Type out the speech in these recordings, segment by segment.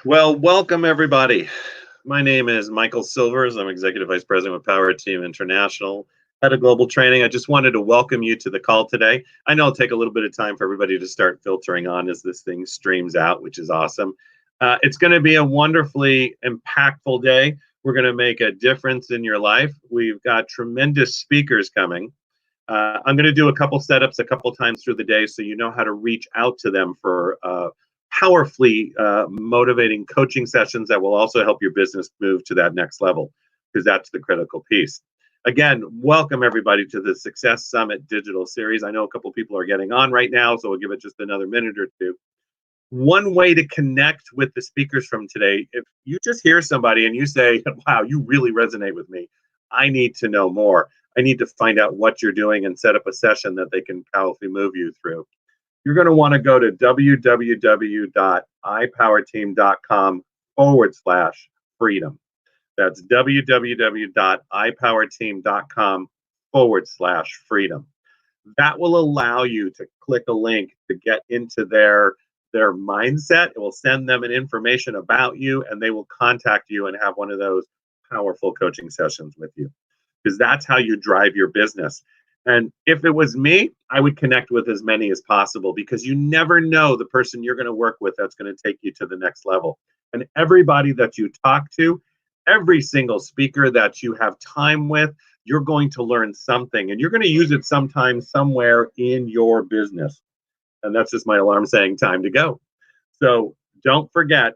Well, welcome everybody. My name is Michael Silvers. I'm Executive Vice President with Powerteam International, Head of Global Training. I just wanted to welcome you to the call today. I know it'll take a little bit of time for everybody to start filtering on as this thing streams out, which is awesome. It's going to be a wonderfully impactful day. We're going to make a difference in your life. We've got tremendous speakers coming. I'm going to do a couple setups a couple times through the day so you know how to reach out to them for powerfully motivating coaching sessions that will also help your business move to that next level, because that's the critical piece. Again, welcome everybody to the Success Summit Digital Series. I know a couple people are getting on right now, so we'll give it just another minute or two. One way to connect with the speakers from today, if you just hear somebody and you say, wow, you really resonate with me, I need to know more. I need to find out what you're doing and set up a session that they can powerfully move you through. You're going to want to go to www.ipowerteam.com/freedom. That's www.ipowerteam.com/freedom. That will allow you to click a link to get into their mindset. It will send them an information about you, and they will contact you and have one of those powerful coaching sessions with you, because that's how you drive your business. And if it was me, I would connect with as many as possible, because you never know the person you're going to work with that's going to take you to the next level. And everybody that you talk to, every single speaker that you have time with, you're going to learn something, and you're going to use it sometime, somewhere in your business. And that's just my alarm saying time to go. So don't forget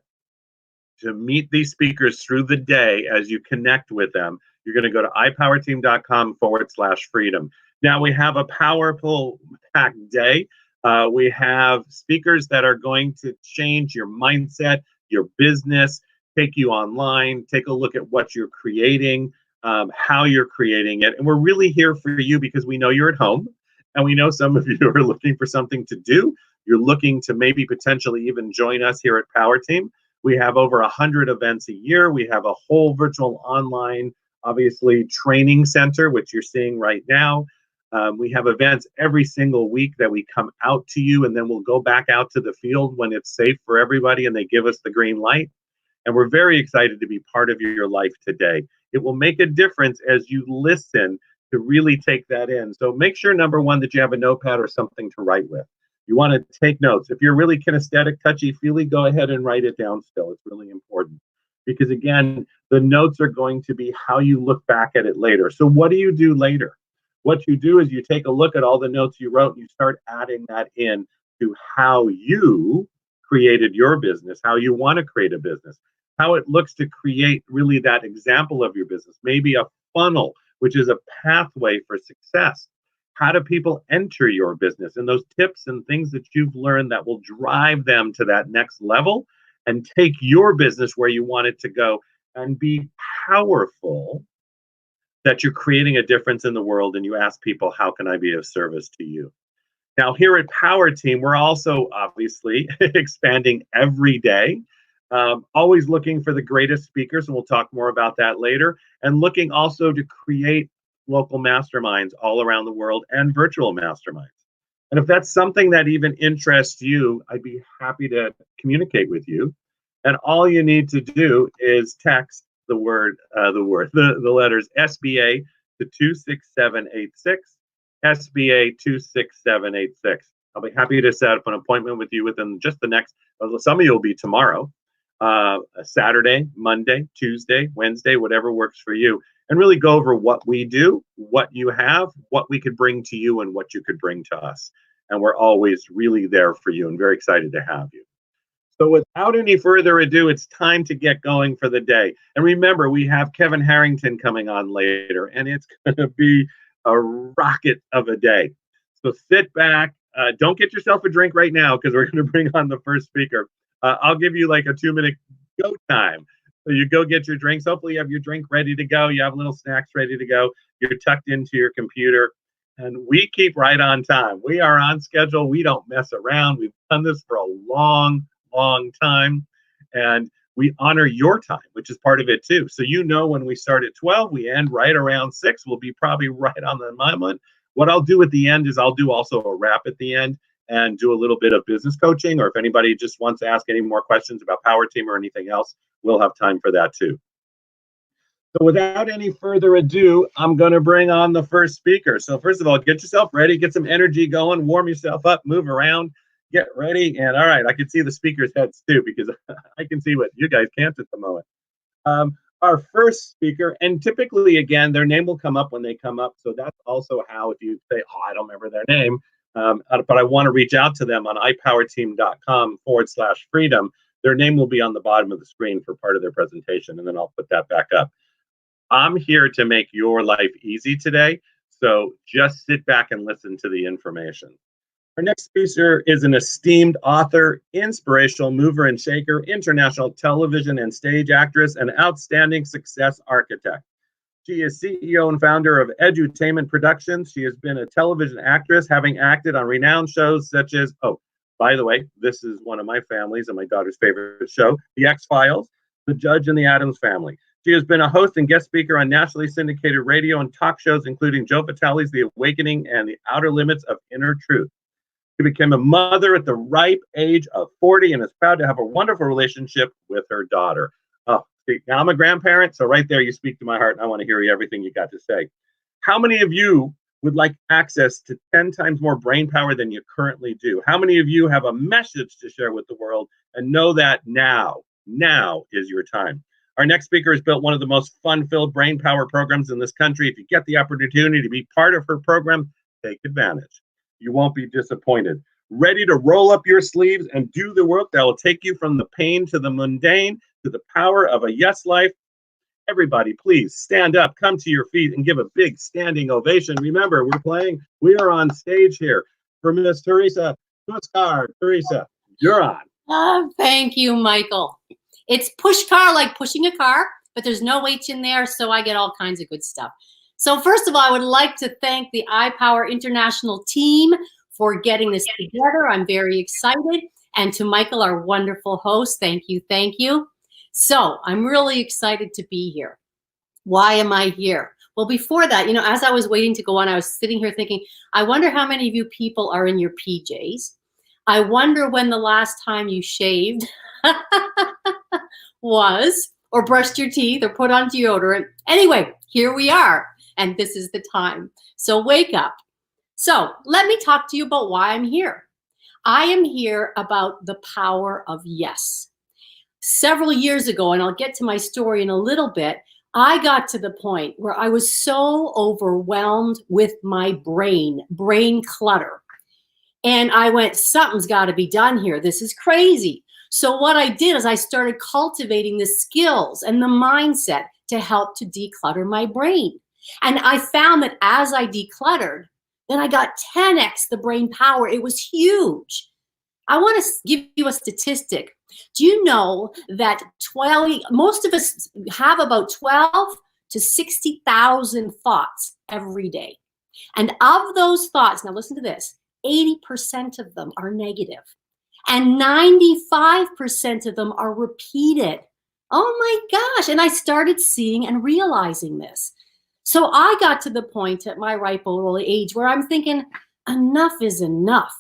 to meet these speakers through the day as you connect with them. You're going to go to ipowerteam.com/freedom. Now we have a powerful packed day. We have speakers that are going to change your mindset, your business, take you online, take a look at what you're creating, how you're creating it. And we're really here for you because we know you're at home, and we know some of you are looking for something to do. You're looking to maybe potentially even join us here at Powerteam. We have over 100 events a year. We have a whole virtual online, obviously, training center, which you're seeing right now. We have events every single week that we come out to you, and then we'll go back out to the field when it's safe for everybody and they give us the green light. And we're very excited to be part of your life today. It will make a difference as you listen to really take that in. So make sure, number one, that you have a notepad or something to write with. You want to take notes. If you're really kinesthetic, touchy-feely, go ahead and write it down still. It's really important. Because again, the notes are going to be how you look back at it later. So what do you do later? What you do is you take a look at all the notes you wrote and you start adding that in to how you created your business, how you want to create a business, how it looks to create really that example of your business, maybe a funnel, which is a pathway for success. How do people enter your business? And those tips and things that you've learned that will drive them to that next level and take your business where you want it to go and be powerful, that you're creating a difference in the world, and you ask people, how can I be of service to you? Now, here at Powerteam, we're also obviously expanding every day, always looking for the greatest speakers, and we'll talk more about that later, and looking also to create local masterminds all around the world and virtual masterminds. And if that's something that even interests you, I'd be happy to communicate with you. And all you need to do is text the letters SBA to 26786, SBA 26786. I'll be happy to set up an appointment with you within just the next, some of you will be tomorrow, Saturday, Monday, Tuesday, Wednesday, whatever works for you, and really go over what we do, what you have, what we could bring to you, and what you could bring to us. And we're always really there for you and very excited to have you. So without any further ado, it's time to get going for the day. And remember, we have Kevin Harrington coming on later, and it's going to be a rocket of a day. So sit back. Don't get yourself a drink right now, because we're going to bring on the first speaker. I'll give you like a 2-minute go time. So you go get your drinks. Hopefully you have your drink ready to go. You have little snacks ready to go. You're tucked into your computer. And we keep right on time. We are on schedule. We don't mess around. We've done this for a long time, and we honor your time, which is part of it too. So when we start at 12, we end right around 6. We'll be probably right on the moment. What I'll do at the end is I'll do also a wrap at the end, and do a little bit of business coaching, or if anybody just wants to ask any more questions about Powerteam or anything else, we'll have time for that too. So without any further ado, I'm going to bring on the first speaker. So first of all, get yourself ready, get some energy going, warm yourself up, move around, get ready. And all right, I can see the speakers' heads too, because I can see what you guys can't at the moment. Our first speaker, and typically, again, their name will come up when they come up. So that's also how, if you say, oh, I don't remember their name, but I want to reach out to them on ipowerteam.com/freedom. Their name will be on the bottom of the screen for part of their presentation, and then I'll put that back up. I'm here to make your life easy today, so just sit back and listen to the information. Our next speaker is an esteemed author, inspirational mover and shaker, international television and stage actress, and outstanding success architect. She is CEO and founder of Edutainment Productions. She has been a television actress, having acted on renowned shows such as, oh, by the way, this is one of my family's and my daughter's favorite show, The X-Files, The Judge and the Addams Family. She has been a host and guest speaker on nationally syndicated radio and talk shows, including Joe Vitale's The Awakening and The Outer Limits of Inner Truth. She became a mother at the ripe age of 40 and is proud to have a wonderful relationship with her daughter. Oh, see, now I'm a grandparent, so right there you speak to my heart, and I want to hear everything you got to say. How many of you would like access to 10 times more brain power than you currently do? How many of you have a message to share with the world and know that now is your time? Our next speaker has built one of the most fun-filled brain power programs in this country. If you get the opportunity to be part of her program, take advantage. You won't be disappointed. Ready to roll up your sleeves and do the work that will take you from the pain to the mundane to the power of a yes life? Everybody, please stand up, come to your feet, and give a big standing ovation. Remember, we are on stage here for Miss Teresa Pushkar. Teresa, you're on. Oh, thank you, Michael. It's Pushkar, like pushing a car, but there's no H in there, so I get all kinds of good stuff. So first of all, I would like to thank the iPower International team for getting this together. I'm very excited. And to Michael, our wonderful host, thank you, thank you. So I'm really excited to be here. Why am I here? Well, before that, as I was waiting to go on, I was sitting here thinking, I wonder how many of you people are in your PJs. I wonder when the last time you shaved was, or brushed your teeth, or put on deodorant. Anyway, here we are. And this is the time. So wake up. So let me talk to you about why I'm here. I am here about the power of yes. Several years ago, and I'll get to my story in a little bit, I got to the point where I was so overwhelmed with my brain clutter. And I went, something's got to be done here. This is crazy. So what I did is I started cultivating the skills and the mindset to help to declutter my brain. And I found that as I decluttered, then I got 10x the brain power. It was huge. I want to give you a statistic. Do you know that most of us have about 12 to 60,000 thoughts every day? And of those thoughts, now listen to this, 80% of them are negative. And 95% of them are repeated. Oh my gosh. And I started seeing and realizing this. So I got to the point at my ripe old age where I'm thinking, enough is enough.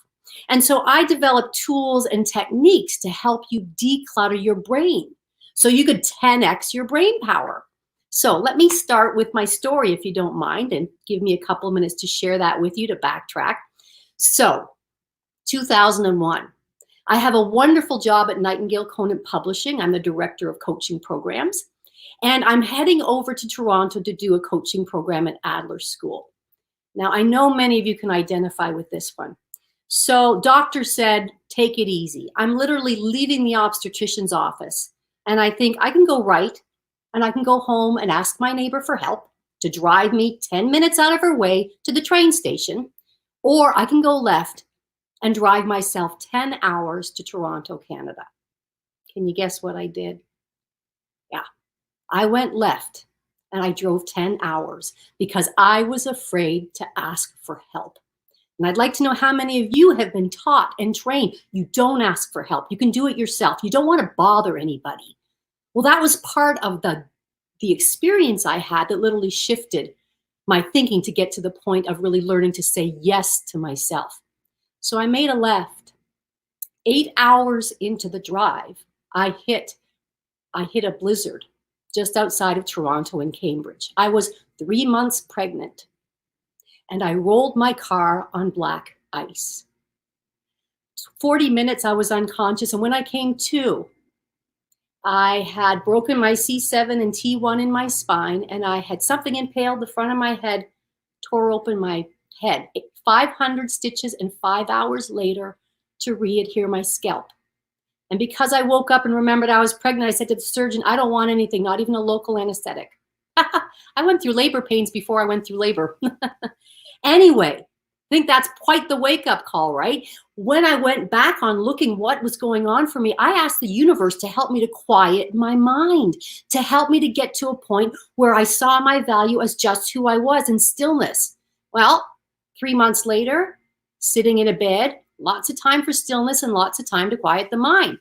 And so I developed tools and techniques to help you declutter your brain so you could 10x your brain power. So let me start with my story, if you don't mind, and give me a couple minutes to share that with you to backtrack. So 2001. I have a wonderful job at Nightingale Conant Publishing. I'm the director of coaching programs. And I'm heading over to Toronto to do a coaching program at Adler School. Now, I know many of you can identify with this one. So doctor said, take it easy. I'm literally leaving the obstetrician's office. And I think I can go right and I can go home and ask my neighbor for help to drive me 10 minutes out of her way to the train station. Or I can go left and drive myself 10 hours to Toronto, Canada. Can you guess what I did? Yeah. I went left and I drove 10 hours because I was afraid to ask for help. And I'd like to know how many of you have been taught and trained, you don't ask for help. You can do it yourself. You don't want to bother anybody. Well, that was part of the experience I had that literally shifted my thinking to get to the point of really learning to say yes to myself. So I made a left. 8 hours into the drive, I hit a blizzard just outside of Toronto and Cambridge. I was 3 months pregnant, and I rolled my car on black ice. 40 minutes I was unconscious, and when I came to, I had broken my C7 and T1 in my spine, and I had something impaled the front of my head, tore open my head. 500 stitches, and 5 hours later to re-adhere my scalp. And because I woke up and remembered I was pregnant, I said to the surgeon, I don't want anything, not even a local anesthetic. I went through labor pains before I went through labor. Anyway, I think that's quite the wake-up call, right? When I went back on looking what was going on for me, I asked the universe to help me to quiet my mind, to help me to get to a point where I saw my value as just who I was in stillness. Well, 3 months later, sitting in a bed, lots of time for stillness and lots of time to quiet the mind.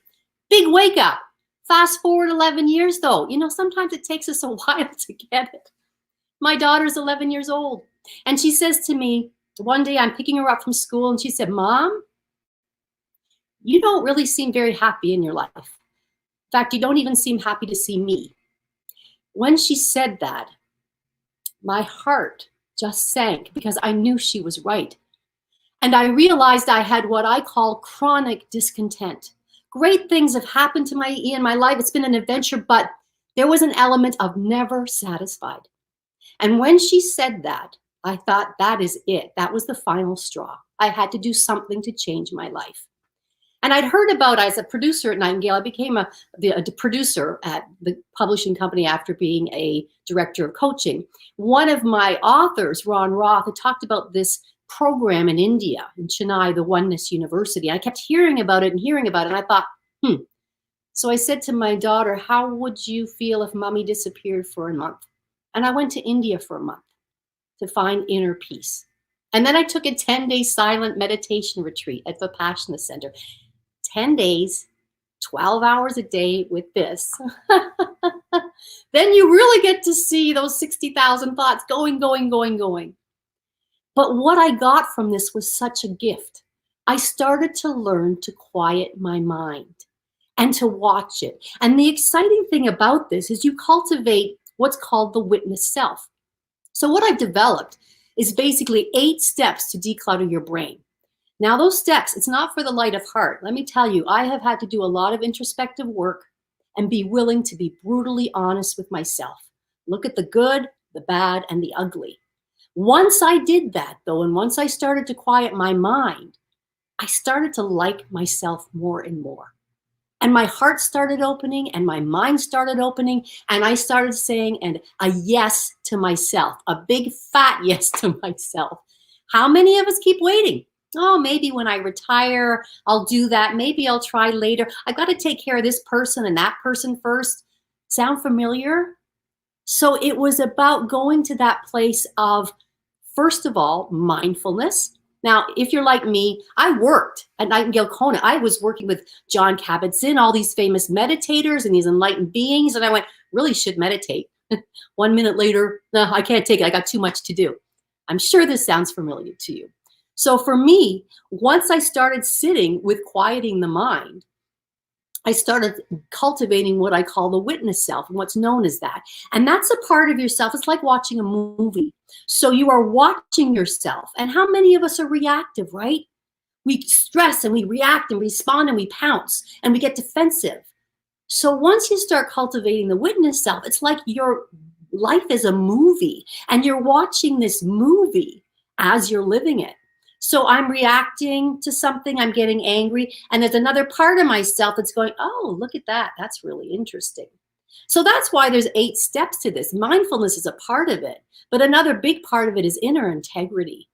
Big wake up. Fast forward 11 years though. You know, sometimes it takes us a while to get it. My daughter's 11 years old. And she says to me, one day I'm picking her up from school and she said, Mom, you don't really seem very happy in your life. In fact, you don't even seem happy to see me. When she said that, my heart just sank because I knew she was right. And I realized I had what I call chronic discontent. Great things have happened to me in my life. It's been an adventure, but there was an element of never satisfied. And when she said that, I thought, that is it. That was the final straw. I had to do something to change my life. And I'd heard about, as a producer at Nightingale, I became a producer at the publishing company after being a director of coaching. One of my authors, Ron Roth, had talked about this program in India, in Chennai, the Oneness University. I kept hearing about it, and I thought, So I said to my daughter, how would you feel if mommy disappeared for a month? And I went to India for a month to find inner peace. And then I took a 10-day silent meditation retreat at Vipassana Center. 10 days, 12 hours a day with this. Then you really get to see those 60,000 thoughts going. But what I got from this was such a gift. I started to learn to quiet my mind and to watch it. And the exciting thing about this is you cultivate what's called the witness self. So what I've developed is basically 8 steps to declutter your brain. Now those steps, it's not for the light of heart. Let me tell you, I have had to do a lot of introspective work and be willing to be brutally honest with myself. Look at the good, the bad, and the ugly. Once I did that though, and once I started to quiet my mind, I started to like myself more and more. And my heart started opening and my mind started opening, and I started saying a yes to myself, a big fat yes to myself. How many of us keep waiting? Oh, maybe when I retire, I'll do that. Maybe I'll try later. I got to take care of this person and that person first. Sound familiar? So it was about going to that place of, first of all, mindfulness. Now, if you're like me, I worked at Nightingale Kona. I was working with John Kabat-Zinn, all these famous meditators and these enlightened beings. And I went, really should meditate. 1 minute later, no, I can't take it. I got too much to do. I'm sure this sounds familiar to you. So for me, once I started sitting with quieting the mind, I started cultivating what I call the witness self, and what's known as that. And that's a part of yourself. It's like watching a movie. So you are watching yourself. And how many of us are reactive, right? We stress and we react and respond and we pounce and we get defensive. So once you start cultivating the witness self, it's like your life is a movie and you're watching this movie as you're living it. So I'm reacting to something, I'm getting angry, and there's another part of myself that's going, oh, look at that. That's really interesting. So that's why there's 8 steps to this. Mindfulness is a part of it, but another big part of it is inner integrity.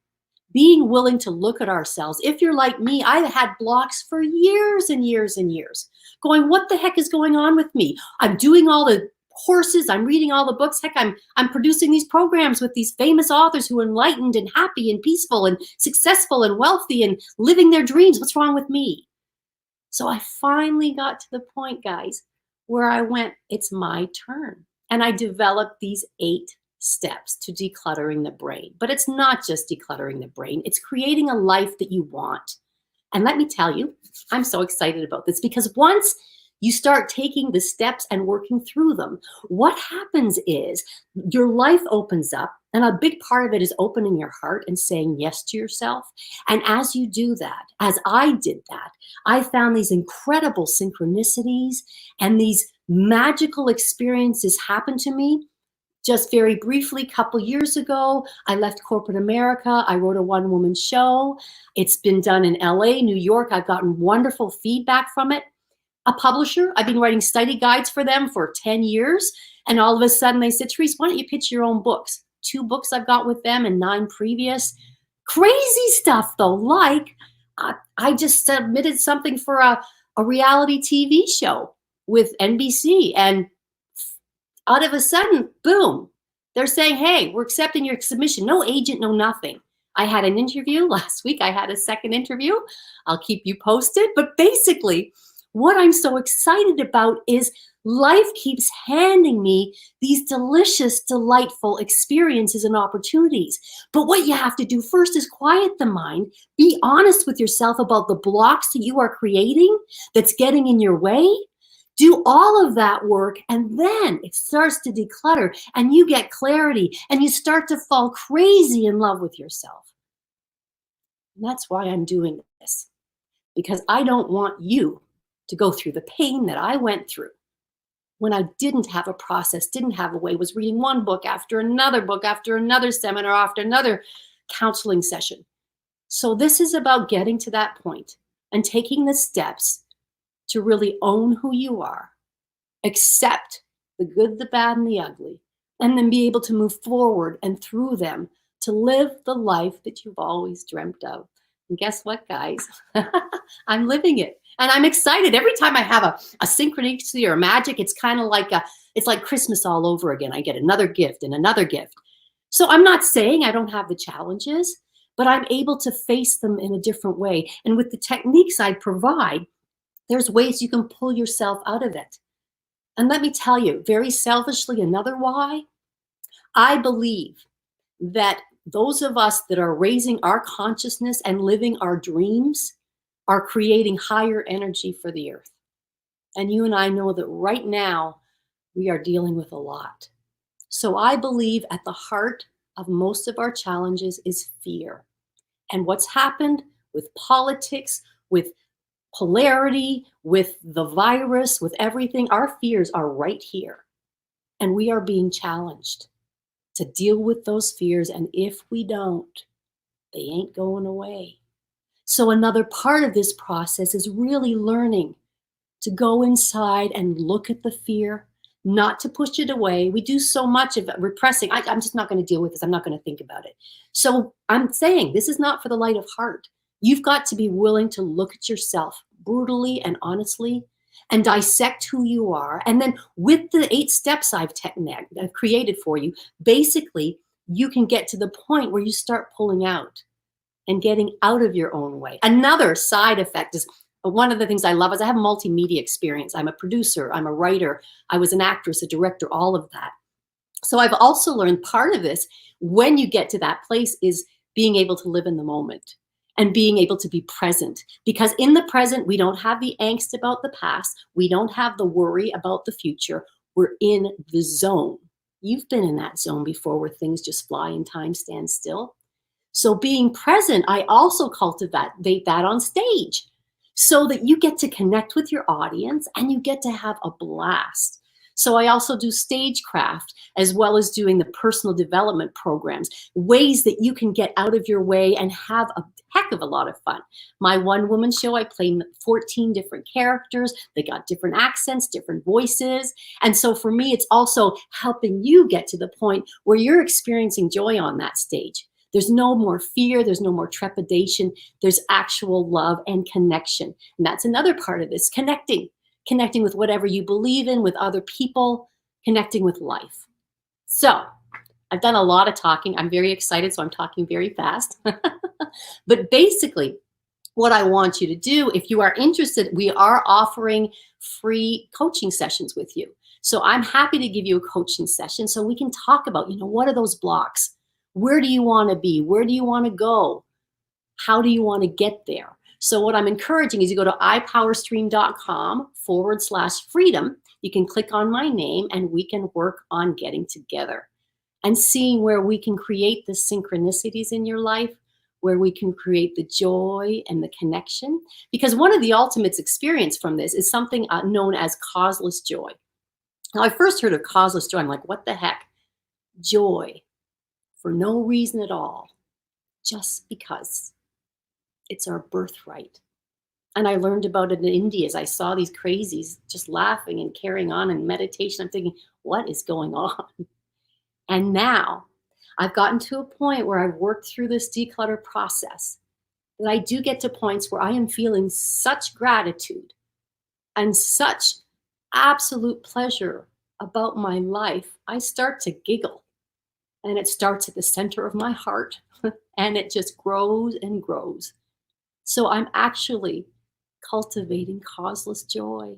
Being willing to look at ourselves. If you're like me, I had blocks for years and years and years, going, what the heck is going on with me? I'm doing all the courses, I'm reading all the books. Heck, I'm producing these programs with these famous authors who are enlightened and happy and peaceful and successful and wealthy and living their dreams. What's wrong with me? So I finally got to the point, guys, where I went, it's my turn. And I developed these 8 steps to decluttering the brain. But it's not just decluttering the brain. It's creating a life that you want. And let me tell you, I'm so excited about this because once you start taking the steps and working through them, what happens is your life opens up, and a big part of it is opening your heart and saying yes to yourself. And as you do that, as I did that, I found these incredible synchronicities and these magical experiences happen to me. Just very briefly, a couple years ago, I left corporate America. I wrote a one-woman show. It's been done in LA, New York. I've gotten wonderful feedback from it. A publisher, I've been writing study guides for them for 10 years. And all of a sudden they said, Therese, why don't you pitch your own books? 2 books I've got with them and 9 previous. Crazy stuff though, like I just submitted something for a reality TV show with NBC, and out of a sudden, boom, they're saying, hey, we're accepting your submission. No agent, no nothing. I had an interview last week. I had a second interview. I'll keep you posted. But basically, what I'm so excited about is life keeps handing me these delicious, delightful experiences and opportunities. But what you have to do first is quiet the mind. Be honest with yourself about the blocks that you are creating that's getting in your way. Do all of that work, and then it starts to declutter, and you get clarity, and you start to fall crazy in love with yourself. And that's why I'm doing this, because I don't want you to go through the pain that I went through when I didn't have a process, didn't have a way, was reading one book after another seminar, after another counseling session. So this is about getting to that point and taking the steps to really own who you are, accept the good, the bad, and the ugly, and then be able to move forward and through them to live the life that you've always dreamt of. And guess what, guys? I'm living it. And I'm excited. Every time I have a synchronicity or a magic, it's kind of like it's like Christmas all over again. I get another gift and another gift. So I'm not saying I don't have the challenges, but I'm able to face them in a different way. And with the techniques I provide, there's ways you can pull yourself out of it. And let me tell you, very selfishly, another why, I believe that those of us that are raising our consciousness and living our dreams are creating higher energy for the earth. And you and I know that right now we are dealing with a lot. So I believe at the heart of most of our challenges is fear. And what's happened with politics, with polarity, with the virus, with everything, our fears are right here. And we are being challenged to deal with those fears. And if we don't, they ain't going away. So another part of this process is really learning to go inside and look at the fear, not to push it away. We do so much of repressing. I'm just not going to deal with this. I'm not going to think about it. So I'm saying this is not for the light of heart. You've got to be willing to look at yourself brutally and honestly and dissect who you are. And then with the 8 steps I've created for you, basically you can get to the point where you start pulling out and getting out of your own way. Another side effect is, one of the things I love is I have multimedia experience. I'm a producer, I'm a writer, I was an actress, a director, all of that. So I've also learned part of this, when you get to that place, is being able to live in the moment and being able to be present. Because in the present, we don't have the angst about the past. We don't have the worry about the future. We're in the zone. You've been in that zone before where things just fly and time stands still. So being present, I also cultivate that on stage so that you get to connect with your audience and you get to have a blast. So I also do stagecraft as well as doing the personal development programs, ways that you can get out of your way and have a heck of a lot of fun. My one-woman show, I play 14 different characters. They got different accents, different voices. And so for me, it's also helping you get to the point where you're experiencing joy on that stage. There's no more fear. There's no more trepidation. There's actual love and connection. And that's another part of this, connecting with whatever you believe in, with other people, connecting with life. So I've done a lot of talking. I'm very excited, so I'm talking very fast. But basically, what I want you to do, if you are interested, we are offering free coaching sessions with you. So I'm happy to give you a coaching session so we can talk about, what are those blocks? Where do you want to be? Where do you want to go? How do you want to get there? So what I'm encouraging is you go to ipowerstream.com/freedom. You can click on my name and we can work on getting together and seeing where we can create the synchronicities in your life, where we can create the joy and the connection. Because one of the ultimates experience from this is something known as causeless joy. Now, I first heard of causeless joy. I'm like, what the heck? Joy for no reason at all, just because it's our birthright. And I learned about it in India as I saw these crazies just laughing and carrying on in meditation. I'm thinking, what is going on? And now I've gotten to a point where I've worked through this declutter process that I do get to points where I am feeling such gratitude and such absolute pleasure about my life. I start to giggle, and it starts at the center of my heart and it just grows and grows. So I'm actually cultivating causeless joy.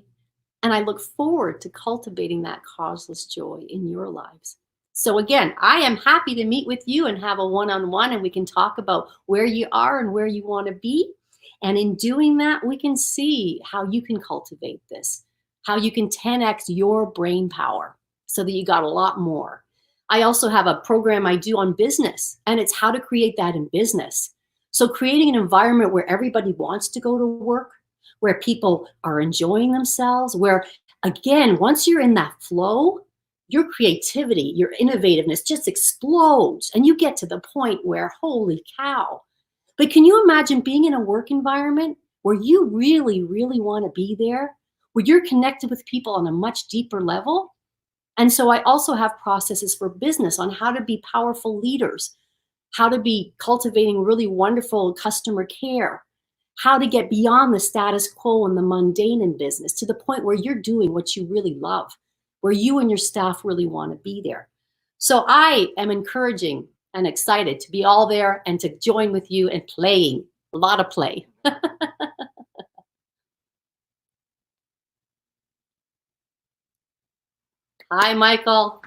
And I look forward to cultivating that causeless joy in your lives. So again, I am happy to meet with you and have a one-on-one, and we can talk about where you are and where you want to be. And in doing that, we can see how you can cultivate this, how you can 10x your brain power so that you got a lot more. I also have a program I do on business, and it's how to create that in business. So creating an environment where everybody wants to go to work, where people are enjoying themselves, where, again, once you're in that flow, your creativity, your innovativeness just explodes, and you get to the point where, holy cow. But can you imagine being in a work environment where you really, really want to be there, where you're connected with people on a much deeper level? And so I also have processes for business on how to be powerful leaders, how to be cultivating really wonderful customer care, how to get beyond the status quo and the mundane in business to the point where you're doing what you really love, where you and your staff really want to be there. So I am encouraging and excited to be all there and to join with you and playing, a lot of play. Hi, Michael.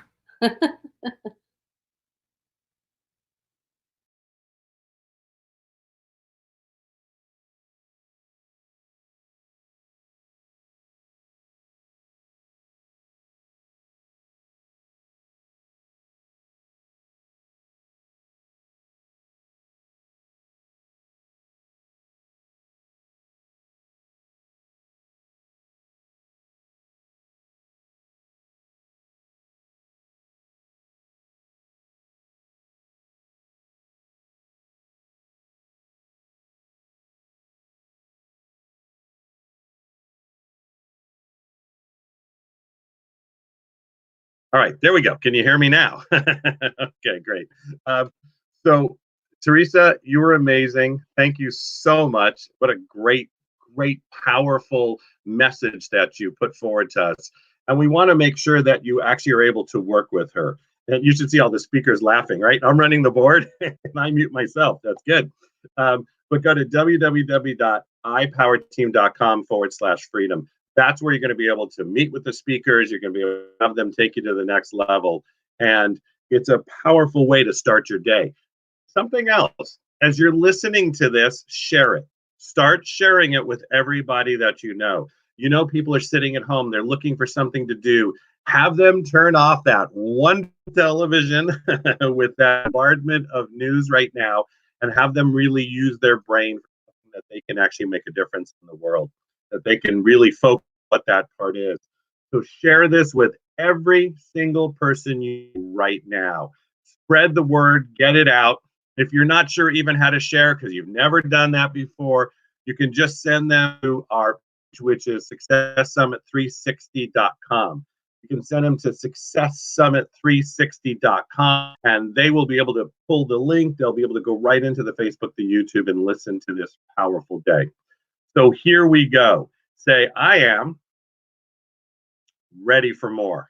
All right, there we go. Can you hear me now? Okay, great. So, Teresa, you were amazing. Thank you so much. What a great, great, powerful message that you put forward to us. And we want to make sure that you actually are able to work with her. And you should see all the speakers laughing, right? I'm running the board and I mute myself. That's good. But go to www.ipowerteam.com/freedom. That's where you're going to be able to meet with the speakers. You're going to be able to have them take you to the next level. And it's a powerful way to start your day. Something else, as you're listening to this, share it. Start sharing it with everybody that you know. You know, people are sitting at home, they're looking for something to do. Have them turn off that one television with that bombardment of news right now and have them really use their brain that they can actually make a difference in the world, that they can really focus what that part is. So share this with every single person you right now. Spread the word, get it out. If you're not sure even how to share because you've never done that before, you can just send them to our page, which is successummit360.com. You can send them to successummit360.com, and they will be able to pull the link. They'll be able to go right into the Facebook, the YouTube, and listen to this powerful day. So here we go. Say, I am ready for more.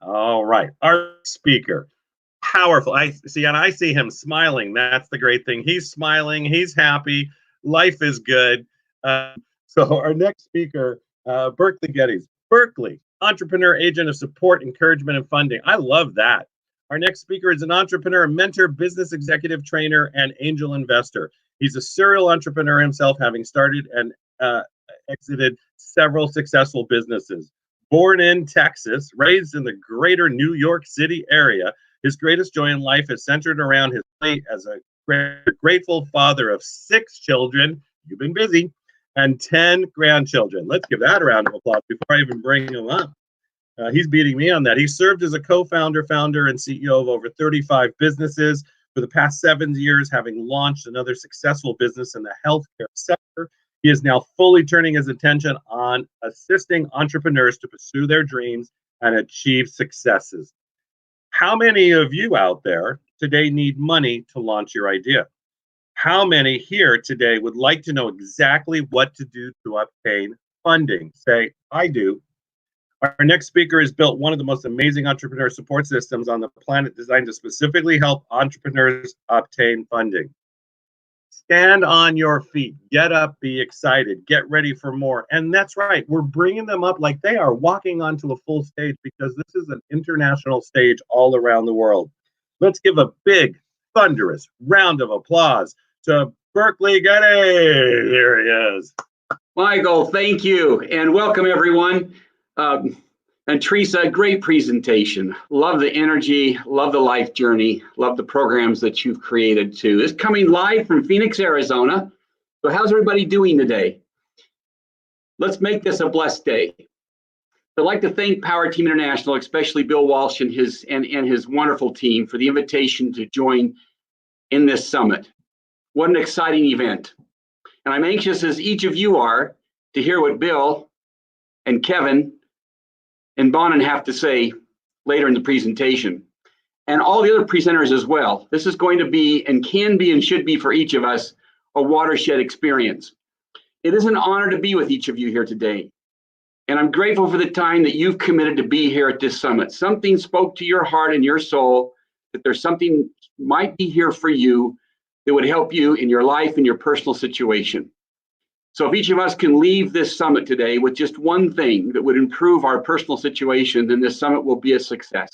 All right. Our speaker, powerful. I see, and I see him smiling. That's the great thing. He's smiling. He's happy. Life is good. So our next speaker, Berkeley Geddes. Berkeley, entrepreneur, agent of support, encouragement, and funding. I love that. Our next speaker is an entrepreneur, mentor, business executive, trainer, and angel investor. He's a serial entrepreneur himself, having started and exited several successful businesses. Born in Texas, raised in the greater New York City area, his greatest joy in life is centered around his plate as a grateful father of 6 children. You've been busy. And 10 grandchildren. Let's give that a round of applause before I even bring him up. He's beating me on that. He served as a co-founder, founder, and CEO of over 35 businesses for the past 7 years, having launched another successful business in the healthcare sector. He is now fully turning his attention on assisting entrepreneurs to pursue their dreams and achieve successes. How many of you out there today need money to launch your idea? How many here today would like to know exactly what to do to obtain funding? Say, I do. Our next speaker has built one of the most amazing entrepreneur support systems on the planet, designed to specifically help entrepreneurs obtain funding. Stand on your feet, get up, be excited, get ready for more. And that's right, we're bringing them up like they are walking onto a full stage, because this is an international stage all around the world. Let's give a big, thunderous round of applause to Berkeley Getty. Here he is. Michael, thank you, and welcome everyone. And Teresa, great presentation. Love the energy, love the life journey, love the programs that you've created too. It's coming live from Phoenix, Arizona. So how's everybody doing today? Let's make this a blessed day. I'd like to thank Powerteam International, especially Bill Walsh and his wonderful team, for the invitation to join in this summit. What an exciting event. And I'm anxious, as each of you are, to hear what Bill and Kevin and Bonin have to say later in the presentation, and all the other presenters as well. This is going to be, and can be, and should be for each of us, a watershed experience. It is an honor to be with each of you here today. And I'm grateful for the time that you've committed to be here at this summit. Something spoke to your heart and your soul, that there's something might be here for you that would help you in your life and your personal situation. So if each of us can leave this summit today with just one thing that would improve our personal situation, then this summit will be a success.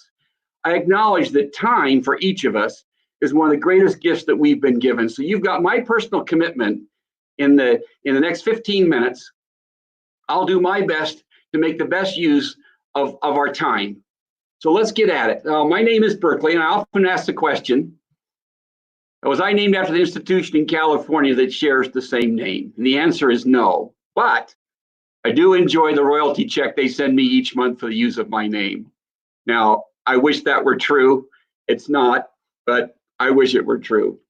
I acknowledge that time for each of us is one of the greatest gifts that we've been given. So you've got my personal commitment in the next 15 minutes. I'll do my best to make the best use of our time. So let's get at it. My name is Berkeley, and I often ask the question, was I named after the institution in California that shares the same name? And the answer is no. But I do enjoy the royalty check they send me each month for the use of my name. Now, I wish that were true. It's not, but I wish it were true.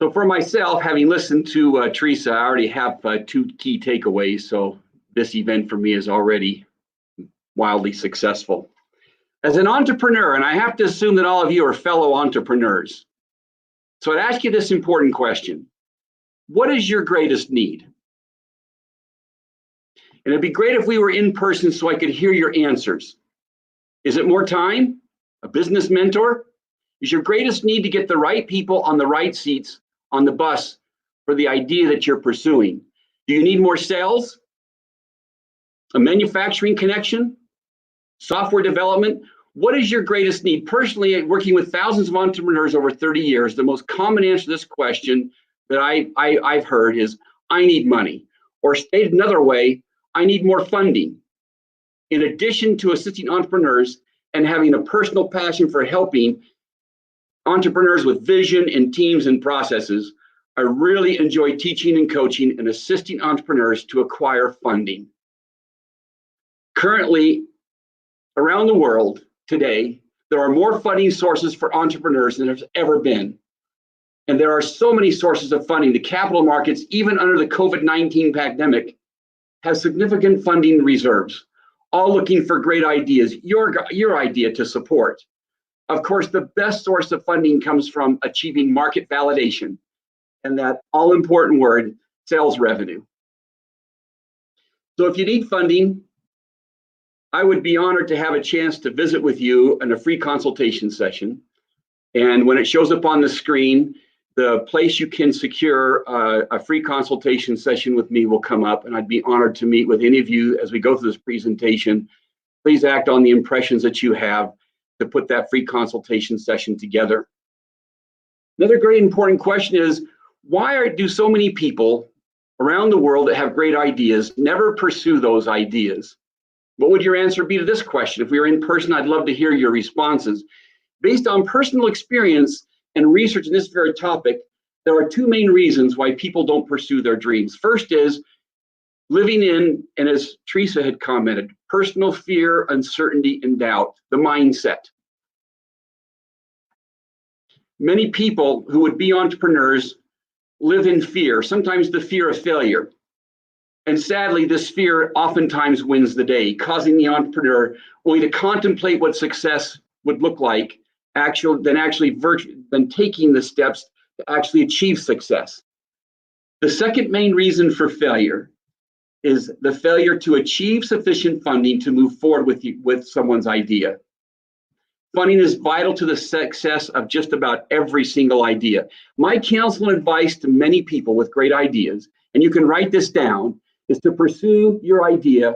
So for myself, having listened to Teresa, I already have 2 key takeaways. So this event for me is already wildly successful. As an entrepreneur, and I have to assume that all of you are fellow entrepreneurs, so I'd ask you this important question. What is your greatest need? And it'd be great if we were in person so I could hear your answers. Is it more time? A business mentor? Is your greatest need to get the right people on the right seats on the bus for the idea that you're pursuing? Do you need more sales? A manufacturing connection? Software development? What is your greatest need? Personally, working with thousands of entrepreneurs over 30 years, the most common answer to this question that I've heard is, I need money. Or stated another way, I need more funding. In addition to assisting entrepreneurs and having a personal passion for helping entrepreneurs with vision and teams and processes, I really enjoy teaching and coaching and assisting entrepreneurs to acquire funding. Currently, around the world today, there are more funding sources for entrepreneurs than there's ever been. And there are so many sources of funding. The capital markets, even under the COVID-19 pandemic, have significant funding reserves, all looking for great ideas, your idea to support. Of course, the best source of funding comes from achieving market validation, and that all-important word, sales revenue. So if you need funding, I would be honored to have a chance to visit with you in a free consultation session. And when it shows up on the screen, the place you can secure a free consultation session with me will come up, and I'd be honored to meet with any of you as we go through this presentation. Please act on the impressions that you have. to put that free consultation session together. Another great important question is, why do so many people around the world that have great ideas never pursue those ideas? What would your answer be to this question? If we were in person, I'd love to hear your responses. Based on personal experience and research in this very topic, there are two main reasons why people don't pursue their dreams. First is living in, and as Teresa had commented, personal fear, uncertainty, and doubt, the mindset. Many people who would be entrepreneurs live in fear, sometimes the fear of failure. And sadly, this fear oftentimes wins the day, causing the entrepreneur only to contemplate what success would look like, than taking the steps to actually achieve success. The second main reason for failure is the failure to achieve sufficient funding to move forward with someone's idea. Funding is vital to the success of just about every single idea. My counsel and advice to many people with great ideas, and you can write this down, is to pursue your idea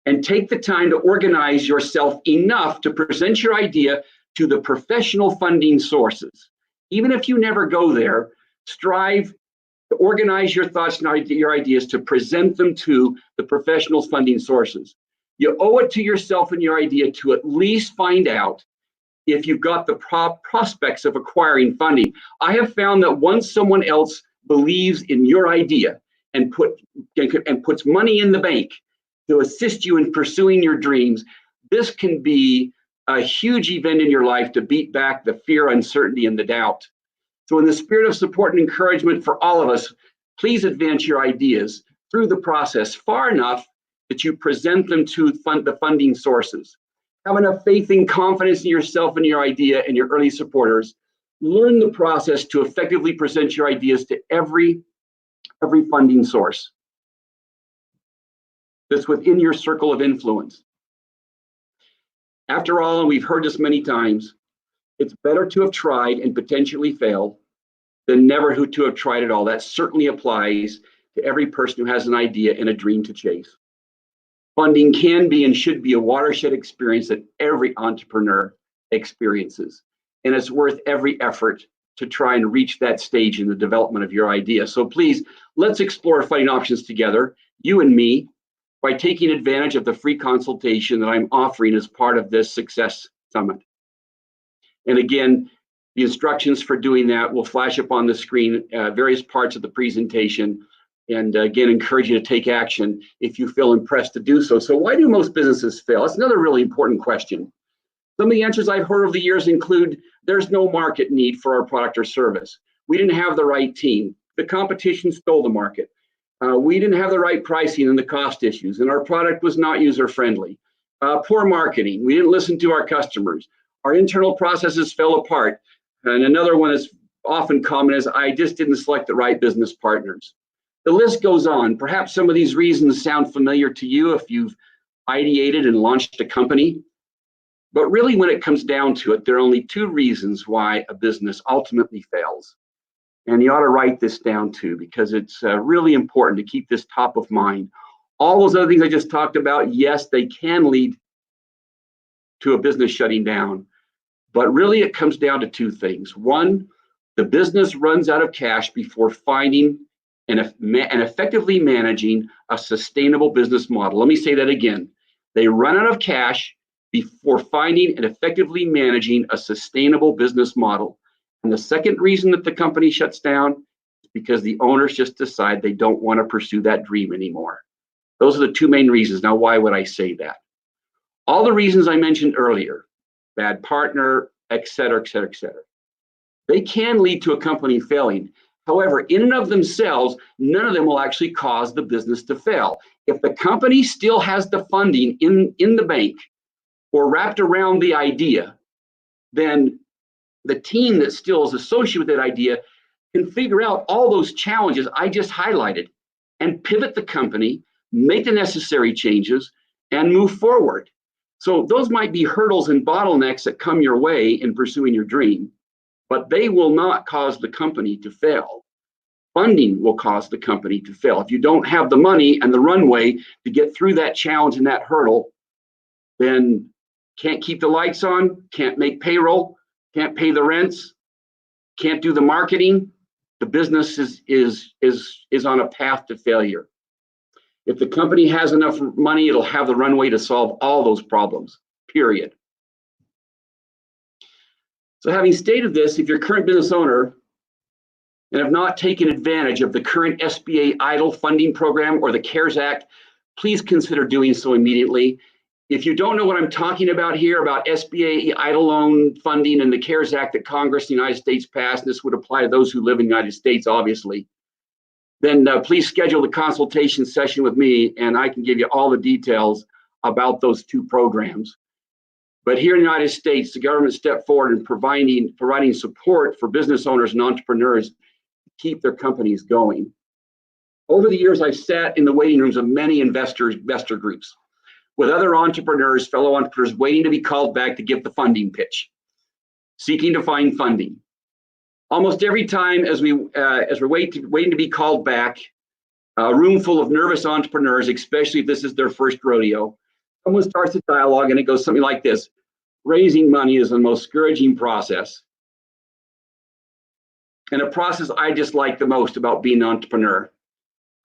and take the time to organize yourself enough to present your idea to the professional funding sources. Even if you never go there, strive to organize your thoughts and your ideas to present them to the professional funding sources. You owe it to yourself and your idea to at least find out if you've got the prospects of acquiring funding. I have found that once someone else believes in your idea and puts money in the bank to assist you in pursuing your dreams, this can be a huge event in your life to beat back the fear, uncertainty, and the doubt. So in the spirit of support and encouragement for all of us, please advance your ideas through the process far enough that you present them to the funding sources. Have enough faith and confidence in yourself and your idea and your early supporters. Learn the process to effectively present your ideas to every funding source that's within your circle of influence. After all, and we've heard this many times, it's better to have tried and potentially failed than never to have tried at all. That certainly applies to every person who has an idea and a dream to chase. Funding can be and should be a watershed experience that every entrepreneur experiences. And it's worth every effort to try and reach that stage in the development of your idea. So please, let's explore funding options together, you and me, by taking advantage of the free consultation that I'm offering as part of this Success Summit. And again, the instructions for doing that will flash up on the screen, various parts of the presentation. And again, encourage you to take action if you feel impressed to do so. So why do most businesses fail? That's another really important question. Some of the answers I've heard over the years include there's no market need for our product or service. We didn't have the right team. The competition stole the market. We didn't have the right pricing and the cost issues, and our product was not user-friendly. Poor marketing. We didn't listen to our customers. Our internal processes fell apart. And another one that's often common is I just didn't select the right business partners. The list goes on. Perhaps some of these reasons sound familiar to you if you've ideated and launched a company. But really, when it comes down to it, there are only two reasons why a business ultimately fails. And you ought to write this down too, because it's really important to keep this top of mind. All those other things I just talked about, yes, they can lead to a business shutting down. But really, it comes down to two things. One, the business runs out of cash before finding and effectively managing a sustainable business model. Let me say that again. They run out of cash before finding and effectively managing a sustainable business model. And the second reason that the company shuts down is because the owners just decide they don't want to pursue that dream anymore. Those are the two main reasons. Now, why would I say that? All the reasons I mentioned earlier, bad partner, et cetera, et cetera, et cetera, they can lead to a company failing. However, in and of themselves, none of them will actually cause the business to fail. If the company still has the funding in the bank or wrapped around the idea, then the team that still is associated with that idea can figure out all those challenges I just highlighted and pivot the company, make the necessary changes, and move forward. So those might be hurdles and bottlenecks that come your way in pursuing your dream, but they will not cause the company to fail. Funding will cause the company to fail. If you don't have the money and the runway to get through that challenge and that hurdle, then can't keep the lights on, can't make payroll, can't pay the rents, can't do the marketing, the business is on a path to failure. If the company has enough money, it'll have the runway to solve all those problems, period. So having stated this, if you're a current business owner and have not taken advantage of the current SBA EIDL funding program or the CARES Act, please consider doing so immediately. If you don't know what I'm talking about here, about SBA EIDL loan funding and the CARES Act that Congress in the United States passed, this would apply to those who live in the United States, obviously, then please schedule the consultation session with me and I can give you all the details about those two programs. But here in the United States, the government stepped forward in providing support for business owners and entrepreneurs to keep their companies going. Over the years, I've sat in the waiting rooms of many investor groups with other fellow entrepreneurs waiting to be called back to give the funding pitch, seeking to find funding. Almost every time as we're waiting to be called back, a room full of nervous entrepreneurs, especially if this is their first rodeo, someone starts a dialogue and it goes something like this: raising money is the most discouraging process, and a process I dislike the most about being an entrepreneur.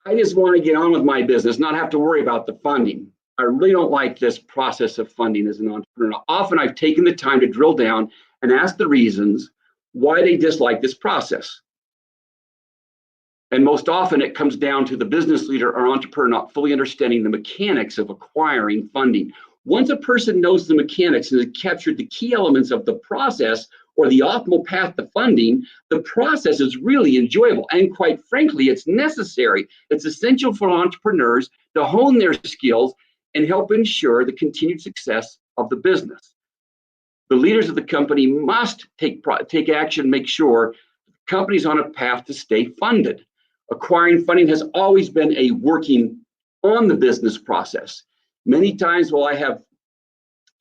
I just want to get on with my business, not have to worry about the funding. I really don't like this process of funding as an entrepreneur. Often I've taken the time to drill down and ask the reasons why they dislike this process. And most often it comes down to the business leader or entrepreneur not fully understanding the mechanics of acquiring funding. Once a person knows the mechanics and has captured the key elements of the process or the optimal path to funding, the process is really enjoyable. And quite frankly, it's necessary. It's essential for entrepreneurs to hone their skills and help ensure the continued success of the business. The leaders of the company must take action, make sure the company's on a path to stay funded. Acquiring funding has always been a working on the business process. Many times while I have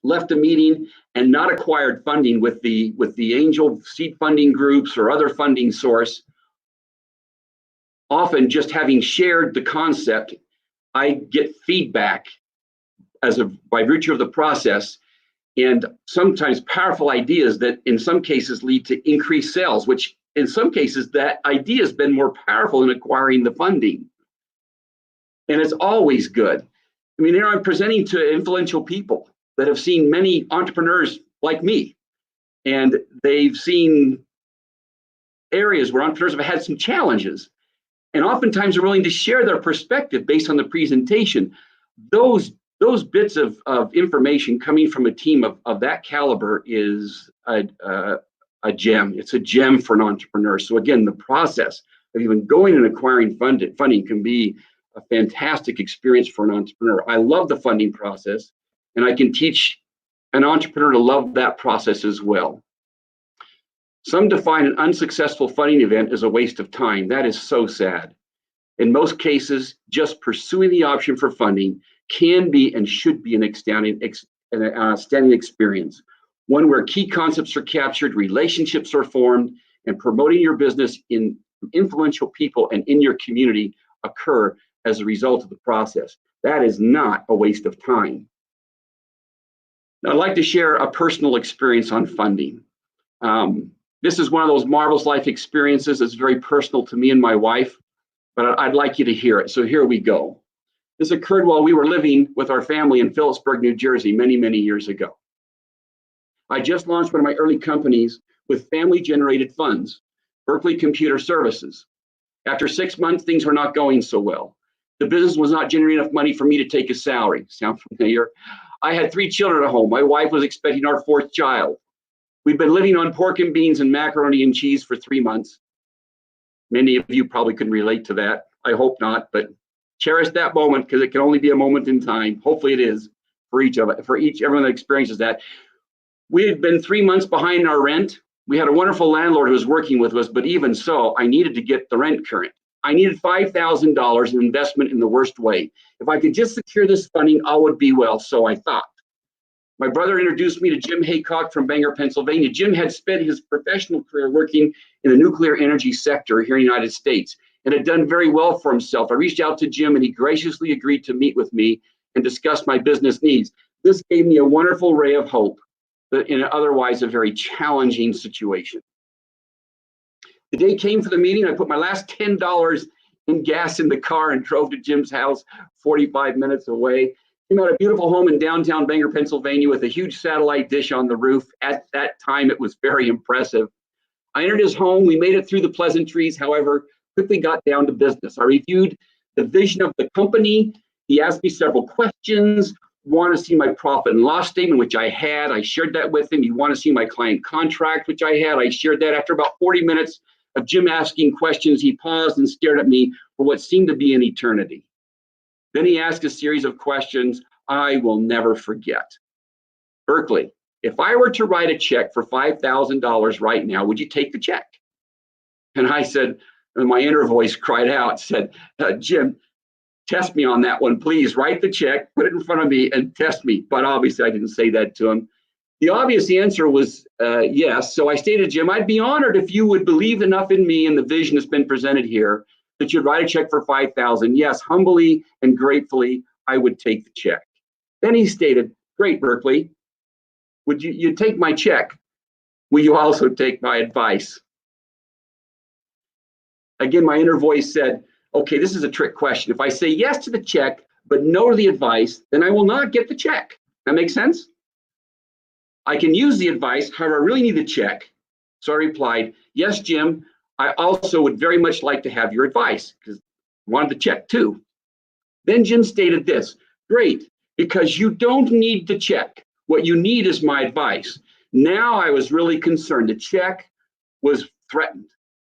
left a meeting and not acquired funding with the angel seed funding groups or other funding source, often just having shared the concept, I get feedback by virtue of the process, and sometimes powerful ideas that in some cases lead to increased sales, which in some cases that idea has been more powerful in acquiring the funding. And it's always good. I mean, here I'm presenting to influential people that have seen many entrepreneurs like me, and they've seen areas where entrepreneurs have had some challenges, and oftentimes are willing to share their perspective based on the presentation. Those bits of information coming from a team of that caliber is a gem. It's a gem for an entrepreneur. So again, the process of even going and acquiring funding can be a fantastic experience for an entrepreneur. I love the funding process, and I can teach an entrepreneur to love that process as well. Some define an unsuccessful funding event as a waste of time. That is so sad. In most cases, just pursuing the option for funding can be and should be an outstanding experience, one where key concepts are captured, relationships are formed, and promoting your business in influential people and in your community occur as a result of the process. That is not a waste of time. Now, I'd like to share a personal experience on funding. This is one of those marvelous life experiences that's very personal to me and my wife, but I'd like you to hear it. So here we go. This occurred while we were living with our family in Phillipsburg, New Jersey, many, many years ago. I just launched one of my early companies with family-generated funds, Berkeley Computer Services. After 6 months, things were not going so well. The business was not generating enough money for me to take a salary. Sound familiar? I had 3 children at home. My wife was expecting our 4th child. We'd been living on pork and beans and macaroni and cheese for 3 months. Many of you probably can relate to that. I hope not, but cherish that moment because it can only be a moment in time. Hopefully it is for everyone that experiences that. We had been 3 months behind our rent. We had a wonderful landlord who was working with us, but even so, I needed to get the rent current. I needed $5,000 in investment in the worst way. If I could just secure this funding, all would be well, so I thought. My brother introduced me to Jim Haycock from Bangor, Pennsylvania. Jim had spent his professional career working in the nuclear energy sector here in the United States and had done very well for himself. I reached out to Jim and he graciously agreed to meet with me and discuss my business needs. This gave me a wonderful ray of hope in otherwise a very challenging situation. The day came for the meeting. I put my last $10 in gas in the car and drove to Jim's house 45 minutes away. He had a beautiful home in downtown Bangor, Pennsylvania, with a huge satellite dish on the roof. At that time, it was very impressive. I entered his home. We made it through the pleasantries, however, quickly got down to business. I reviewed the vision of the company. He asked me several questions. Want to see my profit and loss statement, which I had. I shared that with him. You want to see my client contract, which I had. I shared that. After about 40 minutes of Jim asking questions, he paused and stared at me for what seemed to be an eternity. Then he asked a series of questions I will never forget. Berkeley, if I were to write a check for $5,000 right now, would you take the check? And I said, and my inner voice cried out, said, Jim, test me on that one, please. Write the check, put it in front of me, and test me. But obviously, I didn't say that to him. The obvious answer was yes. So I stated, Jim, I'd be honored if you would believe enough in me and the vision that's been presented here that you'd write a check for $5,000. Yes, humbly and gratefully, I would take the check. Then he stated, great, Berkeley. Would you take my check? Will you also take my advice? Again, my inner voice said, okay, this is a trick question. If I say yes to the check, but no to the advice, then I will not get the check. That makes sense? I can use the advice, however, I really need the check. So I replied, yes, Jim, I also would very much like to have your advice because I wanted the check too. Then Jim stated this, great, because you don't need the check. What you need is my advice. Now I was really concerned. The check was threatened.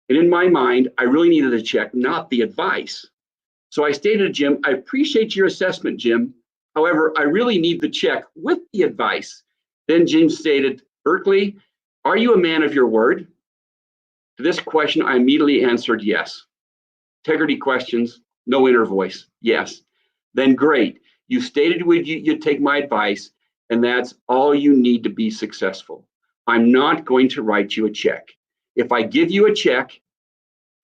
And in my mind, I really needed a check, not the advice. So I stated to Jim, I appreciate your assessment, Jim. However, I really need the check with the advice. Then Jim stated, Berkeley, are you a man of your word? To this question, I immediately answered yes. Integrity questions, no inner voice, yes. Then great, you stated you'd take my advice, and that's all you need to be successful. I'm not going to write you a check. If I give you a check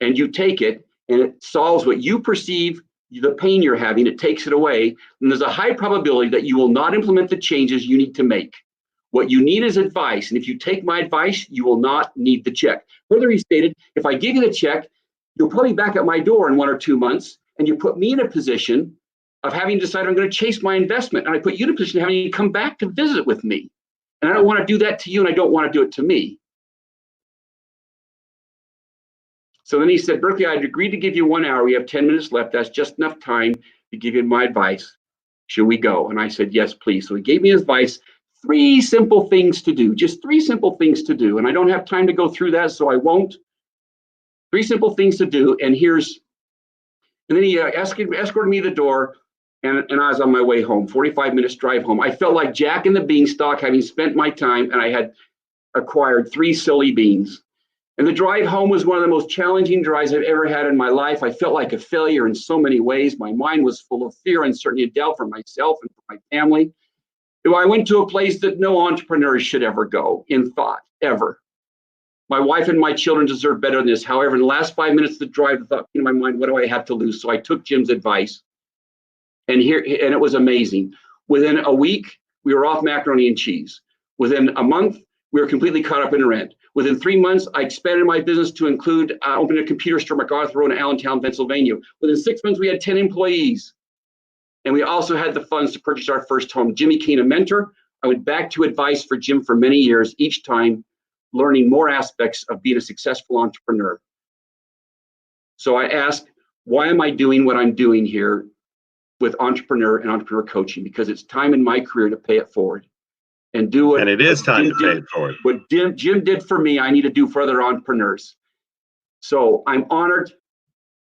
and you take it and it solves what you perceive the pain you're having, it takes it away, then there's a high probability that you will not implement the changes you need to make. What you need is advice. And if you take my advice, you will not need the check. Further, he stated, if I give you the check, you'll probably be back at my door in 1 or 2 months, and you put me in a position of having to decide I'm going to chase my investment. And I put you in a position of having to come back to visit with me. And I don't want to do that to you, and I don't want to do it to me. So then he said, Berkeley, I'd agreed to give you 1 hour. We have 10 minutes left. That's just enough time to give you my advice. Should we go? And I said, yes, please. So he gave me his advice, 3 simple things to do, just 3 simple things to do. And I don't have time to go through that, so I won't. 3 simple things to do. And then he escorted me to the door, and I was on my way home, 45 minutes drive home. I felt like Jack and the Beanstalk, having spent my time, and I had acquired 3 silly beans. And the drive home was one of the most challenging drives I've ever had in my life. I felt like a failure in so many ways. My mind was full of fear, uncertainty, and doubt for myself and for my family. I went to a place that no entrepreneur should ever go in thought, ever. My wife and my children deserve better than this. However, in the last 5 minutes of the drive, the thought came to my mind, what do I have to lose? So I took Jim's advice. And it was amazing. Within a week, we were off macaroni and cheese. Within a month, we were completely caught up in rent. Within 3 months, I expanded my business to include opening a computer store at MacArthur Road in Allentown, Pennsylvania. Within 6 months, we had 10 employees. And we also had the funds to purchase our first home. Jimmy became a mentor. I went back to advice for Jim for many years, each time learning more aspects of being a successful entrepreneur. So I asked, why am I doing what I'm doing here with entrepreneur and entrepreneur coaching? Because it's time in my career to pay it forward and do what. And it is time to pay it forward. What Jim did for me, I need to do for other entrepreneurs. So I'm honored.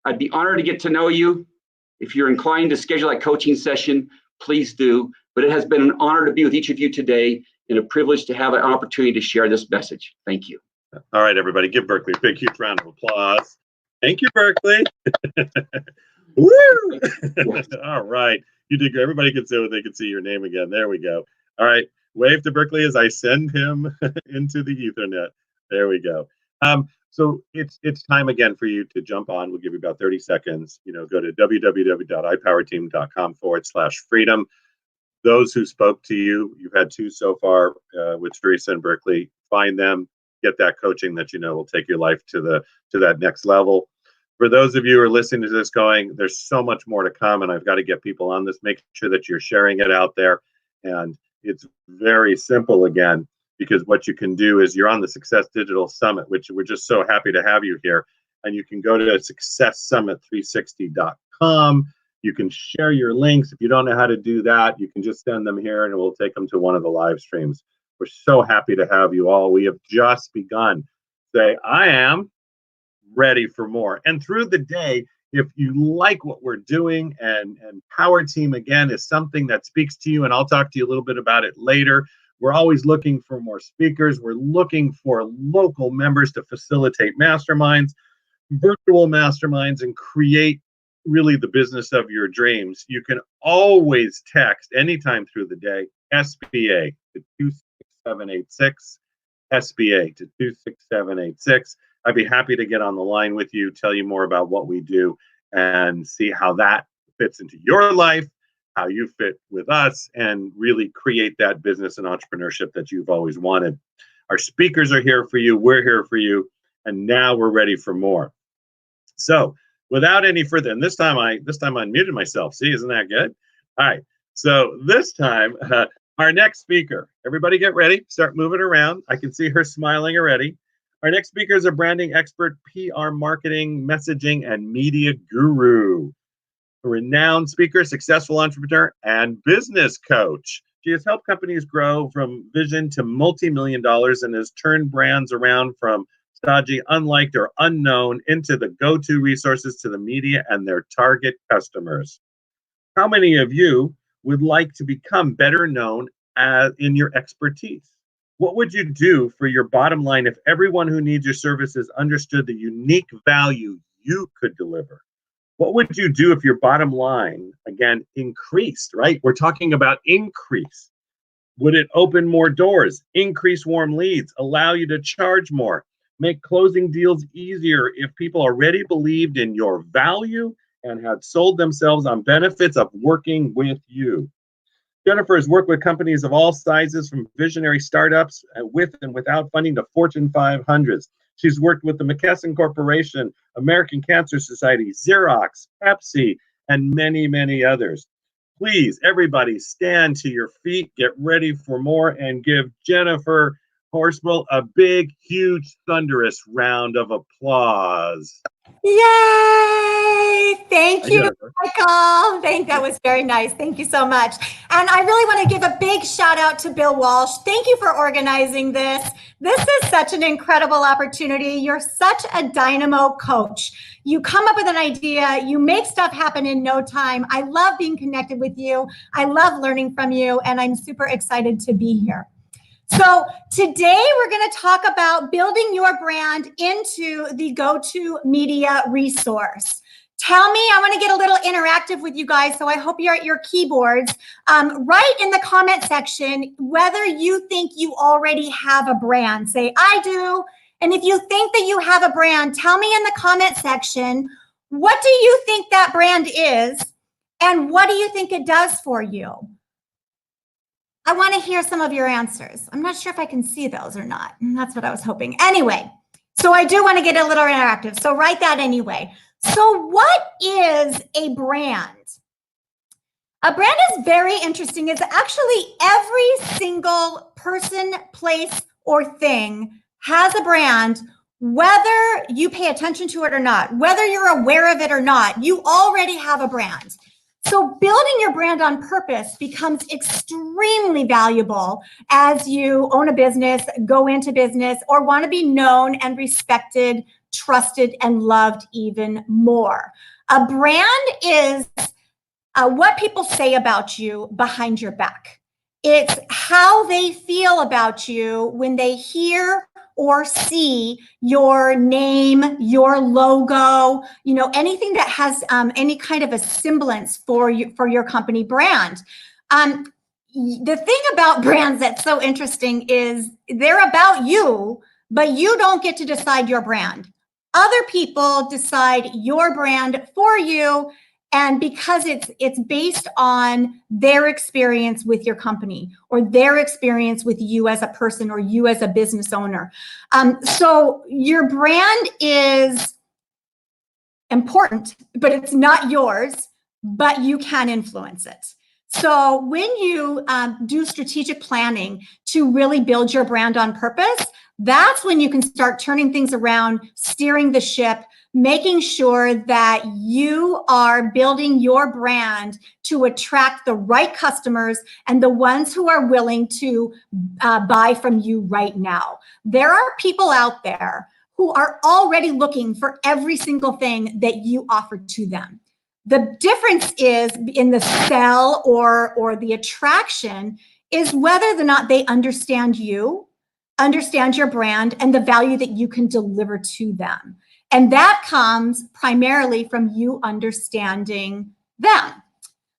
I'd be honored to get to know you. If you're inclined to schedule that coaching session, please do. But it has been an honor to be with each of you today and a privilege to have an opportunity to share this message. Thank you. All right, everybody, give Berkeley a big, huge round of applause. Thank you, Berkeley. Woo! All right. You did good. Everybody can see your name again. There we go. All right. Wave to Berkeley as I send him into the Ethernet. There we go. So it's time again for you to jump on. We'll give you about 30 seconds. Go to www.ipowerteam.com/freedom. those who spoke to you, you've had 2 so far with Teresa and Berkeley, find them, get that coaching that you know will take your life to that next level. For those of you who are listening to this going, there's so much more to come, and I've got to get people on this. Make sure that you're sharing it out there. And it's very simple again, because what you can do is you're on the Success Digital Summit, which we're just so happy to have you here. And you can go to successsummit360.com. You can share your links. If you don't know how to do that, you can just send them here and we'll take them to one of the live streams. We're so happy to have you all. We have just begun. Say, I am ready for more. And through the day, if you like what we're doing, and Powerteam, again, is something that speaks to you, and I'll talk to you a little bit about it later. We're always looking for more speakers. We're looking for local members to facilitate masterminds, virtual masterminds, and create really the business of your dreams. You can always text anytime through the day, SBA to 26786, SBA to 26786. I'd be happy to get on the line with you, tell you more about what we do, and see how that fits into your life, how you fit with us, and really create that business and entrepreneurship that you've always wanted. Our speakers are here for you. We're here for you. And now we're ready for more. So without any further, and this time I unmuted myself. See, isn't that good? All right. So this time, our next speaker, everybody get ready, start moving around. I can see her smiling already. Our next speaker is a branding expert, PR marketing, messaging, and media guru, a renowned speaker, successful entrepreneur, and business coach. She has helped companies grow from vision to multi-million dollars and has turned brands around from stodgy, unliked, or unknown into the go-to resources to the media and their target customers. How many of you would like to become better known in your expertise? What would you do for your bottom line if everyone who needs your services understood the unique value you could deliver? What would you do if your bottom line, again, increased, right? We're talking about increase. Would it open more doors, increase warm leads, allow you to charge more, make closing deals easier if people already believed in your value and had sold themselves on benefits of working with you? Jennifer has worked with companies of all sizes, from visionary startups with and without funding to Fortune 500s. She's worked with the McKesson Corporation, American Cancer Society, Xerox, Pepsi, and many, many others. Please, everybody, stand to your feet, get ready for more, and give Jennifer Horswell a big, huge, thunderous round of applause. Yay! Thank you, Jennifer. Michael. That was very nice. Thank you so much. And I really want to give a big shout out to Bill Walsh. Thank you for organizing this. This is such an incredible opportunity. You're such a dynamo coach. You come up with an idea, you make stuff happen in no time. I love being connected with you. I love learning from you, and I'm super excited to be here. So today we're going to talk about building your brand into the go-to media resource. Tell me, I want to get a little interactive with you guys, so I hope you're at your keyboards. Write in the comment section whether you think you already have a brand. Say, I do. And if you think that you have a brand, tell me in the comment section, what do you think that brand is? And what do you think it does for you? I want to hear some of your answers. I'm not sure if I can see those or not. That's what I was hoping. Anyway, so I do want to get a little interactive. So write that anyway. So what is a brand? A brand is very interesting. It's actually every single person, place, or thing has a brand, whether you pay attention to it or not, whether you're aware of it or not, you already have a brand. So building your brand on purpose becomes extremely valuable as you own a business, go into business, or want to be known and respected, trusted, and loved even more. A brand is what people say about you behind your back. It's how they feel about you when they hear or see your name, your logo, anything that has any kind of a semblance for your company brand. The thing about brands that's so interesting is they're about you, but you don't get to decide your brand. Other people decide your brand for you, And because it's based on their experience with your company or their experience with you as a person or you as a business owner. So your brand is important, but it's not yours, but you can influence it. So when you do strategic planning to really build your brand on purpose, that's when you can start turning things around, steering the ship, making sure that you are building your brand to attract the right customers and the ones who are willing to buy from you right now. There are people out there who are already looking for every single thing that you offer to them. The difference is in the sell or the attraction is whether or not they understand you, understand your brand, and the value that you can deliver to them. And that comes primarily from you understanding them.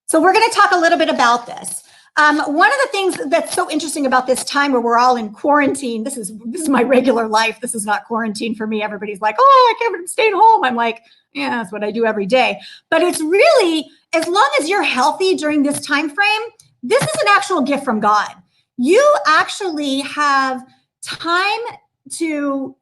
So we're going to talk a little bit about this. One of the things that's so interesting about this time where we're all in quarantine, this is my regular life. This is not quarantine for me. Everybody's like, oh, I can't, I'm staying home. I'm like, yeah, that's what I do every day. But it's really, as long as you're healthy during this time frame, this is an actual gift from God. You actually have time to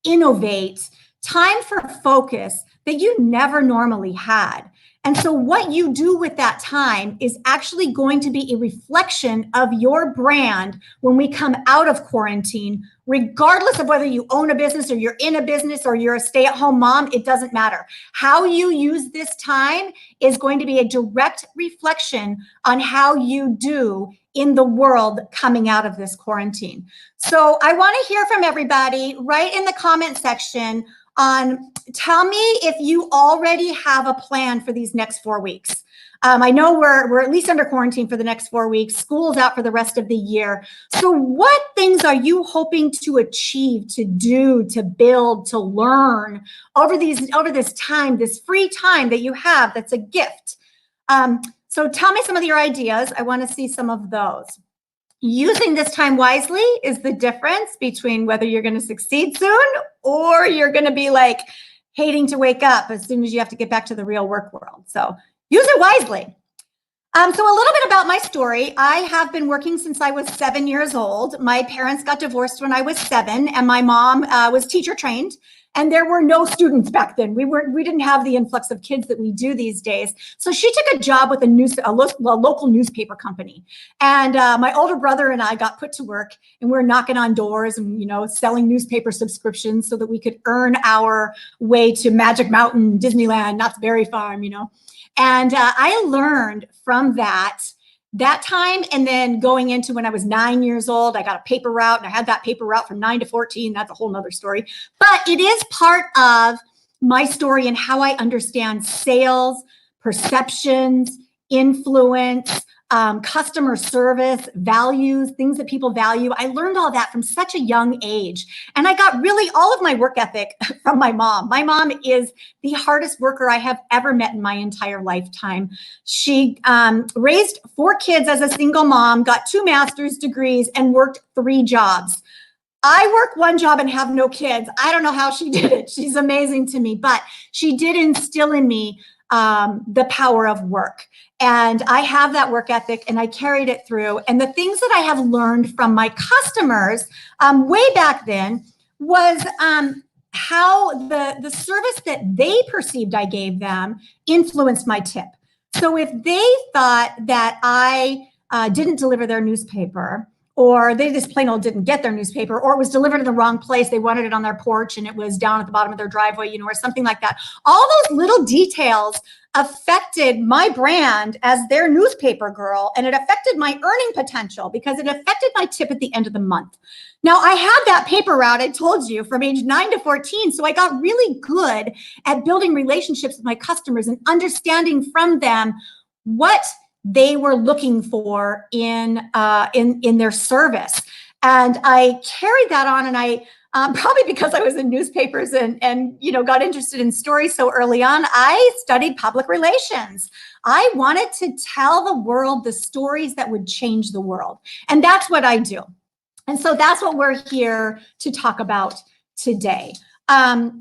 innovate, time for focus that you never normally had. And so what you do with that time is actually going to be a reflection of your brand when we come out of quarantine, regardless of whether you own a business or you're in a business or you're a stay-at-home mom, it doesn't matter. How you use this time is going to be a direct reflection on how you do in the world coming out of this quarantine. So I want to hear from everybody right in the comment section on, tell me if you already have a plan for these next 4 weeks. I know we're at least under quarantine for the next 4 weeks. School's out for the rest of the year. So what things are you hoping to achieve, to do, to build, to learn over this time, this free time that you have that's a gift? So tell me some of your ideas. I want to see some of those. Using this time wisely is the difference between whether you're going to succeed soon or you're going to be like hating to wake up as soon as you have to get back to the real work world. So use it wisely. So a little bit about my story. I have been working since I was 7 years old. My parents got divorced when I was 7, and my mom was teacher trained. And there were no students back then. We didn't have the influx of kids that we do these days. So she took a job with a local newspaper company. And my older brother and I got put to work, and we're knocking on doors and, selling newspaper subscriptions so that we could earn our way to Magic Mountain, Disneyland, Knott's Berry Farm, And I learned from that time, and then going into when I was 9 years old, I got a paper route, and I had that paper route from 9 to 14. That's a whole nother story. But it is part of my story and how I understand sales, perceptions, influence, customer service, values, things that people value. I learned all that from such a young age. And I got really all of my work ethic from my mom. My mom is the hardest worker I have ever met in my entire lifetime. She raised 4 kids as a single mom, got 2 master's degrees, and worked 3 jobs. I work 1 job and have no kids. I don't know how she did it. She's amazing to me, but she did instill in me the power of work. And I have that work ethic, and I carried it through. And the things that I have learned from my customers way back then was how the service that they perceived I gave them influenced my tip. So if they thought that I didn't deliver their newspaper, or they just plain old didn't get their newspaper, or it was delivered in the wrong place, they wanted it on their porch and it was down at the bottom of their driveway, or something like that. All those little details affected my brand as their newspaper girl, and it affected my earning potential because it affected my tip at the end of the month. Now, I had that paper route, I told you, from age 9 to 14, so I got really good at building relationships with my customers and understanding from them what they were looking for in their service. And I carried that on, and I probably because I was in newspapers and got interested in stories so early on, I studied public relations. I wanted to tell the world the stories that would change the world. And that's what I do. And so that's what we're here to talk about today. I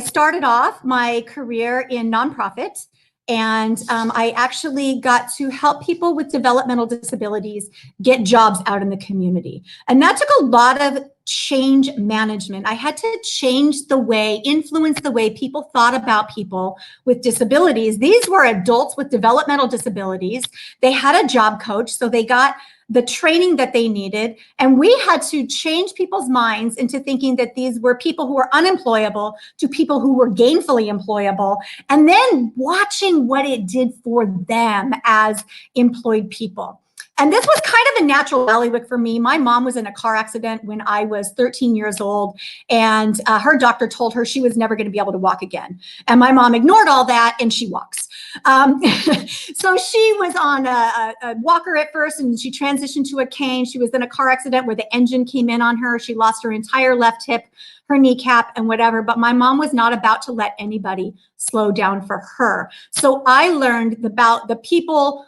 started off my career in nonprofit, and I actually got to help people with developmental disabilities get jobs out in the community. And that took a lot of change management. I had to change the way, influence the way people thought about people with disabilities. These were adults with developmental disabilities. They had a job coach, so they got the training that they needed. And we had to change people's minds into thinking that these were people who were unemployable to people who were gainfully employable, and then watching what it did for them as employed people. And this was kind of a natural bailiwick for me. My mom was in a car accident when I was 13 years old, and her doctor told her she was never going to be able to walk again. And my mom ignored all that, and she walks. So she was on a walker at first, and she transitioned to a cane. She was in a car accident where the engine came in on her. She lost her entire left hip, her kneecap, and whatever. But my mom was not about to let anybody slow down for her. So I learned about the people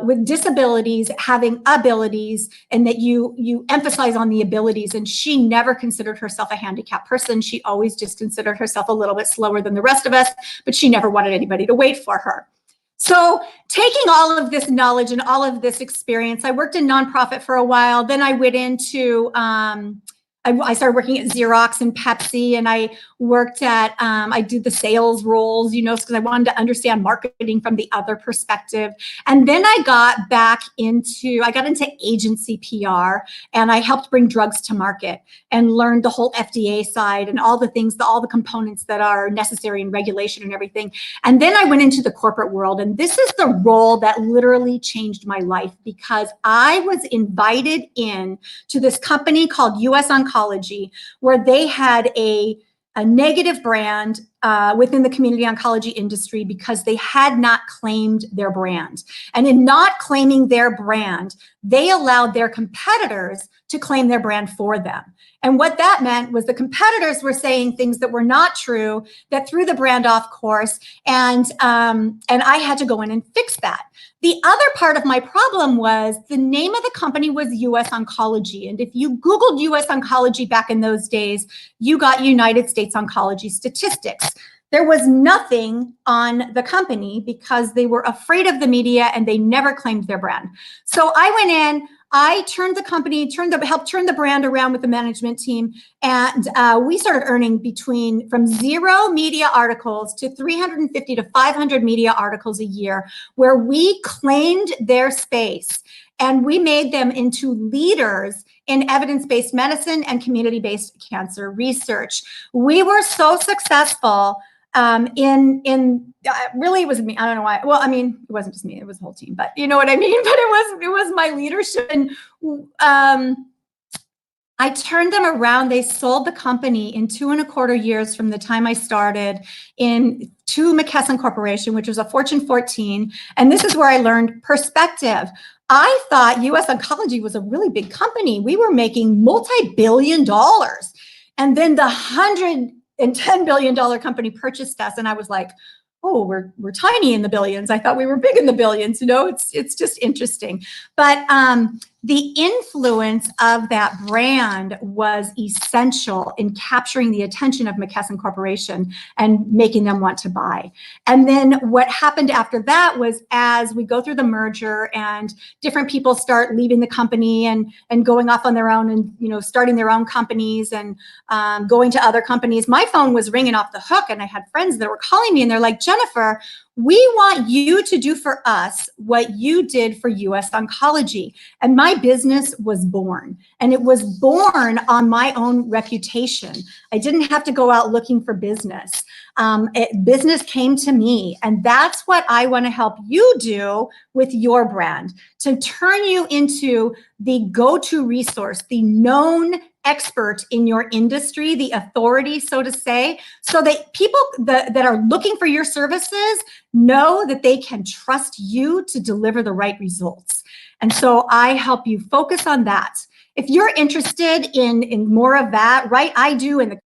with disabilities having abilities, and that you emphasize on the abilities. And she never considered herself a handicapped person. She always just considered herself a little bit slower than the rest of us, but she never wanted anybody to wait for her. So taking all of this knowledge and all of this experience, I worked in nonprofit for a while. Then I went into I started working at Xerox and Pepsi, and I worked at, I did the sales roles, because I wanted to understand marketing from the other perspective. And then I got into agency PR, and I helped bring drugs to market and learned the whole FDA side and all the things, all the components that are necessary in regulation and everything. And then I went into the corporate world, and this is the role that literally changed my life, because I was invited in to this company called US Oncology, where they had a negative brand within the community oncology industry because they had not claimed their brand. And in not claiming their brand, they allowed their competitors to claim their brand for them. And what that meant was the competitors were saying things that were not true, that threw the brand off course, and I had to go in and fix that. The other part of my problem was the name of the company was US Oncology. And if you Googled US Oncology back in those days, you got United States Oncology statistics. There was nothing on the company because they were afraid of the media, and they never claimed their brand. So I went in, I turned the company, helped turn the brand around with the management team. And we started earning from 0 media articles to 350 to 500 media articles a year, where we claimed their space and we made them into leaders in evidence-based medicine and community-based cancer research. We were so successful really, it was me. I don't know why. Well, I mean, it wasn't just me, it was the whole team, but you know what I mean? But it was my leadership. And I turned them around. They sold the company in 2.25 years from the time I started to McKesson Corporation, which was a Fortune 14. And this is where I learned perspective. I thought US Oncology was a really big company. We were making multi-billion dollars. And then the $110 billion company purchased us, and I was like, oh, we're tiny in the billions. I thought we were big in the billions. It's just interesting. But the influence of that brand was essential in capturing the attention of McKesson Corporation and making them want to buy. And then what happened after that was, as we go through the merger and different people start leaving the company and going off on their own and starting their own companies and going to other companies, my phone was ringing off the hook, and I had friends that were calling me, and they're like, Jennifer, we want you to do for us what you did for US Oncology. And my business was born, and it was born on my own reputation. I didn't have to go out looking for business. Business came to me, and that's what I want to help you do with your brand, to turn you into the go-to resource, the known expert in your industry, the authority, so to say, so that people that are looking for your services know that they can trust you to deliver the right results. And so I help you focus on that. If you're interested in more of that, right, I do. And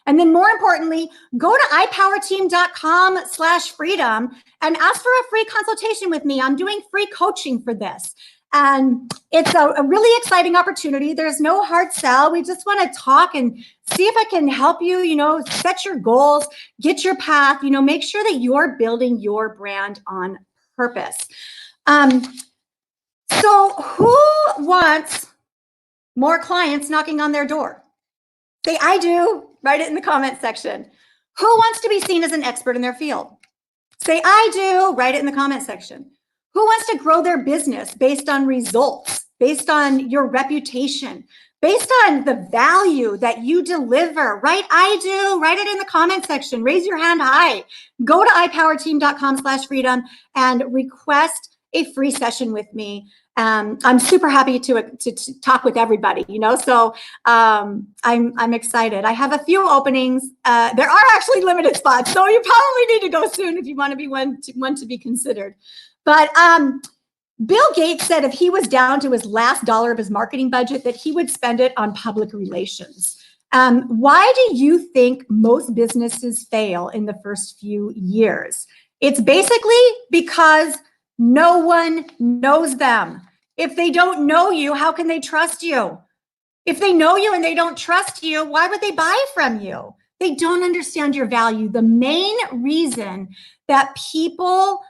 then more importantly, go to ipowerteam.com/freedom and ask for a free consultation with me. I'm doing free coaching for this. And it's a really exciting opportunity. There's no hard sell. We just want to talk and see if I can help you, set your goals, get your path, make sure that you're building your brand on purpose. So who wants more clients knocking on their door? Say, I do. Write it in the comment section. Who wants to be seen as an expert in their field? Say, I do. Write it in the comment section. Who wants to grow their business based on results, based on your reputation, based on the value that you deliver? Write, I do. Write it in the comment section. Raise your hand high. Go to ipowerteam.com/freedom and request a free session with me. I'm super happy to talk with everybody, so I'm excited. I have a few openings. There are actually limited spots, so you probably need to go soon if you want to be one to be considered. But Bill Gates said if he was down to his last dollar of his marketing budget, that he would spend it on public relations. Why do you think most businesses fail in the first few years? It's basically because no one knows them. If they don't know you, how can they trust you? If they know you and they don't trust you, why would they buy from you? They don't understand your value. The main reason that people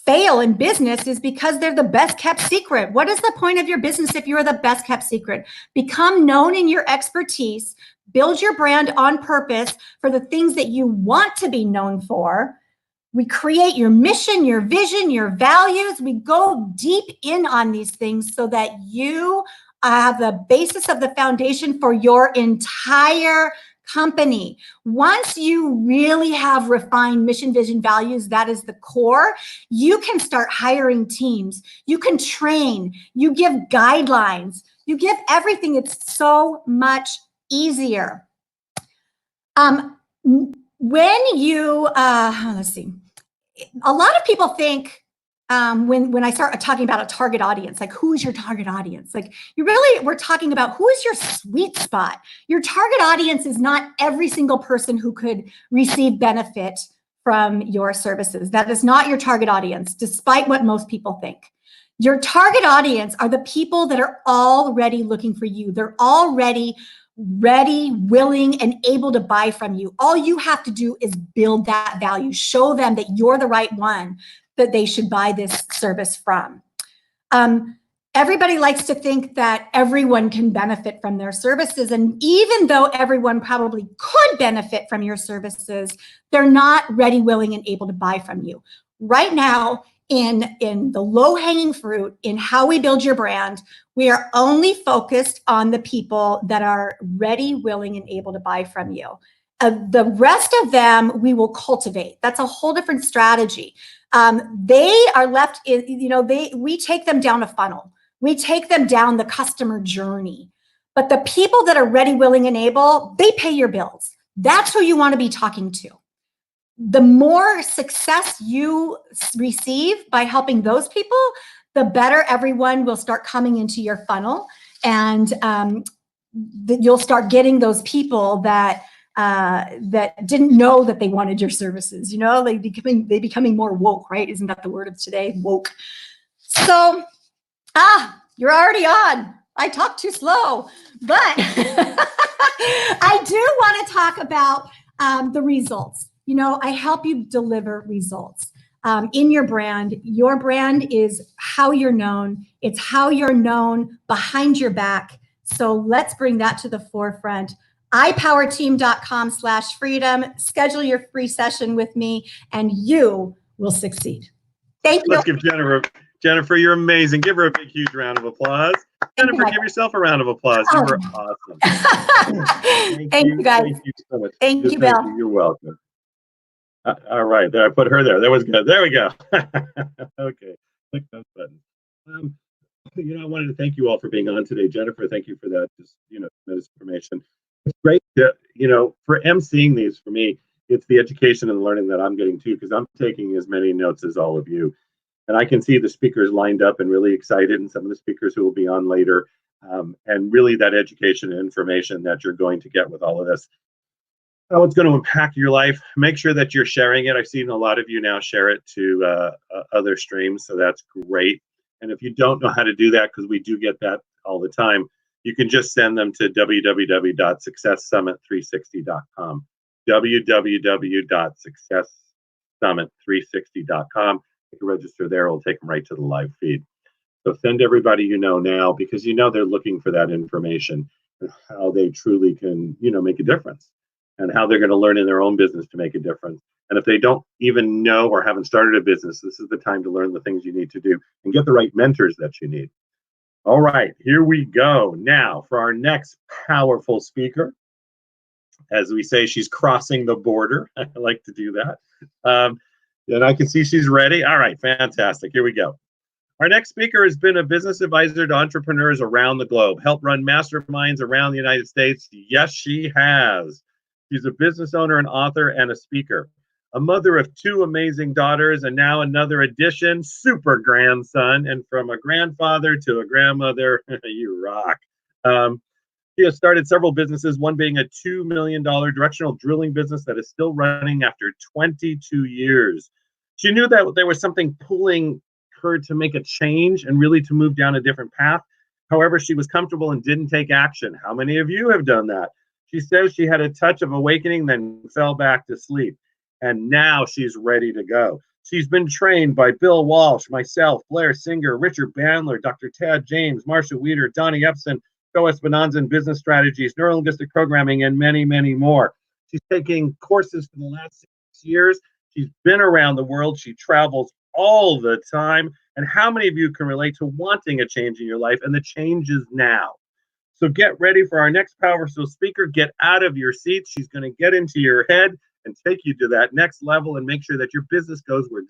fail in business is because they're the best kept secret. What is the point of your business if you're the best kept secret? Become known in your expertise, build your brand on purpose for the things that you want to be known for. We create your mission, your vision, your values. We go deep in on these things so that you have the basis of the foundation for your entire company. Once you really have refined mission, vision, values, that is the core, you can start hiring teams. You can train, you give guidelines, you give everything. It's so much easier. When you, let's see, a lot of people think when I start talking about a target audience, like who's your target audience? Like we're talking about who is your sweet spot. Your target audience is not every single person who could receive benefit from your services. That is not your target audience, despite what most people think. Your target audience are the people that are already looking for you. They're already ready, willing, and able to buy from you. All you have to do is build that value. Show them that you're the right one that they should buy this service from. Everybody likes to think that everyone can benefit from their services. And even though everyone probably could benefit from your services, they're not ready, willing, and able to buy from you. Right now, in the low-hanging fruit, in how we build your brand, we are only focused on the people that are ready, willing, and able to buy from you. The rest of them, we will cultivate. That's a whole different strategy. They are left in, we take them down a funnel. We take them down the customer journey. But the people that are ready, willing, and able, they pay your bills. That's who you want to be talking to. The more success you receive by helping those people, the better everyone will start coming into your funnel, and you'll start getting those people that didn't know that they wanted your services. They becoming more woke, right? Isn't that the word of today? Woke. So, you're already on. I talk too slow, but I do want to talk about the results. I help you deliver results in your brand. Your brand is how you're known. It's how you're known behind your back. So let's bring that to the forefront. ipowerteam.com/freedom. Schedule your free session with me and you will succeed. Thank you. Let's give Jennifer, you're amazing. Give her a big, huge round of applause. Jennifer, give yourself a round of applause. You were awesome. Thank you, guys. Thank you so much. Thank you, Bill. You're welcome. All right, there, I put her there. That was good. There we go. Okay, click those buttons. I wanted to thank you all for being on today. Jennifer, thank you for that. Just tremendous information. It's great to for emceeing these. For me, it's the education and learning that I'm getting too, because I'm taking as many notes as all of you, and I can see the speakers lined up and really excited, and some of the speakers who will be on later, and really that education and information that you're going to get with all of this. how it's going to impact your life. Make sure that you're sharing it. I've seen a lot of you now share it to other streams, so that's great. And if you don't know how to do that, because we do get that all the time, you can just send them to www.successsummit360.com. www.successsummit360.com. You can register there. It'll take them right to the live feed. So send everybody you know now, because you know they're looking for that information and how they truly can, make a difference, and how they're going to learn in their own business to make a difference. And if they don't even know or haven't started a business, this is the time to learn the things you need to do and get the right mentors that you need. All right, here we go. Now for our next powerful speaker. As we say, she's crossing the border. I like to do that. And I can see she's ready. All right, fantastic. Here we go. Our next speaker has been a business advisor to entrepreneurs around the globe, helped run masterminds around the United States. Yes, she has. She's a business owner, an author, and a speaker. A mother of 2 amazing daughters, and now another addition, super grandson. And from a grandfather to a grandmother, you rock. She has started several businesses, one being a $2 million directional drilling business that is still running after 22 years. She knew that there was something pulling her to make a change and really to move down a different path. However, she was comfortable and didn't take action. How many of you have done that? She says she had a touch of awakening, then fell back to sleep. And now she's ready to go. She's been trained by Bill Walsh, myself, Blair Singer, Richard Bandler, Dr. Tad James, Marsha Weeder, Donnie Epson, Joe Espinanza in business strategies, neurolinguistic programming, and many, many more. She's taking courses for the last 6 years. She's been around the world. She travels all the time. And how many of you can relate to wanting a change in your life? And the change is now. So get ready for our next powerful speaker. Get out of your seats. She's going to get into your head and take you to that next level and make sure that your business goes where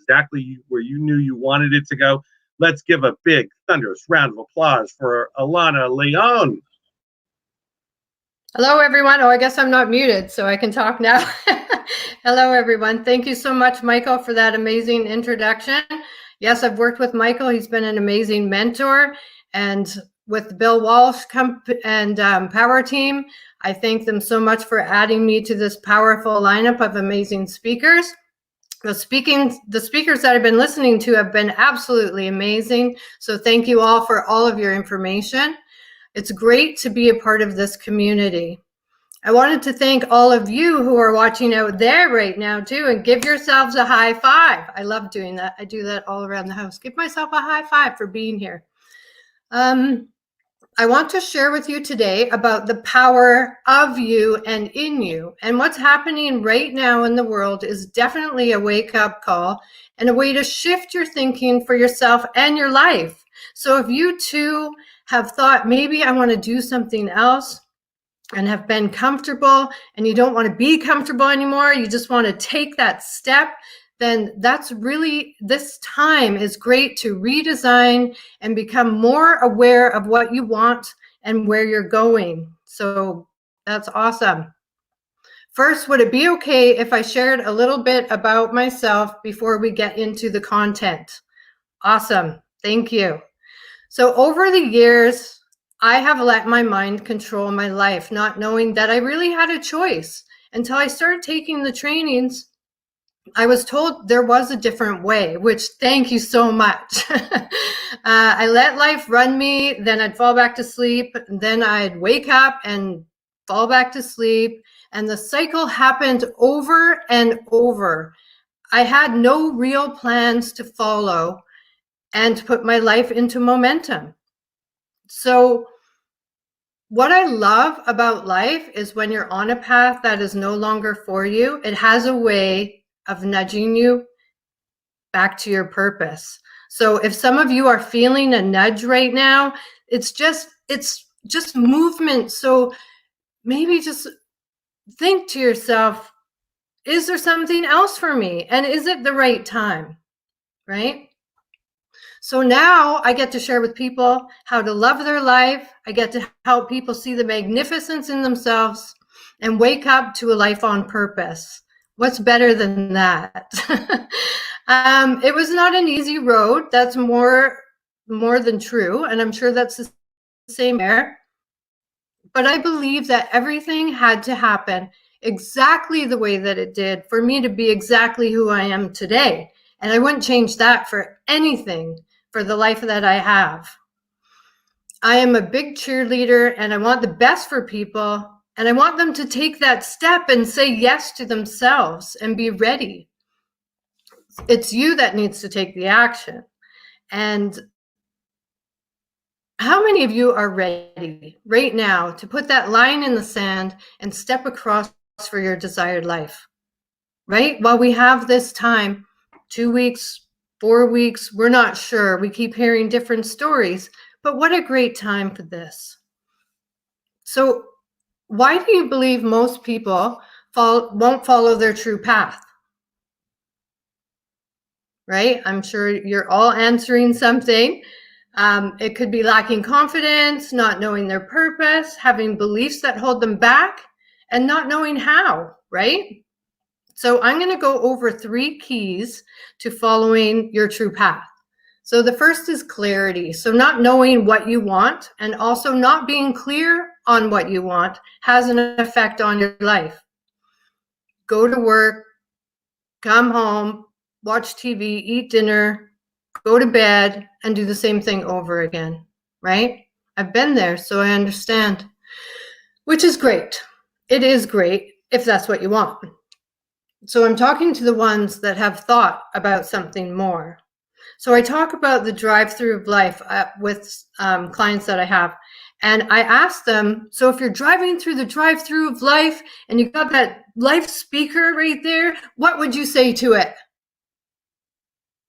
you knew you wanted it to go. Let's give a big, thunderous round of applause for Alana Leon. Hello, everyone. Oh, I guess I'm not muted, so I can talk now. Hello, everyone. Thank you so much, Michael, for that amazing introduction. Yes, I've worked with Michael. He's been an amazing mentor. And with Bill Walsh and Powerteam, I thank them so much for adding me to this powerful lineup of amazing speakers. The speakers that I've been listening to have been absolutely amazing. So thank you all for all of your information. It's great to be a part of this community. I wanted to thank all of you who are watching out there right now too, and give yourselves a high five. I love doing that. I do that all around the house. Give myself a high five for being here. I want to share with you today about the power of you and in you. And what's happening right now in the world is definitely a wake-up call and a way to shift your thinking for yourself and your life. So if you too have thought, maybe I want to do something else, and have been comfortable and you don't want to be comfortable anymore, you just want to take that step, then that's really, this time is great to redesign and become more aware of what you want and where you're going. So that's awesome. First, would it be okay if I shared a little bit about myself before we get into the content? Awesome. Thank you. So over the years, I have let my mind control my life, not knowing that I really had a choice. Until I started taking the trainings, I was told there was a different way, which thank you so much. I let life run me, then I'd fall back to sleep, then I'd wake up and fall back to sleep. And the cycle happened over and over. I had no real plans to follow and to put my life into momentum. So what I love about life is when you're on a path that is no longer for you, it has a way of nudging you back to your purpose. So if some of you are feeling a nudge right now, it's just movement. So maybe just think to yourself, is there something else for me? And is it the right time? Right? So now I get to share with people how to love their life. I get to help people see the magnificence in themselves and wake up to a life on purpose. What's better than that? It was not an easy road. That's more than true. And I'm sure that's the same there. But I believe that everything had to happen exactly the way that it did for me to be exactly who I am today. And I wouldn't change that for anything for the life that I have. I am a big cheerleader and I want the best for people. And I want them to take that step and say yes to themselves and be ready. It's you that needs to take the action. And how many of you are ready right now to put that line in the sand and step across for your desired life? Right? While we have this time, 2 weeks, 4 weeks, we're not sure. We keep hearing different stories, but what a great time for this. So why do you believe most people won't follow their true path? Right? I'm sure you're all answering something. It could be lacking confidence, not knowing their purpose, having beliefs that hold them back, and not knowing how, right? So I'm going to go over 3 keys to following your true path. So the first is clarity. So not knowing what you want and also not being clear on what you want has an effect on your life. Go to work, come home, watch TV, eat dinner, go to bed, and do the same thing over again, right? I've been there, so I understand, which is great. It is great if that's what you want. So I'm talking to the ones that have thought about something more. So I talk about the drive-through of life with clients that I have. And I ask them, so if you're driving through the drive-through of life and you got that life speaker right there, what would you say to it?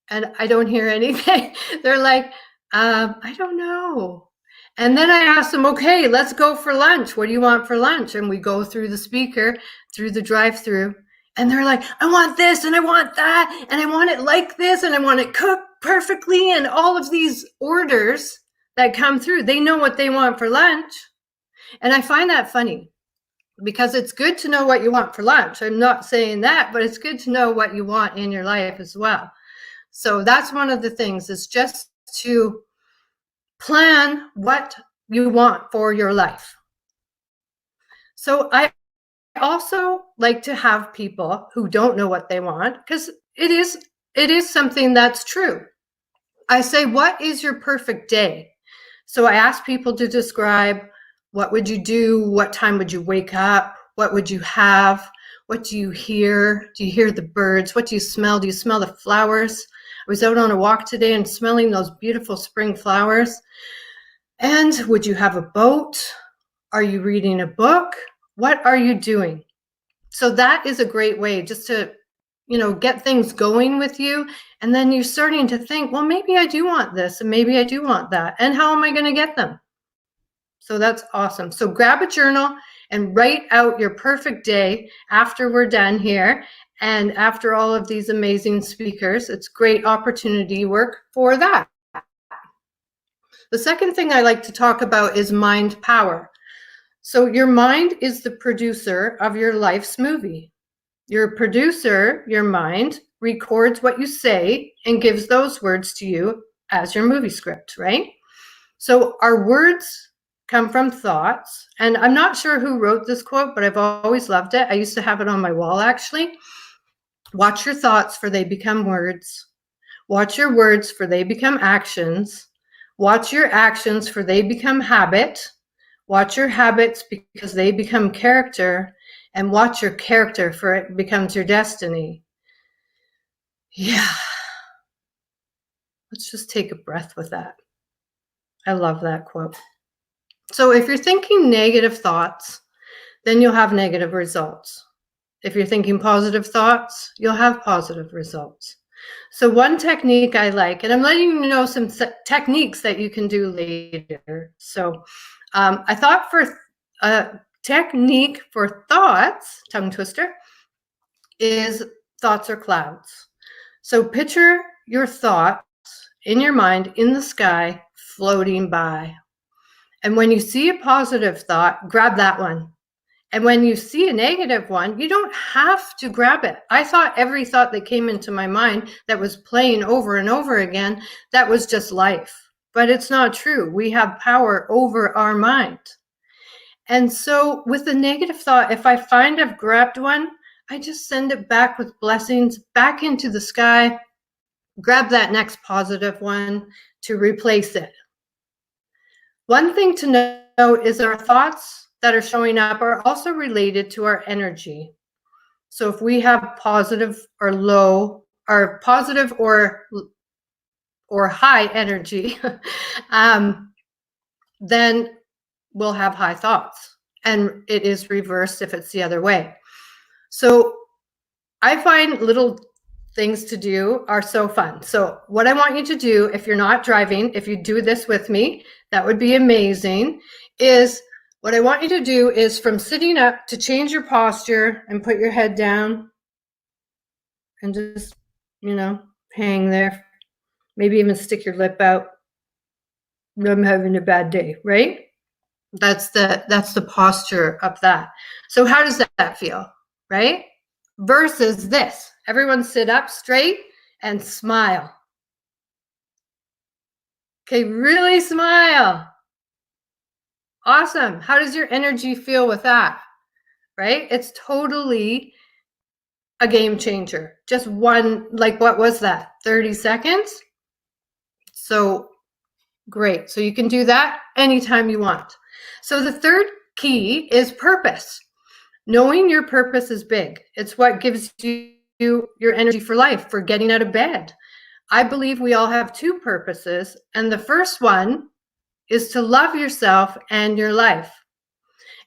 And I don't hear anything. They're like, I don't know. And then I ask them, okay, let's go for lunch. What do you want for lunch? And we go through the speaker, through the drive-through. And they're like, I want this and I want that. And I want it like this. And I want it cooked perfectly. And all of these orders that come through, they know what they want for lunch. And I find that funny because it's good to know what you want for lunch. I'm not saying that, but it's good to know what you want in your life as well. So that's one of the things, is just to plan what you want for your life. So I also like to have people who don't know what they want, because it is something that's true. I say, what is your perfect day? So I ask people to describe, what would you do? What time would you wake up? What would you have? What do you hear? Do you hear the birds? What do you smell? Do you smell the flowers? I was out on a walk today and smelling those beautiful spring flowers. And would you have a boat? Are you reading a book? What are you doing? So that is a great way just to, get things going with you. And then you're starting to think, well, maybe I do want this and maybe I do want that. And how am I going to get them? So that's awesome. So grab a journal and write out your perfect day after we're done here. And after all of these amazing speakers, it's great opportunity work for that. The second thing I like to talk about is mind power. So your mind is the producer of your life's movie. Your producer, your mind, records what you say and gives those words to you as your movie script, right? So our words come from thoughts. And I'm not sure who wrote this quote, but I've always loved it. I used to have it on my wall, actually. Watch your thoughts, for they become words. Watch your words, for they become actions. Watch your actions, for they become habit. Watch your habits, because they become character. And watch your character, for it becomes your destiny. Yeah. Let's just take a breath with that. I love that quote. So if you're thinking negative thoughts, then you'll have negative results. If you're thinking positive thoughts, you'll have positive results. So one technique I like, and I'm letting you know some techniques that you can do later. So I thought for a technique for thoughts, tongue twister, is thoughts are clouds. So picture your thoughts in your mind in the sky floating by. And when you see a positive thought, grab that one. And when you see a negative one, you don't have to grab it. I thought every thought that came into my mind that was playing over and over again, that was just life. But it's not true. We have power over our mind. And so with the negative thought, if I find I've grabbed one, I just send it back with blessings back into the sky, grab that next positive one to replace it. One thing to know is our thoughts that are showing up are also related to our energy. So if we have positive or low, or positive or high energy, then we'll have high thoughts. And it is reversed if it's the other way. So I find little things to do are so fun. So what I want you to do, if you're not driving, if you do this with me, that would be amazing, is what I want you to do is from sitting up to change your posture and put your head down and just, hang there. Maybe even stick your lip out. I'm having a bad day, right? That's the posture of that. So how does that feel, right? Versus this. Everyone sit up straight and smile. Okay, really smile. Awesome. How does your energy feel with that? Right? It's totally a game changer. Just one, what was that? 30 seconds? So great. So you can do that anytime you want. So the third key is purpose. Knowing your purpose is big. It's what gives you your energy for life, for getting out of bed. I believe we all have two purposes. And the first one is to love yourself and your life.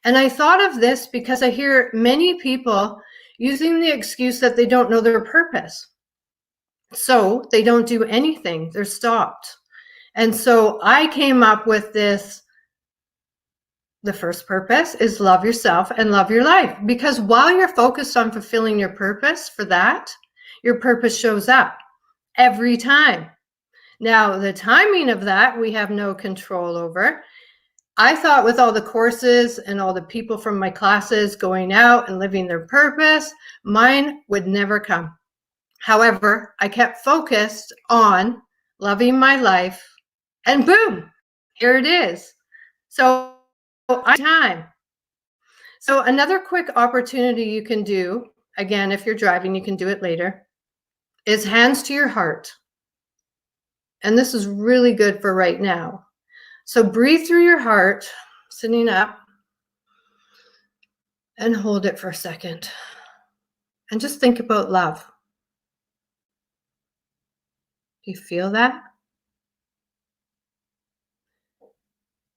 And I thought of this because I hear many people using the excuse that they don't know their purpose. So they don't do anything. They're stopped. And so I came up with this. The first purpose is love yourself and love your life. Because while you're focused on fulfilling your purpose for that, your purpose shows up every time. Now, the timing of that, we have no control over. I thought with all the courses and all the people from my classes going out and living their purpose, mine would never come. However, I kept focused on loving my life, and boom, here it is. So time. So another quick opportunity you can do, again, if you're driving, you can do it later, is hands to your heart. And this is really good for right now. So breathe through your heart, sitting up, and hold it for a second. And just think about love. Do you feel that?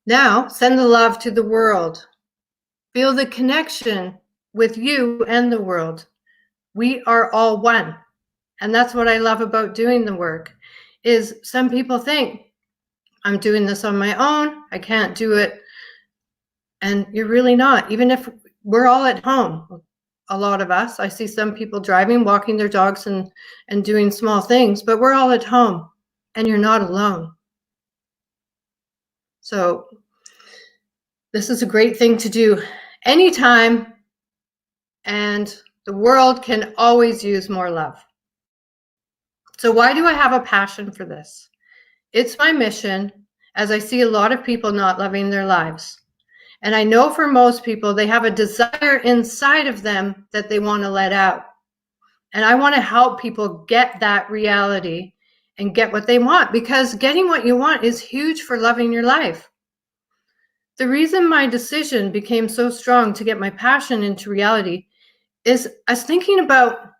Now, send the love to the world. Feel the connection with you and the world. We are all one. And that's what I love about doing the work, is some people think, I'm doing this on my own, I can't do it. And you're really not. Even if we're all at home, a lot of us, I see some people driving, walking their dogs and doing small things, but we're all at home and you're not alone. So this is a great thing to do anytime, and the world can always use more love. So why do I have a passion for this? It's my mission, as I see a lot of people not loving their lives. And I know for most people, they have a desire inside of them that they want to let out. And I want to help people get that reality and get what they want, because getting what you want is huge for loving your life. The reason my decision became so strong to get my passion into reality is I was thinking about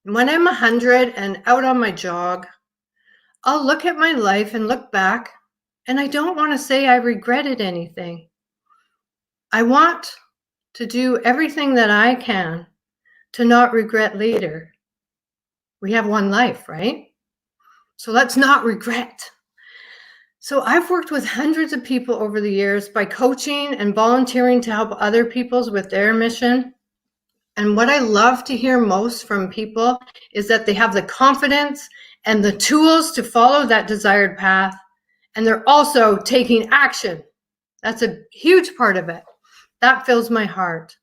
when I'm 100 and out on my jog, I'll look at my life and look back, and I don't want to say I regretted anything. I want to do everything that I can to not regret later. We have one life, right? So let's not regret. So I've worked with hundreds of people over the years by coaching and volunteering to help other people with their mission. And what I love to hear most from people is that they have the confidence and the tools to follow that desired path. And they're also taking action. That's a huge part of it. That fills my heart.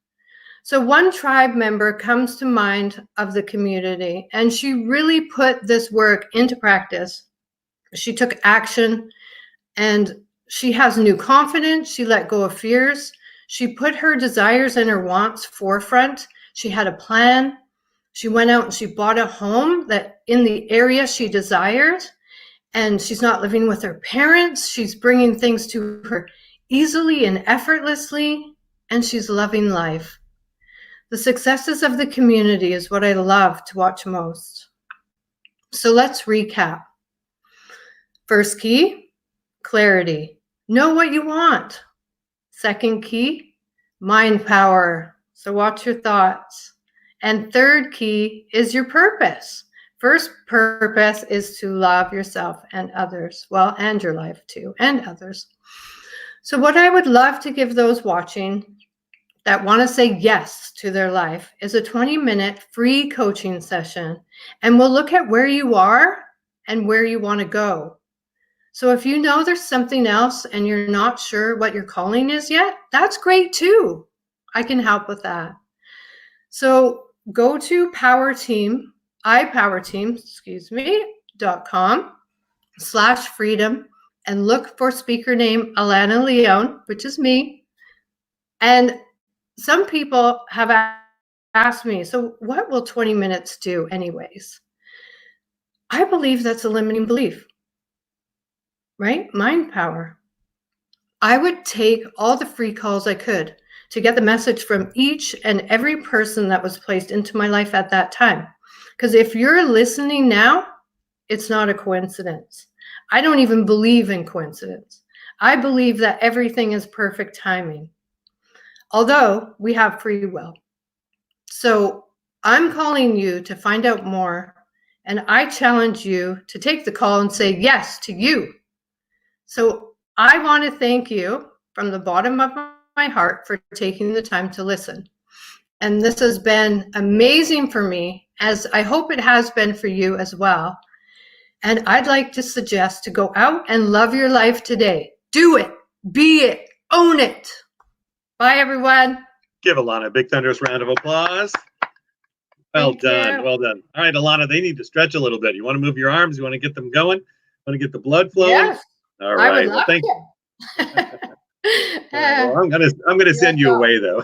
So one tribe member comes to mind of the community, and she really put this work into practice. She took action, and she has new confidence. She let go of fears. She put her desires and her wants forefront. She had a plan. She went out and she bought a home that in the area she desired. And she's not living with her parents. She's bringing things to her easily and effortlessly. And she's loving life. The successes of the community is what I love to watch most. So let's recap. First key, clarity. Know what you want. Second key, mind power. So watch your thoughts. And third key is your purpose. First purpose is to love yourself and others. Well, and your life too, and others. So what I would love to give those watching that want to say yes to their life is a 20-minute free coaching session. And we'll look at where you are and where you want to go. So if you know there's something else and you're not sure what your calling is yet, that's great too. I can help with that. So go to powerteam.com/freedom and look for speaker name Alana Leone, which is me. And some people have asked me, so what will 20 minutes do anyways? I believe that's a limiting belief, right? Mind power. I would take all the free calls I could to get the message from each and every person that was placed into my life at that time. Because if you're listening now, it's not a coincidence. I don't even believe in coincidence. I believe that everything is perfect timing, although we have free will. So I'm calling you to find out more, and I challenge you to take the call and say yes to you. So I want to thank you from the bottom of my heart for taking the time to listen. And this has been amazing for me, as I hope it has been for you as well. And I'd like to suggest to go out and love your life today. Do it, be it, own it. Bye, everyone. Give Alana a big thunderous round of applause. Well done. Well done. All right, Alana, they need to stretch a little bit. You want to move your arms? You want to get them going? Want to get the blood flowing? Yes. All right. I would love thank to. well, I'm gonna send you away though.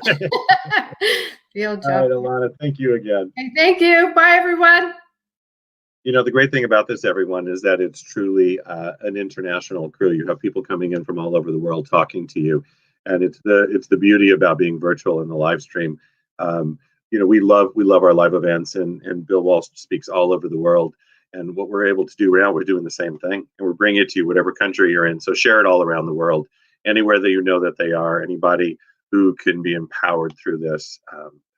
Field All right, job. Alana, thank you again. Okay, thank you. Bye, everyone. You know, the great thing about this, everyone, is that it's truly an international crew. You have people coming in from all over the world talking to you, and it's the beauty about being virtual in the live stream. You know, we love our live events, and Bill Walsh speaks all over the world. And what we're able to do now, we're doing the same thing, and we're bringing it to you, whatever country you're in. So share it all around the world, anywhere that you know that they are, anybody who can be empowered through this.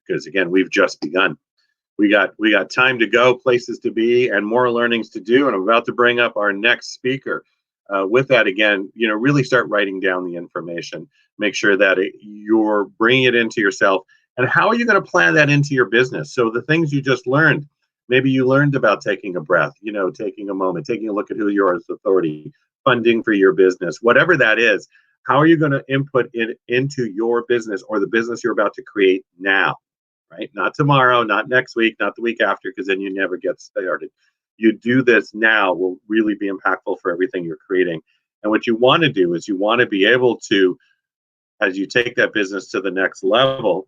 Because again, we've just begun. We got time to go, places to be, and more learnings to do. And I'm about to bring up our next speaker. With that, again, you know, really start writing down the information. Make sure that you're bringing it into yourself. And how are you going to plan that into your business? So the things you just learned. Maybe you learned about taking a breath, you know, taking a moment, taking a look at who you are as authority, funding for your business, whatever that is. How are you going to input it into your business or the business you're about to create now, right? Not tomorrow, not next week, not the week after, because then you never get started. You do this now will really be impactful for everything you're creating. And what you want to do is you want to be able to, as you take that business to the next level,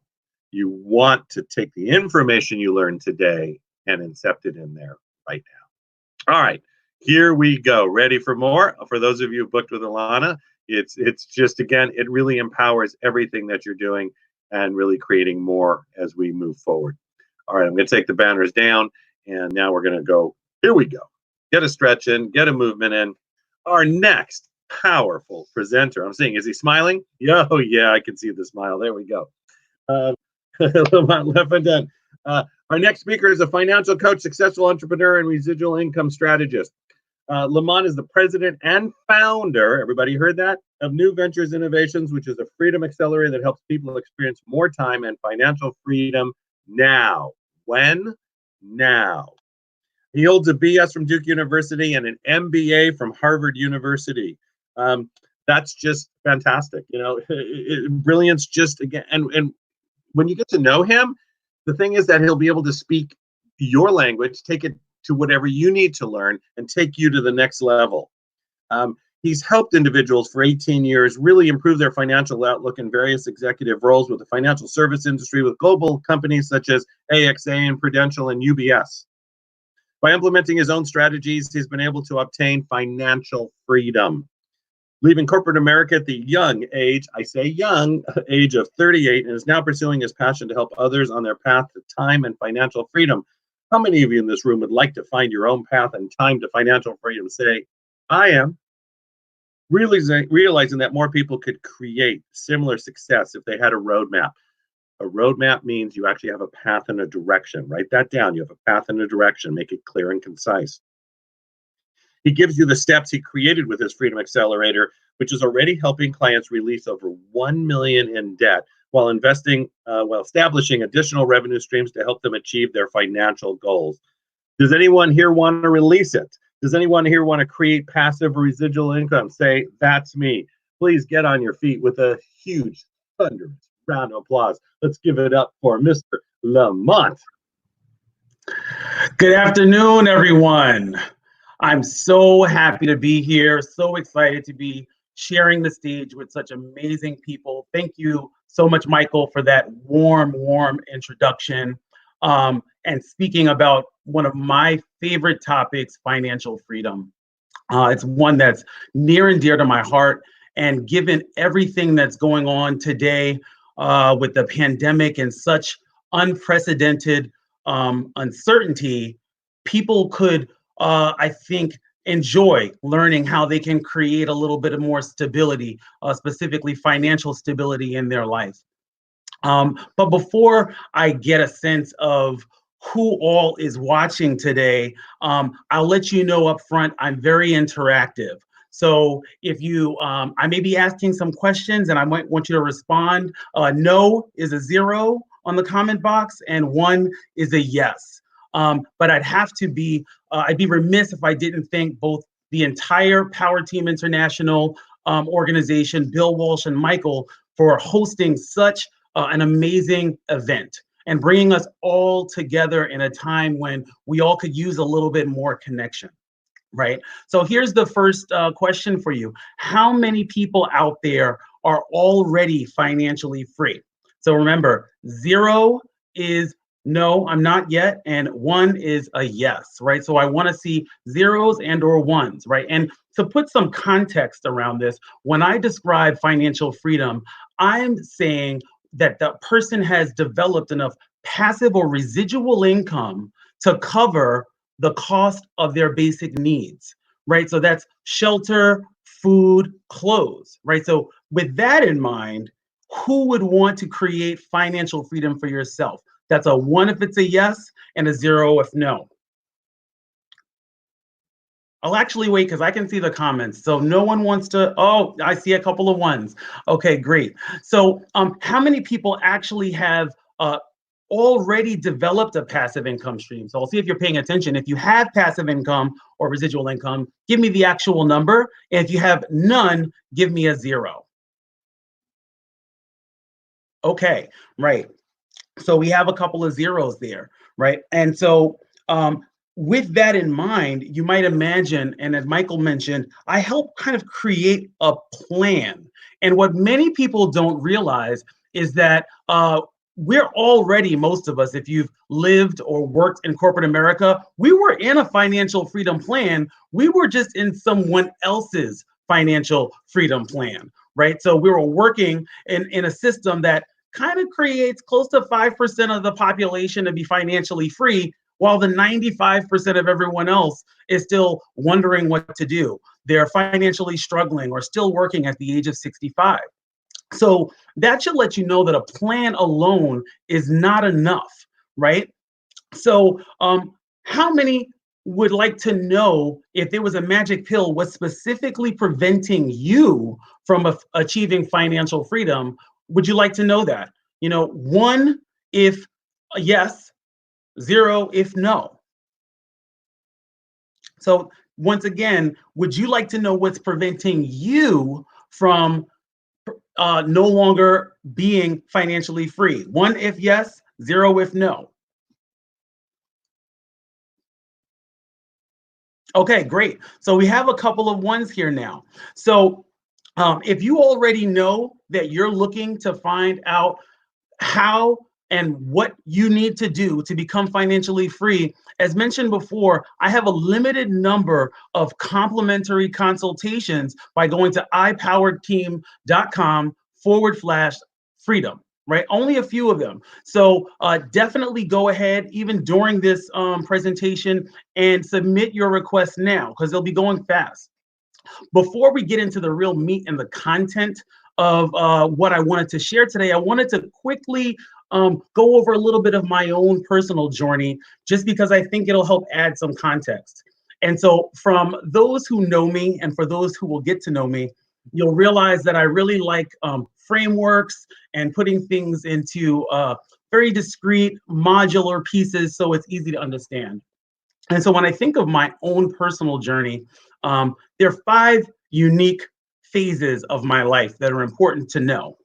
you want to take the information you learned today and incept it in there right now. All right, here we go. Ready for more? For those of you booked with Alana, it's just, again, it really empowers everything that you're doing and really creating more as we move forward. All right, I'm going to take the banners down, and now we're going to go. Here we go. Get a stretch in, get a movement in. Our next powerful presenter. I'm seeing, is he smiling? Oh, yeah, I can see the smile. There we go. Our next speaker is a financial coach, successful entrepreneur, and residual income strategist. Lamont is the president and founder, everybody heard that, of New Ventures Innovations, which is a freedom accelerator that helps people experience more time and financial freedom now. When? Now. He holds a BS from Duke University and an MBA from Harvard University. That's just fantastic. You know, brilliance just, again, and when you get to know him, the thing is that he'll be able to speak your language, take it to whatever you need to learn, and take you to the next level. He's helped individuals for 18 years really improve their financial outlook in various executive roles with the financial service industry with global companies such as AXA and Prudential and UBS. By implementing his own strategies, he's been able to obtain financial freedom. Leaving corporate America at the young age, I say young, age of 38, and is now pursuing his passion to help others on their path to time and financial freedom. How many of you in this room would like to find your own path and time to financial freedom? Say, I am. Realizing that more people could create similar success if they had a roadmap. A roadmap means you actually have a path and a direction. Write that down. You have a path and a direction. Make it clear and concise. He gives you the steps he created with his Freedom Accelerator, which is already helping clients release over $1 million in debt while establishing additional revenue streams to help them achieve their financial goals. Does anyone here want to release it? Does anyone here want to create passive residual income? Say, that's me. Please get on your feet with a huge, thunderous round of applause. Let's give it up for Mr. Lamont. Good afternoon, everyone. I'm so happy to be here, so excited to be sharing the stage with such amazing people. Thank you so much, Michael, for that warm introduction. And speaking about one of my favorite topics, financial freedom. It's one that's near and dear to my heart. And given everything that's going on today with the pandemic and such unprecedented uncertainty, people could, I think, enjoy learning how they can create a little bit of more stability, specifically financial stability in their life. But before I get a sense of who all is watching today, I'll let you know up front, I'm very interactive. So if you, I may be asking some questions and I might want you to respond. No is a 0 on the comment box and 1 is a yes. But I'd be remiss if I didn't thank both the entire Powerteam International organization, Bill Walsh and Michael, for hosting such an amazing event and bringing us all together in a time when we all could use a little bit more connection, right? So here's the first question for you. How many people out there are already financially free? So remember, 0 is no, I'm not yet, and 1 is a yes, right? So I want to see 0s and or 1s, right? And to put some context around this, when I describe financial freedom, I'm saying that the person has developed enough passive or residual income to cover the cost of their basic needs, right? So that's shelter, food, clothes, right? So with that in mind, who would want to create financial freedom for yourself? That's a 1 if it's a yes and a 0 if no. I'll actually wait because I can see the comments. So no one wants to, oh, I see a couple of 1s. Okay, great. So how many people actually have already developed a passive income stream? So I'll see if you're paying attention. If you have passive income or residual income, give me the actual number. And if you have none, give me a 0. Okay, right. So we have a couple of 0s there, right? And so with that in mind, you might imagine, and as Michael mentioned, I help kind of create a plan. And what many people don't realize is that we're already, most of us, if you've lived or worked in corporate America, we were in a financial freedom plan. We were just in someone else's financial freedom plan, right? So we were working in a system that kind of creates close to 5% of the population to be financially free, while the 95% of everyone else is still wondering what to do. They're financially struggling or still working at the age of 65. So that should let you know that a plan alone is not enough, right? So how many would like to know if there was a magic pill, what's specifically preventing you from achieving financial freedom? Would you like to know that? 1 if yes, 0 if no. So once again, would you like to know what's preventing you from no longer being financially free? 1 if yes, 0 if no. Okay, great. So we have a couple of ones here now. So if you already know that you're looking to find out how and what you need to do to become financially free, as mentioned before, I have a limited number of complimentary consultations by going to ipowerteam.com/freedom. Right, only a few of them. So definitely go ahead, even during this presentation, and submit your request now because they'll be going fast. Before we get into the real meat and the content of what I wanted to share today, I wanted to quickly go over a little bit of my own personal journey, just because I think it'll help add some context. And so from those who know me and for those who will get to know me, you'll realize that I really like frameworks and putting things into very discrete modular pieces so it's easy to understand. And so when I think of my own personal journey, there are 5 unique phases of my life that are important to know,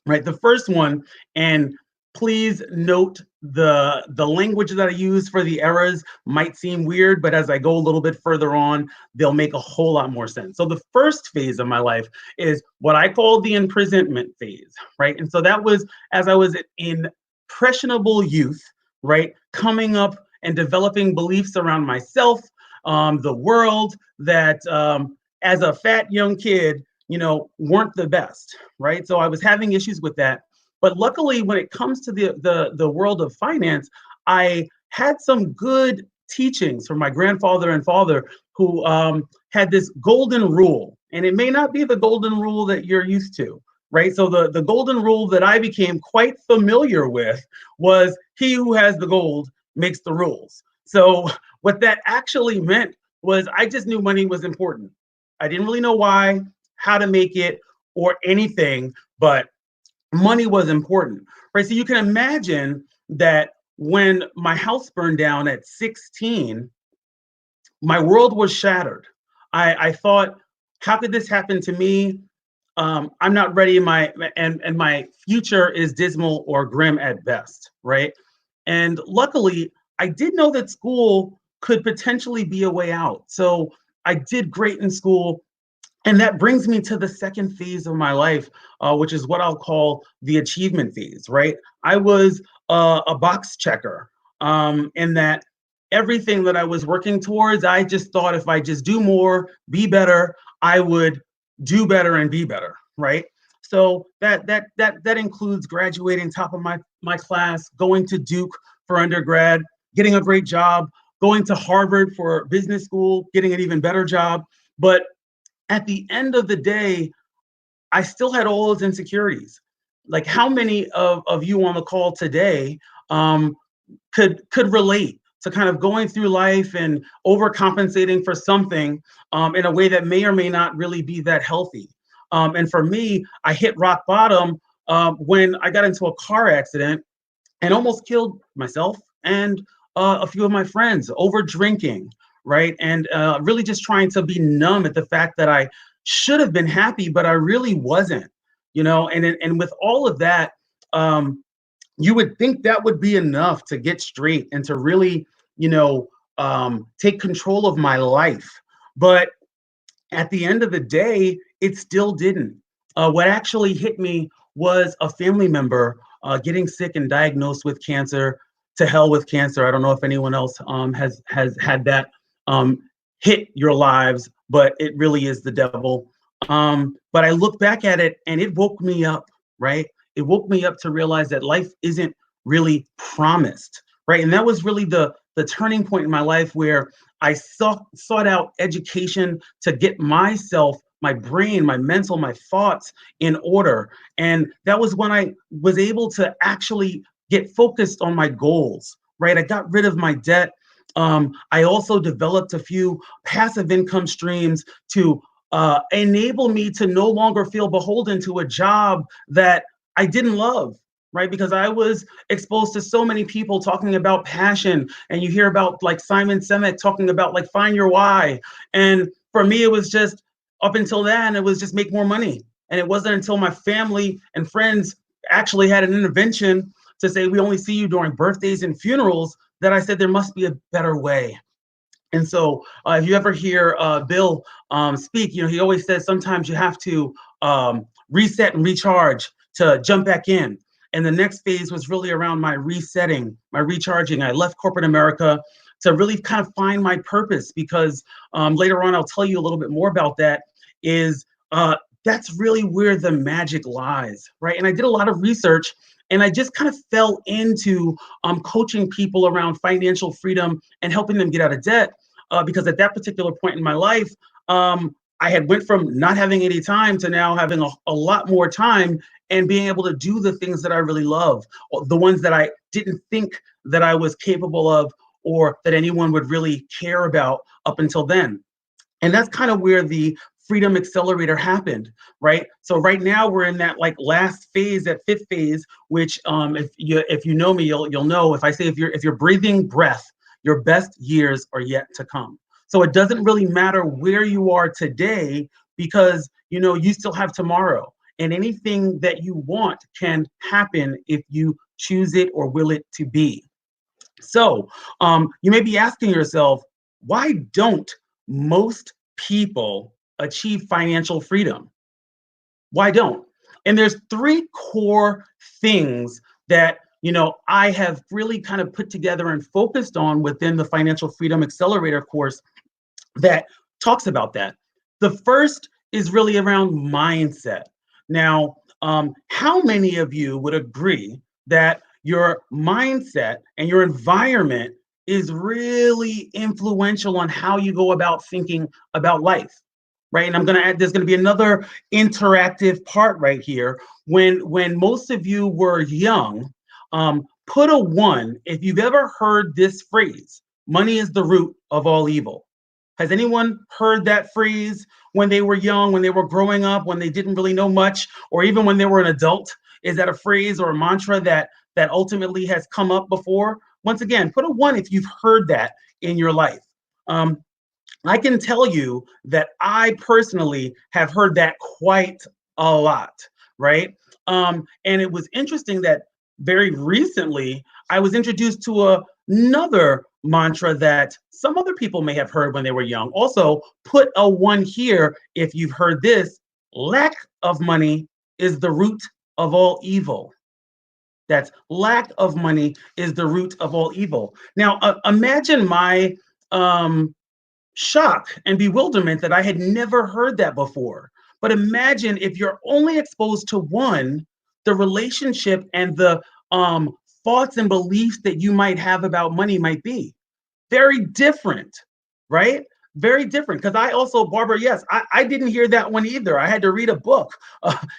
right? The first one, and please note the language that I use for the errors might seem weird, but as I go a little bit further on, they'll make a whole lot more sense. So the first phase of my life is what I call the imprisonment phase, right? And so that was as I was in impressionable youth, right? Coming up and developing beliefs around myself, the world that as a fat young kid, weren't the best, right? So I was having issues with that. But luckily, when it comes to the world of finance, I had some good teachings from my grandfather and father who had this golden rule. And it may not be the golden rule that you're used to, right? So the golden rule that I became quite familiar with was he who has the gold makes the rules. So what that actually meant was I just knew money was important. I didn't really know why, how to make it, or anything, but money was important, right? So you can imagine that when my house burned down at 16, my world was shattered. I thought, how could this happen to me? I'm not ready. And my future is dismal or grim at best, right? And luckily, I did know that school could potentially be a way out. So I did great in school. And that brings me to the second phase of my life, which is what I'll call the achievement phase, right? I was a box checker in that everything that I was working towards, I just thought if I just do more, be better, I would do better and be better, right? So that includes graduating top of my class, going to Duke for undergrad, getting a great job, going to Harvard for business school, getting an even better job. But at the end of the day, I still had all those insecurities. Like how many of you on the call today could relate to kind of going through life and overcompensating for something in a way that may or may not really be that healthy? And for me, I hit rock bottom when I got into a car accident and almost killed myself and a few of my friends over drinking, right? And really just trying to be numb at the fact that I should have been happy, but I really wasn't, and with all of that, you would think that would be enough to get straight and to really, take control of my life. But at the end of the day, it still didn't. What actually hit me was a family member getting sick and diagnosed with cancer. To hell with cancer. I don't know if anyone else has had that hit your lives, but it really is the devil. But I look back at it and it woke me up, right? It woke me up to realize that life isn't really promised, right? And that was really the turning point in my life where I sought out education to get myself, my brain, my mental, my thoughts in order. And that was when I was able to actually get focused on my goals, right? I got rid of my debt. I also developed a few passive income streams to enable me to no longer feel beholden to a job that I didn't love, right? Because I was exposed to so many people talking about passion, and you hear about like Simon Sinek talking about like find your why. And for me, it was just up until then, it was just make more money. And it wasn't until my family and friends actually had an intervention to say, we only see you during birthdays and funerals, that I said, there must be a better way. And so if you ever hear Bill speak, he always says sometimes you have to reset and recharge to jump back in. And the next phase was really around my resetting, my recharging. I left corporate America to really kind of find my purpose, because later on I'll tell you a little bit more about that, is that's really where the magic lies, right? And I did a lot of research, and I just kind of fell into coaching people around financial freedom and helping them get out of debt, because at that particular point in my life, I had went from not having any time to now having a lot more time and being able to do the things that I really love, or the ones that I didn't think that I was capable of or that anyone would really care about up until then. And that's kind of where the Freedom Accelerator happened, right? So right now we're in that like last phase, that fifth phase, which if you know me, you'll know if I say if you're breathing breath, your best years are yet to come. So it doesn't really matter where you are today, because you still have tomorrow, and anything that you want can happen if you choose it or will it to be. So you may be asking yourself, why don't most people achieve financial freedom? Why don't? And there's three core things that I have really kind of put together and focused on within the Financial Freedom Accelerator course that talks about that. The first is really around mindset. Now, how many of you would agree that your mindset and your environment is really influential on how you go about thinking about life, right? And I'm going to add, there's going to be another interactive part right here. When most of you were young, put a 1 if you've ever heard this phrase: money is the root of all evil. Has anyone heard that phrase when they were young, when they were growing up, when they didn't really know much, or even when they were an adult? Is that a phrase or a mantra that ultimately has come up before? Once again, put a 1 if you've heard that in your life. I can tell you that I personally have heard that quite a lot, right? And it was interesting that very recently I was introduced to another mantra that some other people may have heard when they were young. Also, put a 1 here if you've heard this: lack of money is the root of all evil. That's lack of money is the root of all evil. Now, imagine my shock and bewilderment that I had never heard that before. But imagine if you're only exposed to 1, the relationship and the thoughts and beliefs that you might have about money might be very different, right? Very different. Because I also, Barbara, yes, I didn't hear that one either. I had to read a book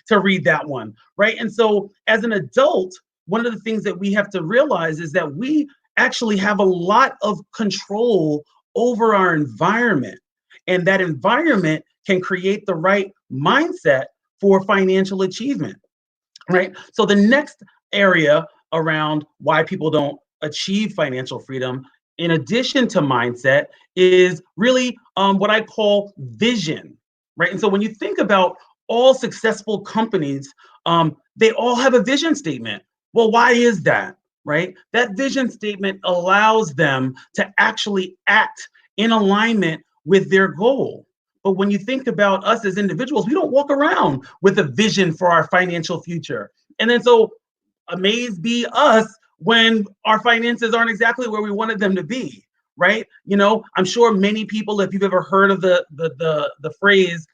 to read that one, right? And so as an adult, one of the things that we have to realize is that we actually have a lot of control over our environment. And that environment can create the right mindset for financial achievement, right? So the next area around why people don't achieve financial freedom, in addition to mindset, is really what I call vision, right? And so when you think about all successful companies, they all have a vision statement. Well, why is that, right? That vision statement allows them to actually act in alignment with their goal. But when you think about us as individuals, we don't walk around with a vision for our financial future. And then so amazed be us when our finances aren't exactly where we wanted them to be, right? I'm sure many people, if you've ever heard of the phrase,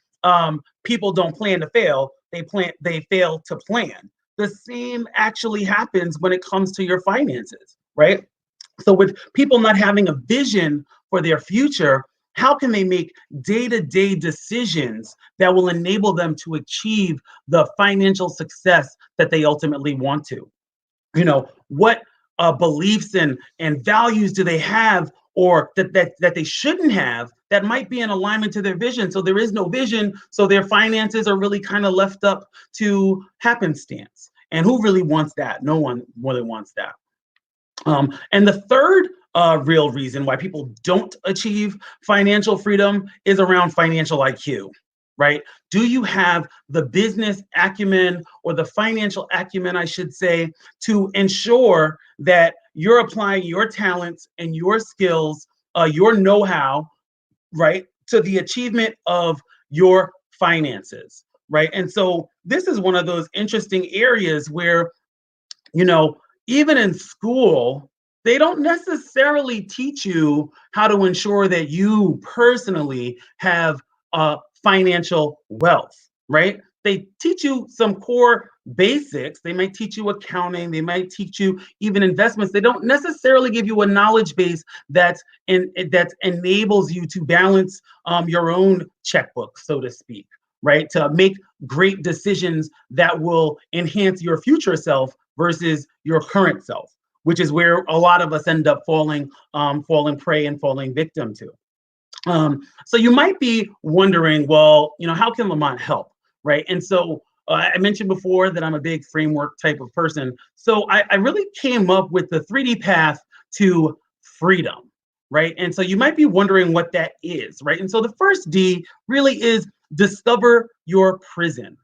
people don't plan to fail, they fail to plan. The same actually happens when it comes to your finances, right? So with people not having a vision for their future, how can they make day-to-day decisions that will enable them to achieve the financial success that they ultimately want to? What beliefs and values do they have, or that they shouldn't have, that might be in alignment to their vision? So there is no vision, so their finances are really kind of left up to happenstance. And who really wants that? No one really wants that. And the third real reason why people don't achieve financial freedom is around financial IQ, right? Do you have the business acumen, or the financial acumen, I should say, to ensure that you're applying your talents and your skills your know-how, right, to the achievement of your finances, right? And so this is one of those interesting areas where, you know, even in school, they don't necessarily teach you how to ensure that you personally have financial wealth, right? They teach you some core basics. They might teach you accounting. They might teach you even investments. They don't necessarily give you a knowledge base that enables you to balance your own checkbook, so to speak, right? To make great decisions that will enhance your future self versus your current self, which is where a lot of us end up falling prey and falling victim to. So you might be wondering, well, you know, how can Lamont help, right? And so I mentioned before that I'm a big framework type of person. So I really came up with the 3D path to freedom, right? And so you might be wondering what that is, right? And so the first D really is discover your prison.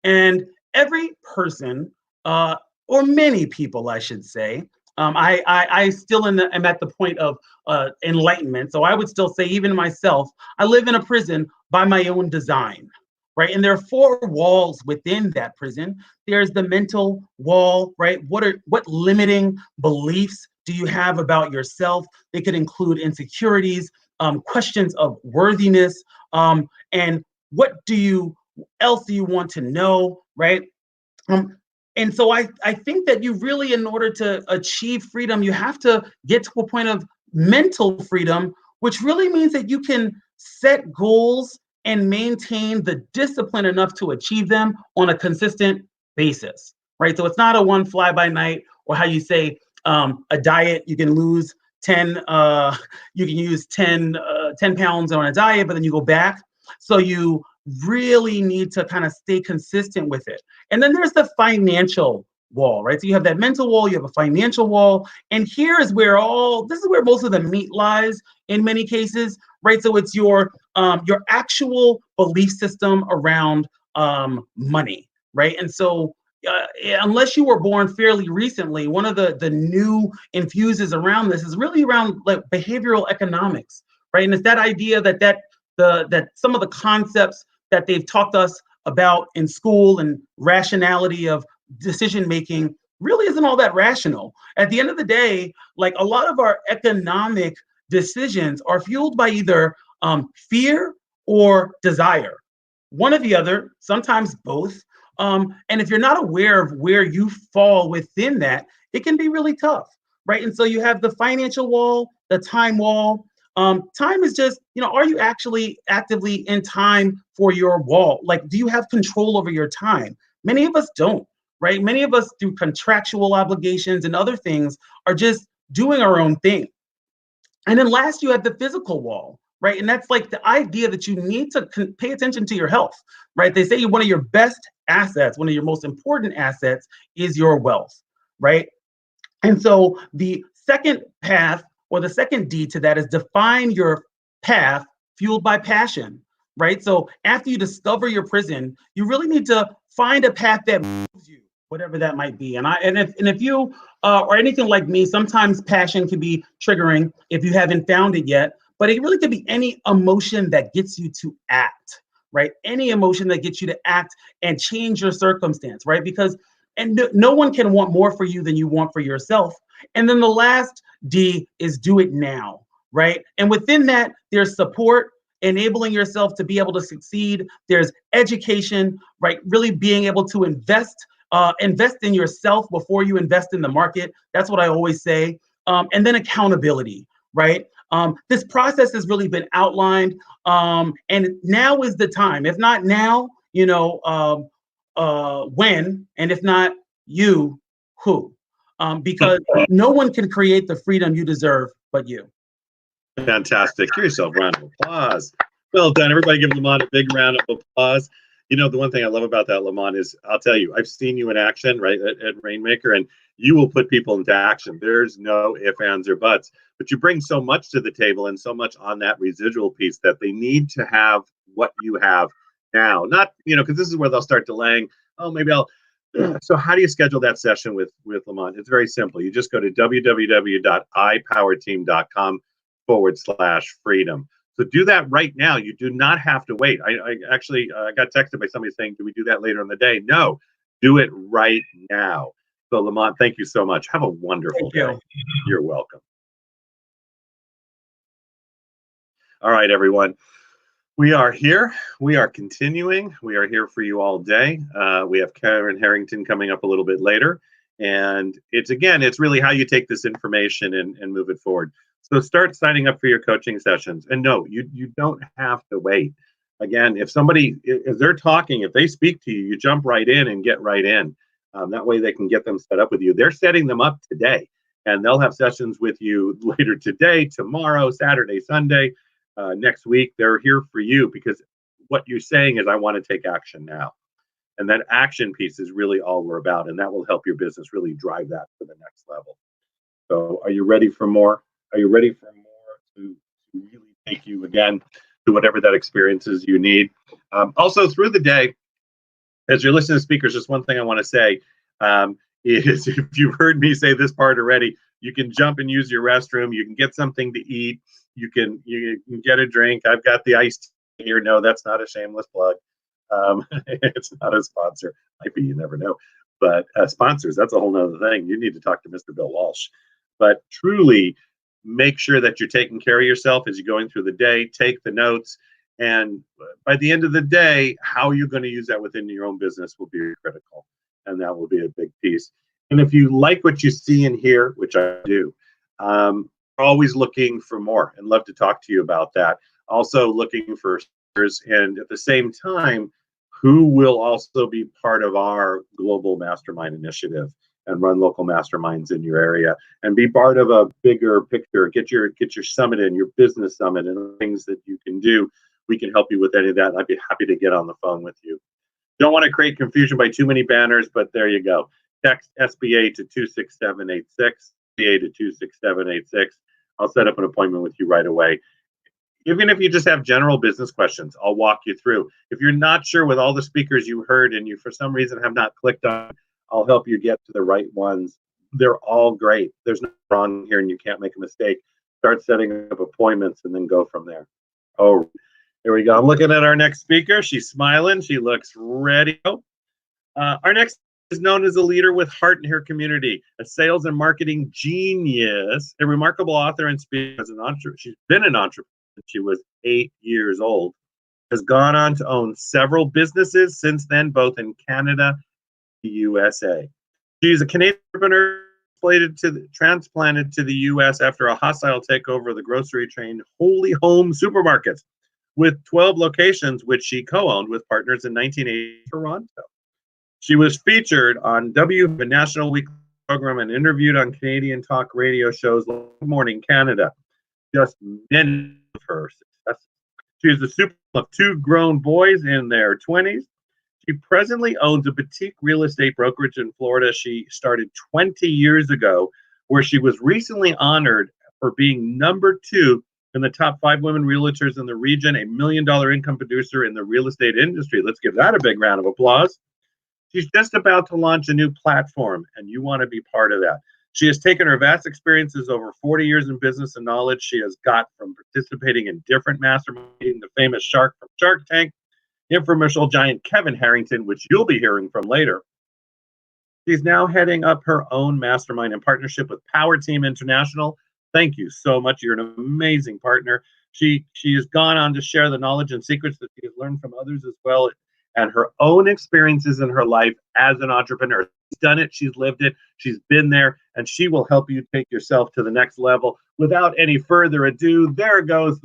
And every person, or many people, I should say, I still am at the point of enlightenment. So I would still say, even myself, I live in a prison by my own design, right? And there are 4 walls within that prison. There's the mental wall, right? What limiting beliefs do you have about yourself? They could include insecurities, questions of worthiness, and what else do you want to know, right? And so I think that you really, in order to achieve freedom, you have to get to a point of mental freedom, which really means that you can set goals and maintain the discipline enough to achieve them on a consistent basis, right? So it's not a one fly by night, or how you say a diet, you can lose 10, you can use 10 pounds on a diet, but then you go back. So you really need to kind of stay consistent with it. And then there's the financial wall, right? So you have that mental wall, you have a financial wall, and this is where most of the meat lies in many cases, right? So it's your actual belief system around money, right? And so unless you were born fairly recently, one of the new infuses around this is really around like behavioral economics, right? And it's that idea that some of the concepts that they've talked us about in school and rationality of decision making really isn't all that rational. At the end of the day, like a lot of our economic decisions are fueled by either fear or desire, one or the other, sometimes both. And if you're not aware of where you fall within that, it can be really tough, right? And so you have the financial wall, the time wall. Time is just, are you actually actively in time for your wall? Like, do you have control over your time? Many of us don't, right? Many of us, through contractual obligations and other things, are just doing our own thing. And then last, you have the physical wall, right? And that's like the idea that you need to pay attention to your health, right? They say one of your best assets, one of your most important assets is your wealth, right? And so the second path, or the second D to that, is define your path fueled by passion, right? So after you discover your prison, you really need to find a path that moves you, whatever that might be. And if you or anything like me, sometimes passion can be triggering if you haven't found it yet, but it really could be any emotion that gets you to act, right? Any emotion that gets you to act and change your circumstance, right? Because no one can want more for you than you want for yourself. And then the last D is do it now, right? And within that, there's support, enabling yourself to be able to succeed. There's education, right? Really being able to invest in yourself before you invest in the market. That's what I always say. And then accountability, right? This process has really been outlined, and now is the time. If not now, when, and if not you, who? Because no one can create the freedom you deserve but you. Fantastic. Give yourself a round of applause. Well done. Everybody give Lamont a big round of applause. The one thing I love about that, Lamont, is I'll tell you, I've seen you in action, right, at Rainmaker, and you will put people into action. There's no ifs, ands, or buts. But you bring so much to the table and so much on that residual piece that they need to have what you have now. Not, because this is where they'll start delaying. Oh, maybe I'll. So how do you schedule that session with Lamont? It's very simple. You just go to www.ipowerteam.com /freedom. So do that right now. You do not have to wait. I actually got texted by somebody saying, do we do that later in the day? No, do it right now. So Lamont, thank you so much. Have a wonderful day. You're welcome. All right, everyone. We are here. We are continuing. We are here for you all day. We have Karen Harrington coming up a little bit later. And it's really how you take this information and move it forward. So start signing up for your coaching sessions. And no, you don't have to wait. Again, if they're talking, if they speak to you, you jump right in and get right in. That way they can get them set up with you. They're setting them up today. And they'll have sessions with you later today, tomorrow, Saturday, Sunday. Next week. They're here for you because what you're saying is, I want to take action now. And that action piece is really all we're about. And that will help your business really drive that to the next level. So are you ready for more? Are you ready for more to really take you again to whatever that experience is you need? Also through the day, as you're listening to speakers, just one thing I want to say is, if you've heard me say this part already, you can jump and use your restroom. You can get something to eat. You can get a drink. I've got the iced tea here. No, that's not a shameless plug. It's not a sponsor. Might be, you never know. But sponsors, that's a whole nother thing. You need to talk to Mr. Bill Walsh. But truly make sure that you're taking care of yourself as you're going through the day. Take the notes. And by the end of the day, how you're going to use that within your own business will be critical. And that will be a big piece. And if you like what you see and hear, which I do, always looking for more and love to talk to you about that. Also looking for speakers, and at the same time, who will also be part of our global mastermind initiative and run local masterminds in your area and be part of a bigger picture. Get your summit in, your business summit, and things that you can do. We can help you with any of that. I'd be happy to get on the phone with you. Don't want to create confusion by too many banners, but there you go. Text SBA to 26786, SBA to 26786. I'll set up an appointment with you right away. Even if you just have general business questions, I'll walk you through. If you're not sure with all the speakers you heard and you for some reason have not clicked on, I'll help you get to the right ones. They're all great. There's nothing wrong here and you can't make a mistake. Start setting up appointments and then go from there. Oh, here we go. I'm looking at our next speaker. She's smiling. She looks ready. Our next is known as a leader with heart in her community, a sales and marketing genius, a remarkable author and speaker. She's been an entrepreneur since she was 8 years old, has gone on to own several businesses since then, both in Canada and the USA. She's a Canadian entrepreneur transplanted to the US after a hostile takeover of the grocery chain Holy Home Supermarkets, with 12 locations, which she co-owned with partners in 1980 in Toronto. She was featured on the National Weekly program and interviewed on Canadian talk radio shows like Good Morning Canada. Just many of her successes. She is the super of 2 grown boys in their 20s. She presently owns a boutique real estate brokerage in Florida she started 20 years ago, where she was recently honored for being number 2 in the top 5 women realtors in the region, a $1 million income producer in the real estate industry. Let's give that a big round of applause. She's just about to launch a new platform, and you want to be part of that. She has taken her vast experiences over 40 years in business and knowledge she has got from participating in different masterminds, the famous Shark from Shark Tank, infomercial giant Kevin Harrington, which you'll be hearing from later. She's now heading up her own mastermind in partnership with Powerteam International. Thank you so much. You're an amazing partner. She has gone on to share the knowledge and secrets that she has learned from others as well, and her own experiences in her life as an entrepreneur. She's done it, she's lived it, she's been there, and she will help you take yourself to the next level. Without any further ado, there goes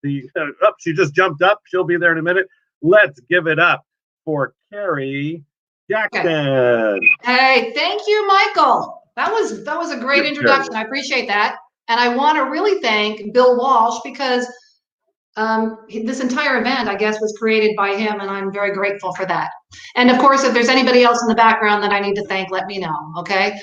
she just jumped up. She'll be there in a minute. Let's give it up for Carrie Jackson. Okay. Hey, thank you, Michael. That was a great introduction. I appreciate that. And I want to really thank Bill Walsh because this entire event, I guess, was created by him, and I'm very grateful for that. And of course, if there's anybody else in the background that I need to thank, let me know, okay?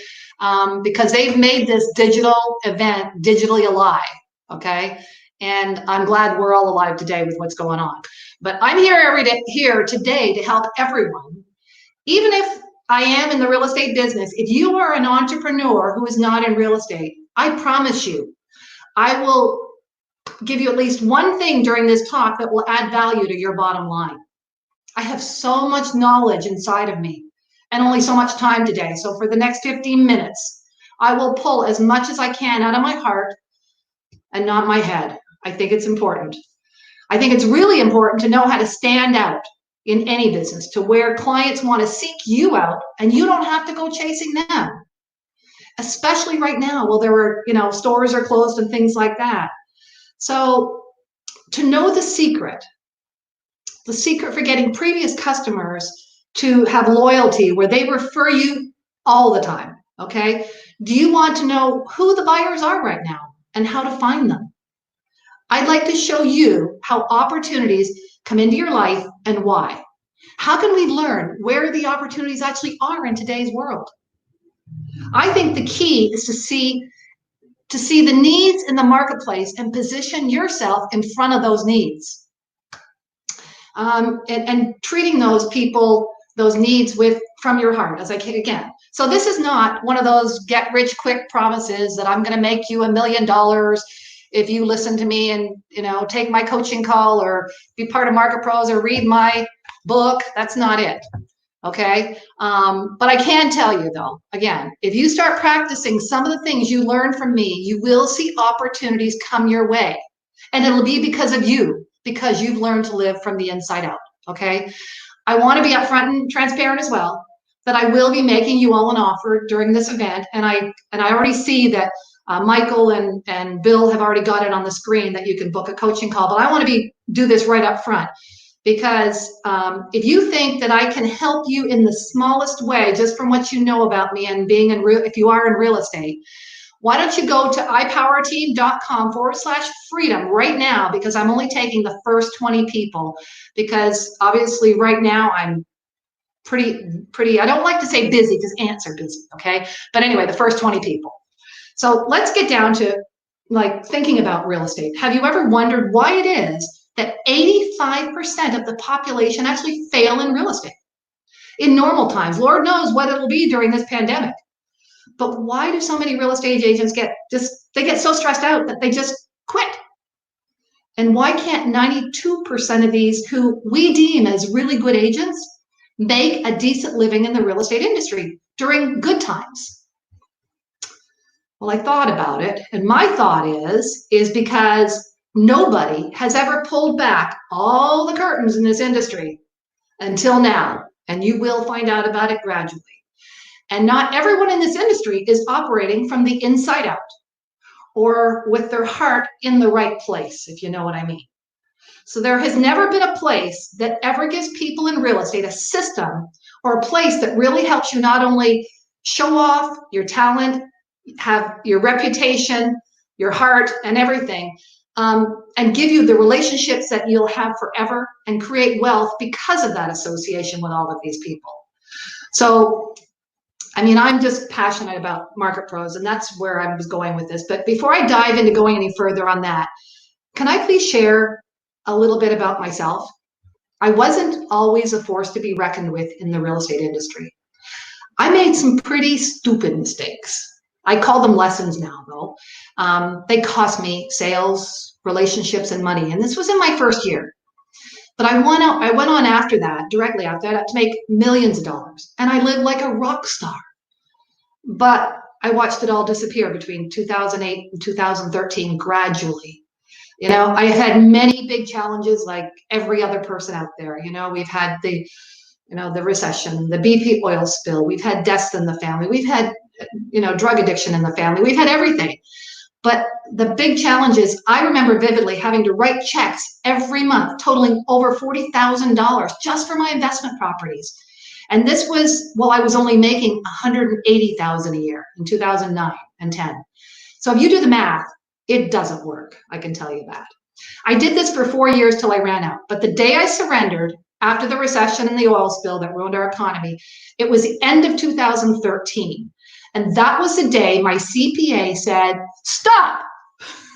Because they've made this digital event digitally alive, okay? And I'm glad we're all alive today with what's going on. But I'm here today to help everyone. Even if I am in the real estate business, if you are an entrepreneur who is not in real estate, I promise you, I will give you at least one thing during this talk that will add value to your bottom line. I have so much knowledge inside of me and only so much time today. So for the next 15 minutes, I will pull as much as I can out of my heart and not my head. I think it's important. I think it's really important to know how to stand out in any business, to where clients want to seek you out and you don't have to go chasing them. Especially right now, well, there were, stores are closed and things like that. So to know the secret for getting previous customers to have loyalty where they refer you all the time, okay? Do you want to know who the buyers are right now and how to find them? I'd like to show you how opportunities come into your life and why. How can we learn where the opportunities actually are in today's world? I think the key is to see the needs in the marketplace and position yourself in front of those needs. And treating those people, those needs from your heart, as I can again. So this is not one of those get rich quick promises that I'm going to make you $1 million if you listen to me and take my coaching call or be part of Market Pros or read my book. That's not it. Okay. But I can tell you though, again, if you start practicing some of the things you learned from me, you will see opportunities come your way. And it'll be because of you, because you've learned to live from the inside out. Okay. I want to be upfront and transparent as well, that I will be making you all an offer during this event. And I already see that Michael and Bill have already got it on the screen that you can book a coaching call, but I want to do this right up front. Because if you think that I can help you in the smallest way, just from what you know about me and being if you are in real estate, why don't you go to ipowerteam.com/freedom right now, because I'm only taking the first 20 people, because obviously right now I'm pretty, I don't like to say busy because ants are busy, okay? But anyway, the first 20 people. So let's get down to thinking about real estate. Have you ever wondered why it is that 85% of the population actually fail in real estate? In normal times, Lord knows what it'll be during this pandemic. But why do so many real estate agents get so stressed out that they just quit? And why can't 92% of these who we deem as really good agents make a decent living in the real estate industry during good times? Well, I thought about it, and my thought is because nobody has ever pulled back all the curtains in this industry until now, and you will find out about it gradually. And not everyone in this industry is operating from the inside out or with their heart in the right place, if you know what I mean. So there has never been a place that ever gives people in real estate a system or a place that really helps you not only show off your talent, have your reputation, your heart, and everything, and give you the relationships that you'll have forever and create wealth because of that association with all of these people. So, I mean, I'm just passionate about Market Pros, and that's where I was going with this. But before I dive into going any further on that, can I please share a little bit about myself? I wasn't always a force to be reckoned with in the real estate industry. I made some pretty stupid mistakes. I call them lessons now, though. They cost me sales, relationships, and money. And this was in my first year. But I went on after that, directly after that, to make millions of dollars. And I lived like a rock star. But I watched it all disappear between 2008 and 2013 gradually. I had many big challenges like every other person out there. We've had the recession, the BP oil spill. We've had deaths in the family. We've had drug addiction in the family. We've had everything. But the big challenge is I remember vividly having to write checks every month totaling over $40,000 just for my investment properties. And this was while I was only making $180,000 a year in 2009 and 10. So if you do the math, it doesn't work. I can tell you that. I did this for 4 years till I ran out. But the day I surrendered after the recession and the oil spill that ruined our economy, it was the end of 2013. And that was the day my CPA said, stop.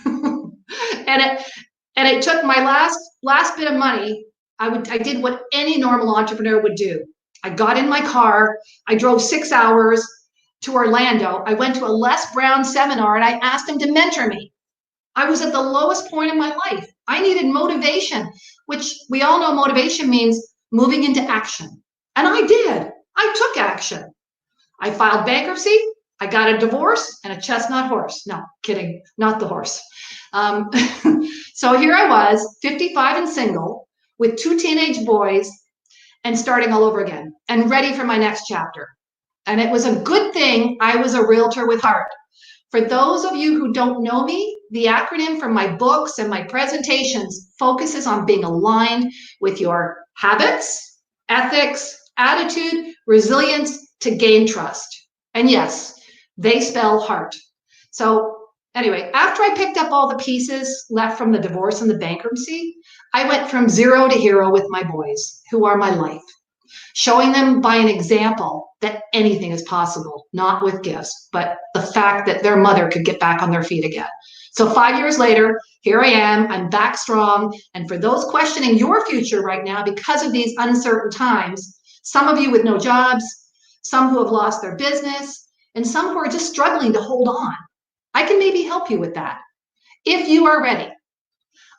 and it took my last bit of money. I did what any normal entrepreneur would do. I got in my car. I drove 6 hours to Orlando. I went to a Les Brown seminar and I asked him to mentor me. I was at the lowest point in my life. I needed motivation, which we all know motivation means moving into action. And I did. I took action. I filed bankruptcy. I got a divorce and a chestnut horse. No, kidding, not the horse. So here I was, 55 and single, with 2 teenage boys, and starting all over again, and ready for my next chapter. And it was a good thing I was a realtor with heart. For those of you who don't know me, the acronym for my books and my presentations focuses on being aligned with your habits, ethics, attitude, resilience to gain trust. And yes, they spell heart. So anyway, after I picked up all the pieces left from the divorce and the bankruptcy, I went from 0 to hero with my boys, who are my life, showing them by an example that anything is possible, not with gifts, but the fact that their mother could get back on their feet again. So 5 years later, here I am, I'm back strong. And for those questioning your future right now because of these uncertain times, some of you with no jobs, some who have lost their business, and some who are just struggling to hold on, I can maybe help you with that if you are ready.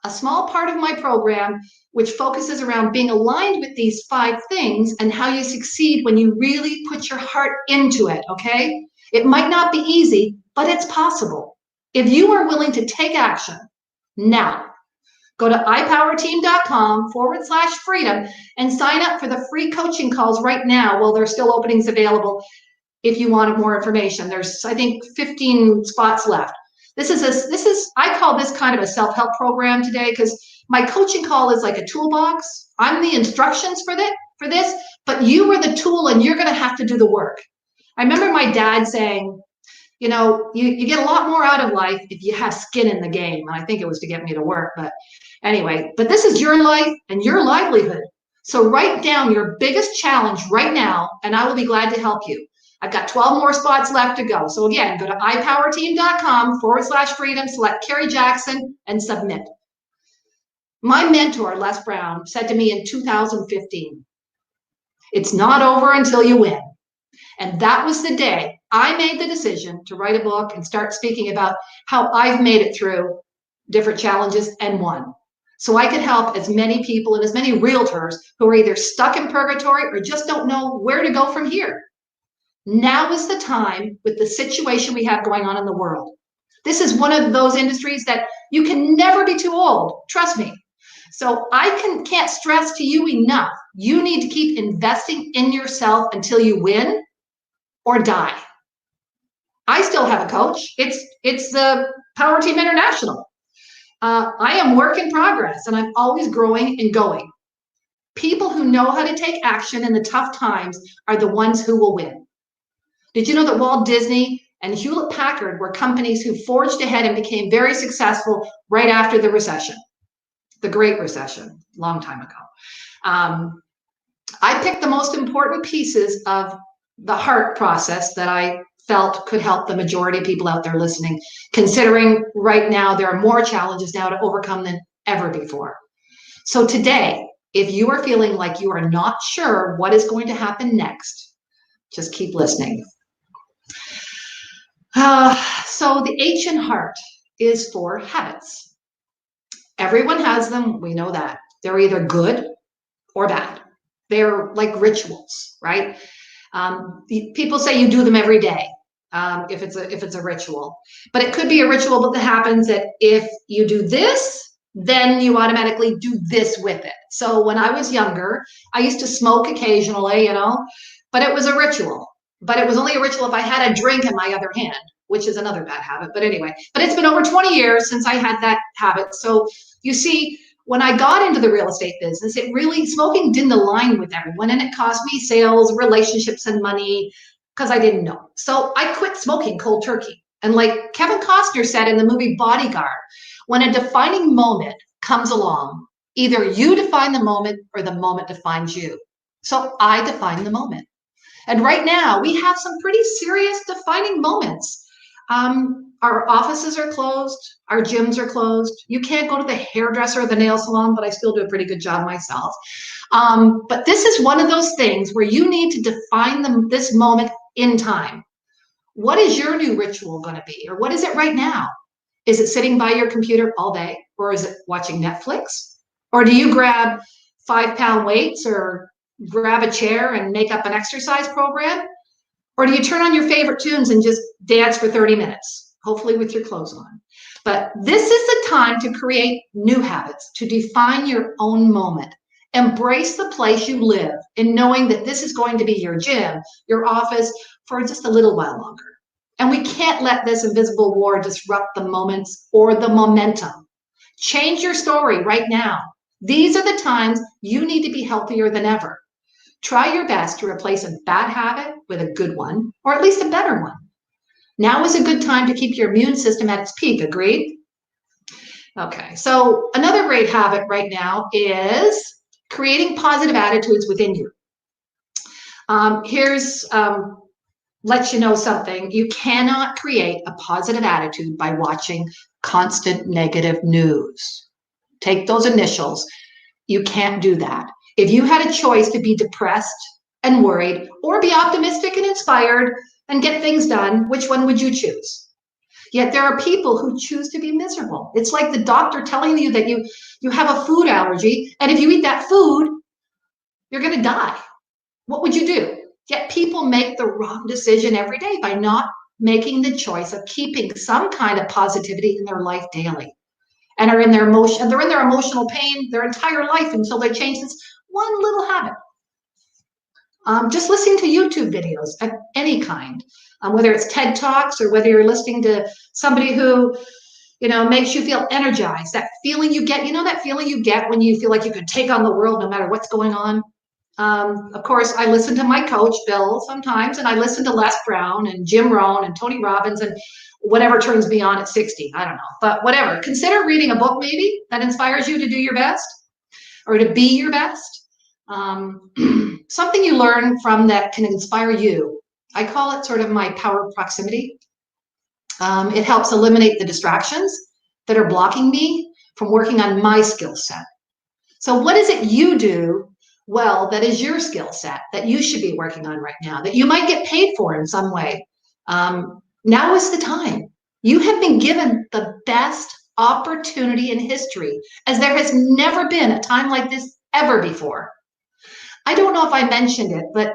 A small part of my program, which focuses around being aligned with these 5 things and how you succeed when you really put your heart into it, okay? It might not be easy, but it's possible. If you are willing to take action now, go to ipowerteam.com/freedom and sign up for the free coaching calls right now while there's still openings available. If you want more information, there's, I think, 15 spots left. This is I call this kind of a self-help program today, because my coaching call is like a toolbox. I'm the instructions for this, but you are the tool and you're going to have to do the work. I remember my dad saying, you know, you get a lot more out of life if you have skin in the game. And I think it was to get me to work, but anyway, but this is your life and your livelihood. So write down your biggest challenge right now, and I will be glad to help you. I've got 12 more spots left to go. So again, go to ipowerteam.com/freedom, select Carrie Jackson, and submit. My mentor, Les Brown, said to me in 2015, "It's not over until you win." And that was the day I made the decision to write a book and start speaking about how I've made it through different challenges and won. So I could help as many people and as many realtors who are either stuck in purgatory or just don't know where to go from here. Now is the time with the situation we have going on in the world. This is one of those industries that you can never be too old. Trust me. So I can't stress to you enough. You need to keep investing in yourself until you win or die. I still have a coach. It's the Powerteam International. I am work in progress, and I'm always growing and going. People who know how to take action in the tough times are the ones who will win. Did you know that Walt Disney and Hewlett Packard were companies who forged ahead and became very successful right after the recession, the Great Recession, a long time ago? I picked the most important pieces of the heart process that I felt could help the majority of people out there listening, considering right now there are more challenges now to overcome than ever before. So today, if you are feeling like you are not sure what is going to happen next, just keep listening. So the H in heart is for habits. Everyone has them. We know that. They're either good or bad. They're like rituals, right? People say you do them every day if it's a ritual. But it could be a ritual that happens that if you do this, then you automatically do this with it. So when I was younger, I used to smoke occasionally, you know, but it was a ritual. But it was only a ritual if I had a drink in my other hand, which is another bad habit. But anyway, but it's been over 20 years since I had that habit. So you see, when I got into the real estate business, smoking didn't align with everyone, and it cost me sales, relationships, and money because I didn't know. So I quit smoking cold turkey. And like Kevin Costner said in the movie Bodyguard, when a defining moment comes along, either you define the moment or the moment defines you. So I define the moment. And right now, we have some pretty serious defining moments. Our offices are closed. Our gyms are closed. You can't go to the hairdresser or the nail salon, but I still do a pretty good job myself. But this is one of those things where you need to define this moment in time. What is your new ritual going to be? Or what is it right now? Is it sitting by your computer all day? Or is it watching Netflix? Or do you grab 5-pound weights or grab a chair and make up an exercise program? Or do you turn on your favorite tunes and just dance for 30 minutes, hopefully with your clothes on? But this is the time to create new habits, to define your own moment. Embrace the place you live in knowing that this is going to be your gym, your office for just a little while longer. And we can't let this invisible war disrupt the moments or the momentum. Change your story right now. These are the times you need to be healthier than ever. Try your best to replace a bad habit with a good one, or at least a better one. Now is a good time to keep your immune system at its peak, agreed? Okay, so another great habit right now is creating positive attitudes within you. Let you know something. You cannot create a positive attitude by watching constant negative news. Take those initials. You can't do that. If you had a choice to be depressed and worried, or be optimistic and inspired and get things done, which one would you choose? Yet there are people who choose to be miserable. It's like the doctor telling you that you have a food allergy, and if you eat that food, you're going to die. What would you do? Yet people make the wrong decision every day by not making the choice of keeping some kind of positivity in their life daily, and are in their emotion. They're in their emotional pain their entire life until they change this one little habit. Just listening to YouTube videos of any kind, whether it's TED Talks or whether you're listening to somebody who, makes you feel energized. That feeling you get, that feeling you get when you feel like you could take on the world no matter what's going on. Of course, I listen to my coach, Bill, sometimes, and I listen to Les Brown and Jim Rohn and Tony Robbins and whatever turns me on at 60. I don't know, but whatever. Consider reading a book maybe that inspires you to do your best or to be your best. Something you learn from that can inspire you. I call it sort of my power of proximity. It helps eliminate the distractions that are blocking me from working on my skill set. So what is it you do well that is your skill set that you should be working on right now, that you might get paid for in some way? Now is the time. You have been given the best opportunity in history, as there has never been a time like this ever before. I don't know if I mentioned it, but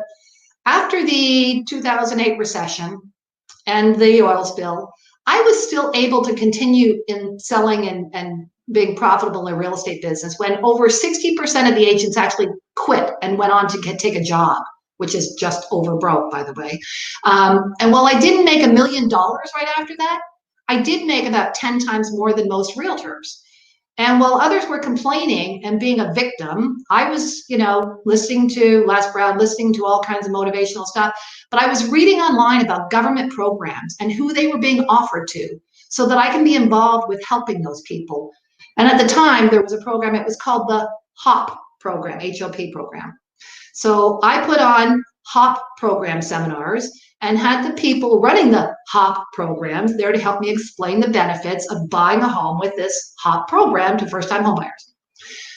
after the 2008 recession and the oil spill, I was still able to continue in selling and being profitable in the real estate business when over 60% of the agents actually quit and went on to take a job, which is just over broke, by the way. And while I didn't make $1 million right after that, I did make about 10 times more than most realtors. And while others were complaining and being a victim, I was, listening to Les Brown, listening to all kinds of motivational stuff, but I was reading online about government programs and who they were being offered to so that I can be involved with helping those people. And at the time, there was a program, it was called the HOP program, HOP program. So I put on HOP program seminars and had the people running the HOP programs there to help me explain the benefits of buying a home with this HOP program to first-time homebuyers.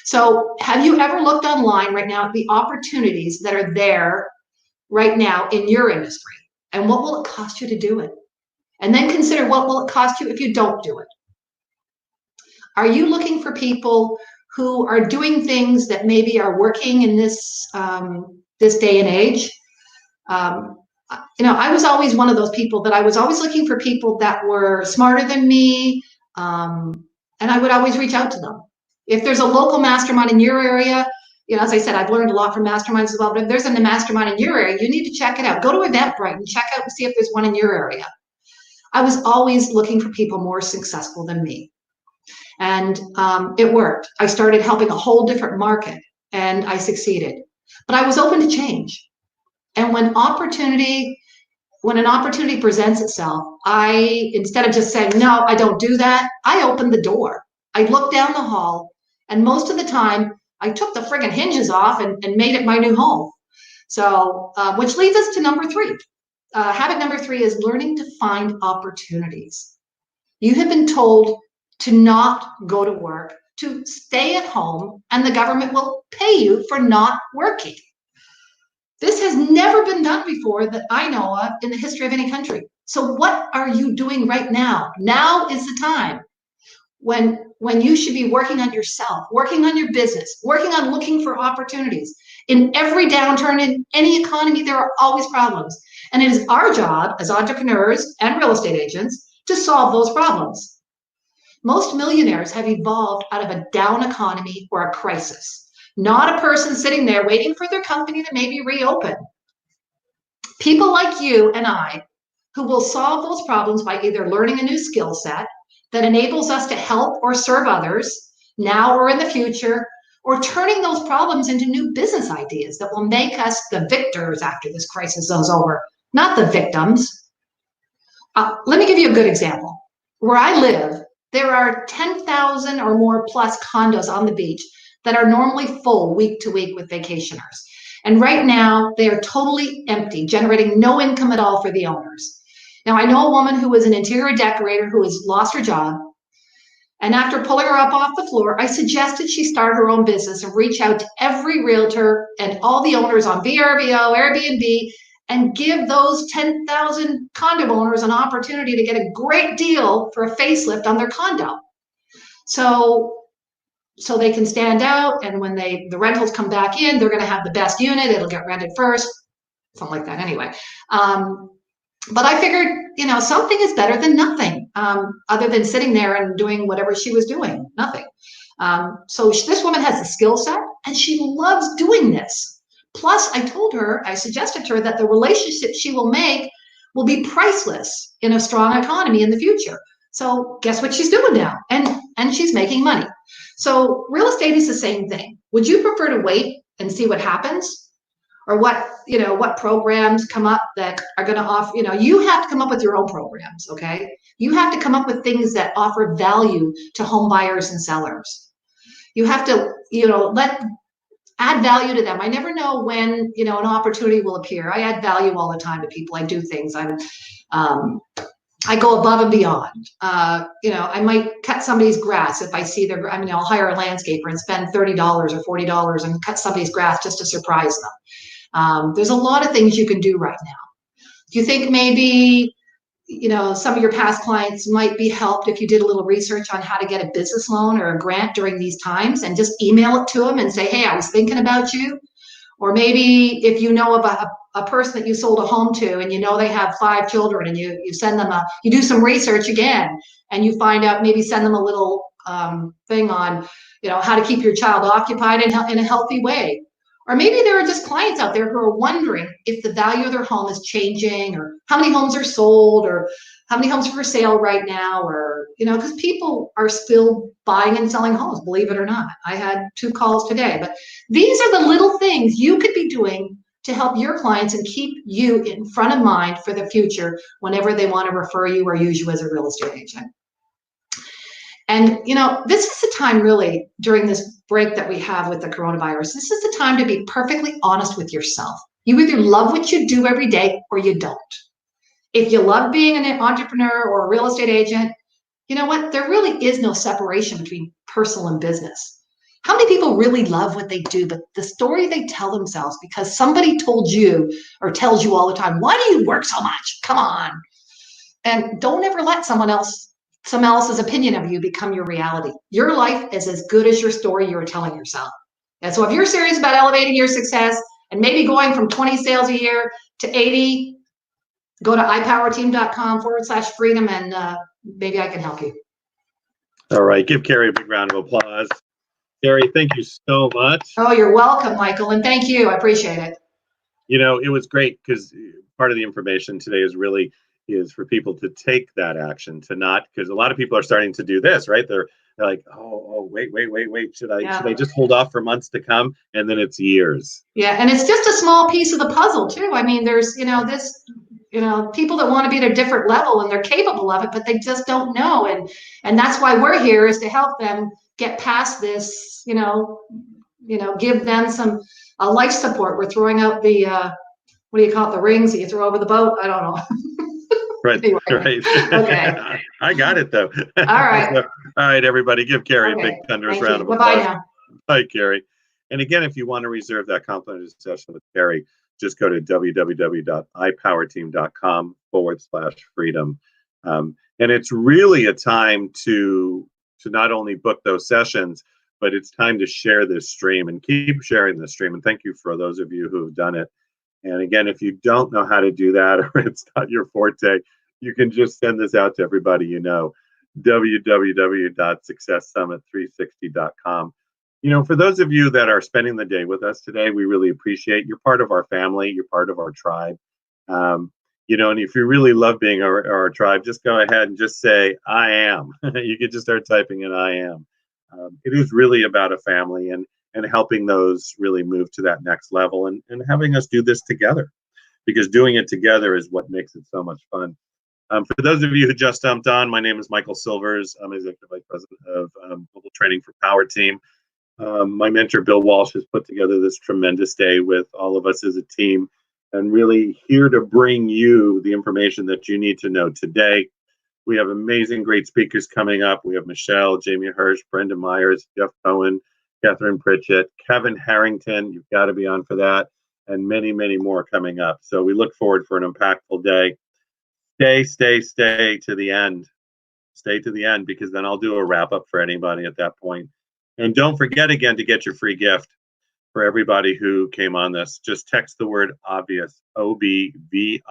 So have you ever looked online right now at the opportunities that are there right now in your industry? And what will it cost you to do it? And then consider what will it cost you if you don't do it? Are you looking for people who are doing things that maybe are working in this, this day and age? I was always one of those people that I was always looking for people that were smarter than me, and I would always reach out to them. If there's a local mastermind in your area, as I said, I've learned a lot from masterminds as well, but if there's a mastermind in your area, you need to check it out. Go to Eventbrite and check out and see if there's one in your area. I was always looking for people more successful than me. And it worked. I started helping a whole different market and I succeeded. But I was open to change. And when an opportunity presents itself, instead of just saying, no, I don't do that, I opened the door. I looked down the hall, and most of the time, I took the friggin' hinges off and made it my new home. So, which leads us to number 3. Habit number 3 is learning to find opportunities. You have been told to not go to work, to stay at home, and the government will pay you for not working. This has never been done before that I know of in the history of any country. So what are you doing right now? Now is the time. when you should be working on yourself, working on your business, working on looking for opportunities. In every downturn in any economy, there are always problems. And it is our job as entrepreneurs and real estate agents to solve those problems. Most millionaires have evolved out of a down economy or a crisis, not a person sitting there waiting for their company to maybe reopen. People like you and I who will solve those problems by either learning a new skill set that enables us to help or serve others now or in the future, or turning those problems into new business ideas that will make us the victors after this crisis is over, not the victims. Let me give you a good example. Where I live, there are 10,000 or more plus condos on the beach that are normally full week to week with vacationers. And right now, they are totally empty, generating no income at all for the owners. Now, I know a woman who was an interior decorator who has lost her job. And after pulling her up off the floor, I suggested she start her own business and reach out to every realtor and all the owners on VRBO, Airbnb, and give those 10,000 condo owners an opportunity to get a great deal for a facelift on their condo. So they can stand out, and when the rentals come back in, they're going to have the best unit. It'll get rented first, something like that anyway. But I figured, something is better than nothing, other than sitting there and doing whatever she was doing, nothing. So this woman has the skill set, and she loves doing this. Plus, I suggested to her that the relationship she will make will be priceless in a strong economy in the future. So guess what she's doing now? And she's making money. So real estate is the same thing. Would you prefer to wait and see what happens? Or what programs come up that are going to offer, you have to come up with your own programs, okay? You have to come up with things that offer value to home buyers and sellers. You have to, add value to them. I never know when, an opportunity will appear. I add value all the time to people. I do things. I go above and beyond. I might cut somebody's grass if I see I'll hire a landscaper and spend $30 or $40 and cut somebody's grass just to surprise them. There's a lot of things you can do right now. Do you think maybe, some of your past clients might be helped if you did a little research on how to get a business loan or a grant during these times and just email it to them and say, hey, I was thinking about you? Or maybe if you know of a person that you sold a home to and they have 5 children and you send them you do some research again and you find out, maybe send them a little thing on, how to keep your child occupied in a healthy way. Or maybe there are just clients out there who are wondering if the value of their home is changing, or how many homes are sold, or how many homes are for sale right now, or, because people are still buying and selling homes, believe it or not. I had 2 calls today, but these are the little things you could be doing to help your clients and keep you in front of mind for the future whenever they want to refer you or use you as a real estate agent. And, this is the time really during this break that we have with the coronavirus. This is the time to be perfectly honest with yourself. You either love what you do every day or you don't. If you love being an entrepreneur or a real estate agent, you know what? There really is no separation between personal and business. How many people really love what they do, but the story they tell themselves because somebody told you or tells you all the time, why do you work so much? Come on. And don't ever let someone else's opinion of you become your reality. Your life is as good as your story you're telling yourself. And so if you're serious about elevating your success and maybe going from 20 sales a year to 80, go to ipowerteam.com/freedom and maybe I can help you. All right. Give Carrie a big round of applause. Carrie, thank you so much. Oh, you're welcome, Michael. And thank you. I appreciate it. It was great because part of the information today is for people to take that action, to not, because a lot of people are starting to do this, right? They're like, oh, wait. Should I just hold off for months to come? And then it's years. Yeah. And it's just a small piece of the puzzle too. I mean, there's, people that want to be at a different level and they're capable of it, but they just don't know. And that's why we're here, is to help them get past this, give them some life support. We're throwing out the, what do you call it? The rings that you throw over the boat? I don't know. Right. Anyway. Right. Okay. I got it though. All right. So, all right, everybody, give Carrie a big Okay. thunderous Thank round you. of Bye-bye applause. now. Bye, Carrie. And again, if you want to reserve that complimentary session with Carrie, just go to www.ipowerteam.com/freedom. And it's really a time to to not only book those sessions, but it's time to share this stream and keep sharing this stream. And thank you for those of you who have done it. And again, if you don't know how to do that, or it's not your forte, you can just send this out to everybody you know. www.successsummit360.com. You know, for those of you that are spending the day with us today, we really appreciate you're part of our family, you're part of our tribe. You know, and if you really love being our tribe, just go ahead and just say, I am. You could just start typing in I am. It is really about a family and helping those really move to that next level and having us do this together, because doing it together is what makes it so much fun. For those of you who just jumped on, my name is Michael Silvers. I'm Executive Vice President of Global Training for Powerteam. My mentor, Bill Walsh, has put together this tremendous day with all of us as a team, and really here to bring you the information that you need to know today. We have amazing, great speakers coming up. We have Michelle, Jamie Hirsch, Brenda Myers, Jeff Cohen, Catherine Pritchett, Kevin Harrington. You've got to be on for that, and many, many more coming up. So we look forward for an impactful day. Stay to the end. Stay to the end, because then I'll do a wrap up for anybody at that point. And don't forget again to get your free gift for everybody who came on this. Just text the word obvious, OBVIOUS,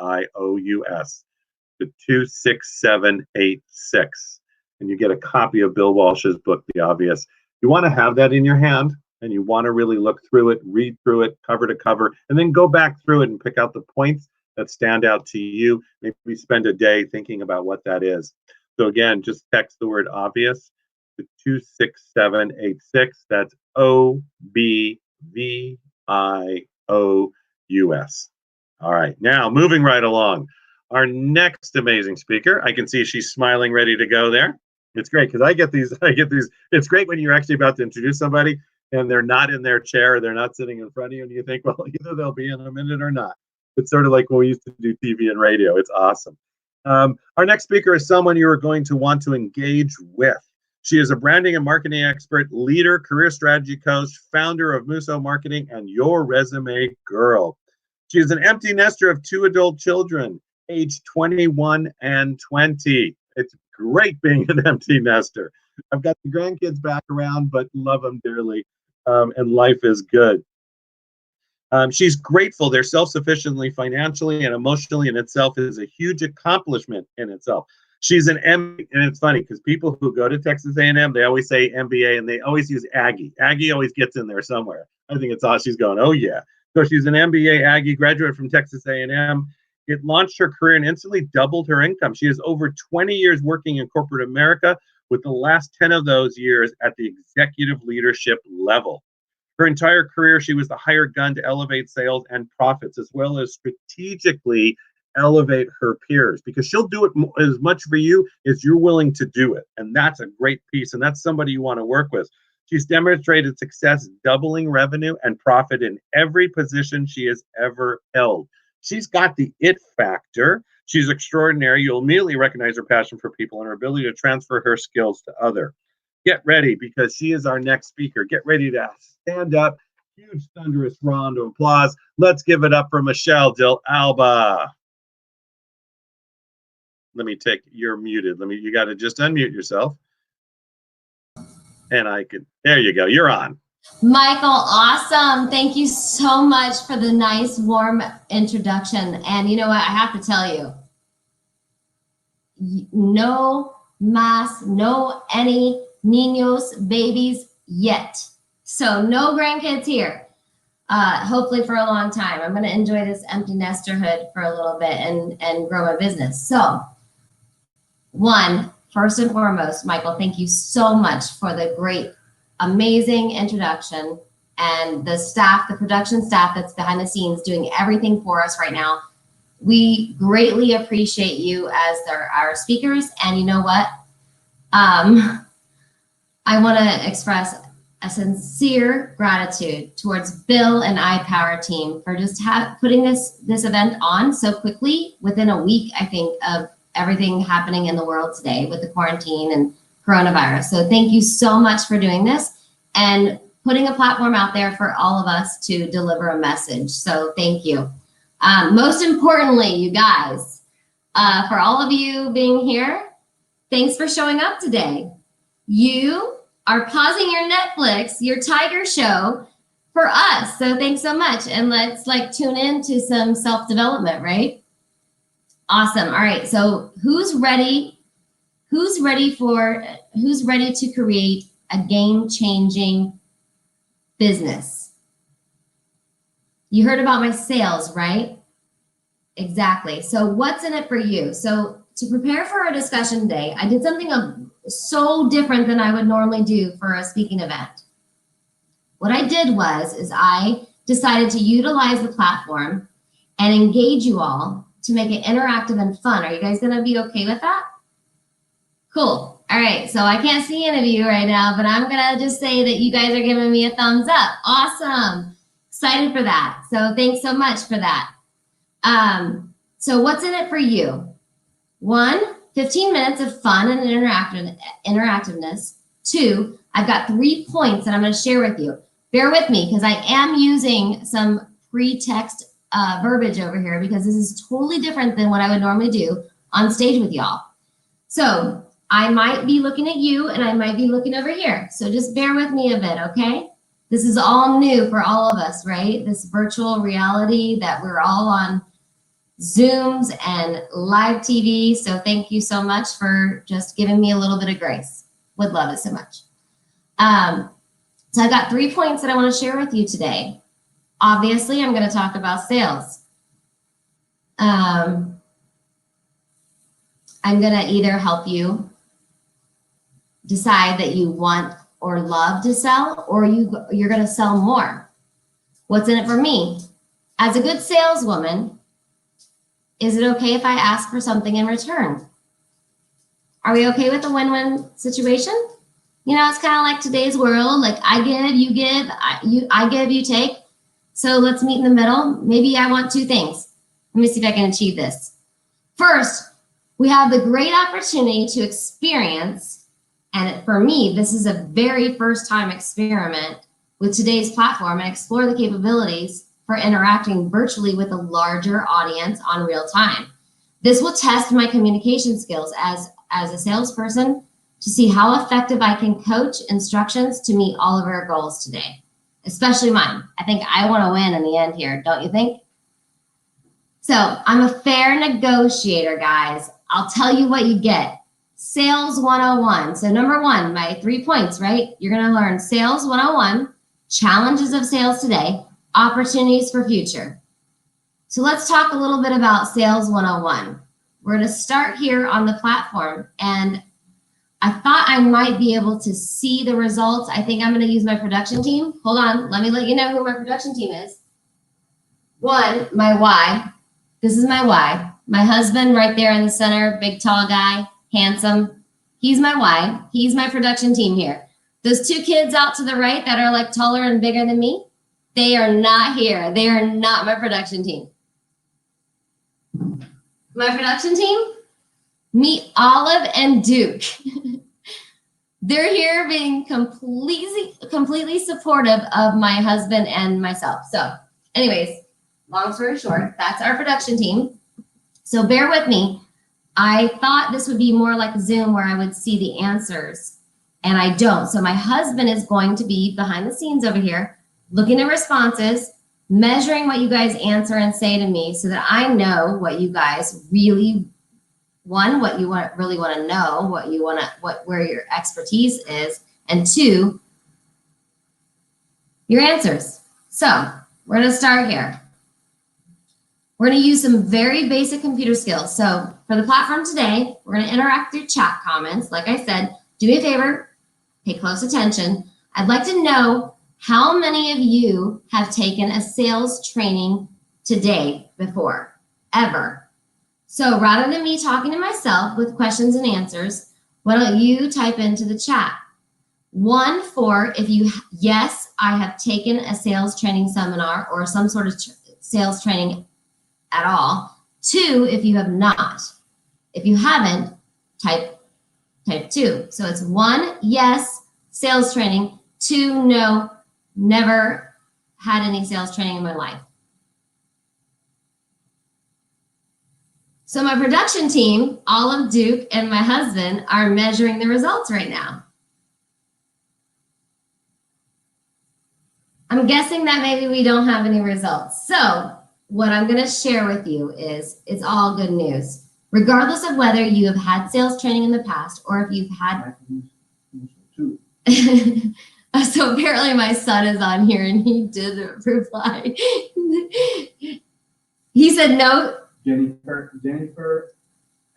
to 26786, and you get a copy of Bill Walsh's book, The Obvious. You want to have that in your hand, and you want to really look through it, read through it, cover to cover, and then go back through it and pick out the points that stand out to you. Maybe spend a day thinking about what that is. So again, just text the word obvious to 26786. That's OBVIOUS. All right, now moving right along. Our next amazing speaker, I can see she's smiling, ready to go there. It's great because I get these. It's great when you're actually about to introduce somebody and they're not in their chair, they're not sitting in front of you, and you think, well, either they'll be in a minute or not. It's sort of like when we used to do TV and radio. It's awesome. Our next speaker is someone you are going to want to engage with. She is a branding and marketing expert, leader, career strategy coach, founder of Muso Marketing, and Your Resume Girl. She is an empty nester of 2 adult children, age 21 and 20. It's great being an empty nester. I've got the grandkids back around, but love them dearly, and life is good. She's grateful they're self-sufficiently financially and emotionally in itself is a huge accomplishment in itself. She's an MBA, and it's funny because people who go to Texas A&M, they always say MBA, and they always use Aggie. Aggie always gets in there somewhere. I think it's awesome. She's going, oh yeah. So she's an MBA Aggie graduate from Texas A&M. It launched her career and instantly doubled her income. She has over 20 years working in corporate America, with the last 10 of those years at the executive leadership level. Her entire career, she was the hired gun to elevate sales and profits, as well as strategically elevate her peers, because she'll do it as much for you as you're willing to do it. And that's a great piece. And that's somebody you want to work with. She's demonstrated success doubling revenue and profit in every position she has ever held. She's got the it factor. She's extraordinary. You'll immediately recognize her passion for people and her ability to transfer her skills to others. Get ready, because she is our next speaker. Get ready to stand up. Huge thunderous round of applause. Let's give it up for Michelle Del Alba. Let me take, you're muted. You got to just unmute yourself. And there you go. You're on. Michael, awesome. Thank you so much for the nice, warm introduction. And you know what? I have to tell you, no más, no any niños, babies yet. So no grandkids here, hopefully for a long time. I'm going to enjoy this empty nesterhood for a little bit and grow my business. So first and foremost, Michael, thank you so much for the great, amazing introduction, and the staff, the production staff that's behind the scenes doing everything for us right now. We greatly appreciate you as our speakers. And you know what? I want to express a sincere gratitude towards Bill and Powerteam for just putting this event on so quickly within a week, I think, of everything happening in the world today with the quarantine and coronavirus. So thank you so much for doing this and putting a platform out there for all of us to deliver a message. So thank you. Most importantly, you guys, for all of you being here, thanks for showing up today. you are pausing your Netflix, your Tiger show for us. So thanks so much. And let's like tune in to some self-development, right? Awesome. All right. So who's ready? Who's ready to create a game-changing business? You heard about my sales, right? Exactly. So what's in it for you? So to prepare for our discussion today, I did something so different than I would normally do for a speaking event. What I did is I decided to utilize the platform and engage you all to make it interactive and fun. Are you guys going to be okay with that? Cool. All right. So I can't see any of you right now, but I'm going to just say that you guys are giving me a thumbs up. Awesome. Excited for that. So thanks so much for that. So what's in it for you? 1, 15 minutes of fun and interactiveness. 2, I've got 3 points that I'm going to share with you. Bear with me because I am using some pre-text verbiage over here because this is totally different than what I would normally do on stage with y'all. So I might be looking at you and I might be looking over here. So just bear with me a bit, okay? This is all new for all of us, right? This virtual reality that we're all on Zooms and live TV. So thank you so much for just giving me a little bit of grace. Would love it so much. So I've got 3 points that I want to share with you today. Obviously, I'm going to talk about sales. I'm going to either help you decide that you want or love to sell, or you're going to sell more. What's in it for me? As a good saleswoman, is it okay if I ask for something in return? Are we okay with a win-win situation? You know, it's kind of like today's world, like I give, you give, I give, you take. So let's meet in the middle. Maybe I want 2 things. Let me see if I can achieve this. First, we have the great opportunity to experience, and for me, this is a very first time experiment with today's platform and explore the capabilities for interacting virtually with a larger audience on real time. This will test my communication skills as a salesperson to see how effective I can coach instructions to meet all of our goals today, especially mine. I think I want to win in the end here, don't you think? So I'm a fair negotiator, guys. I'll tell you what you get. Sales 101. So number 1, my 3 points, right? You're going to learn Sales 101, challenges of sales today, opportunities for future. So let's talk a little bit about Sales 101. We're going to start here on the platform, and I thought I might be able to see the results. I think I'm going to use my production team. Hold on. Let me let you know who my production team is. 1, my Y. This is my Y. My husband right there in the center, big tall guy, handsome. He's my Y. He's my production team here. Those 2 kids out to the right that are like taller and bigger than me, they are not here. They are not my production team. My production team, meet Olive and Duke. They're here being completely supportive of my husband and myself. So anyways, long story short, that's our production team. So bear with me. I thought this would be more like Zoom where I would see the answers, and I don't. So my husband is going to be behind the scenes over here, looking at responses, measuring what you guys answer and say to me so that I know what you guys really, what you really want to know, where your expertise is, and 2, your answers. So we're going to start here. We're going to use some very basic computer skills. So for the platform today, we're going to interact through chat comments. Like I said, do me a favor, pay close attention. I'd like to know how many of you have taken a sales training today before, ever. So rather than me talking to myself with questions and answers, why don't you type into the chat? 1 for if you, yes, I have taken a sales training seminar or some sort of sales training at all. 2 if you have not. If you haven't, type 2. So it's 1, yes, sales training. 2, no, never had any sales training in my life. So my production team, Olive, Duke, and my husband are measuring the results right now. I'm guessing that maybe we don't have any results. So what I'm going to share with you is it's all good news. Regardless of whether you have had sales training in the past or if you've had... So apparently my son is on here and he did reply. He said no. Jennifer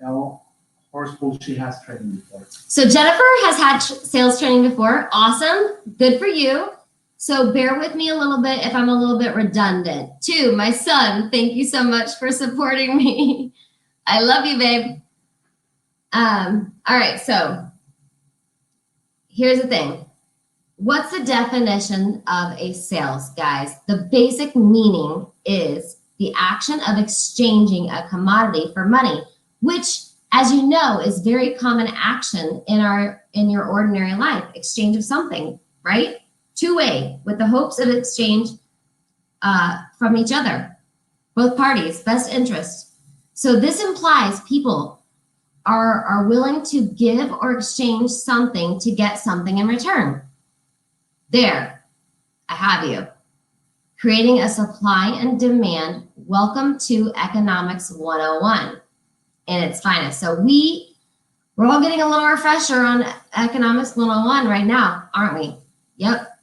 L. Horspool, she has training before. So Jennifer has had sales training before. Awesome. Good for you. So bear with me a little bit if I'm a little bit redundant. 2, my son, thank you so much for supporting me. I love you, babe. All right, so here's the thing. What's the definition of a sales, guys? The basic meaning is the action of exchanging a commodity for money, which, as you know, is very common action in your ordinary life. Exchange of something, right? Two-way, with the hopes of exchange from each other, both parties, best interest. So this implies people are willing to give or exchange something to get something in return. There, I have you. Creating a supply and demand. Welcome to Economics 101 in its finest. So we're all getting a little refresher on Economics 101 right now, aren't we? Yep.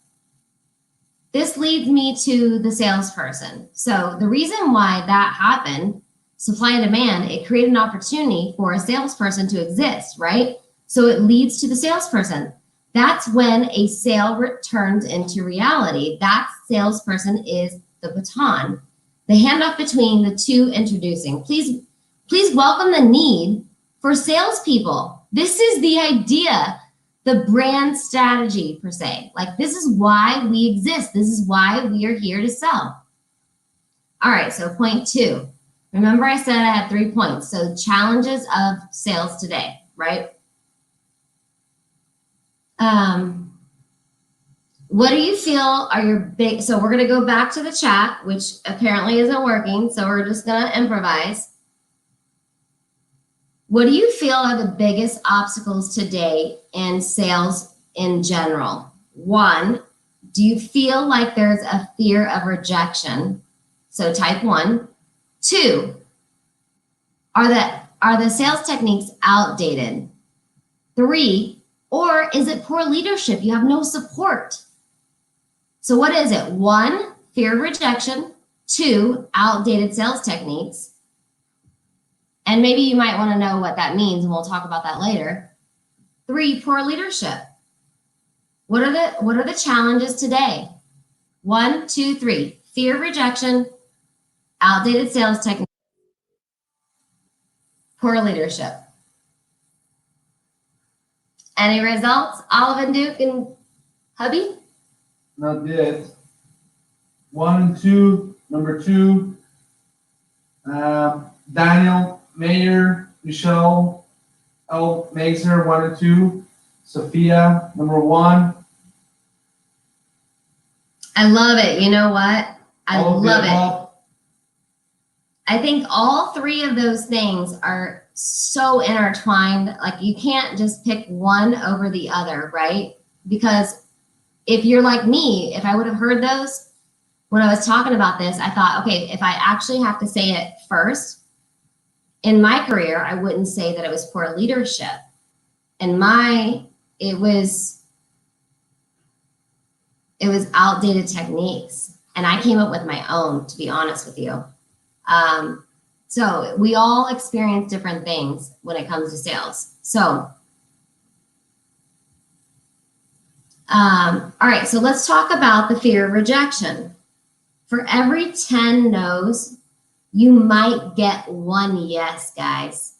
This leads me to the salesperson. So the reason why that happened, supply and demand, it created an opportunity for a salesperson to exist, right? So it leads to the salesperson. That's when a sale turns into reality. That salesperson is the baton, the handoff between the two introducing. Please welcome the need for salespeople. This is the idea, the brand strategy per se. Like, this is why we exist. This is why we are here to sell. All right, so point 2. Remember I said I had 3 points. So challenges of sales today, right? What do you feel are your big, so we're gonna go back to the chat, which apparently isn't working, so we're just gonna improvise. What do you feel are the biggest obstacles today in sales in general? 1, do you feel like there's a fear of rejection? So type 1. 2, are the sales techniques outdated? 3, or is it poor leadership? You have no support. So what is it? 1, fear of rejection. 2, outdated sales techniques. And maybe you might want to know what that means, and we'll talk about that later. 3, poor leadership. What are the challenges today? 1, 2, 3. Fear of rejection, outdated sales techniques, poor leadership. Any results? Olive and Duke and hubby? Not yet. 1 and 2. Number 2. Daniel, Mayor, Michelle, L. Mazer, 1 and 2. Sophia, number 1. I love it. You know what? I love it. I think all 3 of those things are so intertwined. Like, you can't just pick one over the other, right? Because if you're like me, if I would have heard those when I was talking about this, I thought, okay, if I actually have to say it first, in my career, I wouldn't say that it was poor leadership. It was outdated techniques. And I came up with my own, to be honest with you. So we all experience different things when it comes to sales. So, all right, so let's talk about the fear of rejection. For every 10 no's, you might get 1 yes, guys.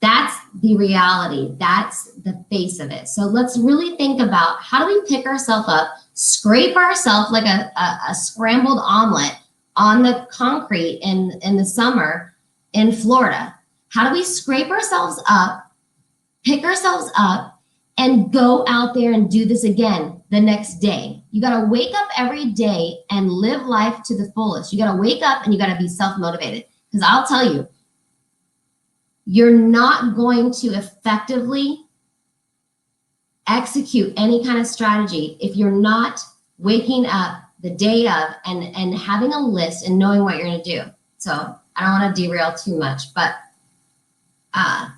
That's the reality. That's the face of it. So let's really think about, how do we pick ourselves up, scrape ourselves like a scrambled omelet on the concrete in the summer in Florida? How do we scrape ourselves up, pick ourselves up, and go out there and do this again the next day? You got to wake up every day and live life to the fullest. You got to wake up and you got to be self-motivated. Because I'll tell you, you're not going to effectively execute any kind of strategy if you're not waking up the day of, and having a list and knowing what you're going to do. So I don't want to derail too much, but I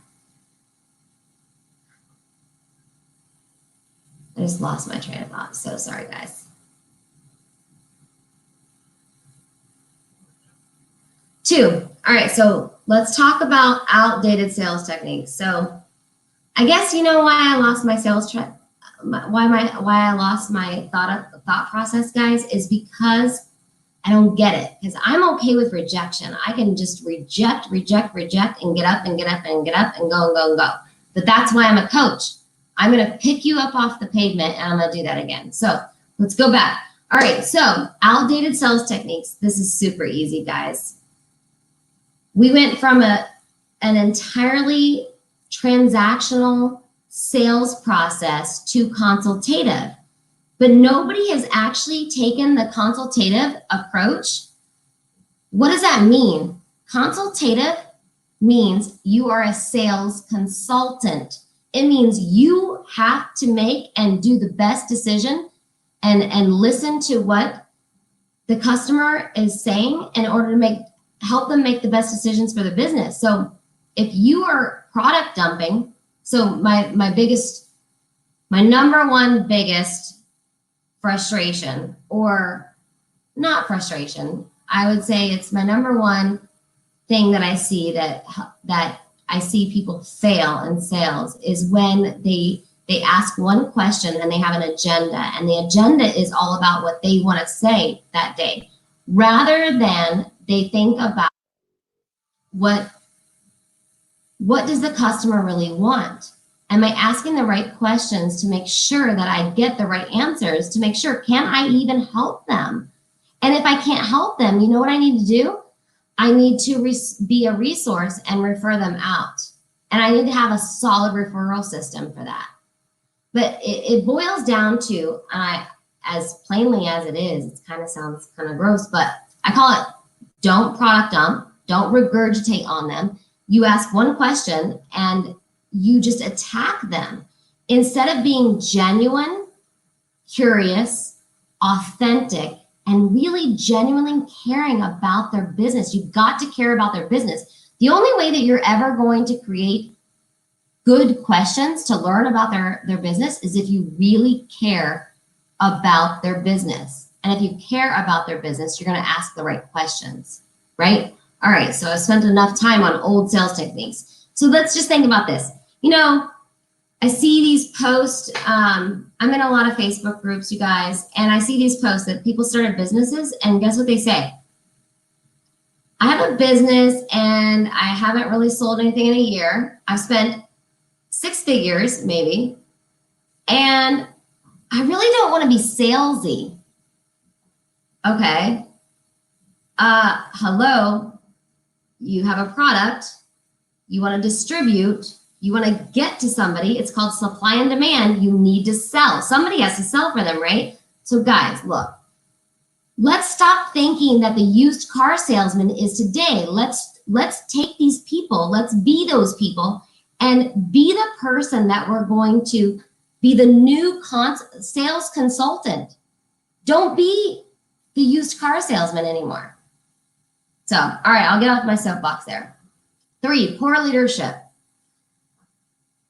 just lost my train of thought. So sorry, guys. 2. All right, so let's talk about outdated sales techniques. So I guess you know why I lost my sales why I lost my thought process, guys, is because I don't get it. Because I'm okay with rejection. I can just reject, and get up and get up and go. But that's why I'm a coach. I'm going to pick you up off the pavement, and I'm going to do that again. So let's go back. All right, so outdated sales techniques. This is super easy, guys. We went from an entirely transactional sales process to consultative, but nobody has actually taken the consultative approach. What does that mean? Consultative means you are a sales consultant. It means you have to make and do the best decision and listen to what the customer is saying in order to help them make the best decisions for the business. So if you are product dumping, so my number one biggest frustration, or not frustration, I would say it's my number one thing that I see that I see people fail in sales is when they ask one question and they have an agenda, and the agenda is all about what they want to say that day, rather than they think about what does the customer really want? Am I asking the right questions to make sure that I get the right answers, to make sure, can I even help them? And if I can't help them, you know what I need to do? I need to be a resource and refer them out. And I need to have a solid referral system for that. But it boils down to, as plainly as it is, it kind of sounds kind of gross, but I call it don't product dump, don't regurgitate on them. You ask one question and you just attack them. Instead of being genuine, curious, authentic, and really genuinely caring about their business. You've got to care about their business. The only way that you're ever going to create good questions to learn about their business is if you really care about their business. And if you care about their business, you're going to ask the right questions, right? All right, so I've spent enough time on old sales techniques. So let's just think about this. You know, I see these posts, I'm in a lot of Facebook groups, you guys, and I see these posts that people started businesses, and guess what they say? I have a business and I haven't really sold anything in a year. I've spent 6 figures maybe, and I really don't want to be salesy. Okay, hello, you have a product, you want to distribute, you want to get to somebody. It's called supply and demand. You need to sell. Somebody has to sell for them, right? So guys, look, let's stop thinking that the used car salesman is today. Let's take these people, let's be those people and be the person that we're going to be the new sales consultant. Don't be the used car salesman anymore. So, all right, I'll get off my soapbox there. 3, poor leadership.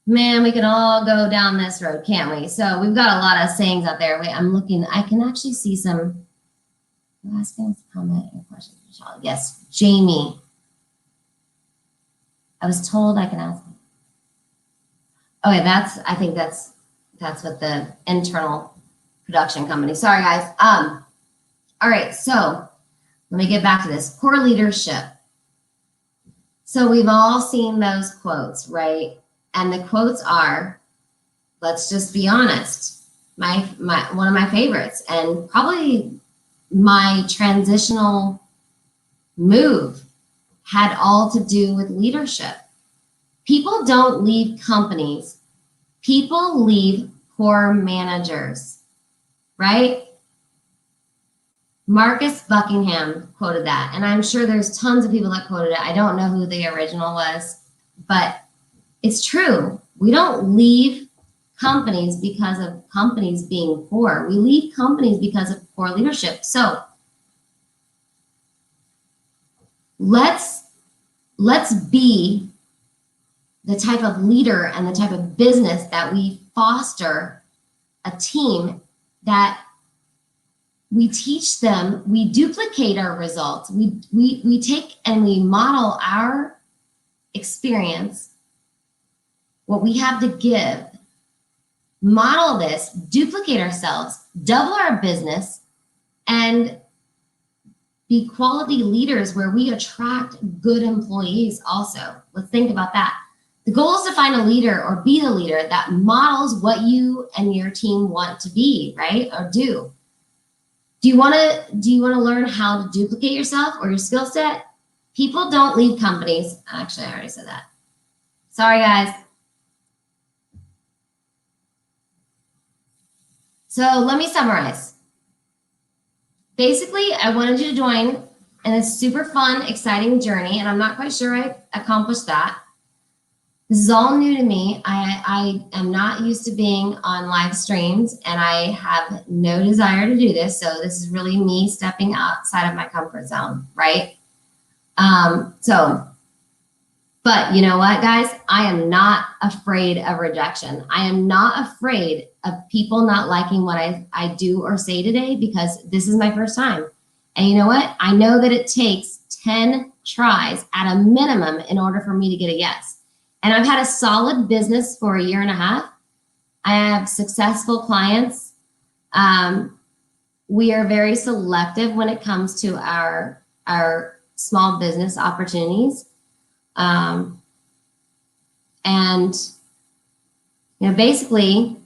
Man, we can all go down this road, can't we? So we've got a lot of sayings out there. Wait, I'm looking. I can actually see some. Asking comment and questions. Yes, Jamie. I was told I can ask. Okay, I think that's what the internal production company. Sorry, guys. All right, so let me get back to this. Poor leadership. So we've all seen those quotes, right? And the quotes are, let's just be honest, one of my favorites, and probably my transitional move had all to do with leadership. People don't leave companies. People leave poor managers, right? Marcus Buckingham quoted that, and I'm sure there's tons of people that quoted it. I don't know who the original was, but it's true. We don't leave companies because of companies being poor. We leave companies because of poor leadership. So let's be the type of leader and the type of business that we foster a team that we teach them, we duplicate our results. We take and we model our experience, what we have to give, model this, duplicate ourselves, double our business, and be quality leaders where we attract good employees also. Let's think about that. The goal is to find a leader or be the leader that models what you and your team want to be, right? Or do. Do you want to learn how to duplicate yourself or your skill set? People don't leave companies. Actually, I already said that. Sorry, guys. So let me summarize. Basically, I wanted you to join in a super fun, exciting journey, and I'm not quite sure I accomplished that. This is all new to me. I am not used to being on live streams, and I have no desire to do this. So this is really me stepping outside of my comfort zone, right? But you know what, guys? I am not afraid of rejection. I am not afraid of people not liking what I do or say today, because this is my first time. And you know what? I know that it takes 10 tries at a minimum in order for me to get a yes. And I've had a solid business for 1.5 years. I have successful clients. We are very selective when it comes to our small business opportunities. And basically,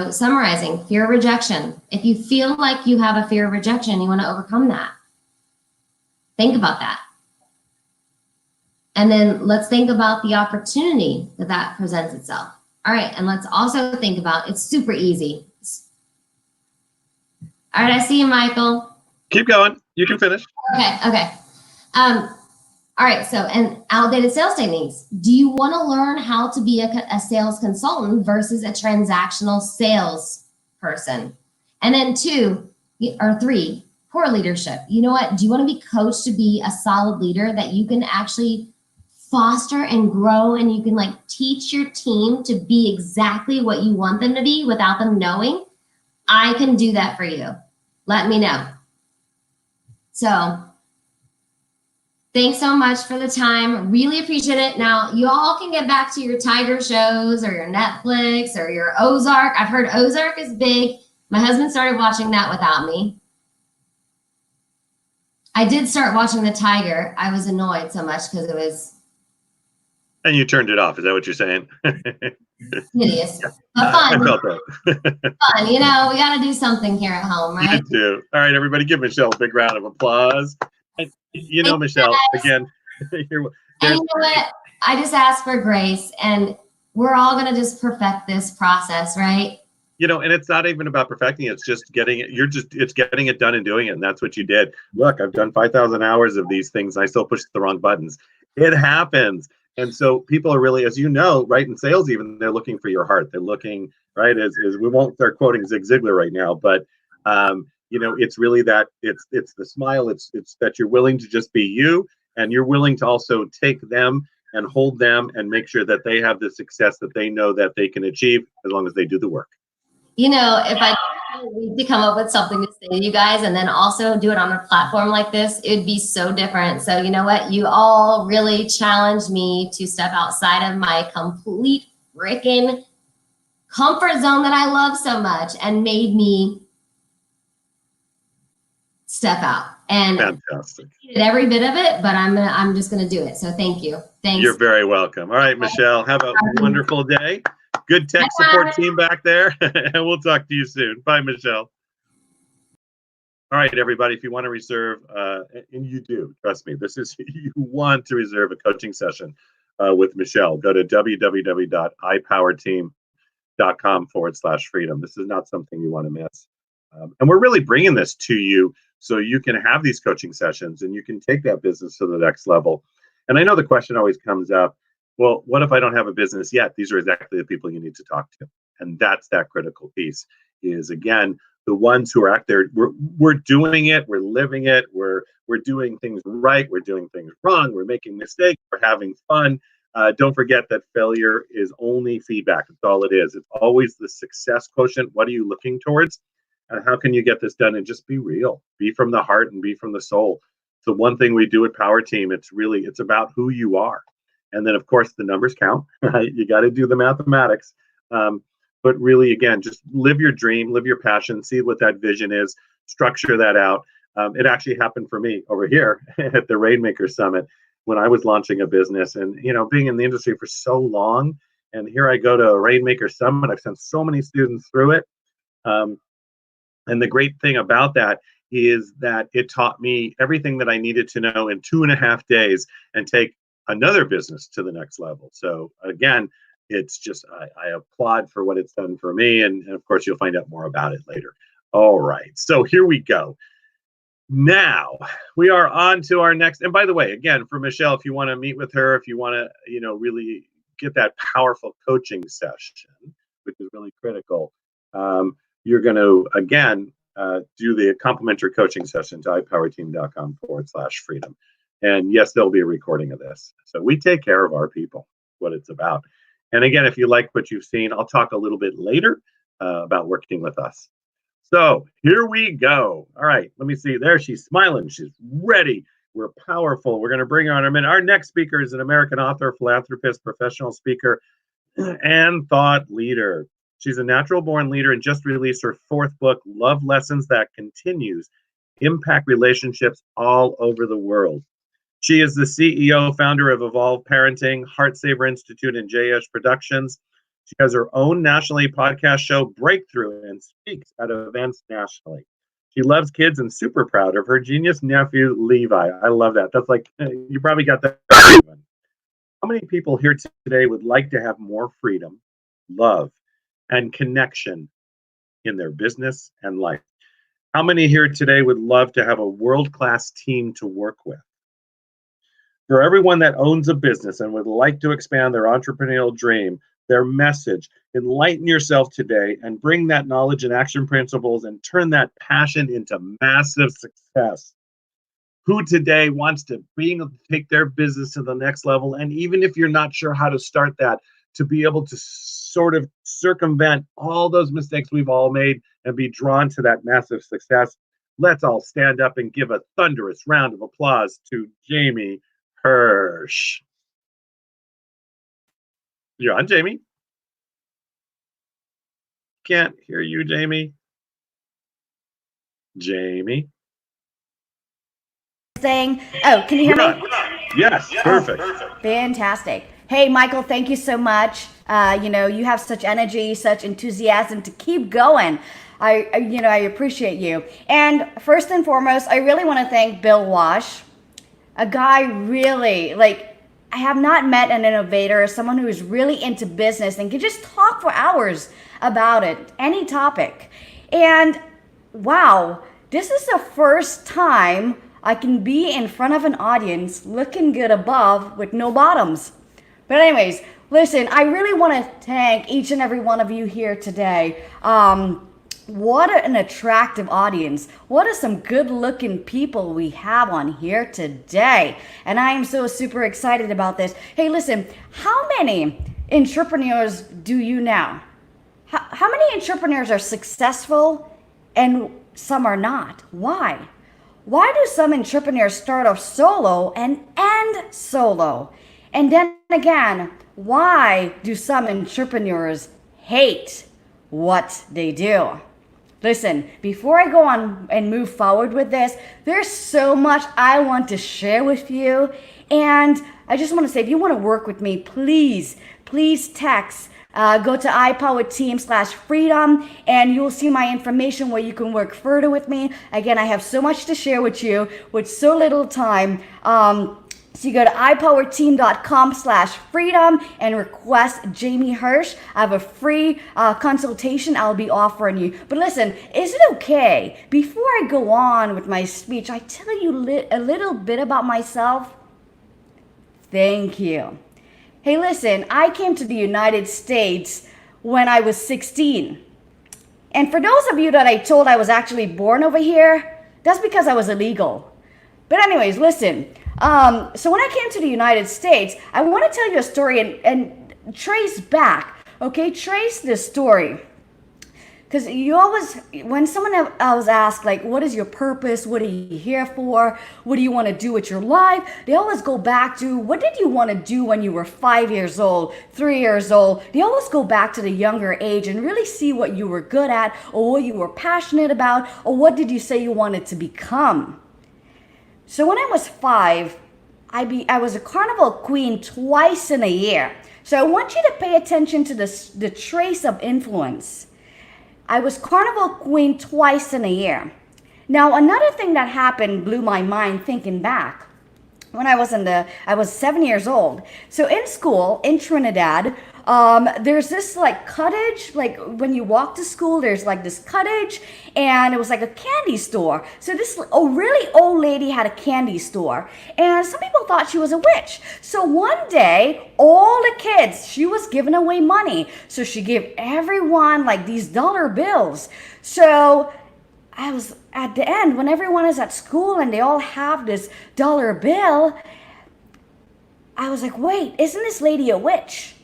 summarizing, fear of rejection. If you feel like you have a fear of rejection, you want to overcome that. Think about that. And then let's think about the opportunity that presents itself. All right, and let's also think about, it's super easy. All right, I see you, Michael. Keep going. You can finish. Okay. All right, so, and outdated sales techniques. Do you want to learn how to be a sales consultant versus a transactional sales person? And then 2 or 3, poor leadership. You know what? Do you want to be coached to be a solid leader that you can actually foster and grow, and you can teach your team to be exactly what you want them to be without them knowing? I can do that for you. Let me know. So thanks so much for the time. Really appreciate it. Now, you all can get back to your Tiger shows or your Netflix or your Ozark. I've heard Ozark is big. My husband started watching that without me. I did start watching the Tiger. I was annoyed so much because it was... And you turned it off. Is that what you're saying? Hideous. But fun. I felt that. Fun. We got to do something here at home, right? You do. All right, everybody, give Michelle a big round of applause. And, Michelle, again. And you know what? I just ask for grace, and we're all going to just perfect this process, right? And it's not even about perfecting it. It's just getting it. It's getting it done and doing it. And that's what you did. Look, I've done 5,000 hours of these things. And I still push the wrong buttons. It happens. And so people are really, as you know, right, in sales even, they're looking for your heart. They're looking, right, as we won't start quoting Zig Ziglar right now, but, it's really that, it's the smile, it's that you're willing to just be you, and you're willing to also take them and hold them and make sure that they have the success that they know that they can achieve as long as they do the work. If I need to come up with something to say to you guys and then also do it on a platform like this, it would be so different. So you know what? You all really challenged me to step outside of my complete freaking comfort zone that I love so much and made me step out. And fantastic. I did every bit of it, but I'm just gonna do it. So thank you. Thanks. You're very welcome. All right, Michelle, have a wonderful day. Good tech support team back there, and we'll talk to you soon. Bye, Michelle. All right, everybody, if you want to reserve, and you do, trust me, you want to reserve a coaching session with Michelle, go to www.ipowerteam.com/freedom. This is not something you want to miss. And we're really bringing this to you so you can have these coaching sessions and you can take that business to the next level. And I know the question always comes up, Well, what if I don't have a business yet? These are exactly the people you need to talk to. And that's that critical piece is, again, the ones who are out there. We're doing it. We're living it. We're doing things right. We're doing things wrong. We're making mistakes. We're having fun. Don't forget that failure is only feedback. That's all it is. It's always the success quotient. What are you looking towards? And how can you get this done? And just be real. Be from the heart and be from the soul. So one thing we do at Powerteam, it's about who you are. And then, of course, the numbers count, right? You got to do the mathematics. But really, again, just live your dream, live your passion, see what that vision is, structure that out. It actually happened for me over here at the Rainmaker Summit when I was launching a business and, being in the industry for so long. And here I go to a Rainmaker Summit. I've sent so many students through it. And the great thing about that is that it taught me everything that I needed to know in 2.5 days and take another business to the next level. So again, it's just, I applaud for what it's done for me. And of course, you'll find out more about it later. All right, so here we go. Now we are on to our next, and by the way, again, for Michelle, if you want to meet with her, if you want to, really get that powerful coaching session, which is really critical, you're going to, again, do the complimentary coaching session to ipowerteam.com/freedom. And yes, there'll be a recording of this. So we take care of our people, what it's about. And again, if you like what you've seen, I'll talk a little bit later about working with us. So here we go. All right, let me see. There, she's smiling. She's ready. We're powerful. We're going to bring her on in a minute. Our next speaker is an American author, philanthropist, professional speaker, and thought leader. She's a natural-born leader and just released her 4th book, Love Lessons That Continues, Impact Relationships All Over the World. She is the CEO, founder of Evolve Parenting, Heartsaver Institute, and JS Productions. She has her own nationally podcast show, Breakthrough, and speaks at events nationally. She loves kids and super proud of her genius nephew, Levi. I love that. That's like, you probably got that. How many people here today would like to have more freedom, love, and connection in their business and life? How many here today would love to have a world-class team to work with? For everyone that owns a business and would like to expand their entrepreneurial dream, their message, enlighten yourself today and bring that knowledge and action principles and turn that passion into massive success. Who today wants to be able to take their business to the next level? And even if you're not sure how to start that, to be able to sort of circumvent all those mistakes we've all made and be drawn to that massive success. Let's all stand up and give a thunderous round of applause to Jamie Hirsch. You're on, Jamie. Can't hear you, Jamie. Jamie. Saying, oh, can you hear me? Yes, perfect. Fantastic. Hey, Michael, thank you so much. You have such energy, such enthusiasm to keep going. I appreciate you. And first and foremost, I really want to thank Bill Walsh, a guy really, I have not met an innovator, someone who is really into business and can just talk for hours about it, any topic. And wow, this is the first time I can be in front of an audience looking good above with no bottoms. But anyways, listen, I really want to thank each and every one of you here today. What an attractive audience. What are some good looking people we have on here today. And I am so super excited about this. Hey, listen, how many entrepreneurs do you know? How many entrepreneurs are successful and some are not? Why? Why do some entrepreneurs start off solo and end solo? And then again, why do some entrepreneurs hate what they do? Listen, before I go on and move forward with this, there's so much I want to share with you. And I just want to say, if you want to work with me, please text. Go to iPowerteam/freedom and you'll see my information where you can work further with me. Again, I have so much to share with you with so little time. So you go to iPowerteam.com/freedom and request Jamie Hirsch. I have a free consultation I'll be offering you. But listen, is it okay, before I go on with my speech, I tell you a little bit about myself? Thank you. Hey, listen, I came to the United States when I was 16. And for those of you that I told I was actually born over here, that's because I was illegal. But anyways, listen. So when I came to the United States, I want to tell you a story and trace back, okay? Trace this story. Because you always, when someone else asks, like, what is your purpose? What are you here for? What do you want to do with your life? They always go back to, what did you want to do when you were 5 years old, 3 years old? They always go back to the younger age and really see what you were good at or what you were passionate about or what did you say you wanted to become. So when I was 5, I was a carnival queen twice in a year. So I want you to pay attention to the trace of influence. I was carnival queen twice in a year. Now, another thing that happened blew my mind thinking back. When I was 7 years old. So in school, in Trinidad, there's this like cottage, like when you walk to school, there's like this cottage and it was like a candy store. So this really old lady had a candy store and some people thought she was a witch. So one day, all the kids, she was giving away money. So she gave everyone like these dollar bills. So I was at the end, when everyone is at school and they all have this dollar bill, I was like, wait, isn't this lady a witch?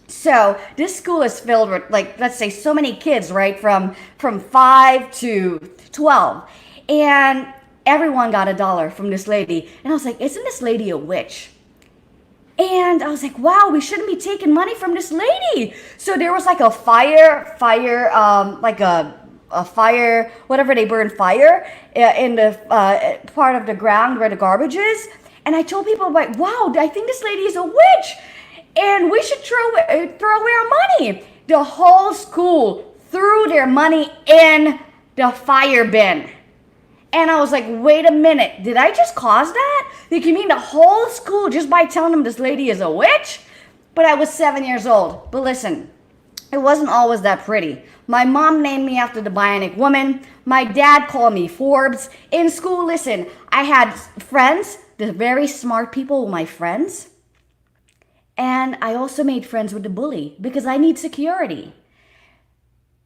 So this school is filled with, like, let's say so many kids, right? From 5 to 12. And everyone got $1 from this lady. And I was like, isn't this lady a witch? And I was like, wow, we shouldn't be taking money from this lady. So there was like a fire, whatever they burn fire in the part of the ground where the garbage is. And I told people, like, wow, I think this lady is a witch. And we should throw away our money. The whole school threw their money in the fire bin. And I was like, wait a minute, did I just cause that? Like, you mean the whole school just by telling them this lady is a witch? But I was 7 years old. But listen, it wasn't always that pretty. My mom named me after the Bionic Woman. My dad called me Forbes. In school, listen, I had friends, the very smart people were my friends. And I also made friends with the bully because I need security.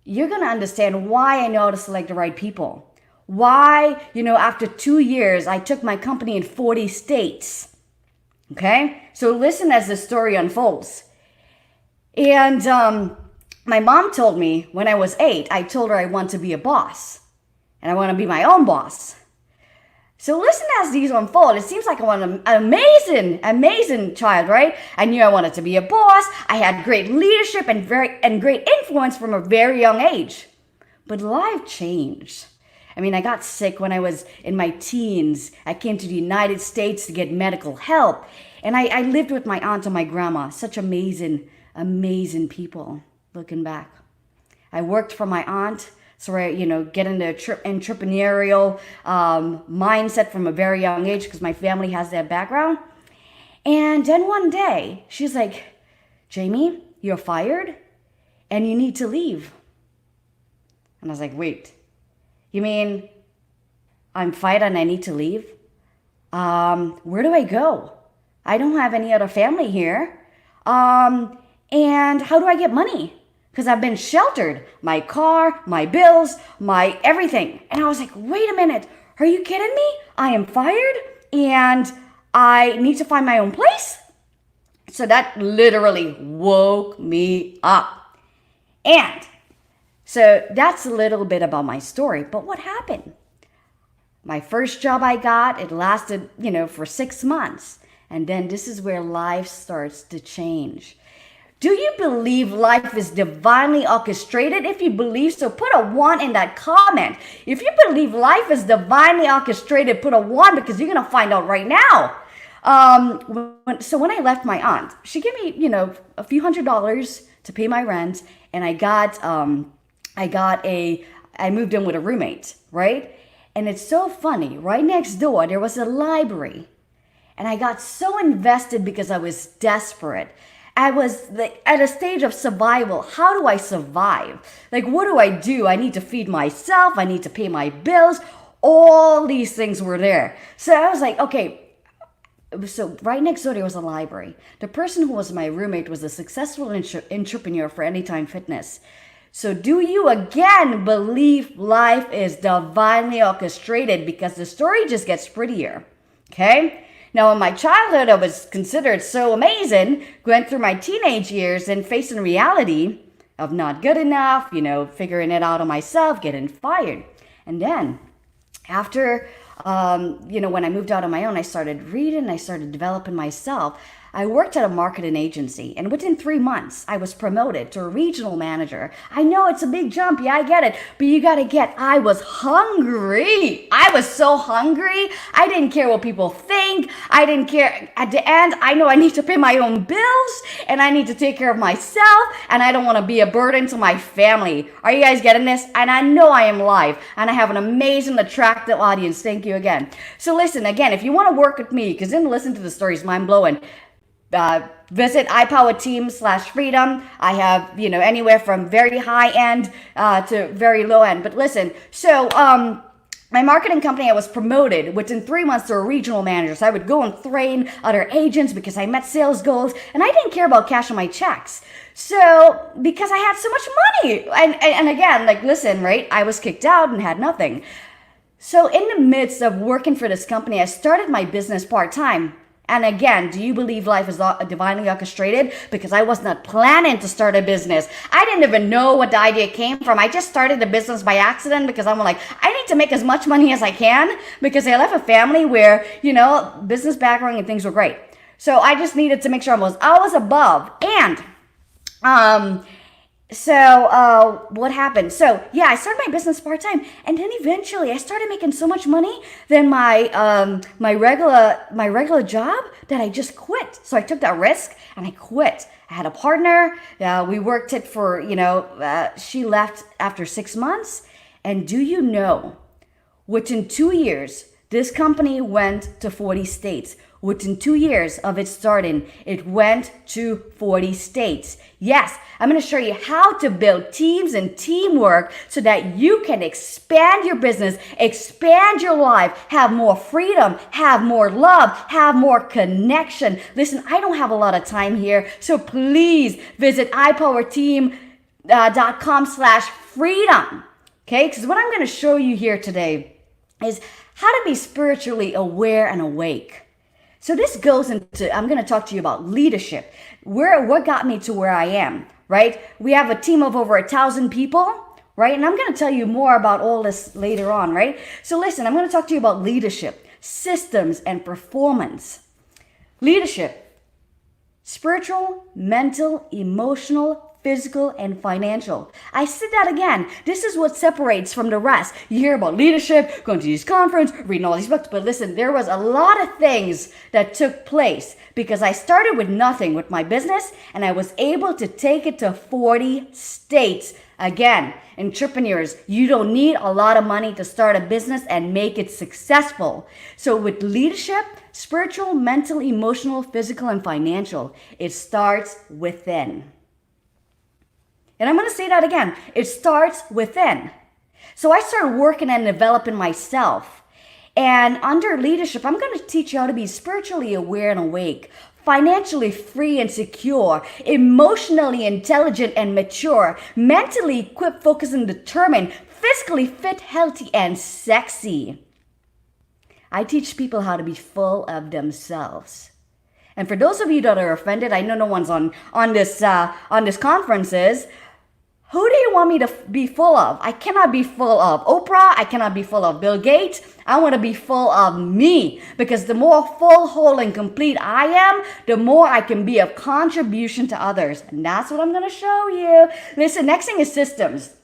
You're going to understand why I know how to select the right people. Why, after 2 years, I took my company in 40 states. Okay? So listen as the story unfolds. And my mom told me when I was 8, I told her I want to be a boss. And I want to be my own boss. So listen as these unfold. It seems like I want an amazing child, right? I knew I wanted to be a boss. I had great leadership and great influence from a very young age. But life changed. I mean, I got sick when I was in my teens. I came to the United States to get medical help. And I lived with my aunt and my grandma. Such amazing people, looking back. I worked for my aunt. So I, get into entrepreneurial mindset from a very young age because my family has that background. And then one day, she's like, Jamie, you're fired and you need to leave. And I was like, wait, you mean I'm fired and I need to leave? Where do I go? I don't have any other family here. And how do I get money? Because I've been sheltered, my car, my bills, my everything. And I was like, wait a minute, are you kidding me? I am fired and I need to find my own place? So that literally woke me up. And so that's a little bit about my story. But what happened? My first job I got, it lasted, for 6 months. And then this is where life starts to change. Do you believe life is divinely orchestrated? If you believe so, put a 1 in that comment. If you believe life is divinely orchestrated, put a 1 because you're going to find out right now. So when I left my aunt, she gave me, a few $100s to pay my rent. And I moved in with a roommate, right? And it's so funny. Right next door, there was a library. And I got so invested because I was desperate. I was at a stage of survival. How do I survive? Like, what do I do? I need to feed myself. I need to pay my bills. All these things were there. So I was like, okay, So right next door, there was a library. The person who was my roommate was a successful entrepreneur for Anytime Fitness. So do you again believe life is divinely orchestrated? Because the story just gets prettier, okay? Now, in my childhood, I was considered so amazing, going through my teenage years and facing reality of not good enough, figuring it out on myself, getting fired. And then after, when I moved out on my own, I started reading, I started developing myself. I worked at a marketing agency, and within 3 months, I was promoted to a regional manager. I know it's a big jump. Yeah, I get it. But you got to get, I was hungry. I was so hungry. I didn't care what people think. I didn't care. At the end, I know I need to pay my own bills, and I need to take care of myself, and I don't want to be a burden to my family. Are you guys getting this? And I know I am live, and I have an amazing, attractive audience. Thank you again. So listen, again, if you want to work with me, because then listen to the stories, mind-blowing. Visit iPowerteam/freedom. I have, anywhere from very high end to very low end. But listen, so my marketing company, I was promoted within 3 months to a regional manager. So I would go and train other agents because I met sales goals, and I didn't care about cashing my checks. So because I had so much money, and again, listen, right? I was kicked out and had nothing. So in the midst of working for this company, I started my business part-time. And again, do you believe life is divinely orchestrated? Because I was not planning to start a business. I didn't even know what the idea came from. I just started a business by accident because I'm like, I need to make as much money as I can because I left a family where, business background and things were great. So I just needed to make sure I was above. And what happened? So yeah, I started my business part-time, and then eventually I started making so much money than my regular job that I just quit. So I took that risk and I quit. I had a partner. We worked it for, she left after 6 months. And do you know, within 2 years, this company went to 40 states. Within 2 years of it starting, it went to 40 states. Yes, I'm going to show you how to build teams and teamwork so that you can expand your business, expand your life, have more freedom, have more love, have more connection. Listen, I don't have a lot of time here, so please visit iPowerteam.com/freedom. Okay, because what I'm going to show you here today is how to be spiritually aware and awake. So this goes into, I'm going to talk to you about leadership. What got me to where I am, right? We have a team of over 1,000 people, right? And I'm going to tell you more about all this later on, right? So listen, I'm going to talk to you about leadership, systems, and performance. Leadership, spiritual, mental, emotional, physical, and financial. I said that again. This is what separates from the rest. You hear about leadership, going to this conference, reading all these books, but listen, there was a lot of things that took place because I started with nothing with my business, and I was able to take it to 40 states. Again, entrepreneurs, you don't need a lot of money to start a business and make it successful. So with leadership, spiritual, mental, emotional, physical, and financial, it starts within. And I'm going to say that again. It starts within. So I started working and developing myself. And under leadership, I'm going to teach you how to be spiritually aware and awake, financially free and secure, emotionally intelligent and mature, mentally equipped, focused and determined, physically fit, healthy, and sexy. I teach people how to be full of themselves. And for those of you that are offended, I know no one's on this conferences. Who do you want me to be full of? I cannot be full of Oprah. I cannot be full of Bill Gates. I want to be full of me, because the more full, whole, and complete I am, the more I can be of contribution to others. And that's what I'm going to show you. Listen, next thing is systems.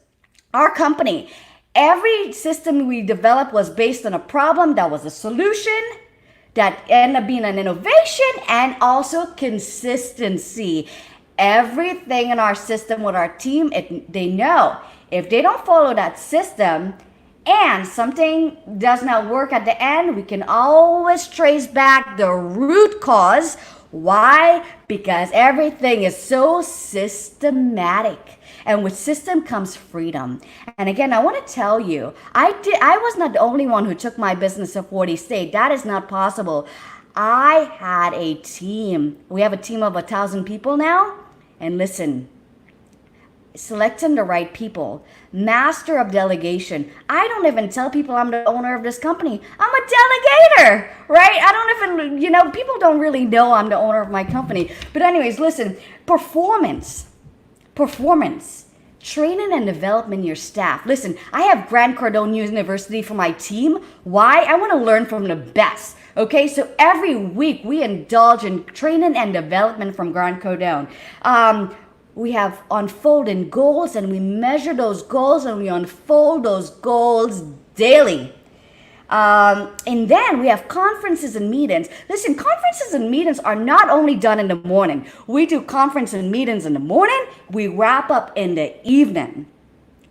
Our company, every system we developed was based on a problem that was a solution that ended up being an innovation and also consistency. Everything in our system with our team, they know if they don't follow that system and something does not work at the end, we can always trace back the root cause. Why? Because everything is so systematic. And with system comes freedom. And again, I want to tell you, I was not the only one who took my business to 40 states. That is not possible. I had a team. We have a team of 1,000 people now. And listen, selecting the right people, master of delegation. I don't even tell people I'm the owner of this company. I'm a delegator, right? I don't even, people don't really know I'm the owner of my company. But anyways, listen, performance, training and development your staff. Listen, I have Grant Cardone University for my team. Why? I want to learn from the best. Okay, so every week we indulge in training and development from Grant Cardone. We have unfolding goals, and we measure those goals, and we unfold those goals daily. And then we have conferences and meetings. Listen, conferences and meetings are not only done in the morning. We do conference and meetings in the morning. We wrap up in the evening.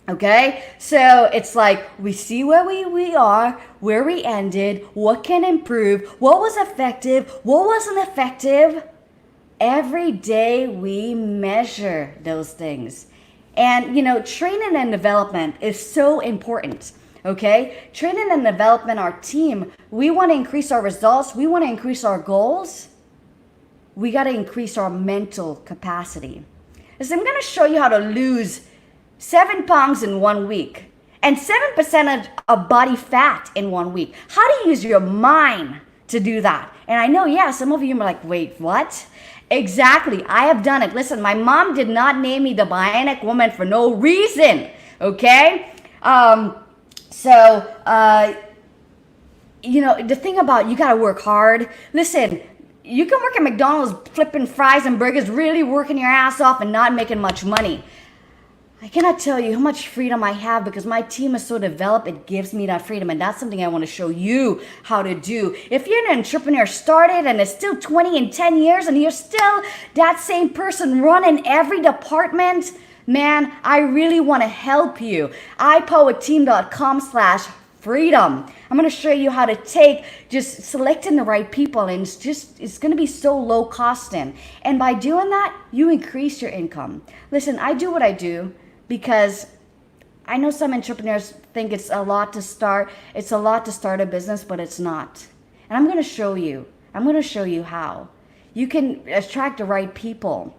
Okay, so it's like we see where we are, where we ended, what can improve, what was effective, what wasn't effective. Every day we measure those things. And, training and development is so important. Okay, training and development, our team, we want to increase our results. We want to increase our goals. We got to increase our mental capacity. So I'm going to show you how to lose 7 pounds in 1 week and 7% of body fat in 1 week. How do you use your mind to do that? And I know, some of you are like, wait, what? Exactly. I have done it. Listen, my mom did not name me the Bionic Woman for no reason. Okay? The thing about you got to work hard. Listen, you can work at McDonald's flipping fries and burgers, really working your ass off and not making much money. I cannot tell you how much freedom I have because my team is so developed. It gives me that freedom, and that's something I want to show you how to do. If you're an entrepreneur started and it's still 20 and 10 years and you're still that same person running every department, man, I really want to help you. ipowerteam.com/freedom. I'm going to show you how to take just selecting the right people, and it's going to be so low costing. And by doing that, you increase your income. Listen, I do what I do because I know some entrepreneurs think it's a lot to start. It's a lot to start a business, but it's not. And I'm going to show you. I'm going to show you how. You can attract the right people.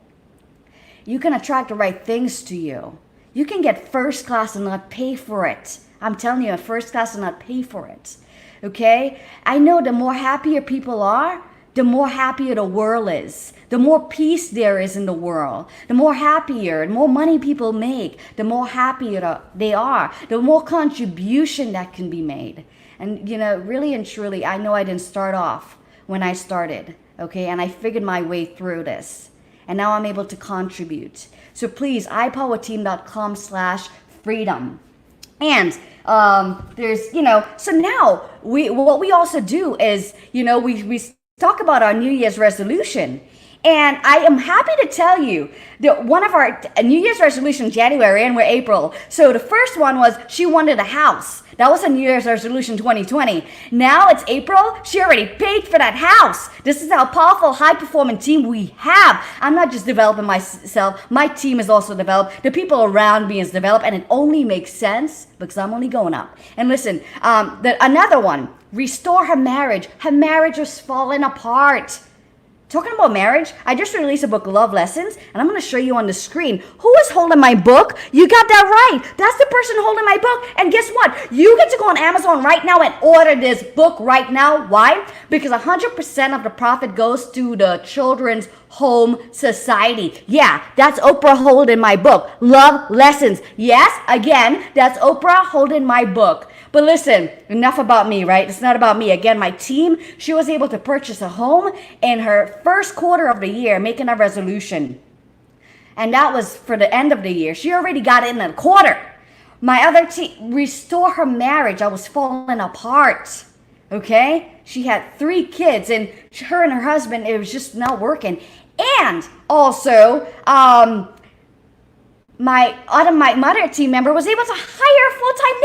You can attract the right things to you. You can get first class and not pay for it. I'm telling you, first class and not pay for it. Okay? I know the more happier people are, the more happier the world is. The more peace there is in the world. The more happier and more money people make, the more happier they are. The more contribution that can be made. And, really and truly, I know I didn't start off when I started. Okay? And I figured my way through this. And now I'm able to contribute. So please, ipowerteam.com/freedom. And there's, so now what we also do is, we talk about our New Year's resolution. And I am happy to tell you that one of our New Year's resolution, January, and we're April. So the first one was she wanted a house. That was a New Year's resolution 2020. Now it's April. She already paid for that house. This is how powerful, high-performing team we have. I'm not just developing myself. My team is also developed. The people around me is developed. And it only makes sense because I'm only going up. And listen, another one, restore her marriage. Her marriage was falling apart. Talking about marriage, I just released a book, Love Lessons, and I'm going to show you on the screen. Who is holding my book? You got that right. That's the person holding my book. And guess what? You get to go on Amazon right now and order this book right now. Why? Because 100% of the profit goes to the Children's Home Society. Yeah, that's Oprah holding my book. Love Lessons. Yes, again, that's Oprah holding my book. But listen, enough about me, right? It's not about me. Again, my team, she was able to purchase a home in her first quarter of the year, making a resolution. And that was for the end of the year. She already got it in a quarter. My other team, restore her marriage. I was falling apart. Okay? She had 3 kids, and her and her husband, it was just not working. And also, my mother team member was able to hire a full-time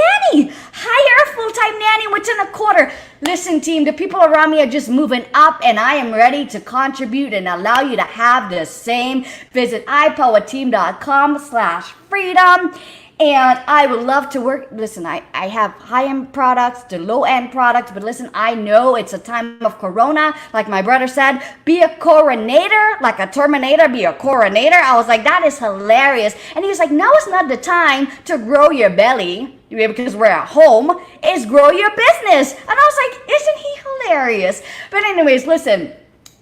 nanny within a quarter. Listen, team, the people around me are just moving up, and I am ready to contribute and allow you to have the same. Visit ipowerteam.com/freedom. And I would love to work. Listen, I have high-end products to low-end products, but listen, I know it's a time of Corona. Like my brother said, be a coronator, like a Terminator, be a coronator. I was like, that is hilarious. And he was like, now is not the time to grow your belly because we're at home. It's grow your business. And I was like, isn't he hilarious? But anyways, listen.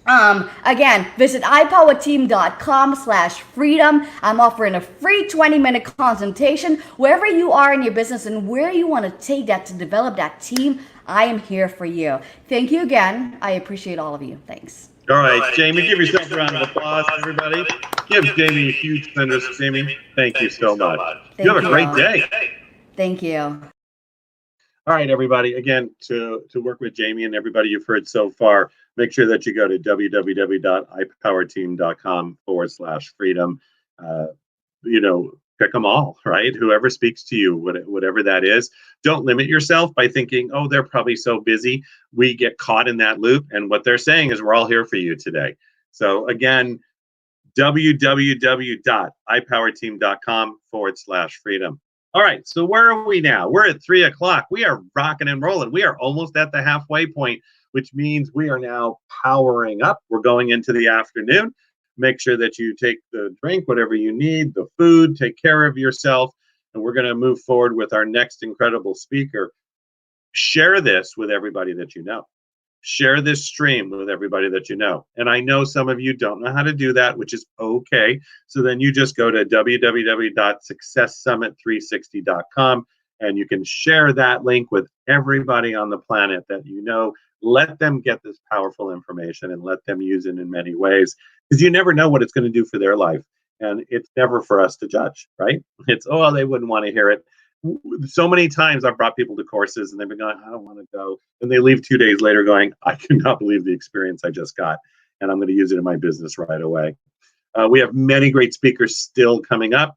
Again, visit ipowerteam.com/freedom. I'm offering a free 20-minute consultation wherever you are in your business and where you want to take that to develop that team. I am here for you. Thank you again. I appreciate all of you. Thanks. All right, Jamie, give yourself a round of applause, everybody. Give Jamie a huge thunder, Jamie. Thank you so much. You have a great day. Thank you. All right, everybody. Again, to work with Jamie and everybody you've heard so far, make sure that you go to www.ipowerteam.com/freedom. Pick them all, right? Whoever speaks to you, whatever that is. Don't limit yourself by thinking, oh, they're probably so busy. We get caught in that loop. And what they're saying is we're all here for you today. So again, www.ipowerteam.com/freedom. All right, so where are we now? We're at 3 o'clock. We are rocking and rolling. We are almost at the halfway point, which means we are now powering up. We're going into the afternoon. Make sure that you take the drink, whatever you need, the food, take care of yourself. And we're going to move forward with our next incredible speaker. Share this with everybody that you know. Share this stream with everybody that you know. And I know some of you don't know how to do that, which is okay. So then you just go to www.successsummit360.com and you can share that link with everybody on the planet that you know. Let them get this powerful information and let them use it in many ways, because you never know what it's going to do for their life. And it's never for us to judge, right? It's, oh, they wouldn't want to hear it. So many times I've brought people to courses and they've been going, I don't want to go. And they leave 2 days later going, I cannot believe the experience I just got. And I'm going to use it in my business right away. We have many great speakers still coming up.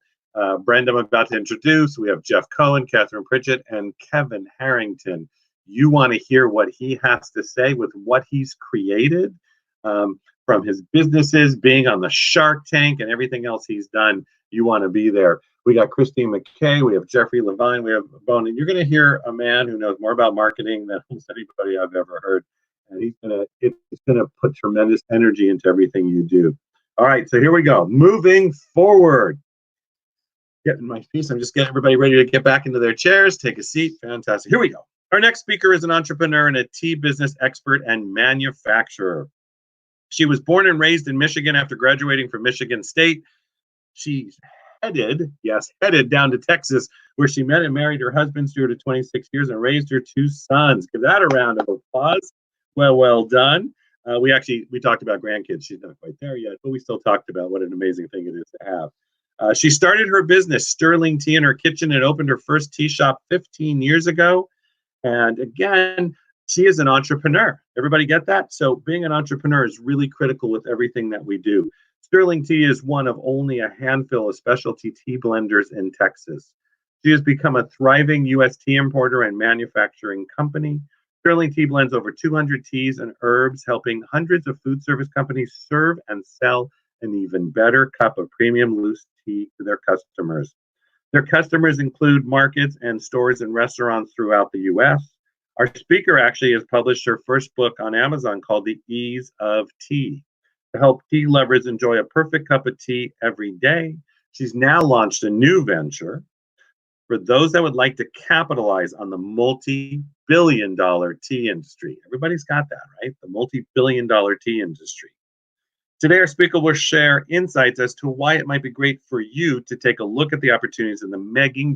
Brenda, I'm about to introduce. We have Jeff Cohen, Catherine Pritchett, and Kevin Harrington. You want to hear what he has to say with what he's created from his businesses, being on the Shark Tank and everything else he's done. You want to be there. We got Christine McKay, we have Jeffrey Levine, we have Bone, and you're going to hear a man who knows more about marketing than almost anybody I've ever heard. And it's going to put tremendous energy into everything you do. All right, so here we go. Moving forward. Getting my piece. I'm just getting everybody ready to get back into their chairs. Take a seat. Fantastic. Here we go. Our next speaker is an entrepreneur and a tea business expert and manufacturer. She was born and raised in Michigan after graduating from Michigan State. She's headed down to Texas, where she met and married her husband, Stuart, of 26 years, and raised her 2 sons. Give that a round of applause. Well done. We talked about grandkids. She's not quite there yet, but we still talked about what an amazing thing it is to have. She started her business, Sterling Tea, in her kitchen and opened her first tea shop 15 years ago. And again, she is an entrepreneur. Everybody get that? So being an entrepreneur is really critical with everything that we do. Sterling Tea is one of only a handful of specialty tea blenders in Texas. She has become a thriving U.S. tea importer and manufacturing company. Sterling Tea blends over 200 teas and herbs, helping hundreds of food service companies serve and sell an even better cup of premium loose tea to their customers. Their customers include markets and stores and restaurants throughout the U.S. Our speaker actually has published her first book on Amazon called The Ease of Tea, to help tea lovers enjoy a perfect cup of tea every day. She's now launched a new venture for those that would like to capitalize on the multi-billion-dollar tea industry. Everybody's got that, right? The multi-billion-dollar tea industry. Today, our speaker will share insights as to why it might be great for you to take a look at the opportunities in the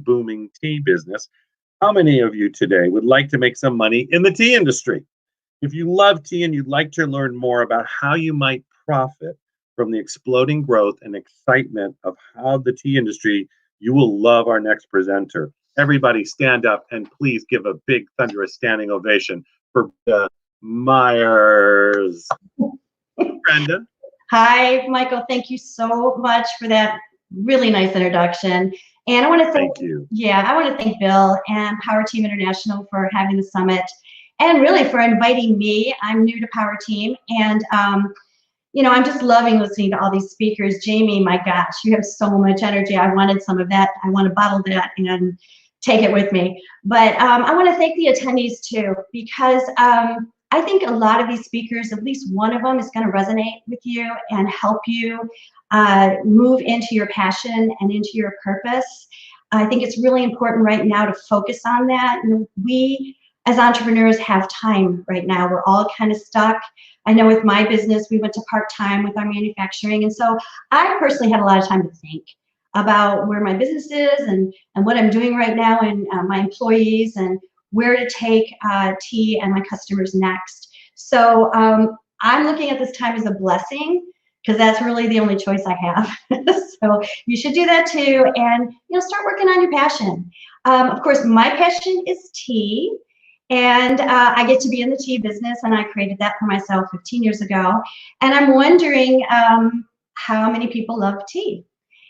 booming tea business. How many of you today would like to make some money in the tea industry? If you love tea and you'd like to learn more about how you might profit from the exploding growth and excitement of how the tea industry, you will love our next presenter. Everybody stand up and please give a big thunderous standing ovation for Brenda Myers. Brenda. Hi, Michael. Thank you so much for that really nice introduction. And I want to thank you. Yeah, I want to thank Bill and Powerteam International for having the summit and really for inviting me. I'm new to Powerteam, and you know, I'm just loving listening to all these speakers. Jamie, my gosh, you have so much energy. I wanted some of that. I want to bottle that and take it with me. But I want to thank the attendees too, because I think a lot of these speakers, at least one of them is going to resonate with you and help you move into your passion and into your purpose. I think it's really important right now to focus on that. And we, as entrepreneurs, have time right now. We're all kind of stuck. I know with my business, we went to part-time with our manufacturing. And so I personally had a lot of time to think about where my business is and what I'm doing right now and my employees and where to take tea and my customers next. So I'm looking at this time as a blessing, because that's really the only choice I have. So you should do that too, and start working on your passion. Of course, my passion is tea, and I get to be in the tea business, and I created that for myself 15 years ago. And I'm wondering how many people love tea.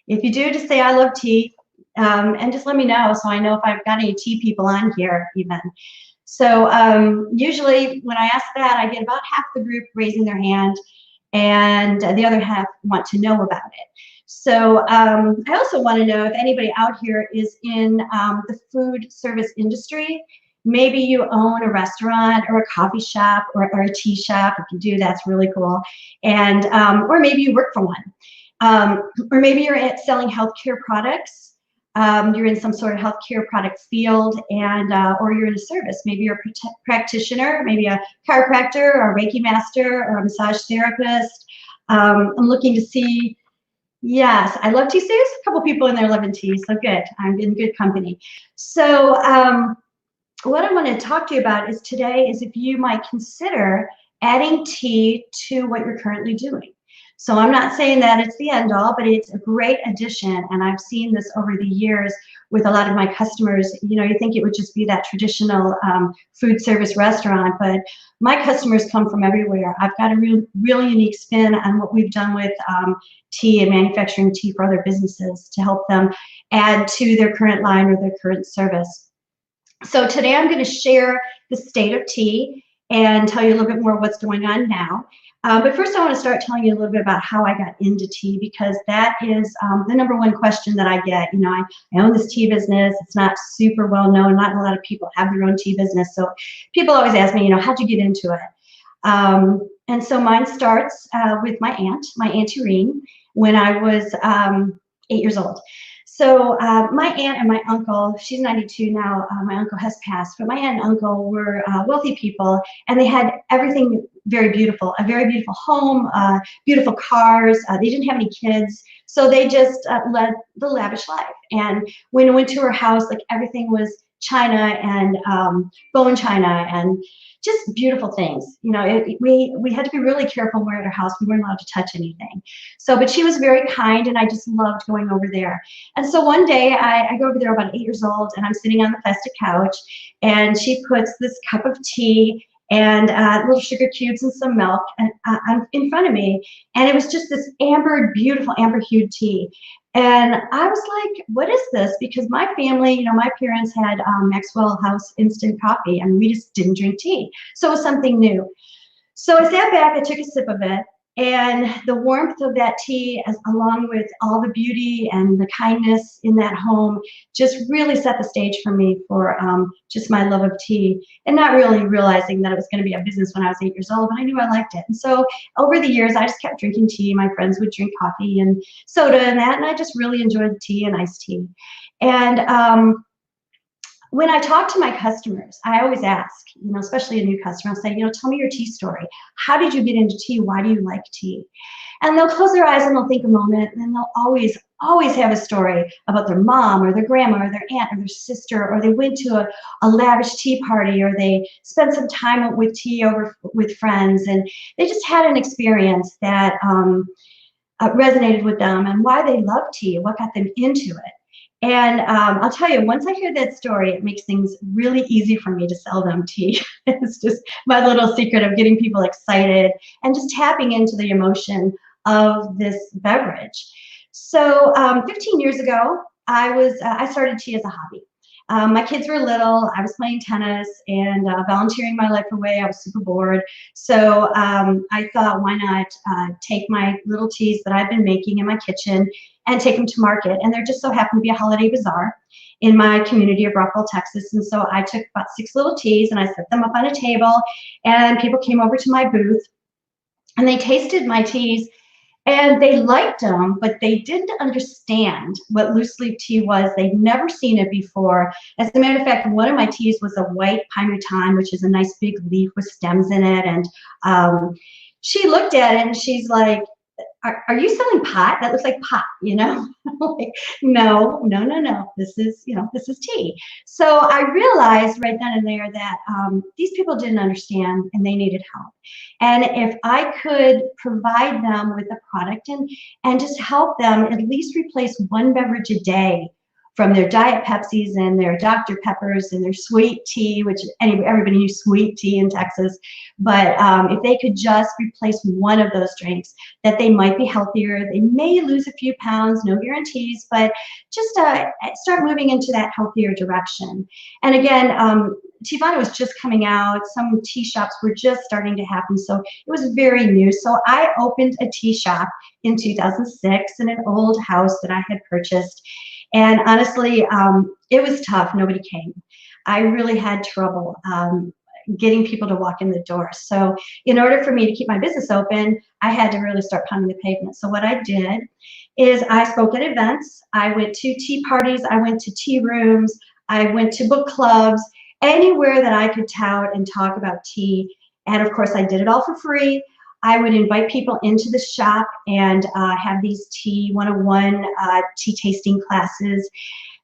If you do, just say I love tea, and just let me know so I know if I've got any tea people on here even. So usually when I ask that, I get about half the group raising their hand, and the other half want to know about it. So I also want to know if anybody out here is in the food service industry. Maybe you own a restaurant or a coffee shop or a tea shop. If you do, that's really cool. And or maybe you work for one. Or maybe you're selling healthcare products. You're in some sort of healthcare product field, and or you're in a service. Maybe you're a practitioner, maybe a chiropractor or a Reiki master or a massage therapist. I'm looking to see. Yes, I love tea. So there's a couple people in there loving tea, so good. I'm in good company. So what I want to talk to you about is today is if you might consider adding tea to what you're currently doing. So I'm not saying that it's the end all, but it's a great addition. And I've seen this over the years with a lot of my customers. You think it would just be that traditional food service restaurant, but my customers come from everywhere. I've got a really unique spin on what we've done with tea and manufacturing tea for other businesses to help them add to their current line or their current service. So today I'm going to share the state of tea and tell you a little bit more what's going on now. But first I want to start telling you a little bit about how I got into tea, because that is the number one question that I get. I own this tea business. It's not super well known. Not a lot of people have their own tea business. So people always ask me, how'd you get into it? And so mine starts with my Aunt Irene, when I was 8 years old. So my aunt and my uncle, she's 92 now, my uncle has passed, but my aunt and uncle were wealthy people, and they had everything very beautiful, a very beautiful home, beautiful cars. They didn't have any kids, so they just led the lavish life. And when I went to her house, like everything was china and bone china and just beautiful things. We had to be really careful when we were at her house. We weren't allowed to touch anything. So, but she was very kind, and I just loved going over there. And so one day I go over there about 8 years old, and I'm sitting on the plastic couch, and she puts this cup of tea and little sugar cubes and some milk in front of me. And it was just this beautiful amber hued tea. And I was like, what is this? Because my family, my parents had Maxwell House instant coffee, and we just didn't drink tea. So it was something new. So I sat back, I took a sip of it, and the warmth of that tea, along with all the beauty and the kindness in that home, just really set the stage for me for just my love of tea, and not really realizing that it was going to be a business when I was 8 years old, but I knew I liked it. And so over the years, I just kept drinking tea. My friends would drink coffee and soda and that, and I just really enjoyed tea and iced tea. And when I talk to my customers, I always ask, especially a new customer, I'll say, tell me your tea story. How did you get into tea? Why do you like tea? And they'll close their eyes and they'll think a moment, and then they'll always have a story about their mom or their grandma or their aunt or their sister, or they went to a lavish tea party, or they spent some time with tea over with friends, and they just had an experience that resonated with them and why they love tea, what got them into it. And I'll tell you, once I hear that story, it makes things really easy for me to sell them tea. It's just my little secret of getting people excited and just tapping into the emotion of this beverage. So 15 years ago, I started tea as a hobby. My kids were little, I was playing tennis and volunteering my life away. I was super bored. So I thought, why not take my little teas that I've been making in my kitchen and take them to market. And there just so happened to be a holiday bazaar in my community of Rockville, Texas. And so I took about 6 little teas and I set them up on a table, and people came over to my booth and they tasted my teas. And they liked them, but they didn't understand what loose leaf tea was. They'd never seen it before. As a matter of fact, one of my teas was a white pine mouton, which is a nice big leaf with stems in it. And she looked at it and she's like, are you selling pot? That looks like pot, you know? Like, no. This is, this is tea. So I realized right then and there that these people didn't understand and they needed help. And if I could provide them with a product and just help them at least replace 1 beverage a day from their Diet Pepsis and their Dr. Peppers and their sweet tea, which everybody used sweet tea in Texas. But if they could just replace one of those drinks, that they might be healthier. They may lose a few pounds, no guarantees, but just start moving into that healthier direction. And again, Teavana was just coming out. Some tea shops were just starting to happen. So it was very new. So I opened a tea shop in 2006 in an old house that I had purchased. And honestly, it was tough. Nobody came. I really had trouble getting people to walk in the door. So in order for me to keep my business open, I had to really start pounding the pavement. So what I did is I spoke at events. I went to tea parties. I went to tea rooms. I went to book clubs, anywhere that I could tout and talk about tea. And of course, I did it all for free. I would invite people into the shop and have these tea 101 tea tasting classes,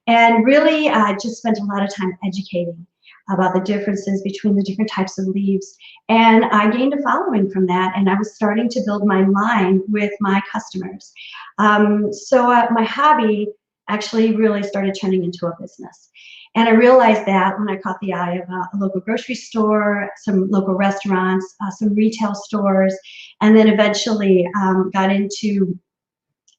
and really just spent a lot of time educating about the differences between the different types of leaves. And I gained a following from that, and I was starting to build my line with my customers. So my hobby actually really started turning into a business. And I realized that when I caught the eye of a local grocery store, some local restaurants, some retail stores, and then eventually got into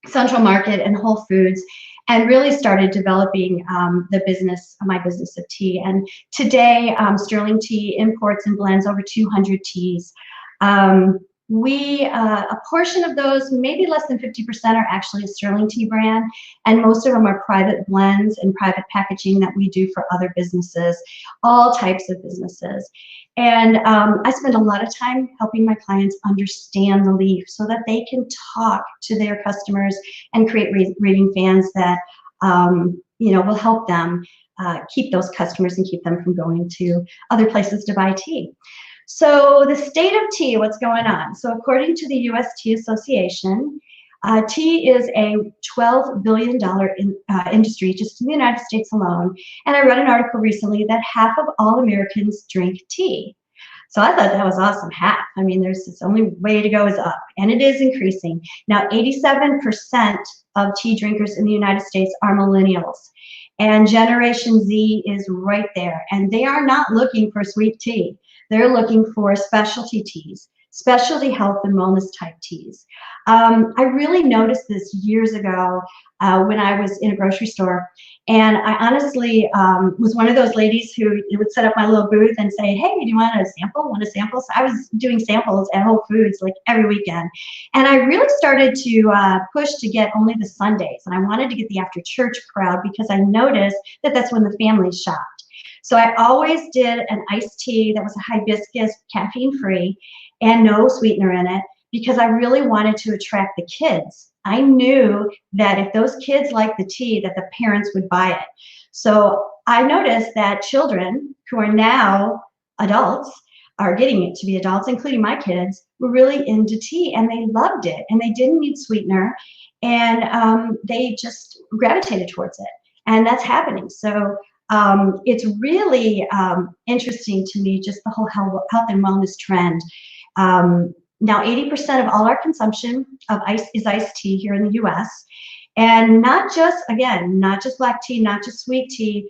Central Market and Whole Foods, and really started developing my business of tea. And today, Sterling Tea imports and blends over 200 teas. A portion of those, maybe less than 50%, are actually a Sterling Tea brand, and most of them are private blends and private packaging that we do for other businesses, all types of businesses. And I spend a lot of time helping my clients understand the leaf so that they can talk to their customers and create raving fans that will help them keep those customers and keep them from going to other places to buy tea. So the state of tea, what's going on? So according to the U.S. Tea Association, tea is a $12 billion industry just in the United States alone. And I read an article recently that half of all Americans drink tea. So I thought that was awesome, half. I mean, there's this only way to go is up, and it is increasing. Now, 87% of tea drinkers in the United States are millennials. And Generation Z is right there. And they are not looking for sweet tea. They're looking for specialty teas, specialty health and wellness type teas. I really noticed this years ago when I was in a grocery store. And I honestly was one of those ladies who would set up my little booth and say, hey, do you want a sample? Want a sample? So I was doing samples at Whole Foods like every weekend. And I really started to push to get only the Sundays. And I wanted to get the after church crowd because I noticed that that's when the families shopped. So I always did an iced tea that was a hibiscus, caffeine-free, and no sweetener in it, because I really wanted to attract the kids. I knew that if those kids liked the tea, that the parents would buy it. So I noticed that children who are now adults are getting it to be adults, including my kids, were really into tea, and they loved it, and they didn't need sweetener, and they just gravitated towards it, and that's happening. So it's really interesting to me, just the whole health and wellness trend. Now, 80% of all our consumption of is iced tea here in the U.S. And not just black tea, not just sweet tea.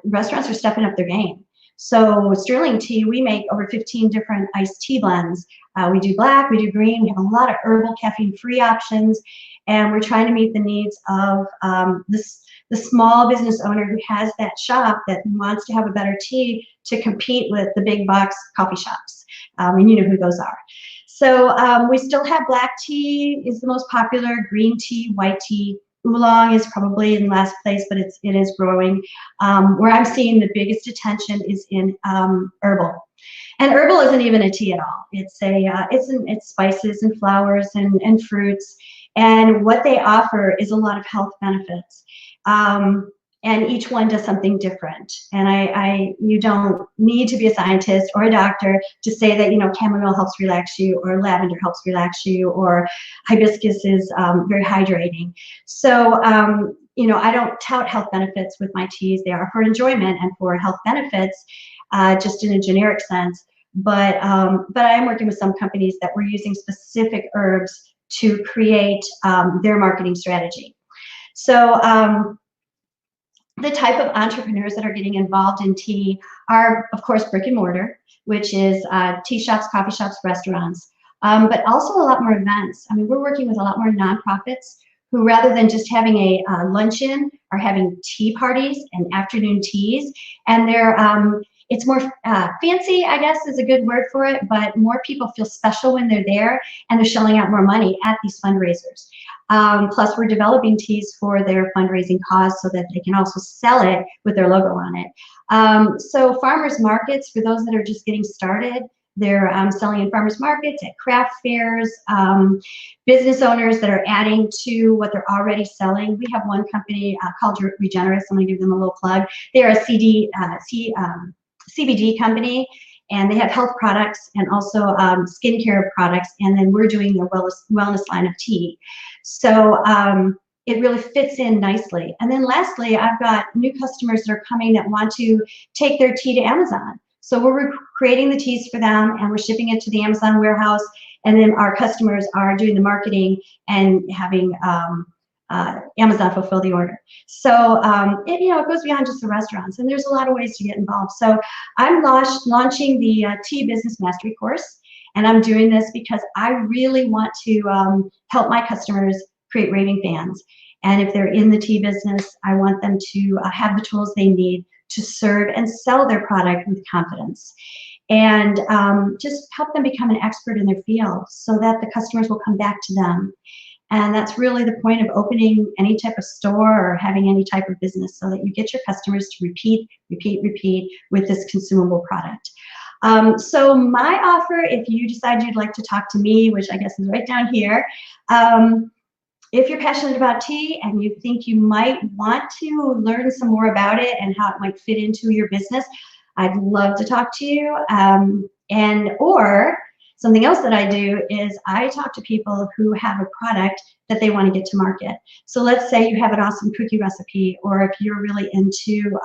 Restaurants are stepping up their game. So Sterling tea, we make over 15 different iced tea blends. We do black, we do green, we have a lot of herbal caffeine-free options, and we're trying to meet the needs of the small business owner who has that shop that wants to have a better tea to compete with the big box coffee shops. And you know who those are. So we still have black tea is the most popular, green tea, white tea. Oolong is probably in last place, but it is growing. Where I'm seeing the biggest attention is in herbal. And herbal isn't even a tea at all. It's spices and flowers and fruits. And what they offer is a lot of health benefits. And each one does something different. And you don't need to be a scientist or a doctor to say that, you know, chamomile helps relax you, or lavender helps relax you, or hibiscus is very hydrating. So, you know, I don't tout health benefits with my teas. They are for enjoyment and for health benefits, just in a generic sense. But I am working with some companies that were using specific herbs to create their marketing strategy. So, the type of entrepreneurs that are getting involved in tea are, of course, brick and mortar, which is tea shops, coffee shops, restaurants, but also a lot more events. I mean, we're working with a lot more nonprofits who, rather than just having a luncheon, are having tea parties and afternoon teas. And it's more fancy, I guess is a good word for it, but more people feel special when they're there, and they're shelling out more money at these fundraisers. Plus, we're developing teas for their fundraising cause so that they can also sell it with their logo on it. So farmers markets, for those that are just getting started, they're selling in farmers markets, at craft fairs, business owners that are adding to what they're already selling. We have one company called Regenerous. I'm going to give them a little plug. They are a CBD company, and they have health products and also skincare products, and then we're doing their wellness line of tea. So it really fits in nicely. And then lastly, I've got new customers that are coming that want to take their tea to Amazon. So we're creating the teas for them, and we're shipping it to the Amazon warehouse, and then our customers are doing the marketing and having Amazon fulfill the order. So it goes beyond just the restaurants, and there's a lot of ways to get involved. So I'm launching the Tea Business Mastery course, and I'm doing this because I really want to help my customers create raving fans. And if they're in the tea business, I want them to have the tools they need to serve and sell their product with confidence. And just help them become an expert in their field so that the customers will come back to them. And that's really the point of opening any type of store or having any type of business, so that you get your customers to repeat with this consumable product. So my offer, if you decide you'd like to talk to me, which I guess is right down here, if you're passionate about tea and you think you might want to learn some more about it and how it might fit into your business, I'd love to talk to you. Or something else that I do is I talk to people who have a product that they want to get to market. So let's say you have an awesome cookie recipe, or if you're really into,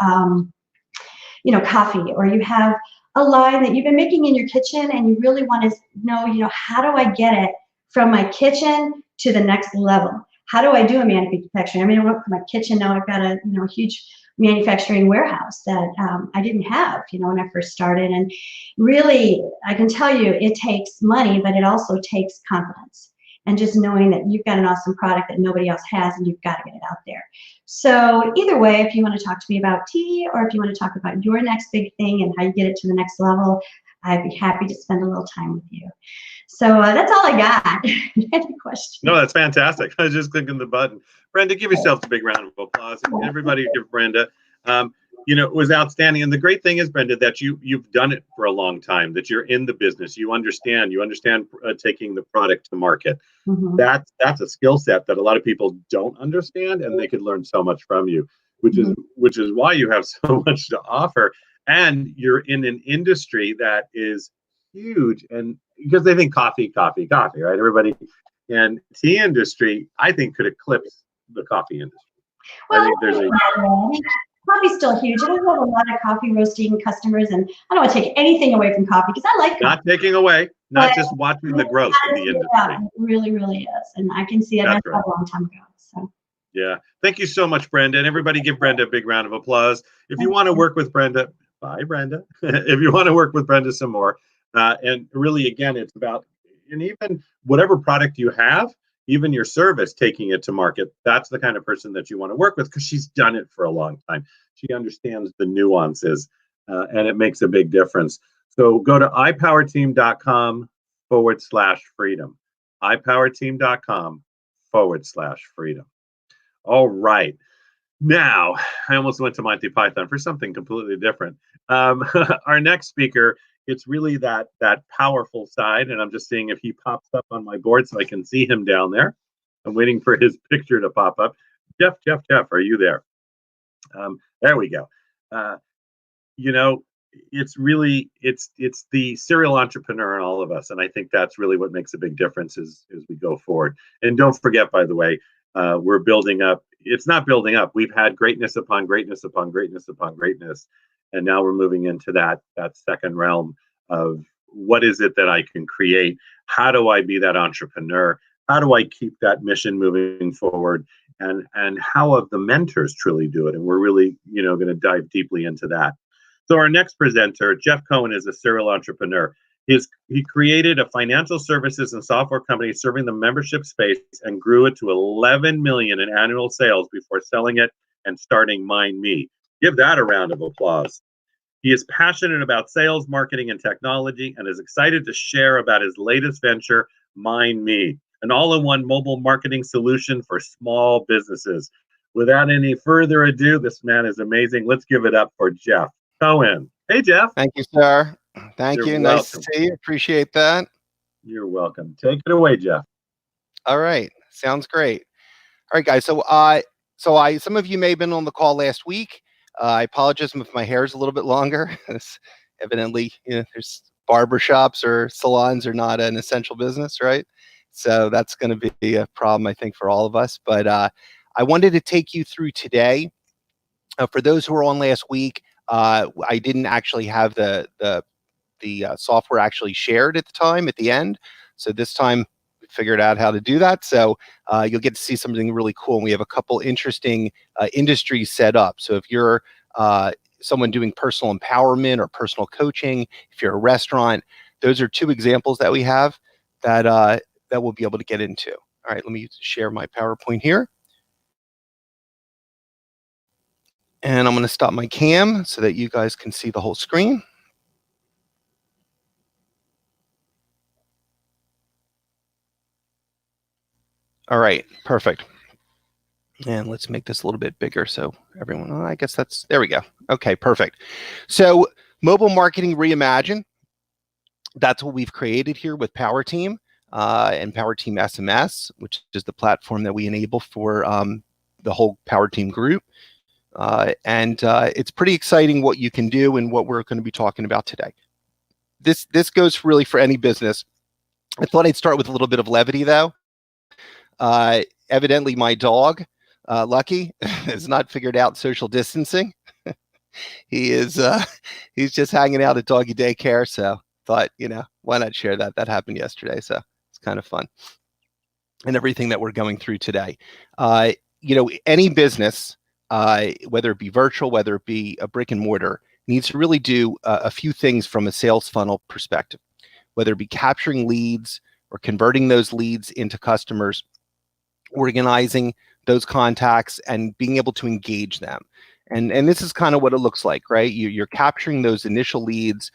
coffee, or you have a line that you've been making in your kitchen and you really want to know, how do I get it from my kitchen to the next level? How do I do a manufacturing? I mean, I went from my kitchen, now I've got a huge manufacturing warehouse that I didn't have, when I first started. And really, I can tell you, it takes money, but it also takes confidence. And just knowing that you've got an awesome product that nobody else has, and you've got to get it out there. So either way, if you want to talk to me about tea, or if you want to talk about your next big thing and how you get it to the next level, I'd be happy to spend a little time with you. So that's all I got. Any questions? No, that's fantastic. I was just clicking the button. Brenda, give yourself a big round of applause. Everybody give Brenda. It was outstanding. And the great thing is, Brenda, that you've done it for a long time, that you're in the business. You understand taking the product to market. Mm-hmm. That's a skill set that a lot of people don't understand, and they could learn so much from you, which is why you have so much to offer. And you're in an industry that is huge, and because they think coffee, right? Everybody, and tea industry, I think, could eclipse the coffee industry. Well, I think there's coffee's still huge. I have a lot of coffee roasting customers, and I don't want to take anything away from coffee because I like coffee. Not taking away, not just watching the growth of the industry. Yeah, it really, really is, and I can see it. That's right. A long time ago. So. Yeah, thank you so much, Brenda, and everybody give Brenda a big round of applause. If you want to work with Brenda, by Brenda, if you want to work with Brenda some more. And really, again, it's about, and even whatever product you have, even your service, taking it to market, that's the kind of person that you want to work with because she's done it for a long time. She understands the nuances, and it makes a big difference. So go to ipowerteam.com/freedom. ipowerteam.com/freedom. All right. Now, I almost went to Monty Python for something completely different. Our next speaker, it's really that powerful side, and I'm just seeing if he pops up on my board so I can see him down there. I'm waiting for his picture to pop up. Jeff, are you there? There we go. You know, it's really it's the serial entrepreneur in all of us, and I think that's really what makes a big difference as we go forward. And don't forget, by the way, we're building up. It's not building up. We've had greatness upon greatness upon greatness upon greatness, and now we're moving into that second realm of what is it that I can create? How do I be that entrepreneur? How do I keep that mission moving forward? And how have the mentors truly do it? And we're really, going to dive deeply into that. So our next presenter, Jeff Cohen, is a serial entrepreneur. He created a financial services and software company serving the membership space and grew it to 11 million in annual sales before selling it and starting MindMe. Give that a round of applause. He is passionate about sales, marketing, and technology, and is excited to share about his latest venture, MindMe, an all-in-one mobile marketing solution for small businesses. Without any further ado, this man is amazing. Let's give it up for Jeff Cohen. Hey, Jeff. Thank you, sir. Thank You're you. welcome. Nice to see you. Appreciate that. You're welcome. Take it away, Jeff. All right. Sounds great. All right, guys. So some of you may have been on the call last week. I apologize if my hair is a little bit longer. Evidently, there's barbershops or salons are not an essential business, right? So that's going to be a problem, I think, for all of us. But I wanted to take you through today. For those who were on last week, I didn't actually have the software actually shared at the time at the end. So this time we figured out how to do that. So you'll get to see something really cool. And we have a couple interesting industries set up. So if you're someone doing personal empowerment or personal coaching, if you're a restaurant, those are two examples that we have that we'll be able to get into. All right, let me share my PowerPoint here. And I'm going to stop my cam so that you guys can see the whole screen. All right, perfect. And let's make this a little bit bigger so everyone, I guess there we go. Okay, perfect. So mobile marketing reimagined, that's what we've created here with Powerteam and Powerteam SMS, which is the platform that we enable for the whole Powerteam group. And it's pretty exciting what you can do and what we're going to be talking about today. This goes really for any business. I thought I'd start with a little bit of levity, though. Evidently, my dog, Lucky, has not figured out social distancing. He's just hanging out at doggy daycare. So thought, why not share that? That happened yesterday, so it's kind of fun. And everything that we're going through today, any business, whether it be virtual, whether it be a brick and mortar, needs to really do a few things from a sales funnel perspective, whether it be capturing leads or converting those leads into customers, organizing those contacts and being able to engage them. And this is kind of what it looks like, right? You're capturing those initial leads.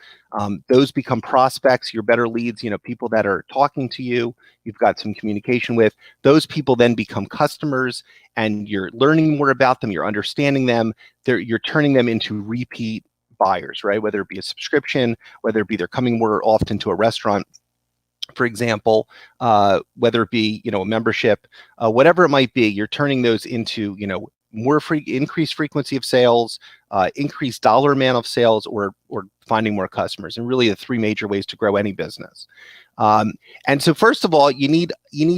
Those become prospects, your better leads, people that are talking to you, you've got some communication with. Those people then become customers and you're learning more about them, you're understanding them, you're turning them into repeat buyers, right? Whether it be a subscription, whether it be they're coming more often to a restaurant, for example, whether it be, a membership, whatever it might be, you're turning those into, increased frequency of sales, increased dollar amount of sales, or finding more customers. And really the three major ways to grow any business. And so first of all, you need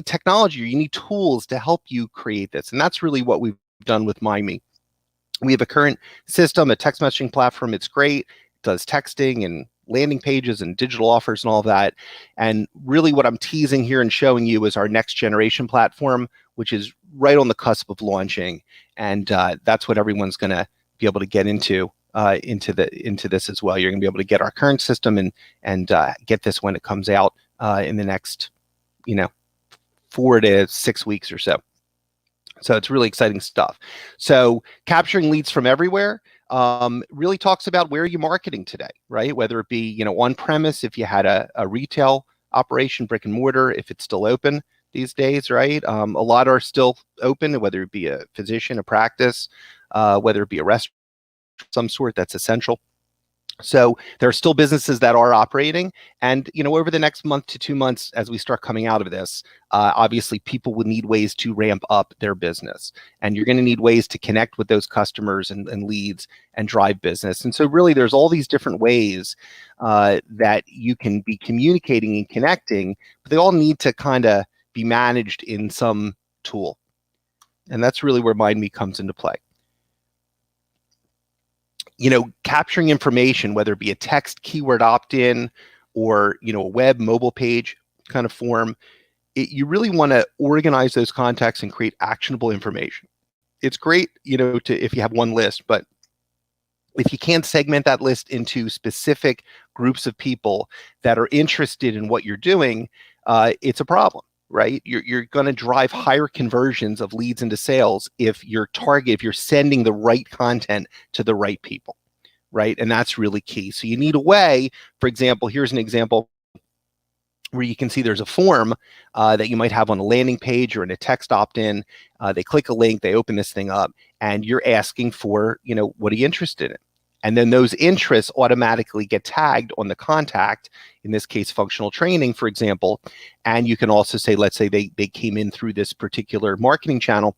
technology, or you need tools to help you create this. And that's really what we've done with MindMe. We have a current system, a text messaging platform. It's great. It does texting and landing pages and digital offers and all of that. And really what I'm teasing here and showing you is our next generation platform, which is right on the cusp of launching. And that's what everyone's going to be able to get into into this as well. You're going to be able to get our current system and get this when it comes out in the next 4 to 6 weeks or so. So it's really exciting stuff. So capturing leads from everywhere really talks about where you're marketing today, right? Whether it be on premise, if you had a retail operation, brick and mortar, if it's still open these days, right? A lot are still open, whether it be a physician, a practice, whether it be a restaurant of some sort, that's essential. So there are still businesses that are operating, and over the next month to 2 months, as we start coming out of this, obviously people will need ways to ramp up their business, and you're going to need ways to connect with those customers and leads and drive business. And so really there's all these different ways that you can be communicating and connecting, but they all need to kind of be managed in some tool. And that's really where MindMe comes into play. Capturing information, whether it be a text keyword opt-in or, a web mobile page kind of form, you really want to organize those contacts and create actionable information. It's great, if you have one list, but if you can't segment that list into specific groups of people that are interested in what you're doing, it's a problem, right? You're going to drive higher conversions of leads into sales if you're sending the right content to the right people, right? And that's really key. So you need a way, for example, here's an example where you can see there's a form that you might have on a landing page or in a text opt-in. They click a link, they open this thing up, and you're asking for, what are you interested in? And then those interests automatically get tagged on the contact, in this case, functional training, for example. And you can also say, let's say they came in through this particular marketing channel,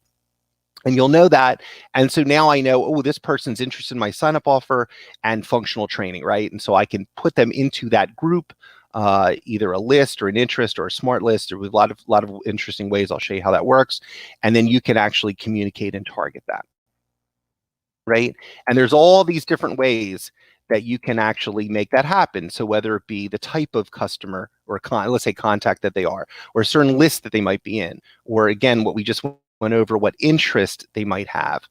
and you'll know that. And so now I know, oh, this person's interested in my sign-up offer and functional training, right? And so I can put them into that group, either a list or an interest or a smart list. There was a lot of interesting ways. I'll show you how that works. And then you can actually communicate and target that. Right? And there's all these different ways that you can actually make that happen. So whether it be the type of customer or let's say contact that they are, or a certain list that they might be in, or again, what we just went over, what interest they might have,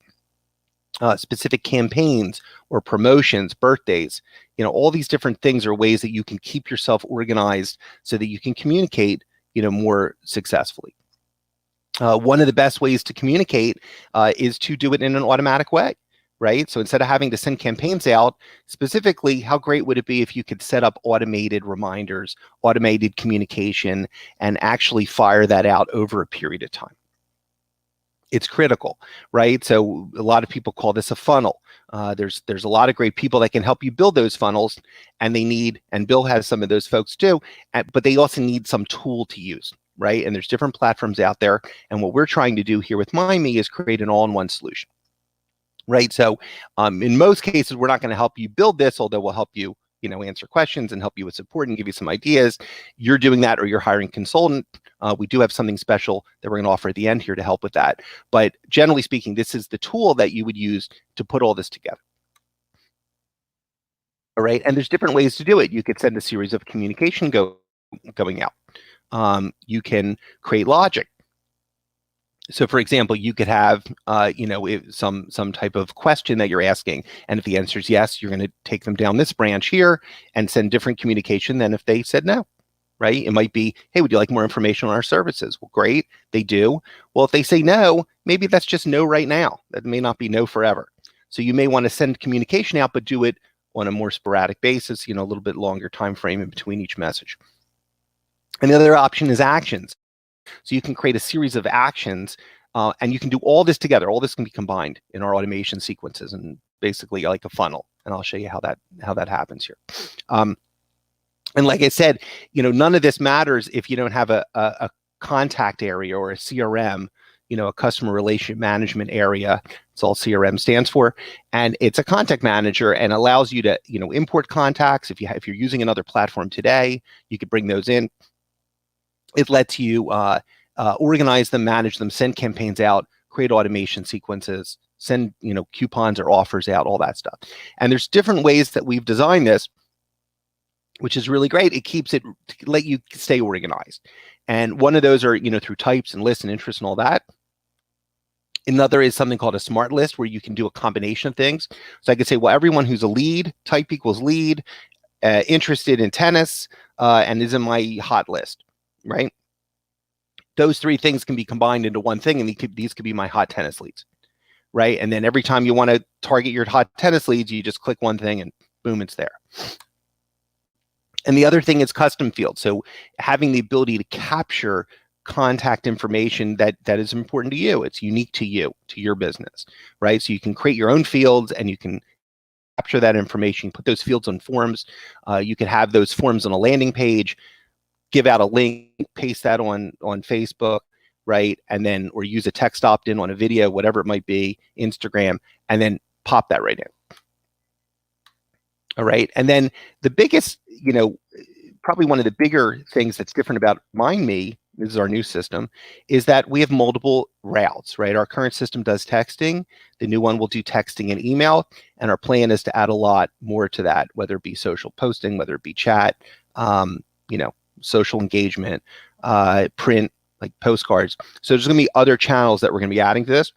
specific campaigns or promotions, birthdays, all these different things are ways that you can keep yourself organized so that you can communicate, more successfully. One of the best ways to communicate is to do it in an automatic way. Right? So instead of having to send campaigns out, specifically, how great would it be if you could set up automated reminders, automated communication, and actually fire that out over a period of time? It's critical, right? So a lot of people call this a funnel. There's a lot of great people that can help you build those funnels, and and Bill has some of those folks too, but they also need some tool to use, right? And there's different platforms out there, and what we're trying to do here with MindMe is create an all-in-one solution. Right. So in most cases, we're not going to help you build this, although we'll help you, answer questions and help you with support and give you some ideas. You're doing that, or you're hiring a consultant. We do have something special that we're going to offer at the end here to help with that. But generally speaking, this is the tool that you would use to put all this together. All right. And there's different ways to do it. You could send a series of communication going out. You can create logic. So, for example, you could have, some type of question that you're asking, and if the answer is yes, you're going to take them down this branch here and send different communication than if they said no, right? It might be, hey, would you like more information on our services? Well, great, they do. Well, if they say no, maybe that's just no right now. That may not be no forever. So you may want to send communication out, but do it on a more sporadic basis, a little bit longer time frame in between each message. And the other option is actions. So you can create a series of actions, and you can do all this together. All this can be combined in our automation sequences, and basically like a funnel. And I'll show you how that happens here. And like I said, none of this matters if you don't have a contact area or a CRM, a customer relationship management area. It's all CRM stands for, and it's a contact manager and allows you to import contacts. If you're using another platform today, you could bring those in. It lets you organize them, manage them, send campaigns out, create automation sequences, send coupons or offers out, all that stuff. And there's different ways that we've designed this, which is really great. It keeps it to let you stay organized. And one of those are through types and lists and interests and all that. Another is something called a smart list, where you can do a combination of things. So I could say, well, everyone who's a lead, type equals lead, interested in tennis, and is in my hot list, right? Those three things can be combined into one thing, and these could be my hot tennis leads, right? And then every time you want to target your hot tennis leads, you just click one thing and boom, it's there. And the other thing is custom fields. So having the ability to capture contact information that is important to you. It's unique to you, to your business, right? So you can create your own fields and you can capture that information, put those fields on forms. You can have those forms on a landing page, give out a link, paste that on Facebook, right? And then, or use a text opt-in on a video, whatever it might be, Instagram, and then pop that right in. All right. And then the biggest, probably one of the bigger things that's different about MindMe, this is our new system, is that we have multiple routes, right? Our current system does texting. The new one will do texting and email. And our plan is to add a lot more to that, whether it be social posting, whether it be chat, social engagement, print, like postcards. So there's going to be other channels that we're going to be adding to this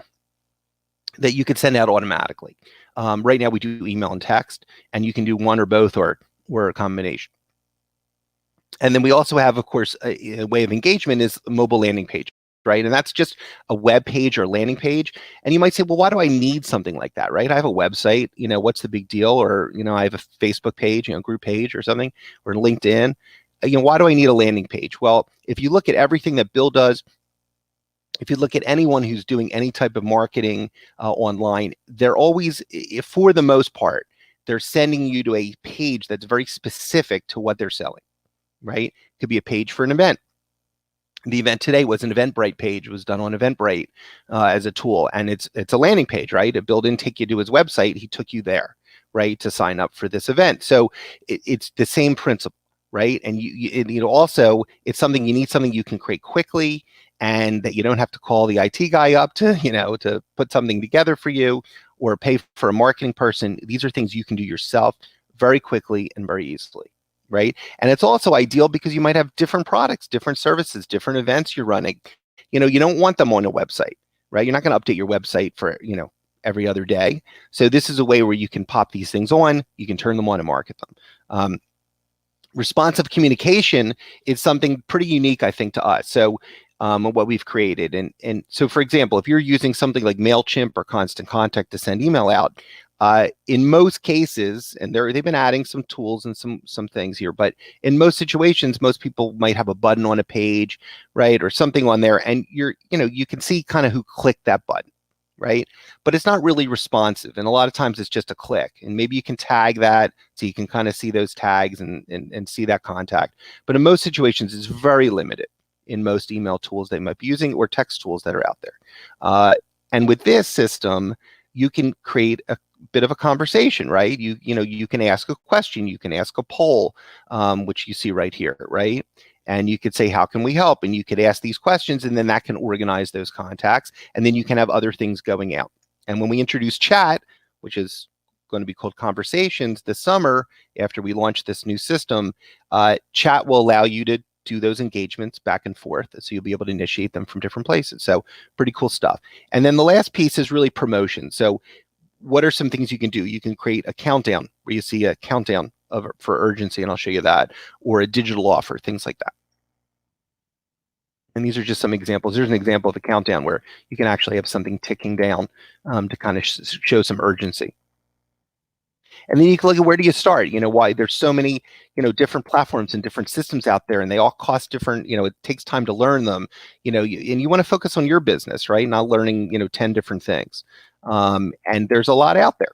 that you could send out automatically. Right now we do email and text, and you can do one or both or a combination. And then we also have, of course, a way of engagement is a mobile landing page, right? And that's just a web page or landing page. And you might say, well, why do I need something like that, right? I have a website, what's the big deal? Or, I have a Facebook page, group page or something, or LinkedIn. Why do I need a landing page? Well, if you look at everything that Bill does, if you look at anyone who's doing any type of marketing online, they're always, for the most part, they're sending you to a page that's very specific to what they're selling, right? It could be a page for an event. The event today was an Eventbrite page. It was done on Eventbrite as a tool, and it's a landing page, right? Bill didn't take you to his website; he took you there, right, to sign up for this event. So it's the same principle, right? And also it's something you need, something you can create quickly, and that you don't have to call the IT guy up to to put something together for you or pay for a marketing person. These are things you can do yourself very quickly and very easily. Right. And it's also ideal because you might have different products, different services, different events you're running. You don't want them on a website, right? You're not going to update your website for, every other day. So this is a way where you can pop these things on, you can turn them on and market them. Responsive communication is something pretty unique, I think, to us. So what we've created. And so, for example, if you're using something like MailChimp or Constant Contact to send email out, in most cases, and they've been adding some tools and some things here, but in most situations, most people might have a button on a page, right, or something on there, and you can see kind of who clicked that button, right? But it's not really responsive, and a lot of times it's just a click, and maybe you can tag that so you can kind of see those tags and see that contact. But in most situations, it's very limited in most email tools they might be using or text tools that are out there. And with this system, you can create a bit of a conversation, right? You can ask a question, you can ask a poll, which you see right here, right? And you could say, how can we help? And you could ask these questions, and then that can organize those contacts, and then you can have other things going out. And when we introduce chat, which is going to be called Conversations this summer, after we launch this new system, chat will allow you to do those engagements back and forth. So you'll be able to initiate them from different places. So pretty cool stuff. And then the last piece is really promotion. So what are some things you can do? You can create a countdown where you see a countdown for urgency, and I'll show you that, or a digital offer, things like that. And these are just some examples. There's an example of a countdown where you can actually have something ticking down to kind of show some urgency. And then you can look at, where do you start? Why there's so many, different platforms and different systems out there, and they all cost different, it takes time to learn them, and you want to focus on your business, right? Not learning, 10 different things. And there's a lot out there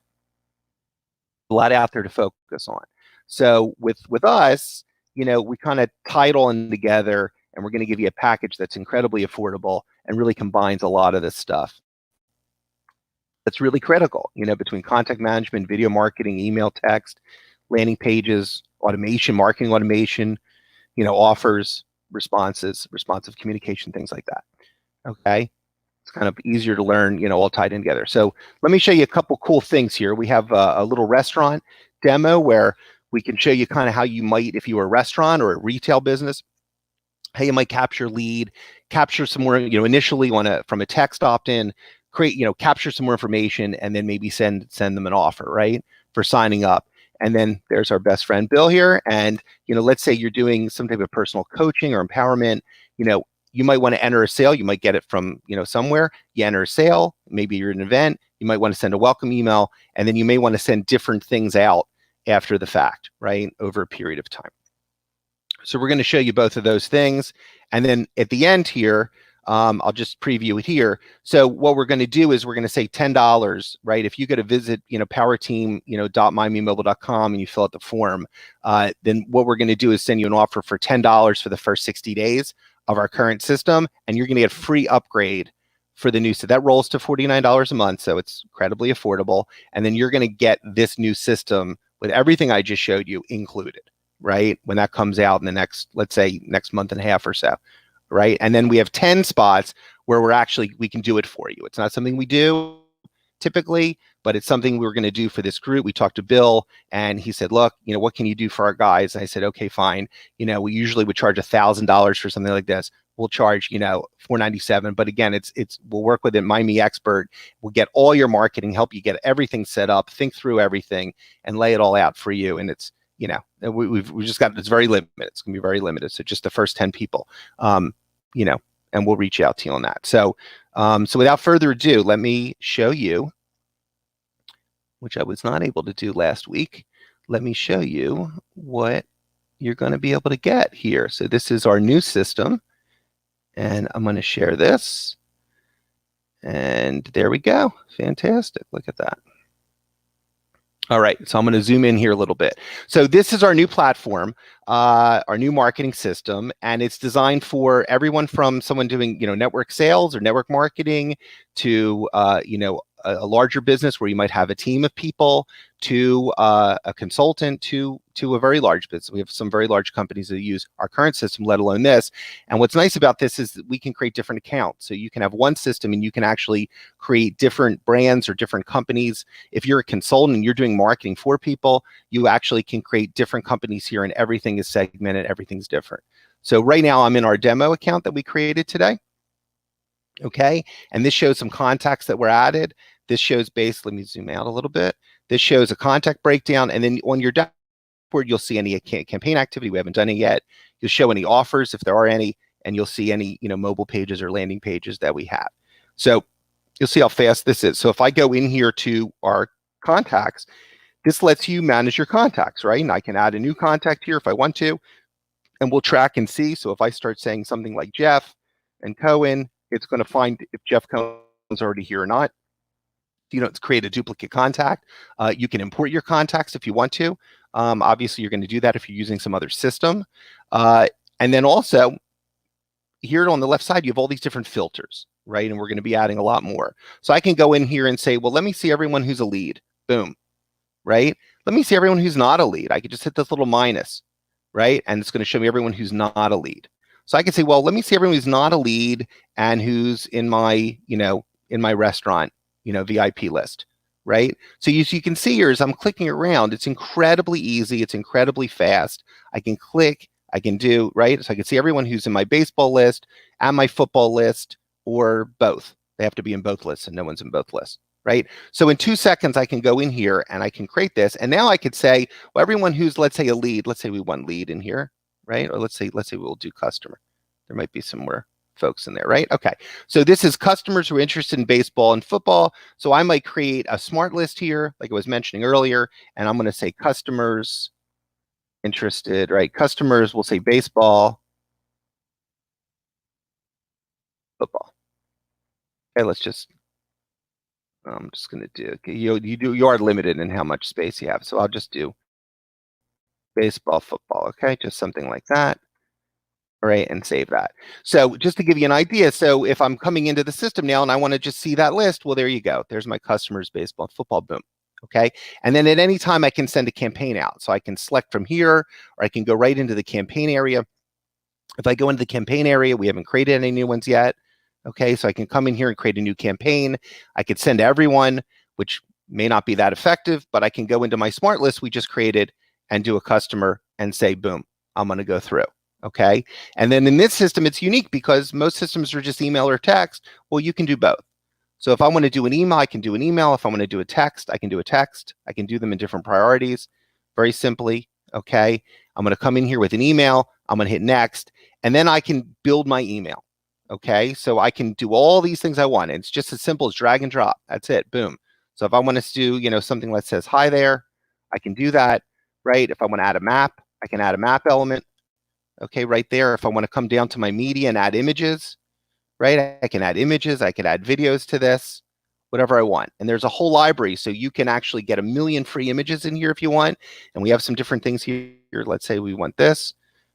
to focus on. So with us, we kind of tie it all in together, and we're going to give you a package that's incredibly affordable and really combines a lot of this stuff. That's really critical, between contact management, video marketing, email, text, landing pages, automation, marketing automation, offers, responses, responsive communication, things like that. Okay. It's kind of easier to learn, all tied in together. So let me show you a couple cool things here. We have a little restaurant demo where we can show you kind of how you might, if you were a restaurant or a retail business, how you might capture lead, capture some more, initially from a text opt-in, create, capture some more information, and then maybe send them an offer, right, for signing up. And then there's our best friend Bill here. And let's say you're doing some type of personal coaching or empowerment. You might want to enter a sale. You might get it from somewhere. You enter a sale. Maybe you're at an event. You might want to send a welcome email, and then you may want to send different things out after the fact, right, over a period of time. So we're going to show you both of those things. And then at the end here, I'll just preview it here. So what we're going to do is we're going to say $10, right? If you go to visit, Powerteam, .mymobile.com and you fill out the form, then what we're going to do is send you an offer for $10 for the first 60 days of our current system, and you're going to get a free upgrade for the new. So that rolls to $49 a month. So it's incredibly affordable. And then you're going to get this new system with everything I just showed you included, right? When that comes out in the next, let's say, next month and a half or so, right? And then we have 10 spots where we can do it for you. It's not something we do typically, but it's something we're going to do for this group. We talked to Bill, and he said, look, what can you do for our guys? And I said, okay, fine. We usually would charge $1,000 for something like this. We'll charge, $497. But again, we'll work with a MyMe expert. We'll get all your marketing, help you get everything set up, think through everything, and lay it all out for you. And it's, we've just got, it's very limited. It's going to be very limited. So just the first 10 people, and we'll reach out to you on that. So, so without further ado, let me show you, which I was not able to do last week. Let me show you what you're going to be able to get here. So this is our new system, and I'm going to share this. And there we go. Fantastic. Look at that. All right, so I'm going to zoom in here a little bit. So this is our new platform, our new marketing system, and it's designed for everyone from someone doing, network sales or network marketing to, a larger business where you might have a team of people, to a consultant, to a very large business. We have some very large companies that use our current system, let alone this. And what's nice about this is that we can create different accounts. So you can have one system and you can actually create different brands or different companies. If you're a consultant and you're doing marketing for people, you actually can create different companies here, and everything is segmented, everything's different. So right now I'm in our demo account that we created today. Okay, and this shows some contacts that were added. This shows let me zoom out a little bit. This shows a contact breakdown, and then on your dashboard, you'll see any campaign activity. We haven't done it yet. You'll show any offers if there are any, and you'll see any mobile pages or landing pages that we have. So you'll see how fast this is. So if I go in here to our contacts, this lets you manage your contacts, right? And I can add a new contact here if I want to, and we'll track and see. So if I start saying something like Jeff and Cohen, it's going to find if Jeff Cohen's already here or not. It's create a duplicate contact. You can import your contacts if you want to. Obviously, you're going to do that if you're using some other system. And then also, here on the left side, you have all these different filters, right? And we're going to be adding a lot more. So I can go in here and say, well, let me see everyone who's a lead. Boom, right? Let me see everyone who's not a lead. I could just hit this little minus, right? And it's going to show me everyone who's not a lead. So I can say, well, let me see everyone who's not a lead and who's in my, in my restaurant, VIP list, right? So you can see here as I'm clicking around, it's incredibly easy. It's incredibly fast. I can click, I can do, right? So I can see everyone who's in my baseball list and my football list, or both. They have to be in both lists, and no one's in both lists, right? So in 2 seconds, I can go in here and I can create this. And now I could say, well, everyone who's, let's say, a lead, let's say we want lead in here, right? Or let's say we'll do customer. There might be some more folks in there, right? Okay, so this is customers who are interested in baseball and football. So I might create a smart list here, like I was mentioning earlier, and I'm going to say customers interested, right? Customers, we'll say baseball, football. Okay, let's just, I'm just going to do, you are limited in how much space you have. So I'll just do baseball, football, okay? Just something like that. Right, and save that. So just to give you an idea, so if I'm coming into the system now and I want to just see that list, well, there you go. There's my customers, baseball, football, boom. Okay, and then at any time I can send a campaign out. So I can select from here, or I can go right into the campaign area. If I go into the campaign area, we haven't created any new ones yet. Okay, so I can come in here and create a new campaign. I could send to everyone, which may not be that effective, but I can go into my smart list we just created and do a customer and say, boom, I'm going to go through. Okay, and then in this system, it's unique because most systems are just email or text. Well, you can do both. So if I want to do an email, I can do an email. If I want to do a text, I can do a text. I can do them in different priorities, very simply. Okay, I'm going to come in here with an email. I'm going to hit next, and then I can build my email. Okay, so I can do all these things I want. It's just as simple as drag and drop. That's it. Boom. So if I want to do, something that says hi there, I can do that, right? If I want to add a map, I can add a map element. Okay, right there. If I want to come down to my media and add images, right? I can add images. I can add videos to this, whatever I want. And there's a whole library, so you can actually get 1 million free images in here if you want. And we have some different things here. Let's say we want this,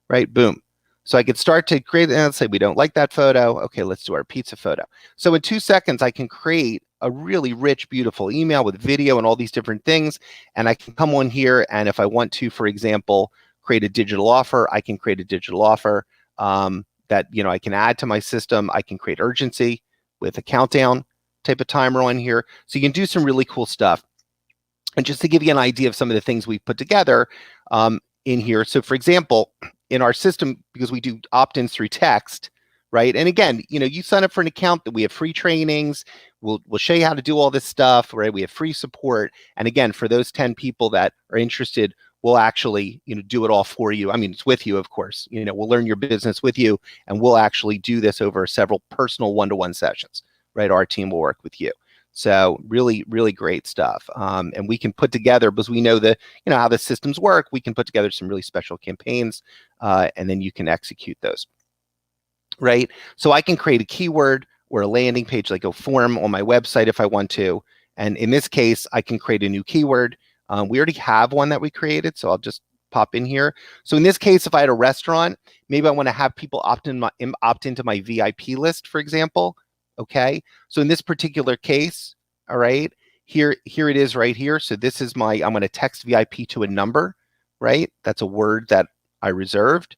right? Boom. So I could start to create, and let's say we don't like that photo. Okay, let's do our pizza photo. So in 2 seconds, I can create a really rich, beautiful email with video and all these different things. And I can come on here, and if I want to, for example, create a digital offer, I can create a digital offer that I can add to my system. I can create urgency with a countdown type of timer on here. So you can do some really cool stuff. And just to give you an idea of some of the things we've put together in here. So for example, in our system, because we do opt-ins through text, right? And again, you sign up for an account that we have free trainings. We'll show you how to do all this stuff, right? We have free support. And again, for those 10 people that are interested, we'll actually, do it all for you. I mean, it's with you, of course. We'll learn your business with you, and we'll actually do this over several personal one-to-one sessions, right? Our team will work with you. So really, really great stuff. And we can put together, because we know how the systems work, we can put together some really special campaigns, and then you can execute those, right? So I can create a keyword or a landing page, like a form on my website if I want to. And in this case, I can create a new keyword. We already have one that we created, so I'll just pop in here. So in this case, if I had a restaurant, maybe I want to have people opt into my VIP list, for example. Okay, so in this particular case, all right, here it is right here. So this is I'm going to text VIP to a number, right? That's a word that I reserved,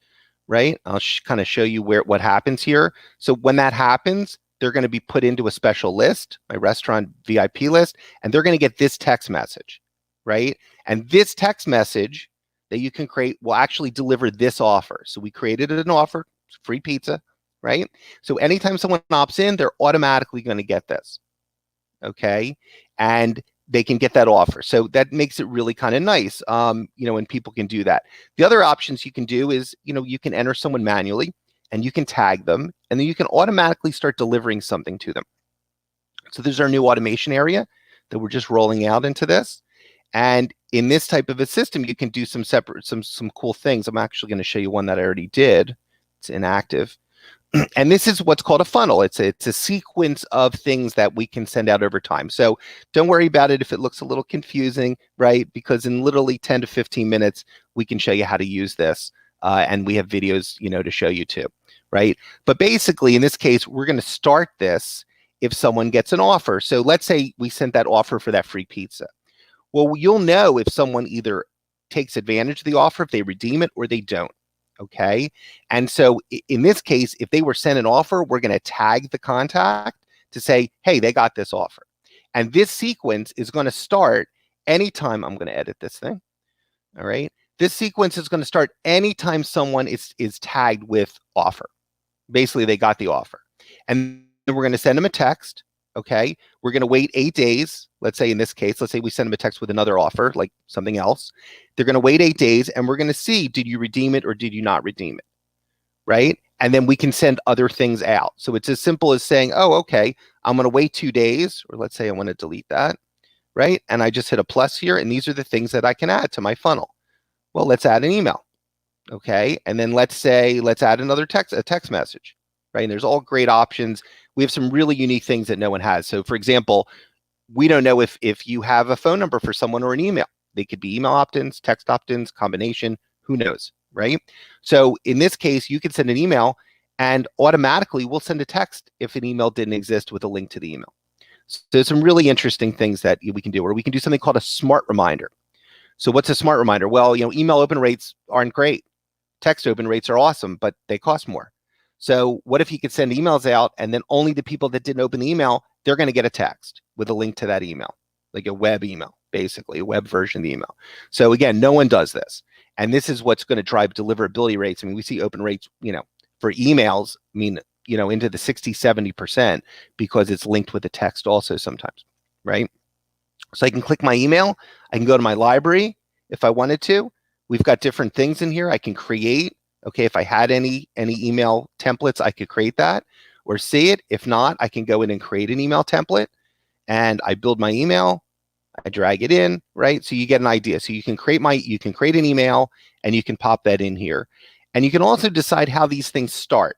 right? I'll kind of show you what happens here. So when that happens, they're going to be put into a special list, my restaurant VIP list, and they're going to get this text message, right? And this text message that you can create will actually deliver this offer. So we created an offer, free pizza, right? So anytime someone opts in, they're automatically going to get this, okay? And they can get that offer. So that makes it really kind of nice, when people can do that. The other options you can do is, you can enter someone manually, and you can tag them, and then you can automatically start delivering something to them. So there's our new automation area that we're just rolling out into this. And in this type of a system, you can do some cool things. I'm actually going to show you one that I already did. It's inactive. And this is what's called a funnel. It's a sequence of things that we can send out over time. So don't worry about it if it looks a little confusing, right? Because in literally 10 to 15 minutes, we can show you how to use this. And we have videos, to show you too, right? But basically, in this case, we're going to start this if someone gets an offer. So let's say we sent that offer for that free pizza. Well, you'll know if someone either takes advantage of the offer, if they redeem it, or they don't. Okay. And so in this case, if they were sent an offer, we're going to tag the contact to say, hey, they got this offer. And this sequence is going to start anytime. I'm going to edit this thing. All right. This sequence is going to start anytime someone is tagged with offer. Basically, they got the offer. And then we're going to send them a text. Okay. We're going to wait 8 days. Let's say in this case, let's say we send them a text with another offer, like something else. They're going to wait 8 days, and we're going to see, did you redeem it or did you not redeem it? Right. And then we can send other things out. So it's as simple as saying, oh, okay, I'm going to wait 2 days, or let's say I want to delete that. Right. And I just hit a plus here, and these are the things that I can add to my funnel. Well, let's add an email. Okay. And then let's add another a text message. Right. And there's all great options. We have some really unique things that no one has. So for example, we don't know if you have a phone number for someone or an email. They could be email opt-ins, text opt-ins, combination, who knows, right? So in this case, you can send an email, and automatically we'll send a text if an email didn't exist with a link to the email. So there's some really interesting things that we can do, or we can do something called a smart reminder. So what's a smart reminder? Well, email open rates aren't great. Text open rates are awesome, but they cost more. So what if you could send emails out, and then only the people that didn't open the email, they're going to get a text with a link to that email, like a web email, basically a web version of the email. So again, no one does this. And this is what's going to drive deliverability rates. I mean, we see open rates, for emails, into the 60, 70% because it's linked with the text also sometimes, right? So I can click my email. I can go to my library if I wanted to. We've got different things in here I can create. Okay, if I had any email templates, I could create that or see it. If not, I can go in and create an email template, and I build my email. I drag it in, right? So you get an idea. So you can create an email, and you can pop that in here. And you can also decide how these things start.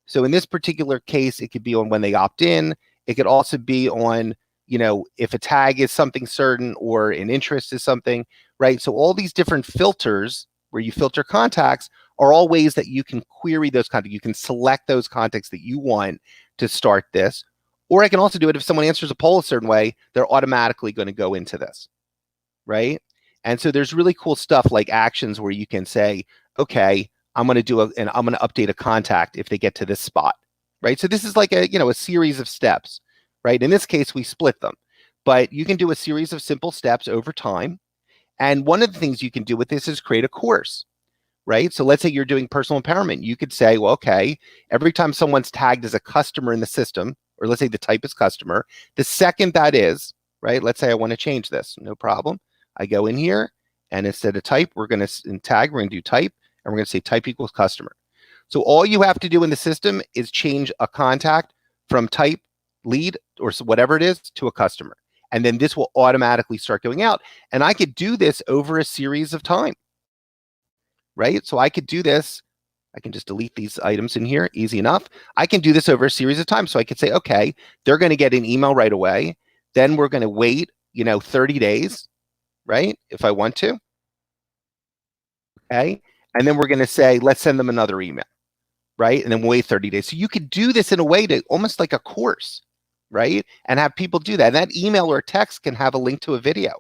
So in this particular case, it could be on when they opt in. It could also be on, if a tag is something certain or an interest is something, right? So all these different filters where you filter contacts are all ways that you can query those contacts. You can select those contacts that you want to start this. Or I can also do it if someone answers a poll a certain way, they're automatically going to go into this, right? And so there's really cool stuff like actions where you can say, okay, I'm going to update a contact if they get to this spot, right? So this is like a series of steps, right? In this case, we split them, but you can do a series of simple steps over time. And one of the things you can do with this is create a course, right? So let's say you're doing personal empowerment. You could say, well, okay, every time someone's tagged as a customer in the system, or let's say the type is customer, the second that is, right? Let's say I want to change this, no problem. I go in here, and instead of type, we're going to tag, we're going to do type, and we're going to say type equals customer. So all you have to do in the system is change a contact from type, lead, or whatever it is to a customer. And then this will automatically start going out. And I could do this over a series of time, right? So I could do this. I can just delete these items in here, easy enough. I can do this over a series of time. So I could say, okay, they're going to get an email right away. Then we're going to wait, 30 days, right? If I want to. Okay. And then we're going to say, let's send them another email, right? And then we'll wait 30 days. So you could do this in a way to almost like a course, right? And have people do that. And that email or text can have a link to a video,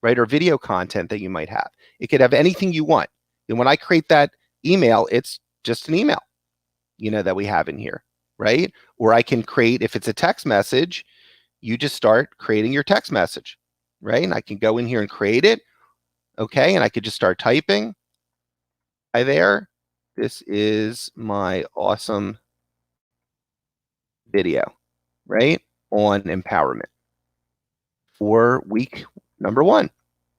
right? Or video content that you might have. It could have anything you want. And when I create that email, it's just an email, that we have in here, right? Or I can create, if it's a text message, you just start creating your text message, right? And I can go in here and create it, okay? And I could just start typing. Hi there, this is my awesome video, right? On empowerment for week number 1,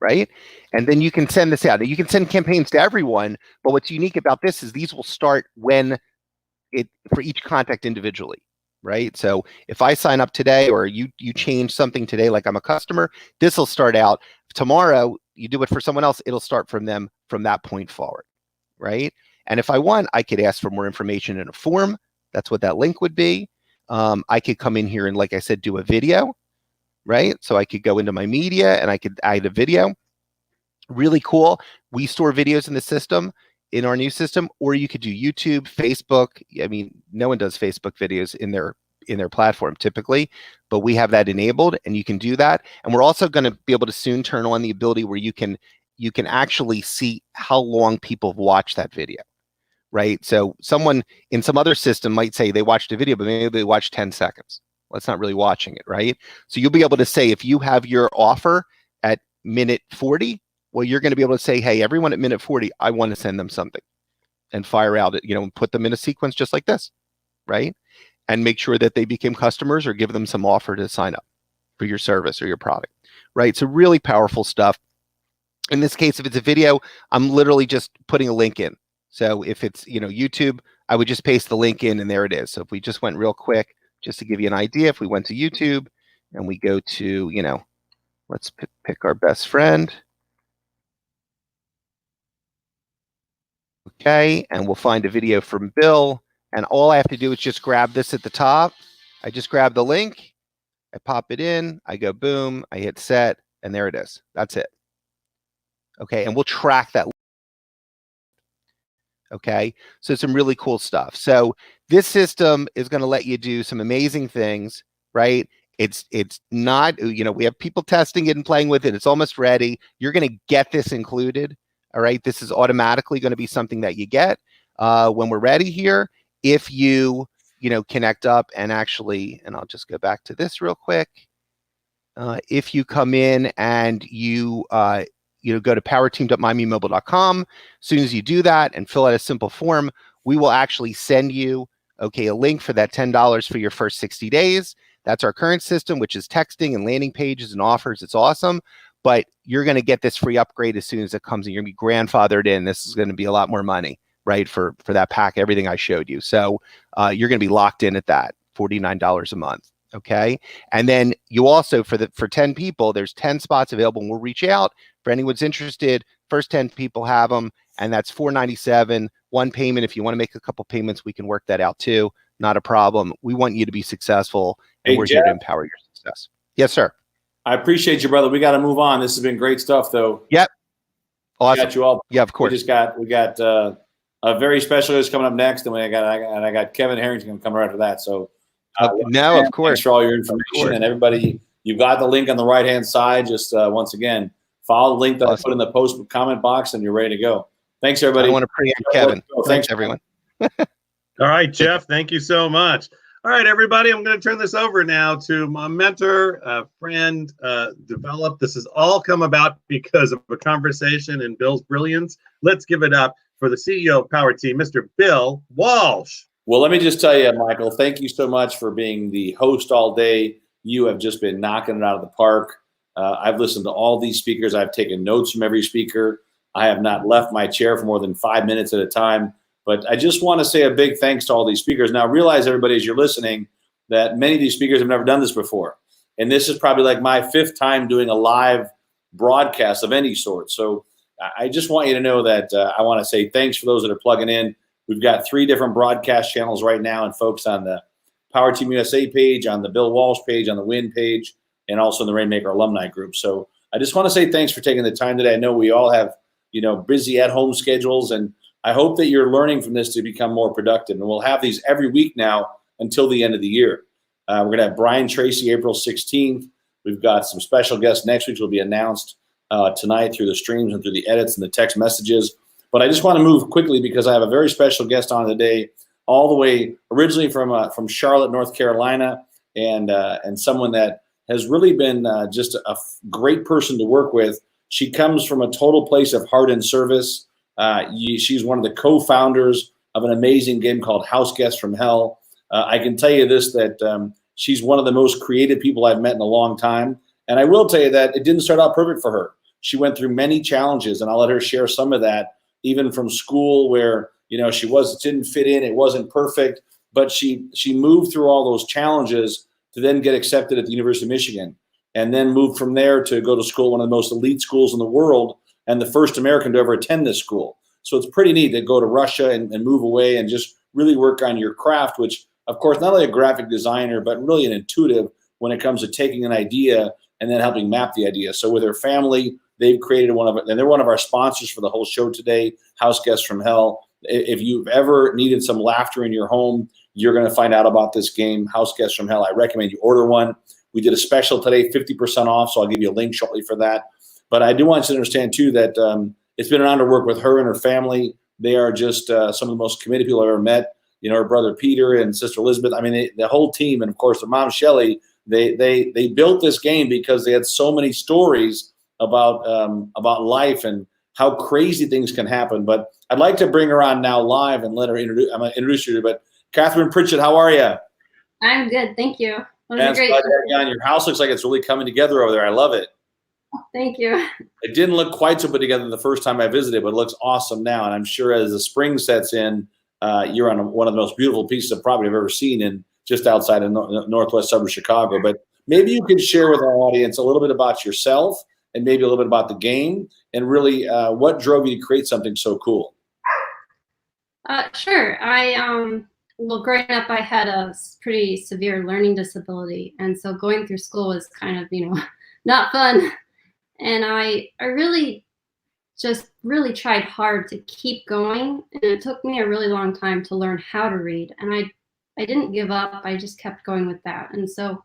right? And then you can send this out. You can send campaigns to everyone, but what's unique about this is these will start for each contact individually, right? So if I sign up today, or you change something today, like I'm a customer, this will start out. Tomorrow, you do it for someone else, it'll start from them from that point forward, right? And if I want, I could ask for more information in a form. That's what that link would be. I could come in here and, like I said, do a video, right? So I could go into my media and I could add a video. Really cool. We store videos in the system, in our new system, or you could do YouTube, Facebook. I mean, no one does Facebook videos in their platform typically, but we have that enabled, and you can do that. And we're also going to be able to soon turn on the ability where you can actually see how long people have watched that video, right? So someone in some other system might say they watched a video, but maybe they watched 10 seconds. Well, that's not really watching it, right? So you'll be able to say, if you have your offer at minute 40, well, you're going to be able to say, hey, everyone at minute 40, I want to send them something, and fire out, and put them in a sequence just like this, right? And make sure that they became customers, or give them some offer to sign up for your service or your product, right? So really powerful stuff. In this case, if it's a video, I'm literally just putting a link in. So if it's, YouTube, I would just paste the link in, and there it is. So if we just went real quick, just to give you an idea, if we went to YouTube and we go to, let's pick our best friend. Okay, and we'll find a video from Bill, and all I have to do is just grab this at the top. I just grab the link, I pop it in, I go boom, I hit set, and there it is. That's it. Okay, and we'll track that. Okay, so some really cool stuff. So this system is going to let you do some amazing things, right? It's not, we have people testing it and playing with it. It's almost ready. You're going to get this included. All right, this is automatically going to be something that you get when we're ready here. If you, connect up and actually, and I'll just go back to this real quick. If you come in and you go to powerteam.mymemobile.com, as soon as you do that and fill out a simple form, we will actually send you Okay, a link for that $10 for your first 60 days. That's our current system, which is texting and landing pages and offers. It's awesome. But you're going to get this free upgrade as soon as it comes in. You're going to be grandfathered in. This is going to be a lot more money, right, for that pack, everything I showed you. So you're going to be locked in at that, $49 a month. Okay. And then you also, for 10 people, there's 10 spots available, and we'll reach out for anyone's interested. First 10 people have them, and that's $497, one payment. If you want to make a couple payments, we can work that out too. Not a problem. We want you to be successful, and we're here to empower your success. Yes, sir. I appreciate you, brother. We got to move on. This has been great stuff, though. Yep. Awesome. Got you all. Yeah, of course. We got a very special guest coming up next, and I got Kevin Harrington coming right after that. So. No, of course. Thanks for all your information, and everybody. You've got the link on the right-hand side. Just once again, follow the link that I put in the post comment box, and you're ready to go. Thanks, everybody. I want to preempt Kevin. Thanks, everyone. All right, Jeff. Thank you so much. All right, everybody. I'm going to turn this over now to my mentor, friend, developed. This has all come about because of a conversation and Bill's brilliance. Let's give it up for the CEO of Powerteam, Mr. Bill Walsh. Well, let me just tell you, Michael, thank you so much for being the host all day. You have just been knocking it out of the park. I've listened to all these speakers. I've taken notes from every speaker. I have not left my chair for more than 5 minutes at a time. But I just want to say a big thanks to all these speakers. Now, realize, everybody, as you're listening, that many of these speakers have never done this before. And this is probably like my 5th time doing a live broadcast of any sort. So I just want you to know that I want to say thanks for those that are plugging in. We've got 3 different broadcast channels right now, and folks on the Powerteam USA page, on the Bill Walsh page, on the WIN page, and also in the Rainmaker alumni group. So I just want to say thanks for taking the time today. I know we all have, busy at-home schedules, and I hope that you're learning from this to become more productive. And we'll have these every week now until the end of the year. We're going to have Brian Tracy April 16th. We've got some special guests next week, which will be announced tonight through the streams and through the edits and the text messages. But I just want to move quickly because I have a very special guest on today, all the way originally from Charlotte, North Carolina, and someone that has really been just a great person to work with. She comes from a total place of heart and service. She's one of the co-founders of an amazing game called House Guests from Hell. I can tell you this, that she's one of the most creative people I've met in a long time. And I will tell you that it didn't start out perfect for her. She went through many challenges, and I'll let her share some of that, even from school where, she didn't fit in, it wasn't perfect, but she moved through all those challenges to then get accepted at the University of Michigan, and then moved from there to go to school, one of the most elite schools in the world, and the first American to ever attend this school. So it's pretty neat to go to Russia and move away and just really work on your craft, which, of course, not only a graphic designer, but really an intuitive when it comes to taking an idea and then helping map the idea. So with her family, they've created and they're one of our sponsors for the whole show today, House Guests from Hell. If you've ever needed some laughter in your home, you're going to find out about this game, House Guests from Hell. I recommend you order one. We did a special today, 50% off, so I'll give you a link shortly for that. But I do want you to understand, too, that it's been an honor to work with her and her family. They are just some of the most committed people I've ever met. Her brother Peter and sister Elizabeth. I mean, the whole team, and, of course, their mom, Shelly, they built this game because they had so many stories about life and how crazy things can happen. But I'd like to bring her on now live and let her introduce. I'm going to introduce you, but Catherine Pritchett, how are you? I'm good, thank you. That's great. Your house looks like it's really coming together over there. I love it. Thank you. It didn't look quite so put together the first time I visited, but it looks awesome now. And I'm sure as the spring sets in, you're on one of the most beautiful pieces of property I've ever seen in just outside of northwest suburb of Chicago. But maybe you can share with our audience a little bit about yourself and maybe a little bit about the game and really what drove you to create something so cool. Sure. Well, growing up, I had a pretty severe learning disability. And so going through school was kind of, not fun. And I really tried hard to keep going. And it took me a really long time to learn how to read. And I didn't give up. I just kept going with that. And so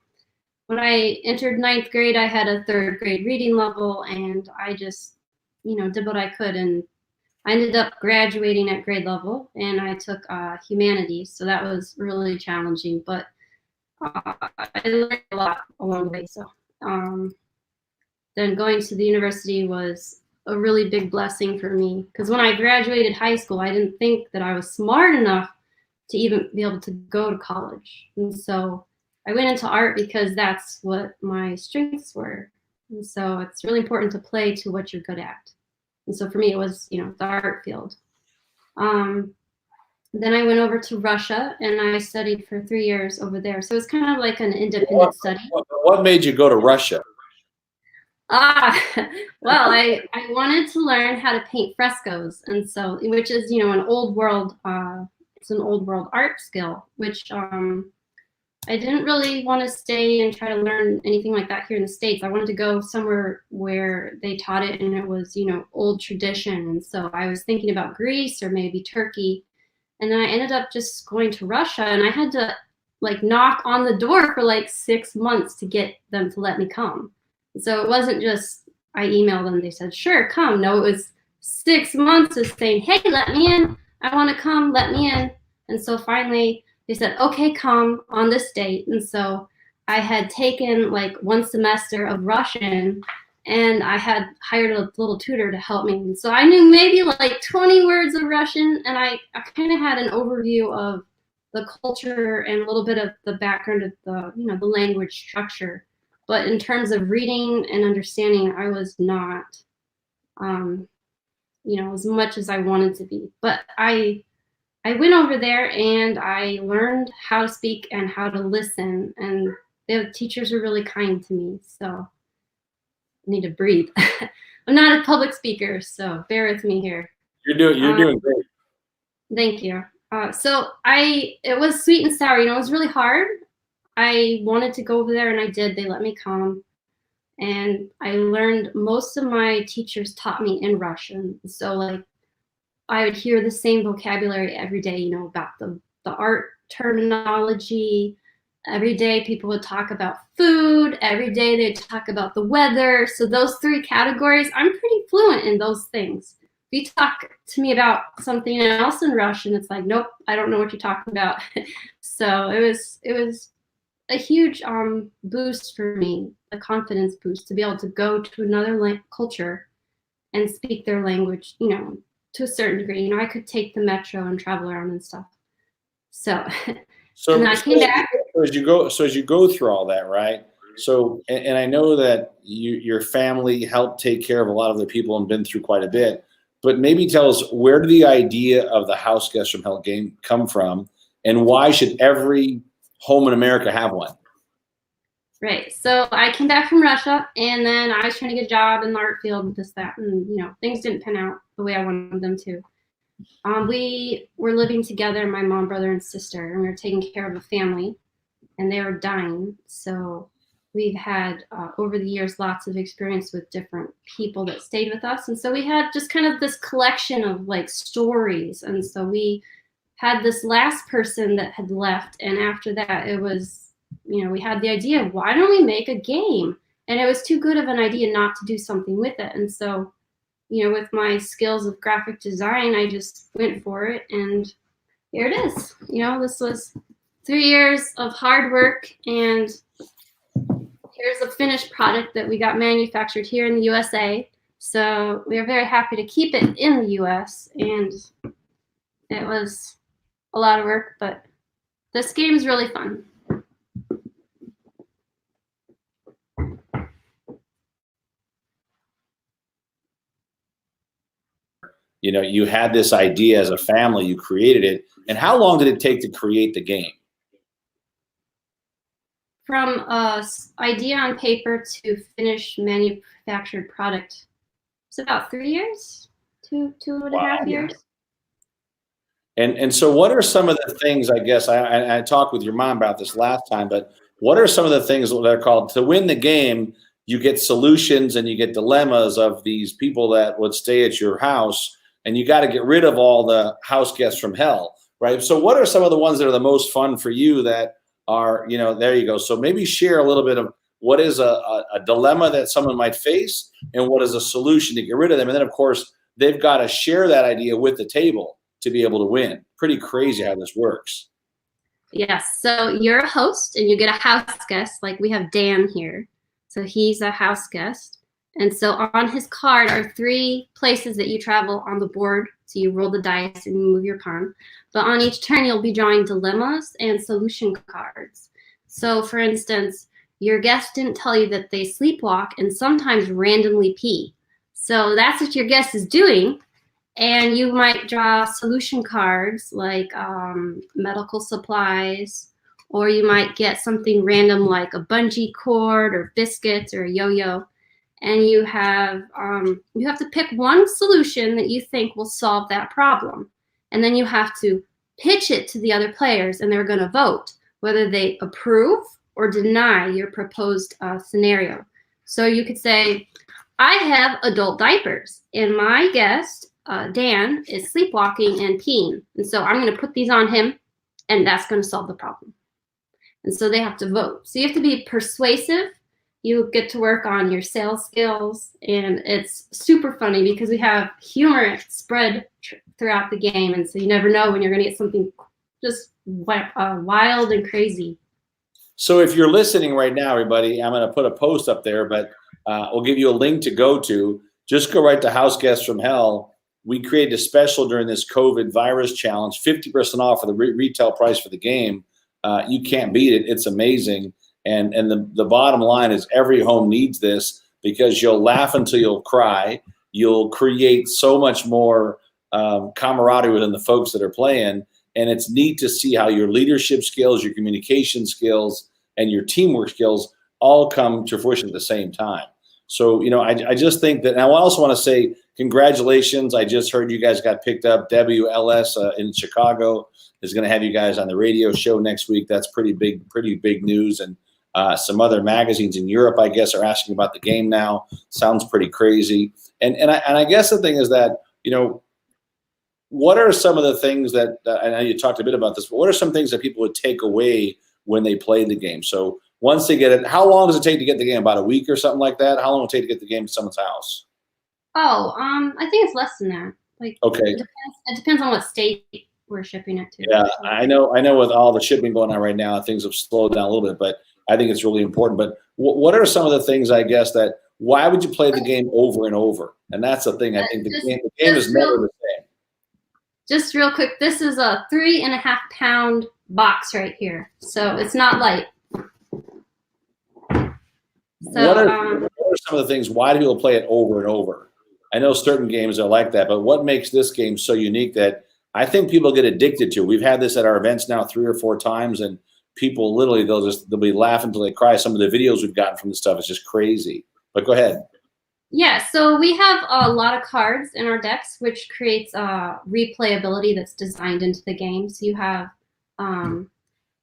when I entered 9th grade, I had a 3rd grade reading level, and I just, did what I could. And I ended up graduating at grade level, and I took humanities. So that was really challenging, but I learned a lot along the way. So then going to the university was a really big blessing for me, because when I graduated high school, I didn't think that I was smart enough to even be able to go to college. And so I went into art because that's what my strengths were. And so it's really important to play to what you're good at. And so for me, it was, you know, the art field. Then I went over to Russia and I studied for 3 years over there. So it's kind of like an independent study. What made you go to Russia? Well, I wanted to learn how to paint frescoes. And so, which is, you know, an old world, it's an old world art skill, which I didn't really want to stay and try to learn anything like that here in the States. I wanted to go somewhere where they taught it and it was, you know, old tradition. And so I was thinking about Greece or maybe Turkey. And then I ended up just going to Russia, and I had to like knock on the door for like 6 months to get them to let me come. So it wasn't just I emailed them, they said, sure, come. No, it was 6 months of saying, hey, let me in. I want to come, let me in. And so finally they said, okay, come on this date. And so I had taken like 1 semester of Russian, and I had hired a little tutor to help me. And so I knew maybe like 20 words of Russian, and I kind of had an overview of the culture and a little bit of the background of the, you know, the language structure. But in terms of reading and understanding, I was not, you know, as much as I wanted to be. But I went over there and I learned how to speak and how to listen, and the teachers were really kind to me. So I need to breathe. I'm not a public speaker, so bear with me here. You're doing great. Thank you. So it was sweet and sour. You know, it was really hard. I wanted to go over there, and I did. They let me come, and I learned. Most of my teachers taught me in Russian, so like I would hear the same vocabulary every day. You know, about the art terminology. Every day people would talk about food. Every day they'd talk about the weather. So those 3 categories, I'm pretty fluent in those things. If you talk to me about something else in Russian, it's like, nope, I don't know what you're talking about. So it was a huge boost for me, a confidence boost to be able to go to another culture and speak their language, you know, to a certain degree. You know, I could take the metro and travel around and stuff. So and I came back. As you go through all that, right? So, and I know that your family helped take care of a lot of the people and been through quite a bit, but maybe tell us, where did the idea of the House Guest from Hell game come from, and why should every home in America have one? Right. So I came back from Russia, and then I was trying to get a job in the art field, this, that, and, you know, things didn't pan out the way I wanted them to. We were living together, my mom, brother, and sister, and we were taking care of a family, and they were dying. So we've had, over the years, lots of experience with different people that stayed with us. And so we had just kind of this collection of like stories. And so we had this last person that had left. And after that, it was, you know, we had the idea of, why don't we make a game? And it was too good of an idea not to do something with it. And so, you know, with my skills of graphic design, I just went for it, and here it is. You know, this was 3 years of hard work, and here's a finished product that we got manufactured here in the USA. So we are very happy to keep it in the US, and it was a lot of work, but this game is really fun. You know, you had this idea as a family, you created it. And how long did it take to create the game? From idea on paper to finished manufactured product, it's about 3 years, two and a half years. And so what are some of the things, I guess, I talked with your mom about this last time, but what are some of the things that are called, to win the game, you get solutions and you get dilemmas of these people that would stay at your house, and you got to get rid of all the house guests from hell, right? So what are some of the ones that are the most fun for you that are, you know, there you go. So maybe share a little bit of what is a dilemma that someone might face, and what is a solution to get rid of them. And then, of course, they've got to share that idea with the table to be able to win. Pretty crazy how this works. Yes. So you're a host and you get a house guest. Like we have Dan here. So he's a house guest. And so on his card are 3 places that you travel on the board. So you roll the dice and you move your pawn. But on each turn, you'll be drawing dilemmas and solution cards. So for instance, your guest didn't tell you that they sleepwalk and sometimes randomly pee. So that's what your guest is doing. And you might draw solution cards like medical supplies, or you might get something random like a bungee cord or biscuits or a yo-yo. And you have to pick one solution that you think will solve that problem. And then you have to pitch it to the other players, and they're going to vote whether they approve or deny your proposed scenario. So you could say, I have adult diapers, and my guest, Dan, is sleepwalking and peeing. And so I'm going to put these on him, and that's going to solve the problem. And so they have to vote. So you have to be persuasive. You get to work on your sales skills, and it's super funny because we have humor spread throughout the game, and so you never know when you're going to get something just wild and crazy. So if you're listening right now, everybody, I'm going to put a post up there, but we'll give you a link to go to. Just go right to House Guests from Hell. We created a special during this COVID virus challenge, 50% off for the retail price for the game. You can't beat it. It's amazing. And the bottom line is every home needs this because you'll laugh until you'll cry. You'll create so much more camaraderie within the folks that are playing. And it's neat to see how your leadership skills, your communication skills, and your teamwork skills all come to fruition at the same time. So, you know, I just think that, and I also want to say congratulations. I just heard you guys got picked up. WLS in Chicago is going to have you guys on the radio show next week. That's pretty big news. And some other magazines in Europe, I guess, are asking about the game now. Sounds pretty crazy. And I guess the thing is that, you know, what are some of the things that, I know you talked a bit about this, but what are some things that people would take away when they play the game? So once they get it, how long does it take to get the game? About a week or something like that? How long will it take to get the game to someone's house? Oh, I think it's less than that. Like, okay. It depends on what state we're shipping it to. Yeah, I know with all the shipping going on right now, things have slowed down a little bit, but I think it's really important. But what are some of the things, I guess, that why would you play the game over and over? And that's the thing. I think the game is never the same. Just real quick, this is a 3.5 pound box right here. So it's not light. So, what are some of the things, why do people play it over and over? I know certain games are like that, but what makes this game so unique that I think people get addicted to? We've had this at our events now 3 or 4 times, and people literally, they'll be laughing until they cry. Some of the videos we've gotten from this stuff is just crazy. But go ahead. Yeah, so we have a lot of cards in our decks, which creates replayability that's designed into the game. So you have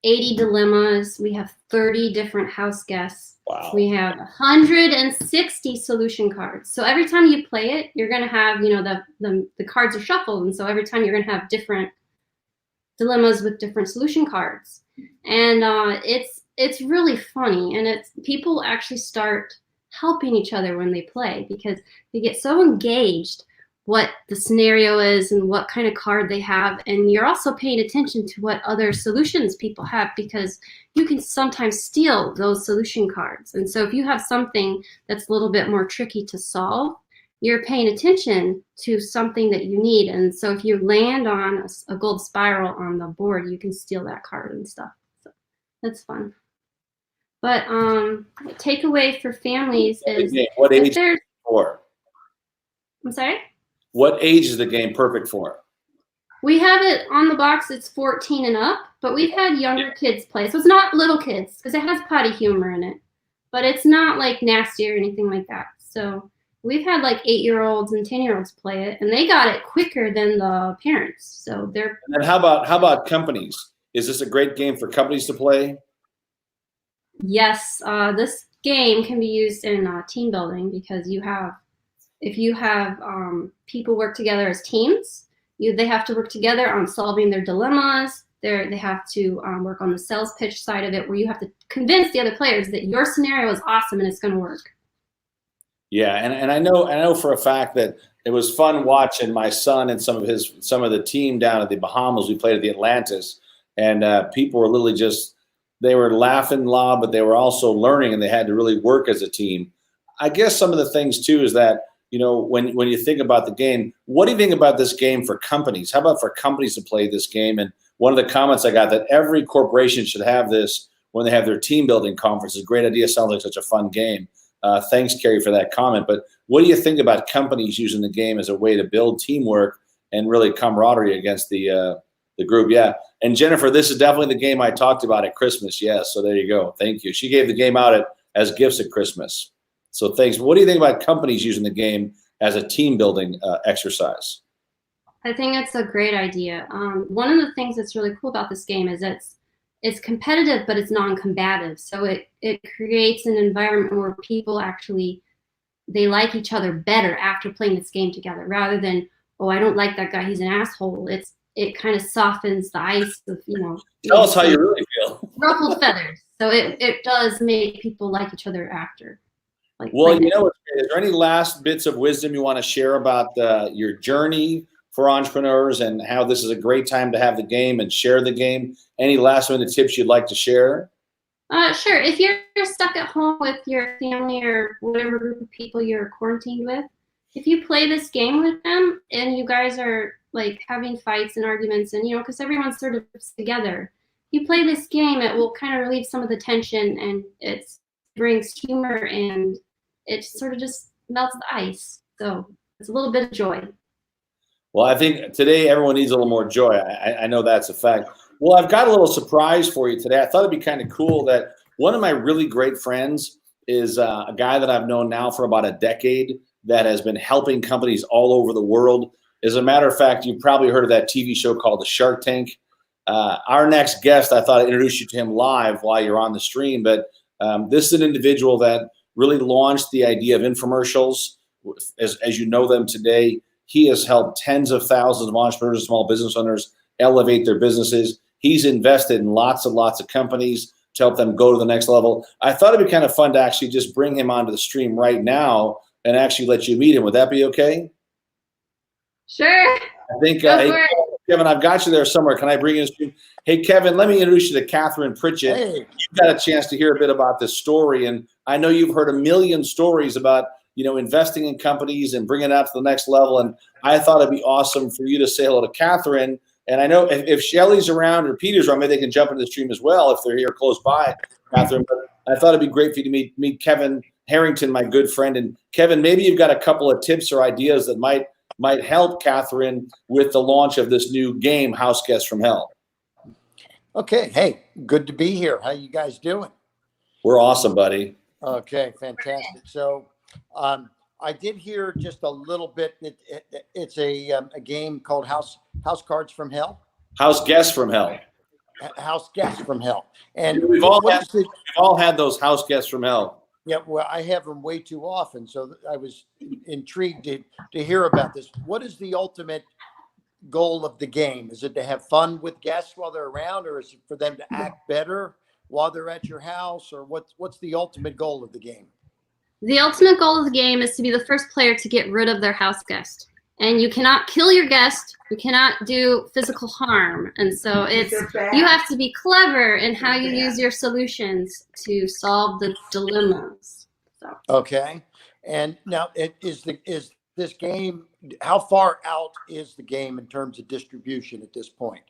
80 dilemmas. We have 30 different house guests. Wow. We have 160 solution cards. So every time you play it, you're going to have, you know, the cards are shuffled. And so every time you're going to have different dilemmas with different solution cards. And it's really funny. And people actually start helping each other when they play because they get so engaged what the scenario is and what kind of card they have, and you're also paying attention to what other solutions people have because you can sometimes steal those solution cards. And so if you have something that's a little bit more tricky to solve, you're paying attention to something that you need. And so if you land on a gold spiral on the board, you can steal that card and stuff. So that's fun. But takeaway for families is what age is it for? I'm sorry? What age is the game perfect for? We have it on the box, it's 14 and up, but we've had younger kids play. So it's not little kids because it has potty humor in it, but it's not like nasty or anything like that. So we've had like 8-year-olds and 10-year-olds play it, and they got it quicker than the parents. So they're. And then how about companies? Is this a great game for companies to play? Yes, this game can be used in team building because if you have people work together as teams, they have to work together on solving their dilemmas. They have to work on the sales pitch side of it, where you have to convince the other players that your scenario is awesome and it's going to work. Yeah, and I know for a fact that it was fun watching my son and some of the team down at the Bahamas. We played at the Atlantis, and people were literally they were laughing loud, but they were also learning, and they had to really work as a team. I guess some of the things too is that, when you think about the game, what do you think about this game for companies? How about for companies to play this game? And one of the comments I got that every corporation should have this when they have their team building conferences. Great idea. Sounds like such a fun game. Thanks, Carrie, for that comment. But what do you think about companies using the game as a way to build teamwork and really camaraderie against the group? Yeah. And Jennifer, this is definitely the game I talked about at Christmas. Yes. So there you go. Thank you. She gave the game out as gifts at Christmas. So thanks. What do you think about companies using the game as a team building exercise? I think it's a great idea. One of the things that's really cool about this game is it's competitive, but it's non-combative. So it creates an environment where people actually, they like each other better after playing this game together, rather than, oh, I don't like that guy, he's an asshole. It kind of softens the ice of, Tell us how you really feel. Ruffled feathers. So it does make people like each other after. Well, is there any last bits of wisdom you want to share about your journey for entrepreneurs and how this is a great time to have the game and share the game? Any last minute tips you'd like to share? Sure. If you're stuck at home with your family or whatever group of people you're quarantined with, if you play this game with them and you guys are like having fights and arguments and, because everyone's sort of together, you play this game, it will kind of relieve some of the tension, and it brings humor and it sort of just melts the ice. So it's a little bit of joy. Well, I think today everyone needs a little more joy. I know that's a fact. Well, I've got a little surprise for you today. I thought it'd be kind of cool that one of my really great friends is a guy that I've known now for about a decade that has been helping companies all over the world. As a matter of fact, you've probably heard of that TV show called The Shark Tank. Our next guest, I thought I'd introduce you to him live while you're on the stream, but this is an individual that really launched the idea of infomercials as you know them today. He has helped tens of thousands of entrepreneurs and small business owners elevate their businesses. He's invested in lots and lots of companies to help them go to the next level. I thought it'd be kind of fun to actually just bring him onto the stream right now and actually let you meet him. Would that be okay? Sure. I think, hey, Kevin, I've got you there somewhere. Can I bring you in the stream? Hey, Kevin, let me introduce you to Catherine Pritchett. Hey. You've got a chance to hear a bit about this story, and I know you've heard a million stories about investing in companies and bringing it out to the next level. And I thought it'd be awesome for you to say hello to Catherine. And I know if Shelly's around or Peter's around, maybe they can jump into the stream as well if they're here close by, Catherine. But I thought it'd be great for you to meet Kevin Harrington, my good friend. And Kevin, maybe you've got a couple of tips or ideas that might help Catherine with the launch of this new game, House Guests from Hell. Okay. Hey, good to be here. How you guys doing? We're awesome, buddy. Okay, fantastic. So I did hear just a little bit. It's a game called House Cards from Hell. House Guests from Hell. House Guests from Hell. And we've all had those House Guests from Hell. Yeah, well, I have them way too often, so I was intrigued to hear about this. What is the ultimate goal of the game? Is it to have fun with guests while they're around, or is it for them to act better while they're at your house, or what's the ultimate goal of the game? The ultimate goal of the game is to be the first player to get rid of their house guest. And you cannot kill your guest. You cannot do physical harm. And so you have to be clever in how you use your solutions to solve the dilemmas. So. Okay. And now is this game, how far out is the game in terms of distribution at this point?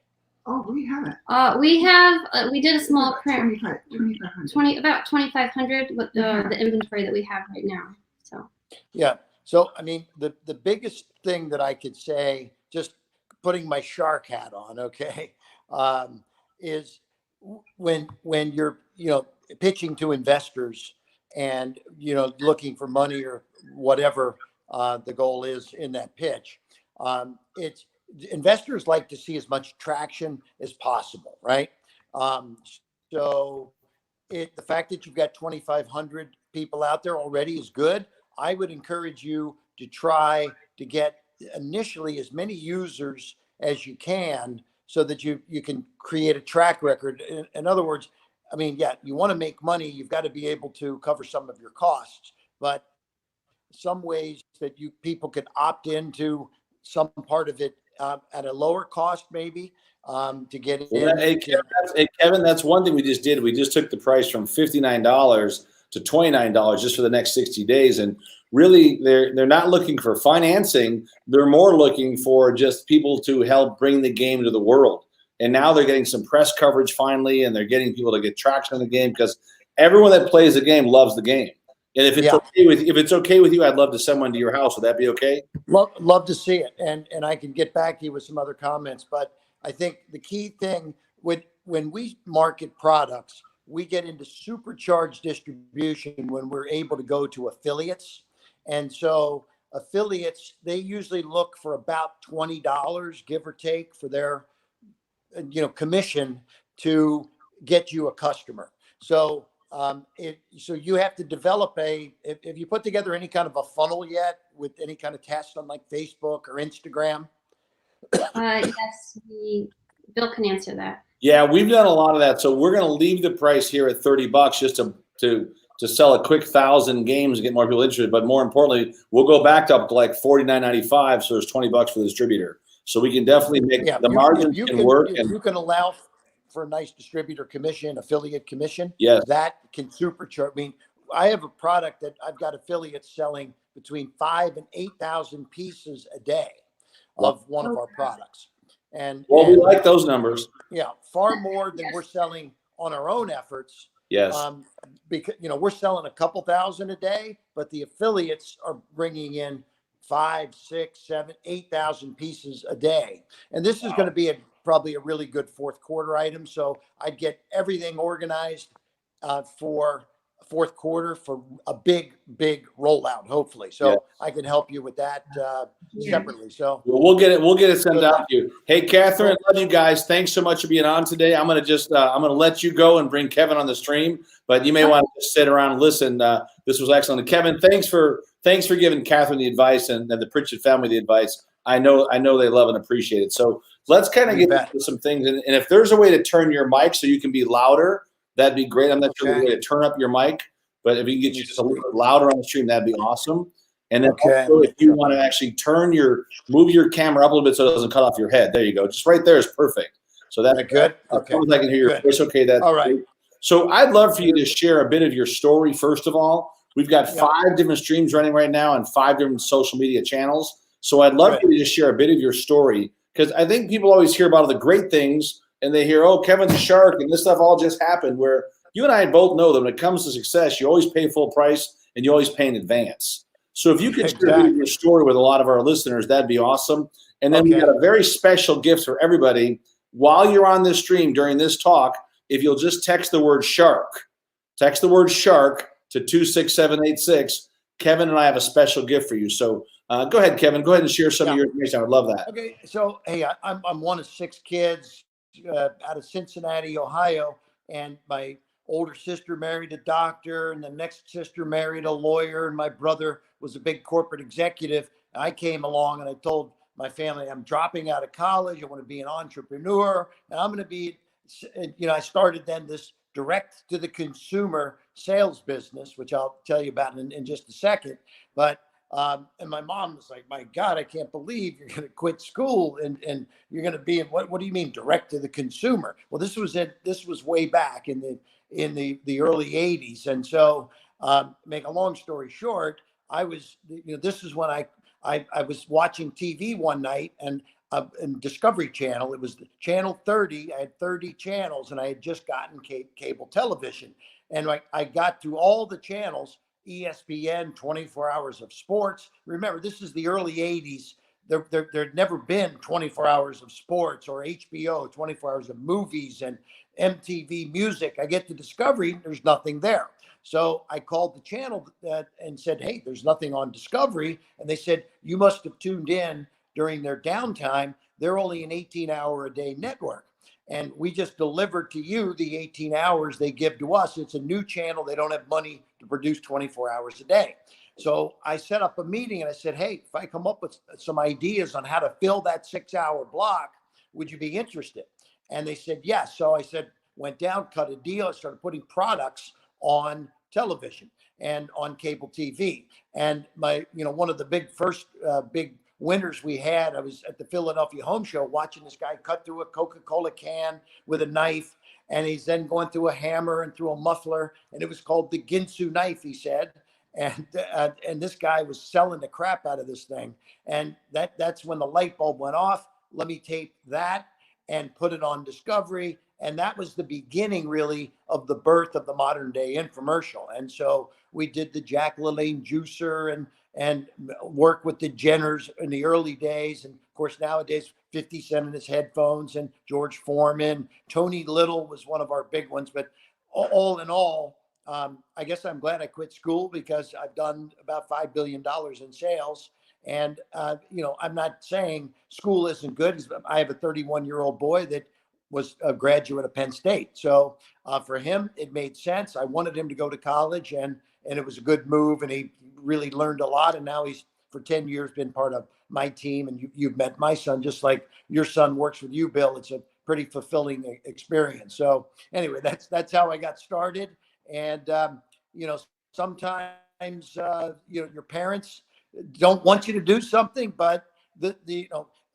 Oh, we have it. We did a small print. About 2,500 with the inventory that we have right now. So. Yeah. So, I mean, the biggest thing that I could say, just putting my shark hat on, okay, is when you're, pitching to investors and, looking for money or whatever the goal is in that pitch, investors like to see as much traction as possible, right? So the fact that you've got 2,500 people out there already is good. I would encourage you to try to get initially as many users as you can so that you can create a track record. In other words, I mean, yeah, you want to make money, you've got to be able to cover some of your costs, but some ways that people could opt into some part of it at a lower cost, maybe, to get in. Hey, Kevin, that's one thing we just did. We just took the price from $59 to $29 just for the next 60 days. And really, they're not looking for financing. They're more looking for just people to help bring the game to the world. And now they're getting some press coverage finally, and they're getting people to get traction on the game because everyone that plays the game loves the game. And if it's okay with you, I'd love to send one to your house. Would that be okay? Love to see it, and I can get back to you with some other comments. But I think the key thing when we market products, we get into supercharged distribution when we're able to go to affiliates, and so affiliates, they usually look for about $20, give or take, for their commission to get you a customer. So so you have to develop if you put together any kind of a funnel yet with any kind of test on like Facebook or Instagram? Yes, Bill can answer that. Yeah, we've done a lot of that. So we're going to leave the price here at $30 just to sell a quick 1,000 games and get more people interested. But more importantly, we'll go back up to like $49.95. So there's $20 for the distributor. So we can definitely make the margins can work. If you can allow for a nice distributor commission, affiliate commission, yes, that can supercharge. I mean, I have a product that I've got affiliates selling between 5,000 and 8,000 pieces a day of one of our products. And we like those numbers. Yeah, far more than we're selling on our own efforts. Yes. Because we're selling a couple thousand a day, but the affiliates are bringing in 5,000, 6,000, 7,000, 8,000 pieces a day. And this is going to be probably a really good fourth quarter item. So I'd get everything organized for fourth quarter for a big rollout, hopefully. So I can help you with that separately. So we'll get it sent out to you. Hey, Catherine, I love you guys. Thanks so much for being on today. I'm going to let you go and bring Kevin on the stream, but you may want to just sit around and listen. This was excellent. And Kevin, thanks for giving Catherine the advice and the Pritchett family the advice. I know they love and appreciate it. So let's kind of get into some things. And if there's a way to turn your mic so you can be louder, that'd be great. I'm not sure the way to turn up your mic, but if you can get you just a little bit louder on the stream, that'd be awesome. And then also, if you want to actually move your camera up a little bit so it doesn't cut off your head. There you go. Just right there is perfect. So that's good. Okay. I can hear your voice. Okay, that's all right. Great. So I'd love for you to share a bit of your story. First of all, we've got 5 different streams running right now and 5 different social media channels. So I'd love for you to share a bit of your story, because I think people always hear about all the great things and they hear, oh, Kevin's a shark and this stuff all just happened, where you and I both know that when it comes to success, you always pay full price and you always pay in advance. So if you could share your story with a lot of our listeners, that'd be awesome. And then we got a very special gift for everybody. While you're on this stream during this talk, if you'll just text the word shark to 26786, Kevin and I have a special gift for you. So go ahead, Kevin. Go ahead and share some of your information. I would love that. Okay. So, hey, I'm one of 6 kids out of Cincinnati, Ohio, and my older sister married a doctor, and the next sister married a lawyer, and my brother was a big corporate executive. And I came along and I told my family, I'm dropping out of college. I want to be an entrepreneur, and I'm going to be, I started then this direct to the consumer sales business, which I'll tell you about in just a second. But and my mom was like, my God, I can't believe you're going to quit school and you're going to be in what do you mean direct to the consumer? Well, this was way back in the early 80s. And so make a long story short, I was, this is when I was watching TV one night and Discovery Channel, it was the channel 30. I had 30 channels and I had just gotten cable television. And I got through all the channels, ESPN, 24 hours of sports. Remember, this is the early 80s. There'd never been 24 hours of sports, or HBO, 24 hours of movies and MTV music. I get to Discovery, there's nothing there. So I called the channel and said, hey, there's nothing on Discovery. And they said, you must have tuned in during their downtime. They're only an 18-hour-a-day network. And we just delivered to you the 18 hours they give to us. It's a new channel. They don't have money to produce 24 hours a day. So I set up a meeting and I said, hey, if I come up with some ideas on how to fill that 6-hour block, would you be interested? And they said, yes. So I said, went down, cut a deal. I started putting products on television and on cable TV. And one of the first big winners we had, I was at the Philadelphia Home Show watching this guy cut through a Coca-Cola can with a knife. And he's then going through a hammer and through a muffler, and it was called the Ginsu knife, he said. And this guy was selling the crap out of this thing. And that's when the light bulb went off. Let me tape that and put it on Discovery. And that was the beginning, really, of the birth of the modern day infomercial. And so we did the Jack LaLanne juicer and work with the Jenners in the early days. And of course, nowadays, 50 Cent in his headphones and George Foreman. Tony Little was one of our big ones. But all in all, I guess I'm glad I quit school, because I've done about $5 billion in sales. And, I'm not saying school isn't good. I have a 31-year-old boy that was a graduate of Penn State. So for him, it made sense. I wanted him to go to college, and it was a good move. And he really learned a lot. And now he's, for 10 years, been part of my team. And you've met my son, just like your son works with you, Bill. It's a pretty fulfilling experience. So anyway, that's how I got started. And, sometimes, your parents don't want you to do something, but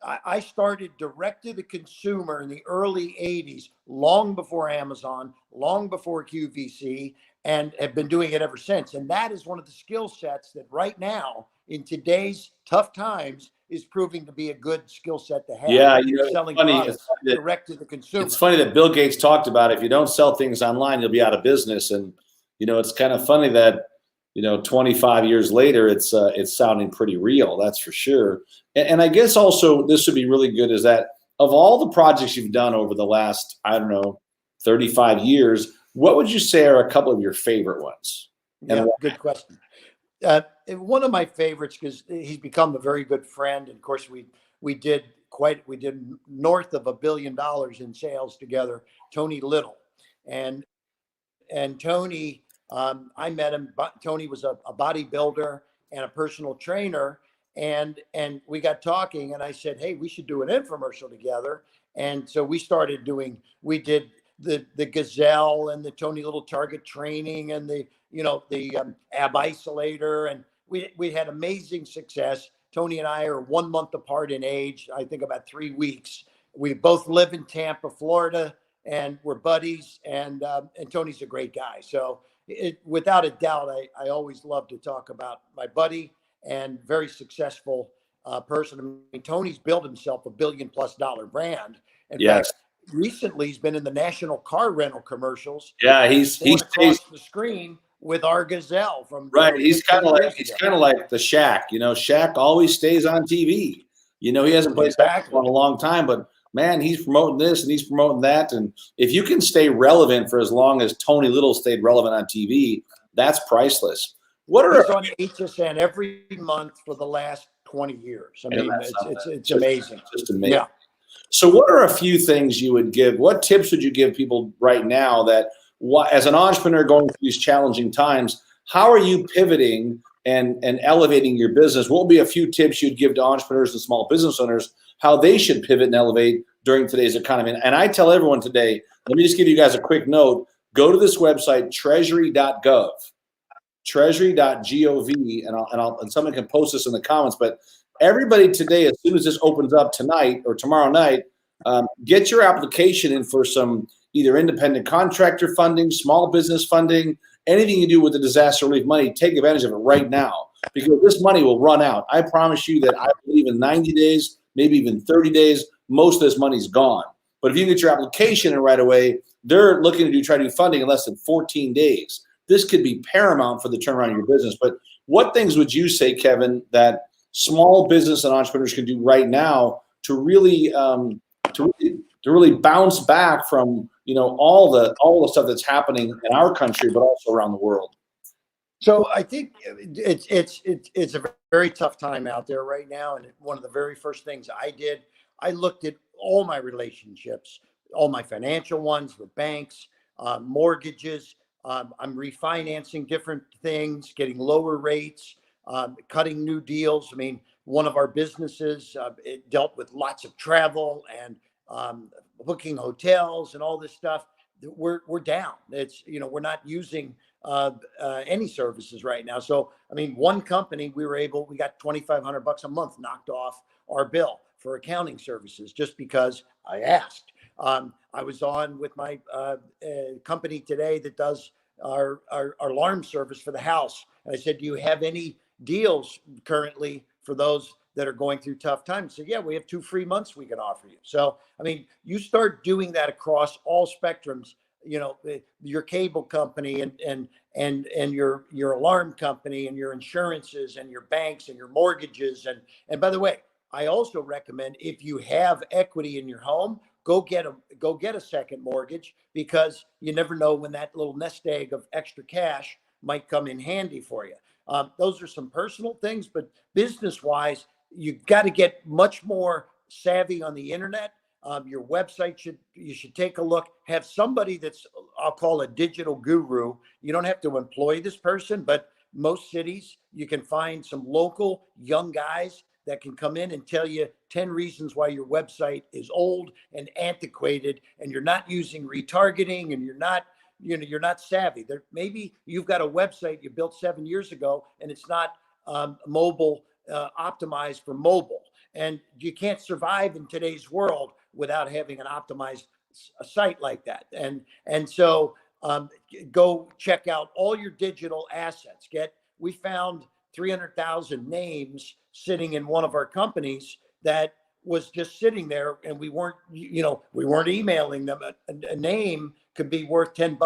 I started direct to the consumer in the early 80s, long before Amazon, long before QVC, and have been doing it ever since. And that is one of the skill sets that right now, in today's tough times, is proving to be a good skill set to have. Yeah, selling funny. products direct to the consumer. It's funny that Bill Gates talked about, if you don't sell things online, you'll be out of business. And it's kind of funny that 25 years later, it's sounding pretty real. That's for sure. And I guess also this would be really good, is that of all the projects you've done over the last, 35 years, what would you say are a couple of your favorite ones? Yeah, good question. One of my favorites, because he's become a very good friend. And of course, we did north of $1 billion in sales together. Tony Little, and Tony, I met him. Tony was a bodybuilder and a personal trainer, and we got talking, and I said, hey, we should do an infomercial together. And so we did the Gazelle and the Tony Little target training and the ab isolator, and we had amazing success. Tony and I are 1 month apart in age, I think about 3 weeks. We both live in Tampa, Florida, and we're buddies, and Tony's a great guy. So without a doubt, I always love to talk about my buddy and very successful person. I mean, Tony's built himself $1 billion+ brand. In fact, recently he's been in the national car rental commercials. Yeah, he's across the screen with our Gazelle from right. He's kind of like the Shaq. Shaq always stays on TV. He hasn't played basketball in a long time, but man, he's promoting this and he's promoting that. And if you can stay relevant for as long as Tony Little stayed relevant on TV, that's priceless. He's on HSN every month for the last 20 years. I mean, it's amazing. Just amazing. Yeah. So what are a few things you would give? What tips would you give people right now that, as an entrepreneur going through these challenging times, how are you pivoting and elevating your business? What would be a few tips you'd give to entrepreneurs and small business owners, how they should pivot and elevate during today's economy? And I tell everyone today, let me just give you guys a quick note. Go to this website, treasury.gov, treasury.gov, and someone can post this in the comments. But everybody today, as soon as this opens up tonight or tomorrow night, get your application in for some either independent contractor funding, small business funding, anything you do with the disaster relief money. Take advantage of it right now, because this money will run out. I promise you that I believe in 90 days, maybe even 30 days, most of this money's gone. But if you get your application in right away, they're looking to try to do funding in less than 14 days. This could be paramount for the turnaround of your business. But what things would you say, Kevin, that small business and entrepreneurs can do right now to really bounce back from all the stuff that's happening in our country, but also around the world? So I think it's a very tough time out there right now. And one of the very first things I did, I looked at all my relationships, all my financial ones with banks, mortgages. I'm refinancing different things, getting lower rates, cutting new deals. I mean, one of our businesses, it dealt with lots of travel and booking hotels and all this stuff. We're down. It's, we're not using any services right now. So, I mean, one company, we got $2,500 a month knocked off our bill for accounting services just because I asked. I was on with my company today that does our alarm service for the house. And I said, do you have any deals currently for those that are going through tough times? So yeah, we have 2 free months we can offer you. So, I mean, you start doing that across all spectrums, you know, your cable company and your alarm company and your insurances and your banks and your mortgages. And by the way, I also recommend, if you have equity in your home, go get a second mortgage, because you never know when that little nest egg of extra cash might come in handy for you. Those are some personal things, but business wise, you've got to get much more savvy on the internet. Your website you should take a look, have somebody that's, I'll call a digital guru. You don't have to employ this person, but most cities you can find some local young guys that can come in and tell you 10 reasons why your website is old and antiquated, and you're not using retargeting, and you're not savvy. There, maybe you've got a website you built 7 years ago and it's not mobile optimized for mobile, and you can't survive in today's world without having an optimized site like that. And so go check out all your digital assets. We found 300,000 names sitting in one of our companies that was just sitting there, and we weren't emailing them. A name could be worth $10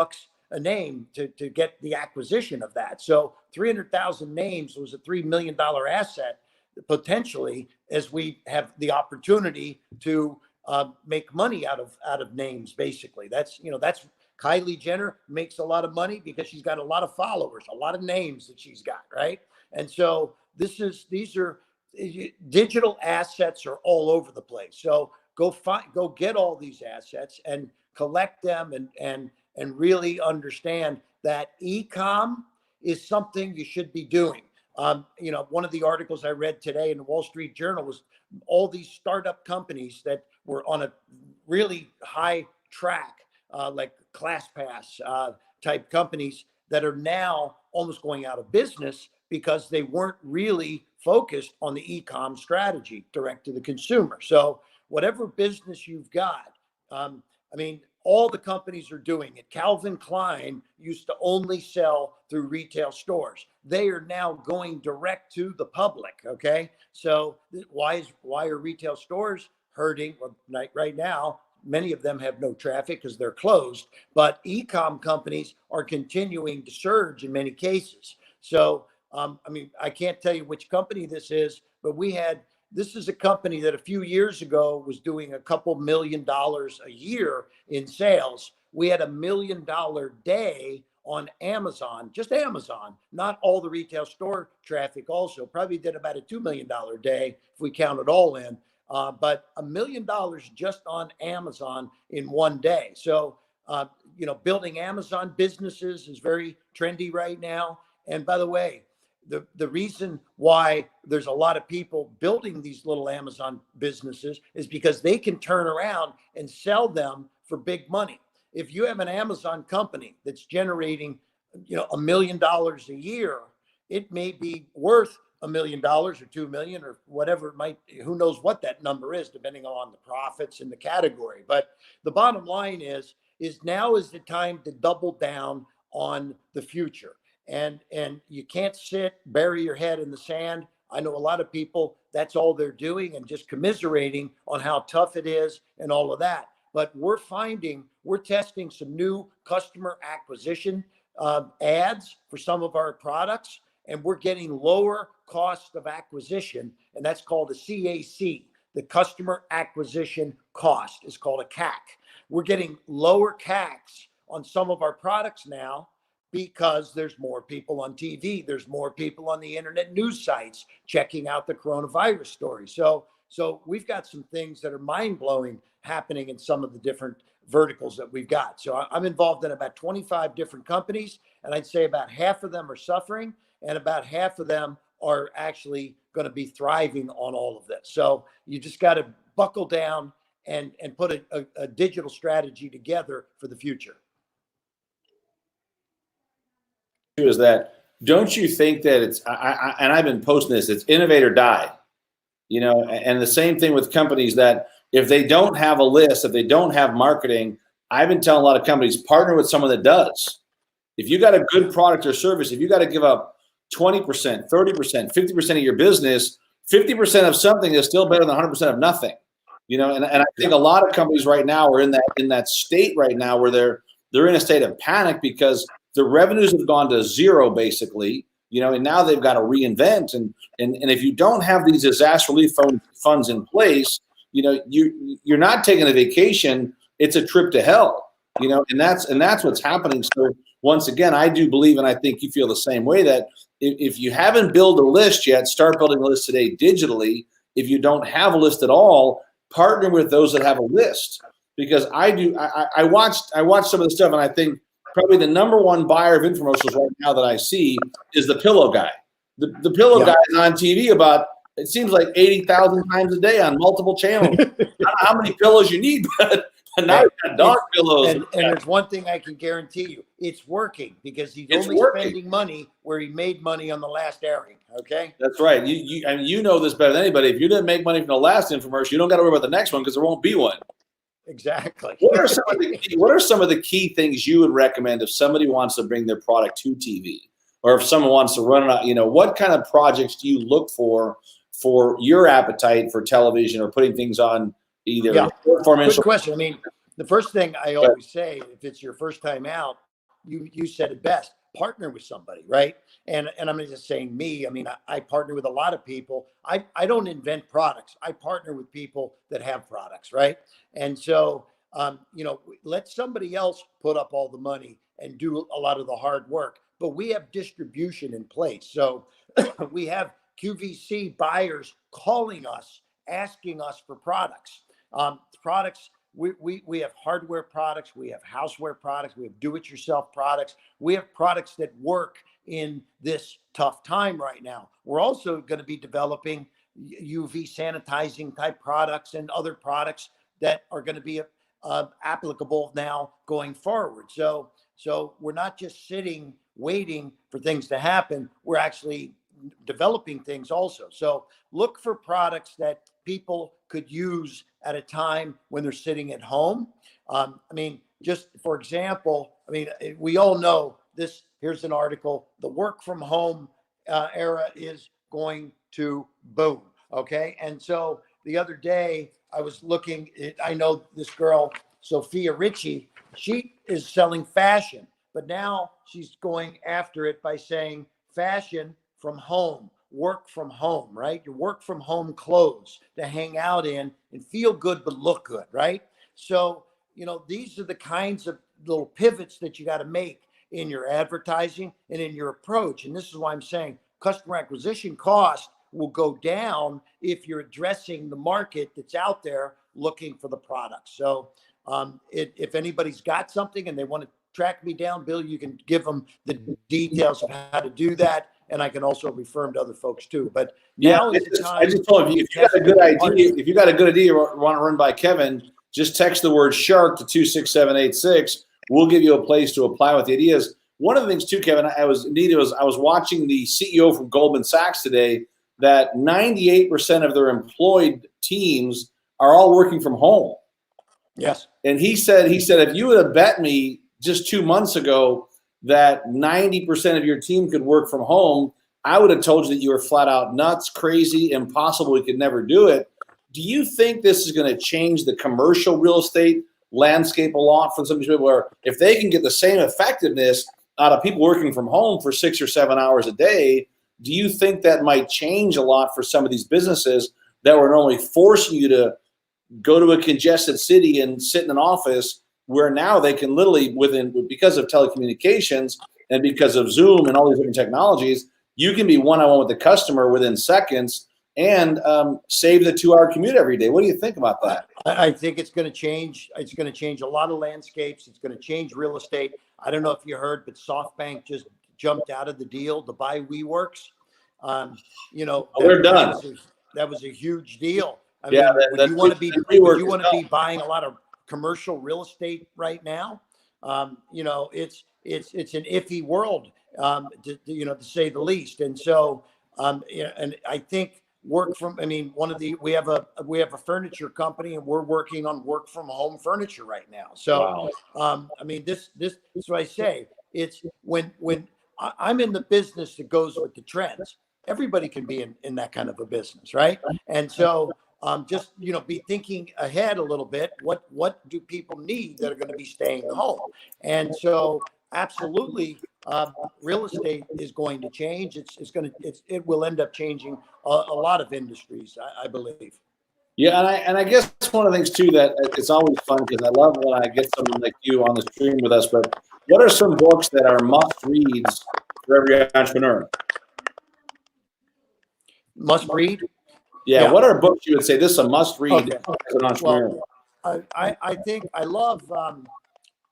a name to get the acquisition of that. So 300,000 names was a $3 million asset potentially, as we have the opportunity to make money out of names. Basically, that's Kylie Jenner makes a lot of money because she's got a lot of followers, a lot of names that she's got, right? And so these are digital assets are all over the place. So go get all these assets and collect them, and really understand that e-com is something you should be doing. One of the articles I read today in the Wall Street Journal was all these startup companies that were on a really high track, like ClassPass type companies, that are now almost going out of business because they weren't really focused on the e-com strategy, direct to the consumer. So whatever business you've got, all the companies are doing it. Calvin Klein used to only sell through retail stores. They are now going direct to the public. Okay, so why are retail stores hurting? Well, right now, many of them have no traffic because they're closed. But e-com companies are continuing to surge in many cases. So I can't tell you which company this is, but this is a company that a few years ago was doing a couple $1 million a year in sales. We had $1 million day on Amazon, just Amazon, not all the retail store traffic. Also, probably did about a $2 million day if we count it all in. But $1 million just on Amazon in one day. So, building Amazon businesses is very trendy right now. And by the way, the reason why there's a lot of people building these little Amazon businesses is because they can turn around and sell them for big money. If you have an Amazon company that's generating, $1 million a year, it may be worth $1 million or 2 million or whatever it might. Who knows what that number is, depending on the profits in the category. But the bottom line is now is the time to double down on the future. And you can't bury your head in the sand. I know a lot of people, that's all they're doing, and just commiserating on how tough it is and all of that. But we're testing some new customer acquisition ads for some of our products, and we're getting lower cost of acquisition, and that's called a CAC. The customer acquisition cost is called a CAC. We're getting lower CACs on some of our products now, because there's more people on TV, there's more people on the internet news sites checking out the coronavirus story. So we've got some things that are mind-blowing happening in some of the different verticals that we've got. So I'm involved in about 25 different companies, and I'd say about half of them are suffering, and about half of them are actually going to be thriving on all of this. So you just got to buckle down and put a digital strategy together for the future. Is that, don't you think that it's, and I've been posting this, it's innovate or die, and the same thing with companies that If they don't have a list, if they don't have marketing, I've been telling a lot of companies, partner with someone that does. If you got a good product or service, if you got to give up 20%, 30%, 50% of your business, 50% of something is still better than 100% of nothing. And I think a lot of companies right now are in that state right now where they're in a state of panic because the revenues have gone to zero basically, and now they've got to reinvent. And if you don't have these disaster relief funds in place, you're not taking a vacation. It's a trip to hell, and that's what's happening. So once again, I do believe, and I think you feel the same way, that if you haven't built a list yet, start building a list today digitally. If you don't have a list at all, partner with those that have a list. Because I watched some of the stuff, and I think probably the number one buyer of infomercials right now that I see is the pillow guy. The pillow guy is on TV about, it seems like 80,000 times a day on multiple channels. I don't know how many pillows you need, but now you've got dog pillows. And there's one thing I can guarantee you, it's working, because he's only spending money where he made money on the last airing. Okay, that's right. You know this better than anybody. If you didn't make money from the last infomercial, you don't got to worry about the next one because there won't be one. Exactly. What are some of the key things you would recommend if somebody wants to bring their product to TV, or if someone wants to run it? What kind of projects do you look for your appetite for television or putting things on either? Good question. I mean, the first thing I always say, if it's your first time out, you said it best. Partner with somebody, right? And I'm just saying me. I mean, I partner with a lot of people. I don't invent products. I partner with people that have products, right? And so, let somebody else put up all the money and do a lot of the hard work. But we have distribution in place. So we have QVC buyers calling us, asking us for products. We have hardware products, we have houseware products, we have do-it-yourself products. We have products that work in this tough time right now. We're also going to be developing UV sanitizing type products and other products that are going to be applicable now going forward. So we're not just sitting waiting for things to happen. We're actually developing things also. So look for products that people could use at a time when they're sitting at home. Just for example, we all know this. Here's an article. The work from home era is going to boom. Okay. And so the other day I was looking, I know this girl, Sophia Richie, she is selling fashion, but now she's going after it by saying fashion from home, work from home, right? Your work from home clothes to hang out in and feel good, but look good, right? So, these are the kinds of little pivots that you got to make in your advertising and in your approach. And this is why I'm saying customer acquisition cost will go down if you're addressing the market that's out there looking for the product. So if anybody's got something and they want to track me down, Bill, you can give them the details of how to do that. And I can also refer them to other folks too. But now is the time. I just told you, if you got a good idea, you want to run by Kevin, just text the word shark to 26786. We'll give you a place to apply with the ideas. One of the things too, Kevin, I was watching the CEO from Goldman Sachs today, that 98% of their employed teams are all working from home. Yes. And he said, if you would have bet me just 2 months ago that 90% of your team could work from home, I would have told you that you were flat out nuts, crazy, impossible. We could never do it. Do you think this is going to change the commercial real estate landscape a lot for some of these people, where if they can get the same effectiveness out of people working from home for 6 or 7 hours a day, do you think that might change a lot for some of these businesses that were normally forcing you to go to a congested city and sit in an office, where now they can literally, because of telecommunications and because of Zoom and all these different technologies, you can be one-on-one with the customer within seconds and save the 2-hour commute every day. What do you think about that? I think it's going to change. It's going to change a lot of landscapes. It's going to change real estate. I don't know if you heard, but SoftBank just jumped out of the deal to buy WeWorks. They're done. That was a huge deal. Would you want to be buying a lot of commercial real estate right now? It's an iffy world, to say the least. And so, and I think work from, I mean, we have a furniture company, and we're working on work from home furniture right now. So, wow. I mean, this is what I say. It's when I'm in the business that goes with the trends. Everybody can be in that kind of a business, right? And so, just, you know, be thinking ahead a little bit. What do people need that are going to be staying home? And so, absolutely, real estate is going to change. It will end up changing a lot of industries, I believe. Yeah, and I guess one of the things too that it's always fun, because I love when I get someone like you on the stream with us. But what are some books that are must reads for every entrepreneur? Must read? Yeah. What are books you would say this is a must read as an entrepreneur? Well, I think I love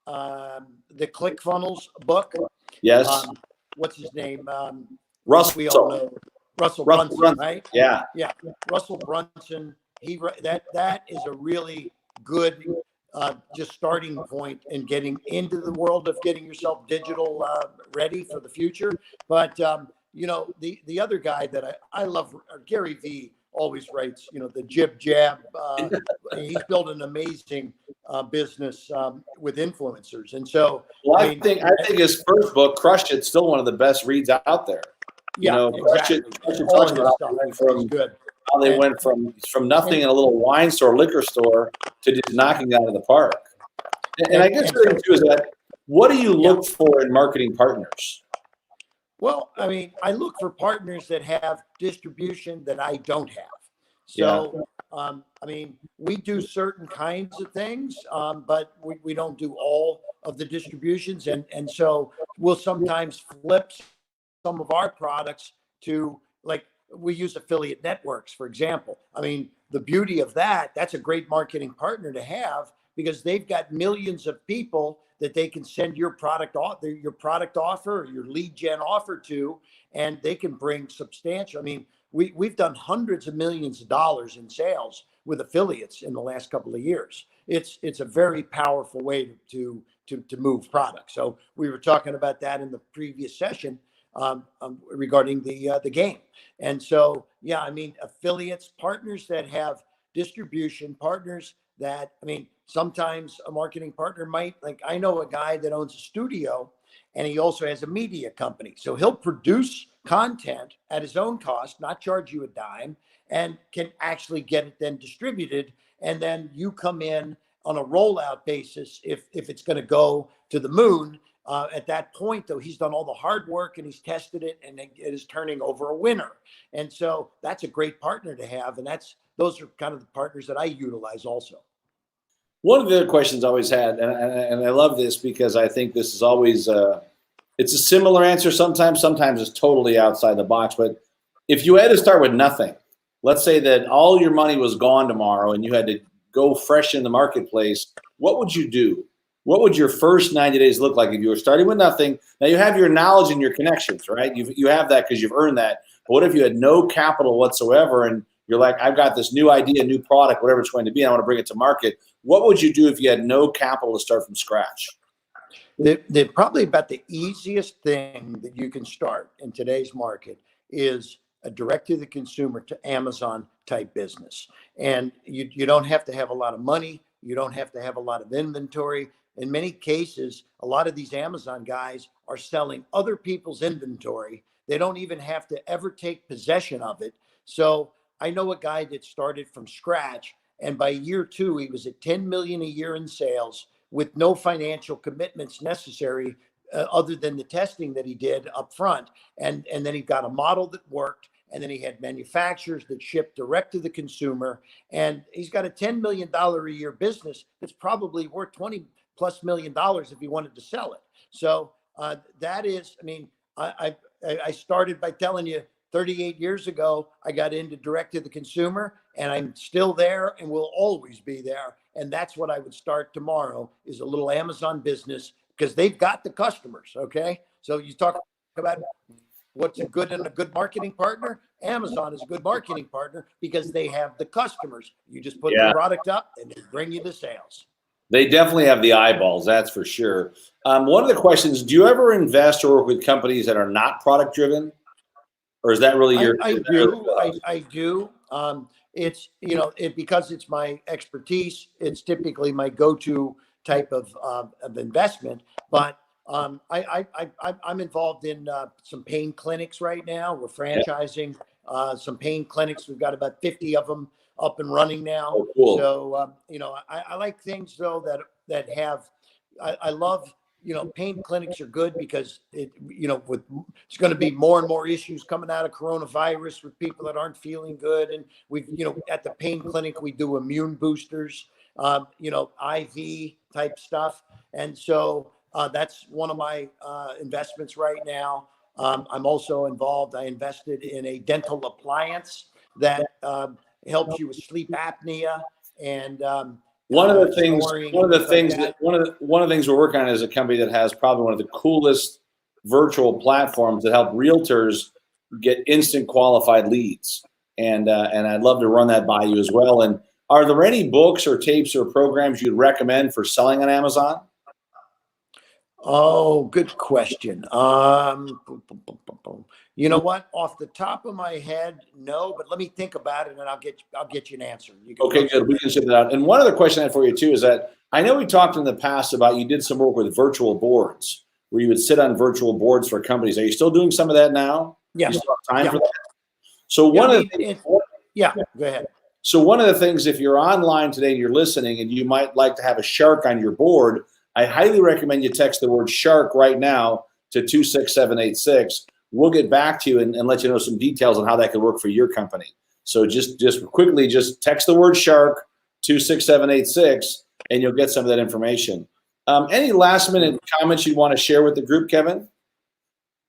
the ClickFunnels book. Yes. What's his name? Russell. We all know Russell Brunson, right? Yeah. Yeah. Russell Brunson. That is a really good just starting point in getting into the world of getting yourself digital ready for the future. But you know, the other guy that I love, Gary Vee, always writes, you know, the jib jab. He's built an amazing business with influencers, and so I think his first book, Crush It, still one of the best reads out there. Yeah, you know, exactly. Crush It talks about how they went from nothing in a little wine store, liquor store, to just knocking it out of the park. And I guess the thing too is that, what do you look for in marketing partners? Well, I mean, I look for partners that have distribution that I don't have. So, I mean, we do certain kinds of things, but we don't do all of the distributions. And so we'll sometimes flip some of our products to, like, we use affiliate networks, for example. I mean, the beauty of that's a great marketing partner to have, because they've got millions of people that they can send your product offer, or your lead gen offer to, and they can bring substantial. I mean, we've done hundreds of millions of dollars in sales with affiliates in the last couple of years. It's a very powerful way to move products. So we were talking about that in the previous session regarding the game. And so, yeah, I mean, affiliates, partners that have distribution, partners that, I mean, sometimes a marketing partner might, like, I know a guy that owns a studio, and he also has a media company. So he'll produce content at his own cost, not charge you a dime, and can actually get it then distributed. And then you come in on a rollout basis if it's going to go to the moon. At that point, though, he's done all the hard work and he's tested it, and it is turning over a winner. And so that's a great partner to have. And those are kind of the partners that I utilize also. One of the other questions I always had, and I love this because I think this is always it's a similar answer sometimes it's totally outside the box. But if you had to start with nothing, let's say that all your money was gone tomorrow and you had to go fresh in the marketplace, what would you do? What would your first 90 days look like if you were starting with nothing? Now, you have your knowledge and your connections, right? You have that because you've earned that. But what if you had no capital whatsoever, and you're like, I've got this new idea, new product, whatever it's going to be, and I want to bring it to market? What would you do if you had no capital to start from scratch? Probably about the easiest thing that you can start in today's market is a direct-to-the-consumer to Amazon type business. And you don't have to have a lot of money. You don't have to have a lot of inventory. In many cases, a lot of these Amazon guys are selling other people's inventory. They don't even have to ever take possession of it. So I know a guy that started from scratch, and by year 2, he was at 10 million a year in sales with no financial commitments necessary other than the testing that he did up front. And then he got a model that worked. And then he had manufacturers that shipped direct to the consumer. And he's got a $10 million a year business that's probably worth $20+ million if he wanted to sell it. So that is, I mean, I started by telling you 38 years ago, I got into direct to the consumer, and I'm still there and will always be there. And that's what I would start tomorrow, is a little Amazon business, because they've got the customers. Okay. So you talk about what's a good marketing partner. Amazon is a good marketing partner because they have the customers. You just put the product up and they bring you the sales. They definitely have the eyeballs, that's for sure. One of the questions, do you ever invest or work with companies that are not product driven? or is that really your? I do. It's, you know, because it's my expertise, it's typically my go-to type of investment. But I'm involved in some pain clinics right now. We're franchising some pain clinics. We've got about 50 of them up and running now. Oh, cool. So, you know, I like things though that have, I love, you know, pain clinics are good because it, you know, it's going to be more and more issues coming out of coronavirus with people that aren't feeling good. And we've, you know, at the pain clinic, we do immune boosters, you know, IV type stuff. And so that's one of my investments right now. I'm also involved. I invested in a dental appliance that helps you with sleep apnea and one of the things we're working on is a company that has probably one of the coolest virtual platforms that help realtors get instant qualified leads. And I'd love to run that by you as well. And are there any books or tapes or programs you'd recommend for selling on Amazon? Oh, good question. You know what? Off the top of my head, no. But let me think about it, and I'll get you an answer. Okay, good. We can ship that out. And one other question I have for you too is that I know we talked in the past about you did some work with virtual boards, where you would sit on virtual boards for companies. Are you still doing some of that now? Yes. You still have time for that? So one of the things, go ahead. So one of the things, if you're online today and you're listening, and you might like to have a shark on your board, I highly recommend you text the word shark right now to 26786. We'll get back to you and let you know some details on how that could work for your company. So just quickly, just text the word shark 26786, and you'll get some of that information. Any last minute comments you'd want to share with the group, Kevin?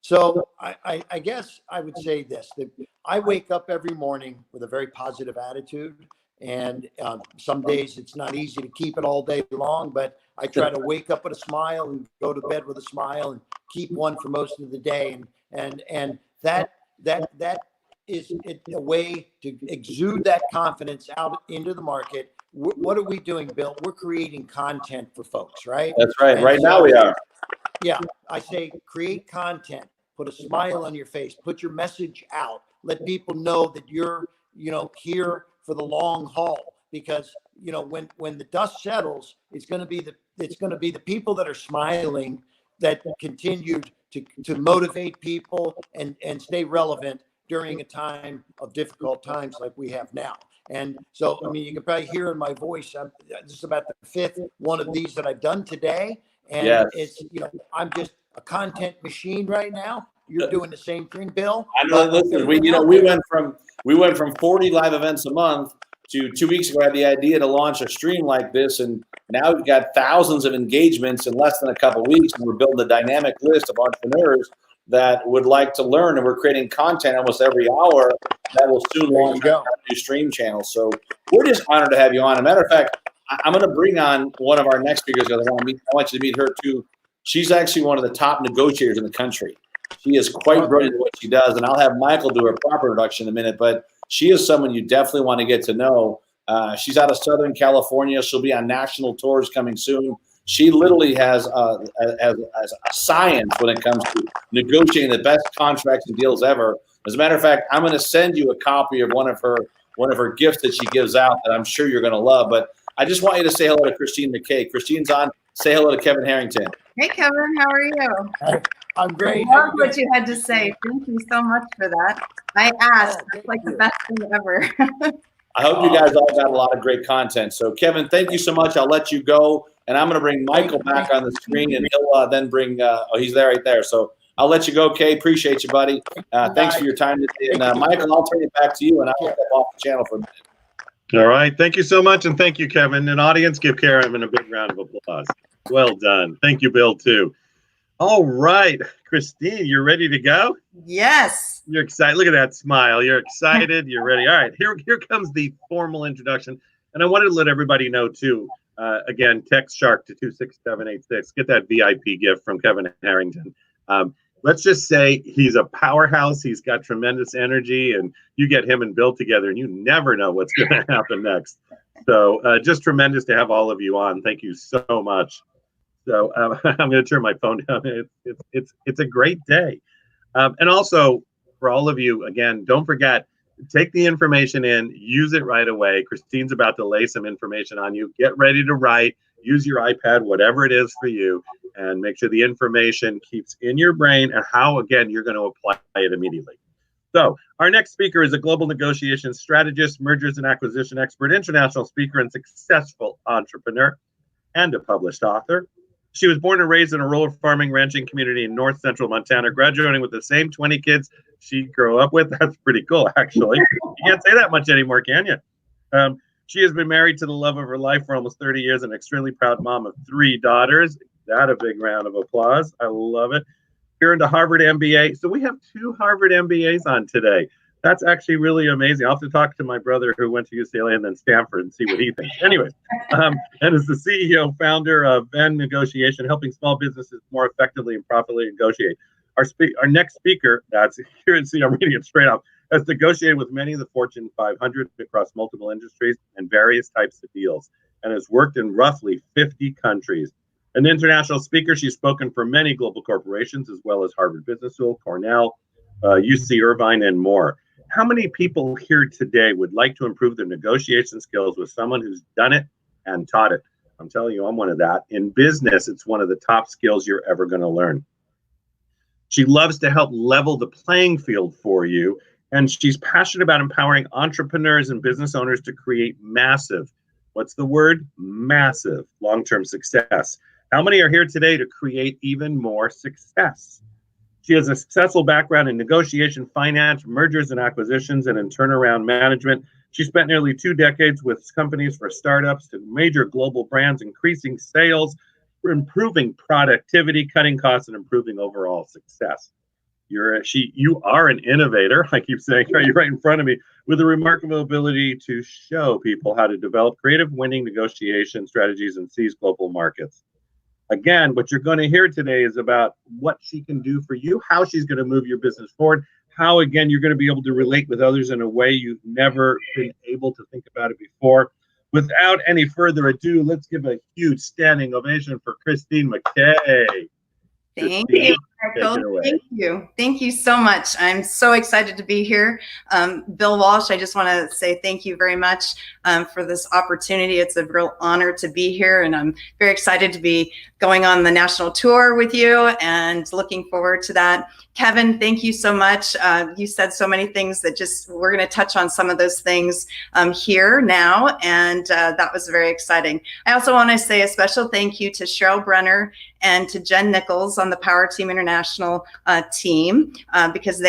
So I guess I would say this, that I wake up every morning with a very positive attitude. And some days it's not easy to keep it all day long, but I try to wake up with a smile and go to bed with a smile and keep one for most of the day. And that is a way to exude that confidence out into the market. What are we doing, Bill? We're creating content for folks, right? That's right. And right now we are. Yeah. I say create content, put a smile on your face, put your message out, let people know that you're, you know, here for the long haul, because, you know, when the dust settles, it's going to be the people that are smiling that continued to motivate people and stay relevant during a time of difficult times like we have now. And so, I mean, you can probably hear in my voice, this is about the fifth one of these that I've done today. And it's, you know, I'm just a content machine right now. You're doing the same thing, Bill. I know. Listen, we went from 40 live events a month to 2 weeks ago. I had the idea to launch a stream like this, and now we've got thousands of engagements in less than a couple of weeks, and we're building a dynamic list of entrepreneurs that would like to learn, and we're creating content almost every hour that will soon launch our new stream channel. So we're just honored to have you on. As a matter of fact, I'm going to bring on one of our next speakers. I want you to meet her too. She's actually one of the top negotiators in the country. She is quite brilliant at what she does, and I'll have Michael do her proper introduction in a minute, but she is someone you definitely want to get to know. She's out of Southern California. She'll be on national tours coming soon. She literally has a science when it comes to negotiating the best contracts and deals ever. As a matter of fact, I'm going to send you a copy of one of her gifts that she gives out that I'm sure you're going to love. But I just want you to say hello to Christine McKay. Christine's on. Say hello to Kevin Harrington. Hey, Kevin, how are you? I'm great. I love what you had to say. Thank you so much for that. I asked. It's like the best thing ever. I hope you guys all got a lot of great content. So, Kevin, thank you so much. I'll let you go. And I'm going to bring Michael back on the screen, and he'll then bring he's there right there. So I'll let you go, Kay. Appreciate you, buddy. Thanks for your time today. And, Michael, I'll turn it back to you, and I'll step off the channel for a minute. All right. Thank you so much, and thank you, Kevin. And audience, give Karen a big round of applause. Well done. Thank you, Bill, too. All right, Christine, you're ready to go? Yes. You're excited. Look at that smile. You're excited. You're ready. All right, here comes the formal introduction. And I wanted to let everybody know, too, again, text Shark to 26786. Get that VIP gift from Kevin Harrington. Let's just say he's a powerhouse. He's got tremendous energy, and you get him and Bill together, and you never know what's going to happen next. So just tremendous to have all of you on. Thank you so much. So I'm going to turn my phone down. It's a great day. And also, for all of you, again, don't forget, take the information in, use it right away. Christine's about to lay some information on you. Get ready to write, use your iPad, whatever it is for you, and make sure the information keeps in your brain and how, again, you're going to apply it immediately. So our next speaker is a global negotiation strategist, mergers and acquisition expert, international speaker, and successful entrepreneur, and a published author. She was born and raised in a rural farming ranching community in north central Montana, graduating with the same 20 kids she grew up with. That's pretty cool, actually. You can't say that much anymore, can you? She has been married to the love of her life for almost 30 years, an extremely proud mom of 3 daughters. That a big round of applause. I love it. Earned a Harvard MBA. So we have 2 Harvard MBAs on today. That's actually really amazing. I'll have to talk to my brother who went to UCLA and then Stanford and see what he thinks. Anyways, and is the CEO, founder of Venn Negotiation, helping small businesses more effectively and properly negotiate. Our next speaker, that's here and see, I'm reading it straight up, has negotiated with many of the Fortune 500 across multiple industries and various types of deals, and has worked in roughly 50 countries. An international speaker, she's spoken for many global corporations, as well as Harvard Business School, Cornell, UC Irvine, and more. How many people here today would like to improve their negotiation skills with someone who's done it and taught it? I'm telling you, I'm one of that. In business, it's one of the top skills you're ever going to learn. She loves to help level the playing field for you, and she's passionate about empowering entrepreneurs and business owners to create massive, what's the word? Massive long-term success. How many are here today to create even more success? She has a successful background in negotiation, finance, mergers and acquisitions, and in turnaround management. She spent nearly 2 decades with companies for startups to major global brands, increasing sales, improving productivity, cutting costs, and improving overall success. You are an innovator, I keep saying, right in front of me, with a remarkable ability to show people how to develop creative winning negotiation strategies and seize global markets. Again, what you're going to hear today is about what she can do for you, how she's going to move your business forward, how, again, you're going to be able to relate with others in a way you've never been able to think about it before. Without any further ado, let's give a huge standing ovation for Christine McKay. Thank you, Michael. Thank you. Thank you so much. I'm so excited to be here. Bill Walsh, I just want to say thank you very much for this opportunity. It's a real honor to be here, and I'm very excited to be going on the national tour with you and looking forward to that. Kevin, thank you so much. You said so many things that we're going to touch on some of those things here now, and that was very exciting. I also want to say a special thank you to Cheryl Brenner and to Jen Nichols on the Powerteam International team, because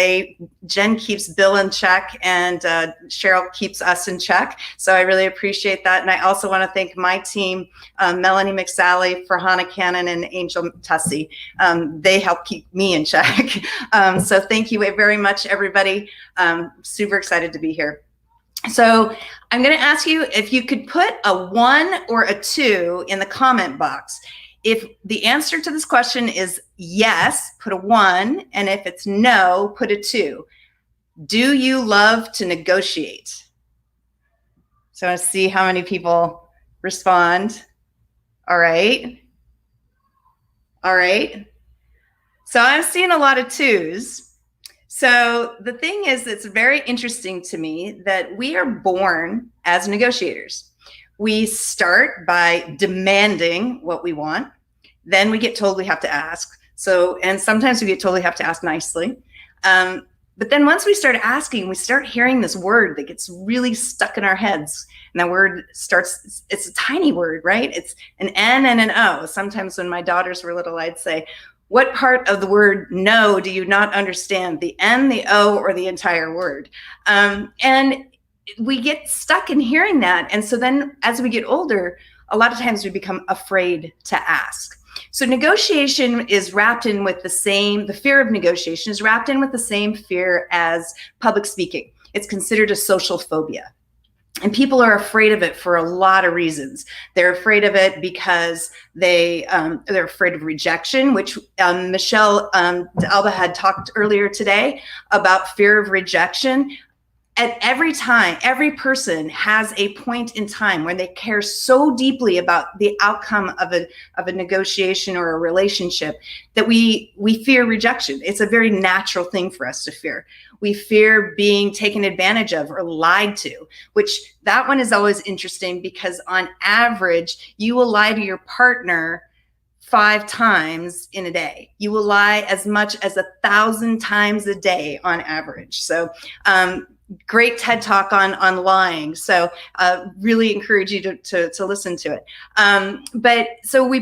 Jen keeps Bill in check and Cheryl keeps us in check. So I really appreciate that. And I also want to thank my team, Melanie McSally, Farhana Cannon, and Angel Tussey. They help keep me in check. So thank you very much, everybody. Super excited to be here. So I'm going to ask you if you could put a 1 or a 2 in the comment box. If the answer to this question is yes, put a 1, and if it's no, put a 2. Do you love to negotiate? So I want to see how many people respond. All right. All right. So I'm seeing a lot of 2s. So the thing is, it's very interesting to me that we are born as negotiators. We start by demanding what we want. Then we get told we have to ask. And sometimes we get told we have to ask nicely. But then once we start asking, we start hearing this word that gets really stuck in our heads. And that word it's a tiny word, right? It's an N and an O. Sometimes when my daughters were little, I'd say, what part of the word no do you not understand? The N, the O, or the entire word? And we get stuck in hearing that. And so then as we get older, a lot of times we become afraid to ask. So negotiation is wrapped in with the fear of negotiation is wrapped in with the same fear as public speaking. It's considered a social phobia. And people are afraid of it for a lot of reasons. They're afraid of it because they're afraid of rejection, which Michelle Alba had talked earlier today about fear of rejection. at every time, every person has a point in time where they care so deeply about the outcome of a negotiation or a relationship that we fear rejection. It's a very natural thing for us to fear. We fear being taken advantage of or lied to, which that one is always interesting because on average, you will lie to your partner 5 times in a day. You will lie as much as 1,000 times a day on average. So great TED talk on lying. So really encourage you to listen to it. But so we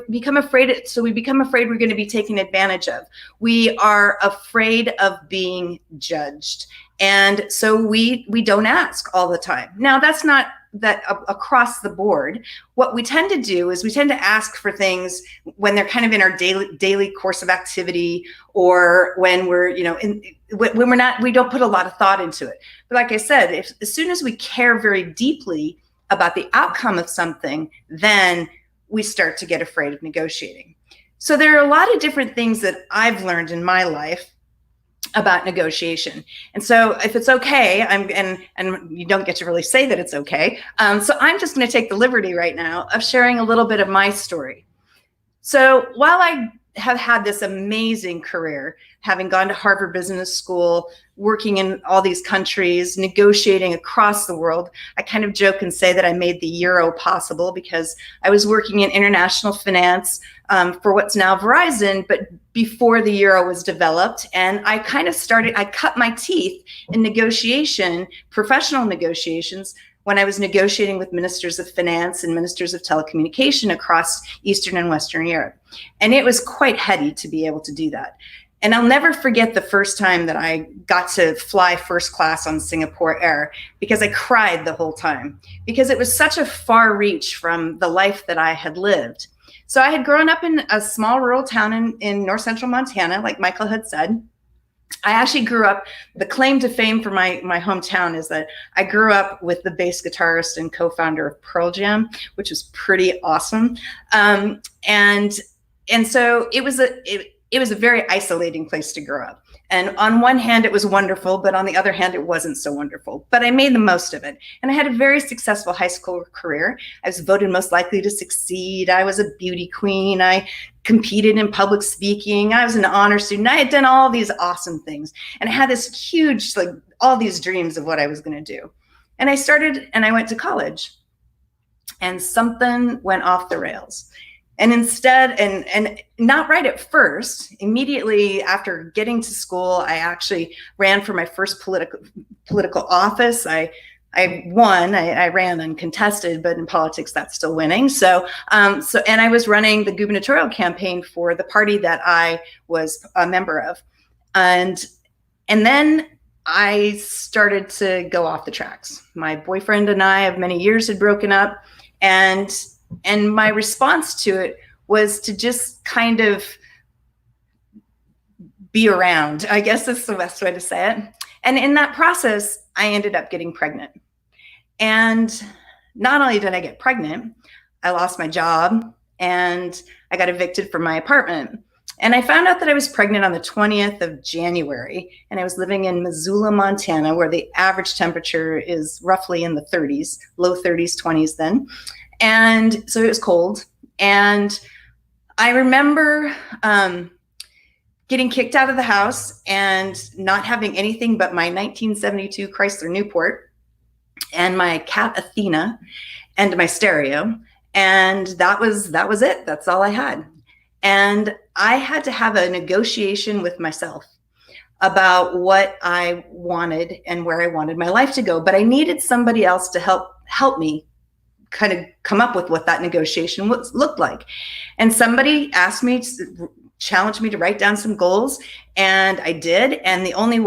become afraid. So we become afraid we're going to be taken advantage of. We are afraid of being judged. And so we don't ask all the time. Now that's not that across the board. What we tend to do is we tend to ask for things when they're kind of in our daily course of activity, or when we're, when we don't put a lot of thought into it. But like I said, as soon as we care very deeply about the outcome of something, then we start to get afraid of negotiating. So there are a lot of different things that I've learned in my life about negotiation. And so if it's okay, and you don't get to really say that it's okay. So I'm just going to take the liberty right now of sharing a little bit of my story. So while I have had this amazing career, having gone to Harvard Business School, working in all these countries, negotiating across the world, I kind of joke and say that I made the euro possible because I was working in international finance for what's now Verizon, but before the euro was developed. And I cut my teeth in negotiation, professional negotiations, when I was negotiating with ministers of finance and ministers of telecommunication across Eastern and Western Europe. And it was quite heady to be able to do that. And I'll never forget the first time that I got to fly first class on Singapore Air, because I cried the whole time, because it was such a far reach from the life that I had lived. So I had grown up in a small rural town in north central Montana, like Michael had said. I actually grew up, the claim to fame for my hometown is that I grew up with the bass guitarist and co-founder of Pearl Jam, which was pretty awesome. And so it was a very isolating place to grow up. And on one hand, it was wonderful, but on the other hand, it wasn't so wonderful. But I made the most of it. And I had a very successful high school career. I was voted most likely to succeed. I was a beauty queen. I competed in public speaking. I was an honor student. I had done all these awesome things. And I had this huge, all these dreams of what I was going to do. And I went to college. And something went off the rails. And instead, and not right at first, immediately after getting to school, I actually ran for my first political office. I won. I ran uncontested, but in politics, that's still winning. And I was running the gubernatorial campaign for the party that I was a member of, and then I started to go off the tracks. My boyfriend and I of many years had broken up, and my response to it was to just kind of be around. I guess that's the best way to say it. And in that process, I ended up getting pregnant. And not only did I get pregnant, I lost my job and I got evicted from my apartment. And I found out that I was pregnant on the 20th of January, and I was living in Missoula, Montana, where the average temperature is roughly in the 30s, low 30s, 20s then. And so it was cold. And I remember getting kicked out of the house and not having anything but my 1972 Chrysler Newport and my cat Athena and my stereo. And that was it. That's all I had. And I had to have a negotiation with myself about what I wanted and where I wanted my life to go. But I needed somebody else to help me kind of come up with what that negotiation looked like. And somebody challenged me to write down some goals, and I did. And the only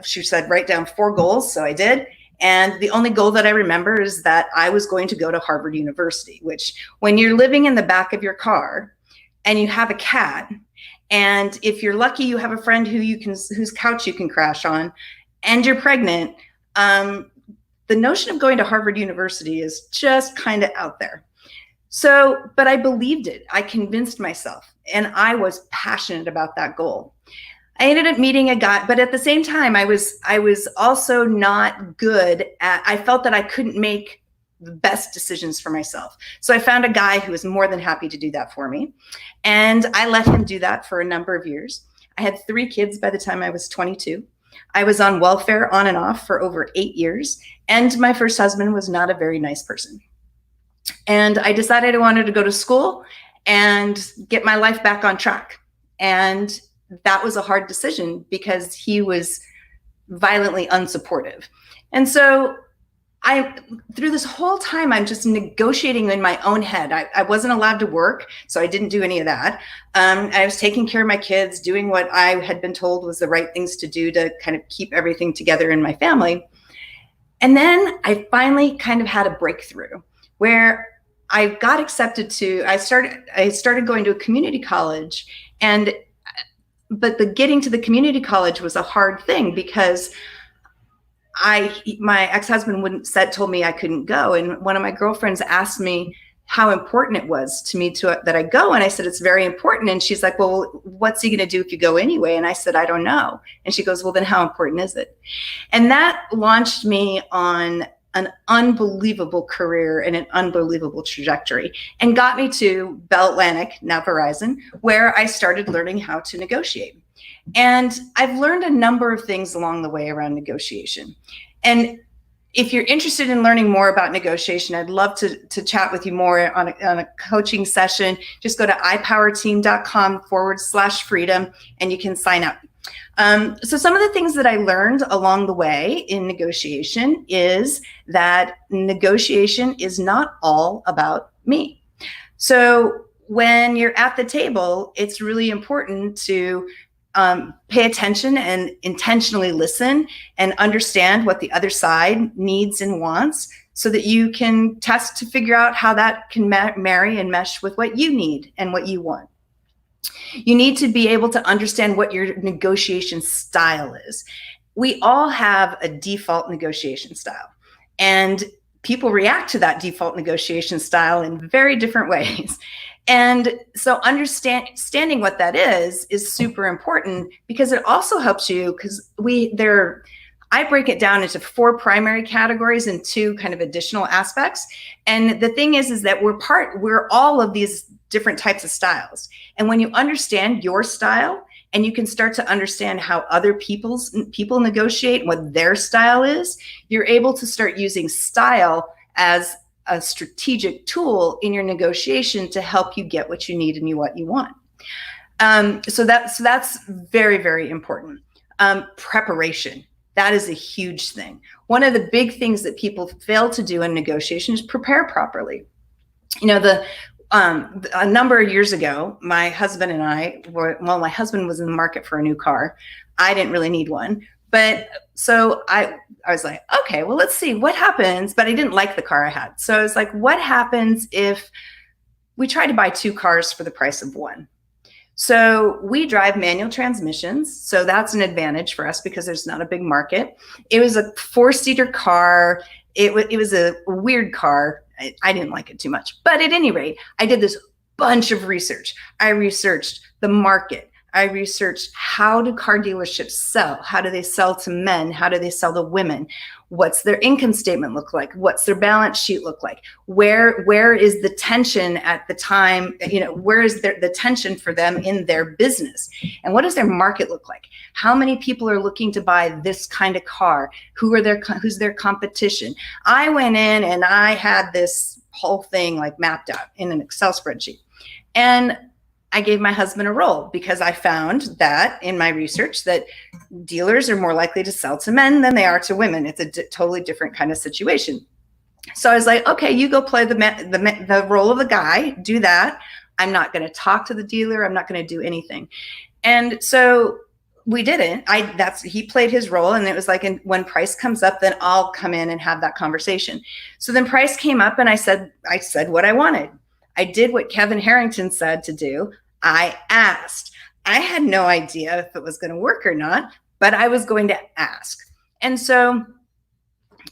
she said, write down 4 goals. So I did. And the only goal that I remember is that I was going to go to Harvard University, which when you're living in the back of your car and you have a cat, and if you're lucky, you have a friend whose couch you can crash on, and you're pregnant, the notion of going to Harvard University is just kind of out there. So, but I believed it. I convinced myself, and I was passionate about that goal. I ended up meeting a guy, but at the same time, I was also not good at, I felt that I couldn't make the best decisions for myself. So I found a guy who was more than happy to do that for me. And I let him do that for a number of years. I had 3 kids by the time I was 22. I was on welfare on and off for over 8 years. And my first husband was not a very nice person. And I decided I wanted to go to school and get my life back on track. And that was a hard decision because he was violently unsupportive. And so through this whole time, I'm just negotiating in my own head. I wasn't allowed to work, so I didn't do any of that. I was taking care of my kids, doing what I had been told was the right things to do to kind of keep everything together in my family. And then I finally kind of had a breakthrough where I got accepted to, I started going to a community college, but the getting to the community college was a hard thing because my ex-husband told me I couldn't go. And one of my girlfriends asked me how important it was to me that I go. And I said, it's very important. And she's like, well, what's he going to do if you go anyway? And I said, I don't know. And she goes, well, then how important is it? And that launched me on an unbelievable career and an unbelievable trajectory and got me to Bell Atlantic, now Verizon, where I started learning how to negotiate. And I've learned a number of things along the way around negotiation. And if you're interested in learning more about negotiation, I'd love to chat with you more on a coaching session. Just go to ipowerteam.com/freedom and you can sign up. So some of the things that I learned along the way in negotiation is that negotiation is not all about me. So when you're at the table, it's really important to pay attention and intentionally listen and understand what the other side needs and wants so that you can test to figure out how that can marry and mesh with what you need and what you want. You need to be able to understand what your negotiation style is. We all have a default negotiation style, and people react to that default negotiation style in very different ways. And so understanding what that is super important because it also helps you because I break it down into 4 primary categories and 2 kind of additional aspects. And the thing is that we're all of these different types of styles. And when you understand your style and you can start to understand how other people negotiate, what their style is, you're able to start using style as a strategic tool in your negotiation to help you get what you need and what you want. So that's very, very important. Preparation. That is a huge thing. One of the big things that people fail to do in negotiation is prepare properly. You know, a number of years ago, my husband and I my husband was in the market for a new car. I didn't really need one. But so I was like, okay, well, let's see what happens. But I didn't like the car I had. So I was like, what happens if we try to buy 2 cars for the price of 1? So we drive manual transmissions. So that's an advantage for us because there's not a big market. It was a 4-seater car. It was a weird car. I didn't like it too much. But at any rate, I did this bunch of research. I researched the market. I researched how do car dealerships sell? How do they sell to men? How do they sell to women? What's their income statement look like? What's their balance sheet look like? Where is the tension at the time? You know, where is the tension for them in their business? And what does their market look like? How many people are looking to buy this kind of car? Who's their competition? I went in and I had this whole thing like mapped out in an Excel spreadsheet. And I gave my husband a role because I found that in my research that dealers are more likely to sell to men than they are to women. It's a totally different kind of situation. So I was like, okay, you go play the role of the guy, do that. I'm not going to talk to the dealer. I'm not going to do anything. And so we didn't. He played his role, and it was like, when price comes up, then I'll come in and have that conversation. So then price came up, and I said what I wanted. I did what Kevin Harrington said to do. I asked. I had no idea if it was going to work or not, but I was going to ask. And so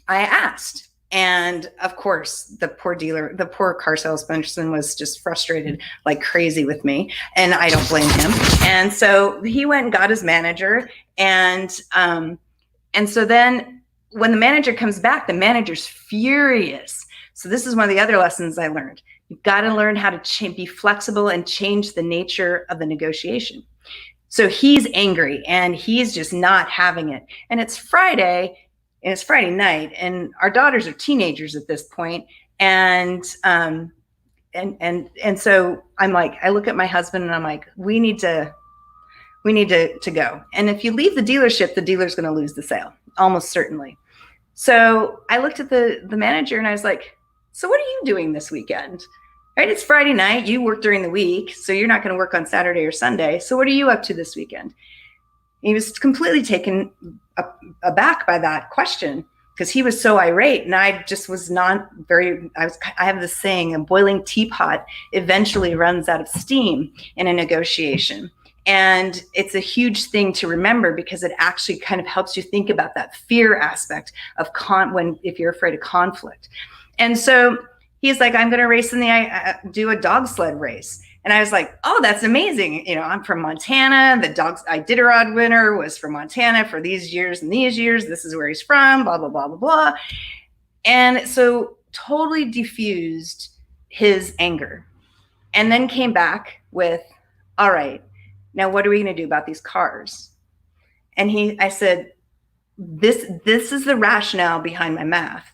I asked. And of course, the poor car salesperson was just frustrated like crazy with me, and I don't blame him. And so he went and got his manager, and so then when the manager comes back, the manager's furious. So this is one of the other lessons I learned. You've got to learn how to be flexible and change the nature of the negotiation. So he's angry and he's just not having it. And it's Friday, and it's Friday night, and our daughters are teenagers at this point. And so I'm like, I look at my husband and I'm like, we need to go. And if you leave the dealership, the dealer's going to lose the sale, almost certainly. So I looked at the manager and I was like, so what are you doing this weekend? Right? It's Friday night. You work during the week, so you're not going to work on Saturday or Sunday. So what are you up to this weekend? And he was completely taken aback by that question because he was so irate, and I just was not very. I have this saying: a boiling teapot eventually runs out of steam in a negotiation. And it's a huge thing to remember because it actually kind of helps you think about that fear aspect of if you're afraid of conflict. And so he's like, I'm going to race do a dog sled race. And I was like, oh, that's amazing. You know, I'm from Montana. The Iditarod winner was from Montana for these years and these years. This is where he's from, blah, blah, blah, blah, blah. And so totally diffused his anger, and then came back with, all right, now what are we going to do about these cars? And I said, this is the rationale behind my math.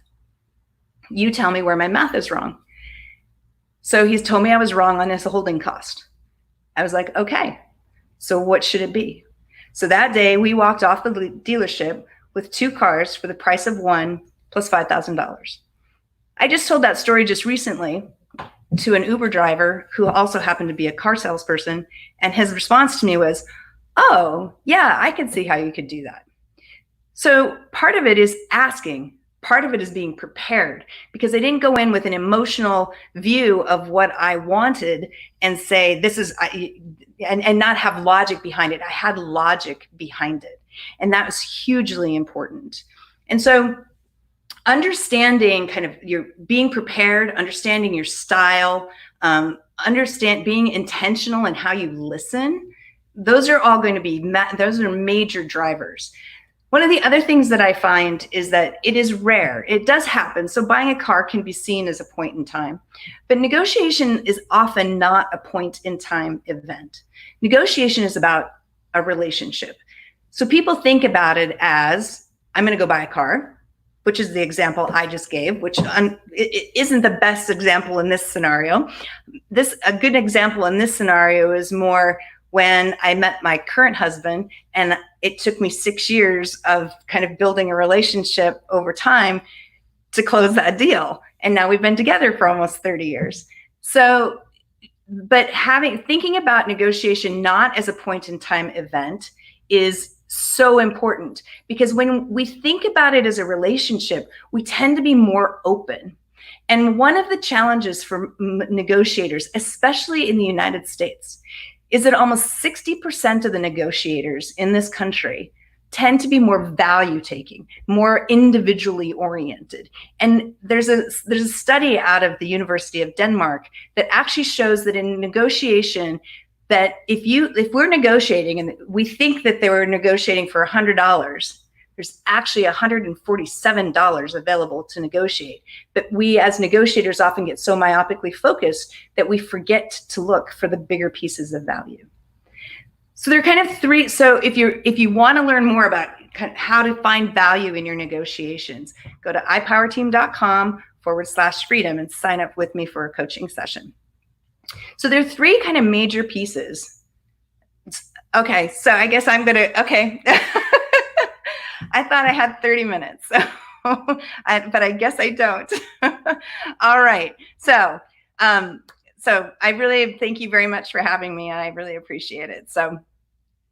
You tell me where my math is wrong. So he's told me I was wrong on his holding cost. I was like, okay, so what should it be? So that day we walked off the dealership with 2 cars for the price of one plus $5,000. I just told that story just recently to an Uber driver who also happened to be a car salesperson. And his response to me was, oh, yeah, I can see how you could do that. So part of it is asking. Part of it is being prepared, because I didn't go in with an emotional view of what I wanted and say, this is, and not have logic behind it. I had logic behind it. And that was hugely important. And so understanding kind of being prepared, understanding your style, being intentional in how you listen, those are all going to be, those are major drivers. One of the other things that I find is that it is rare. It does happen. So buying a car can be seen as a point in time, but negotiation is often not a point in time event. Negotiation is about a relationship. So people think about it as, I'm going to go buy a car, which is the example I just gave, which it isn't the best example in this scenario. A good example in this scenario is more when I met my current husband, and it took me 6 years of kind of building a relationship over time to close that deal. And now we've been together for almost 30 years. So, but thinking about negotiation not as a point in time event is so important, because when we think about it as a relationship, we tend to be more open. And one of the challenges for negotiators, especially in the United States, is that almost 60% of the negotiators in this country tend to be more value-taking, more individually oriented. And there's a study out of the University of Denmark that actually shows that in negotiation, that if we're negotiating and we think that they were negotiating for $100, there's actually $147 available to negotiate. But we as negotiators often get so myopically focused that we forget to look for the bigger pieces of value. So there are kind of 3. So if you want to learn more about kind of how to find value in your negotiations, go to ipowerteam.com/freedom and sign up with me for a coaching session. So there are 3 kind of major pieces. Okay, so I guess I'm gonna, okay. I thought I had 30 minutes, but I guess I don't. All right. So I really thank you very much for having me, and I really appreciate it. So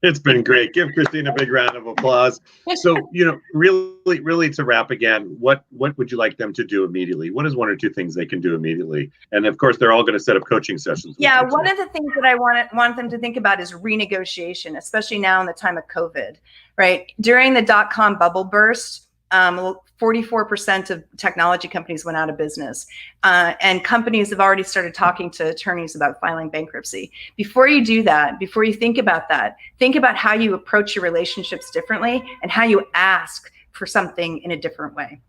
it's been great. Give Christine a big round of applause. So, really to wrap again, what would you like them to do immediately? What is 1 or 2 things they can do immediately? And of course, they're all going to set up coaching sessions. Yeah, one of the things that I want them to think about is renegotiation, especially now in the time of COVID, right? During the .com bubble burst, 44% of technology companies went out of business. And companies have already started talking to attorneys about filing bankruptcy. Before you do that, before you think about that, think about how you approach your relationships differently and how you ask for something in a different way,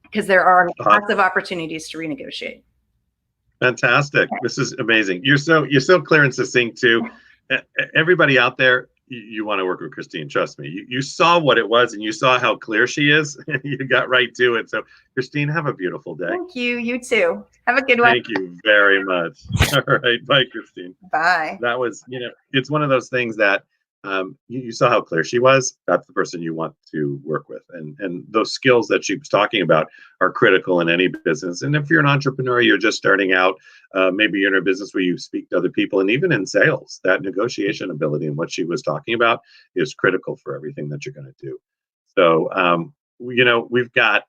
because there are lots of opportunities to renegotiate. Fantastic. This is amazing. You're so clear and succinct too. Everybody out there, you want to work with Christine, trust me. You saw what it was and you saw how clear she is. You got right to it. So Christine, have a beautiful day. Thank you. You too. Have a good one. Thank you very much. All right. Bye, Christine. Bye. That was, it's one of those things that you saw how clear she was. That's the person you want to work with. And those skills that she was talking about are critical in any business. And if you're an entrepreneur, you're just starting out, maybe you're in a business where you speak to other people, and even in sales, that negotiation ability and what she was talking about is critical for everything that you're going to do. So, we've got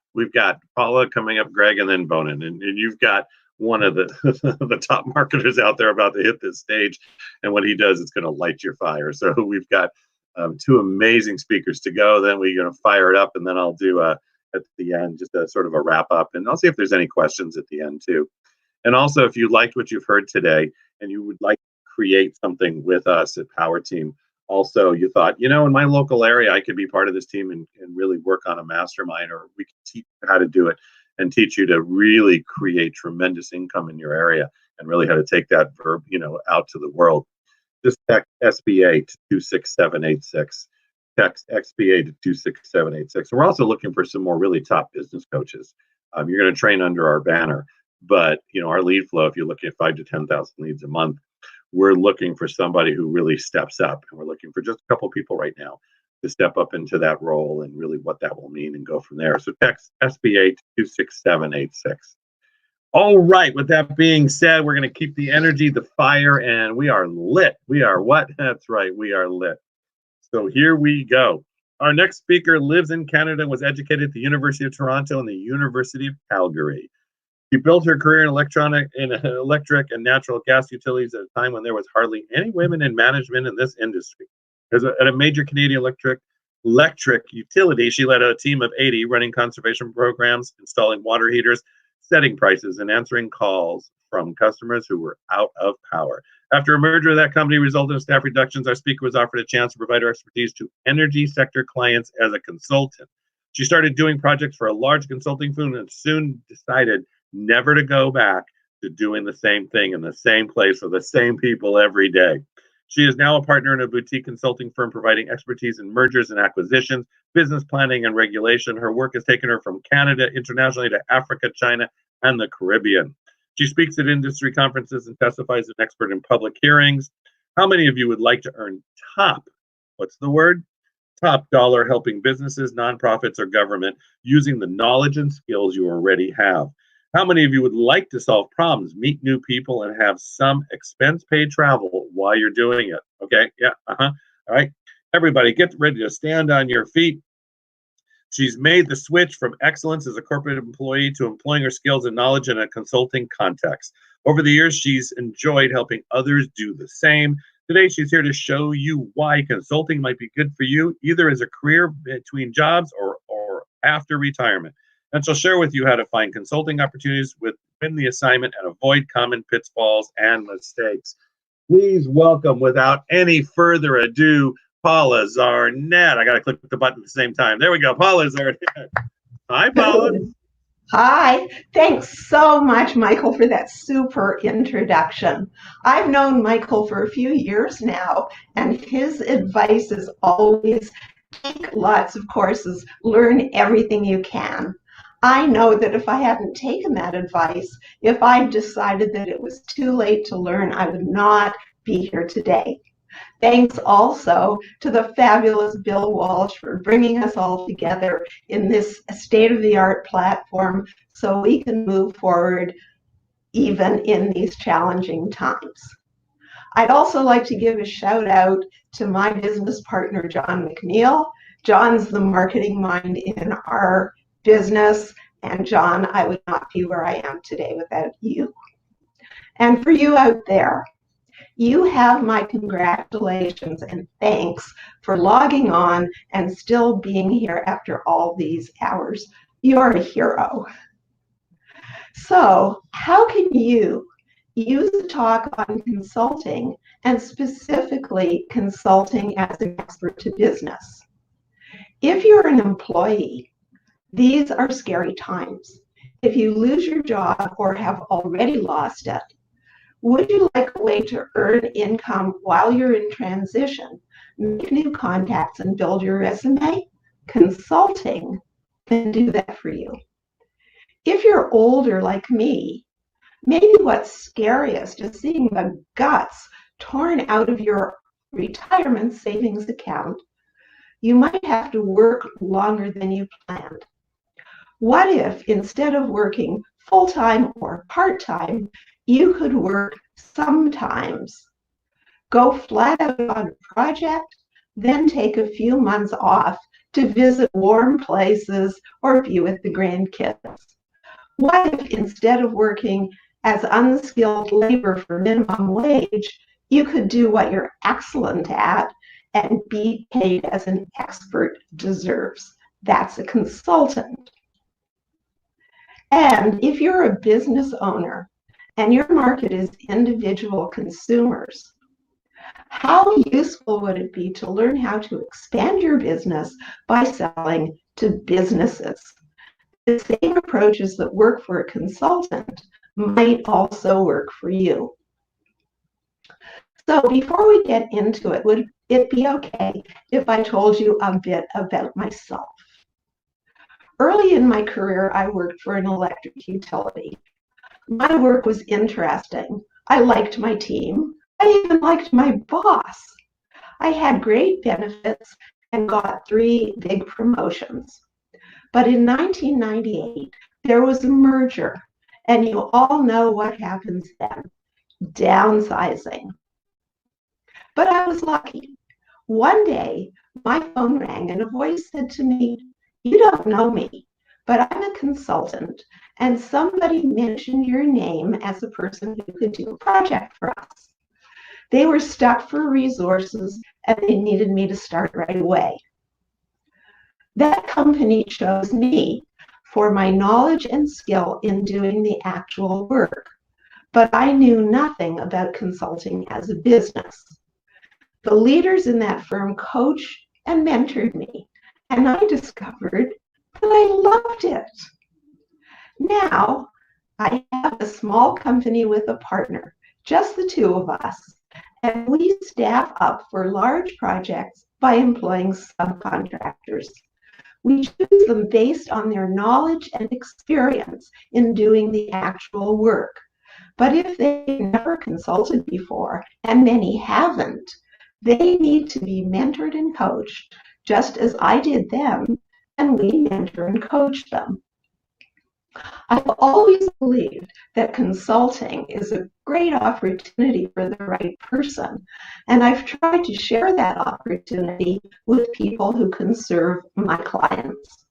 Paula coming up, Greg, and then Bonin, and you've got one of the the top marketers out there about to hit this stage, and what he does, it's going to light your fire. So we've got two amazing speakers to go. Then we're going to fire it up, and then I'll do at the end just a sort of a wrap up, and I'll see if there's any questions at the end too. And also, if you liked what you've heard today and you would like to create something with us at Powerteam, also you thought, in my local area I could be part of this team and really work on a mastermind, or we can teach you how to do it and teach you to really create tremendous income in your area and really how to take that verb, out to the world. Just text SBA to 26786. Text XBA to 26786. We're also looking for some more really top business coaches. You're going to train under our banner, but our lead flow, if you're looking at 5,000 to 10,000 leads a month, we're looking for somebody who really steps up, and we're looking for just a couple people right now to step up into that role and really what that will mean and go from there. So text SBA to 26786. All right. With that being said, we're going to keep the energy, the fire, and we are lit. We are what? That's right. We are lit. So here we go. Our next speaker lives in Canada, was educated at the University of Toronto and the University of Calgary. She built her career in electric and natural gas utilities at a time when there was hardly any women in management in this industry. At a major Canadian electric utility, she led a team of 80 running conservation programs, installing water heaters, setting prices, and answering calls from customers who were out of power. After a merger of that company resulted in staff reductions, our speaker was offered a chance to provide her expertise to energy sector clients as a consultant. She started doing projects for a large consulting firm and soon decided never to go back to doing the same thing in the same place for the same people every day. She is now a partner in a boutique consulting firm providing expertise in mergers and acquisitions, business planning, and regulation. Her work has taken her from Canada internationally to Africa, China, and the Caribbean. She speaks at industry conferences and testifies as an expert in public hearings. How many of you would like to earn top dollar helping businesses, nonprofits, or government using the knowledge and skills you already have? How many of you would like to solve problems, meet new people, and have some expense-paid travel while you're doing it? Okay, yeah, All right, everybody get ready to stand on your feet. She's made the switch from excellence as a corporate employee to employing her skills and knowledge in a consulting context. Over the years, she's enjoyed helping others do the same. Today, she's here to show you why consulting might be good for you, either as a career between jobs or after retirement. And she'll share with you how to find consulting opportunities within the assignment and avoid common pitfalls and mistakes. Please welcome, without any further ado, Paula Zarnett. I got to click the button at the same time. There we go. Paula Zarnett. Hi, Paula. Hi. Thanks so much, Michael, for that super introduction. I've known Michael for a few years now, and his advice is always take lots of courses, learn everything you can. I know that if I hadn't taken that advice, if I decided that it was too late to learn, I would not be here today. Thanks also to the fabulous Bill Walsh for bringing us all together in this state-of-the-art platform so we can move forward even in these challenging times. I'd also like to give a shout out to my business partner, John McNeil. John's the marketing mind in our business, and John, I would not be where I am today without you. And for you out there, You have my congratulations and thanks for logging on and still being here after all these hours. You're a hero. So, how can you use the talk on consulting and specifically consulting as an expert to business? If you're an employee, these are scary times. If you lose your job or have already lost it, would you like a way to earn income while you're in transition, make new contacts, and build your resume? Consulting can do that for you. If you're older like me, maybe what's scariest is seeing the guts torn out of your retirement savings account. You might have to work longer than you planned. What if instead of working full-time or part-time, you could work sometimes? Go flat out on a project, then take a few months off to visit warm places or be with the grandkids. What if instead of working as unskilled labor for minimum wage, you could do what you're excellent at and be paid as an expert deserves? That's a consultant. And if you're a business owner and your market is individual consumers, how useful would it be to learn how to expand your business by selling to businesses? The same approaches that work for a consultant might also work for you. So before we get into it, would it be okay if I told you a bit about myself? Early in my career, I worked for an electric utility. My work was interesting. I liked my team. I even liked my boss. I had great benefits and got 3 big promotions. But in 1998, there was a merger, and you all know what happens then, downsizing. But I was lucky. One day, my phone rang and a voice said to me, "You don't know me, but I'm a consultant, and somebody mentioned your name as a person who could do a project for us." They were stuck for resources, and they needed me to start right away. That company chose me for my knowledge and skill in doing the actual work, but I knew nothing about consulting as a business. The leaders in that firm coached and mentored me, and I discovered that I loved it. Now, I have a small company with a partner, just the 2 of us, and we staff up for large projects by employing subcontractors. We choose them based on their knowledge and experience in doing the actual work. But if they've never consulted before, and many haven't, they need to be mentored and coached, just as I did them, and we mentor and coach them. I've always believed that consulting is a great opportunity for the right person, and I've tried to share that opportunity with people who can serve my clients.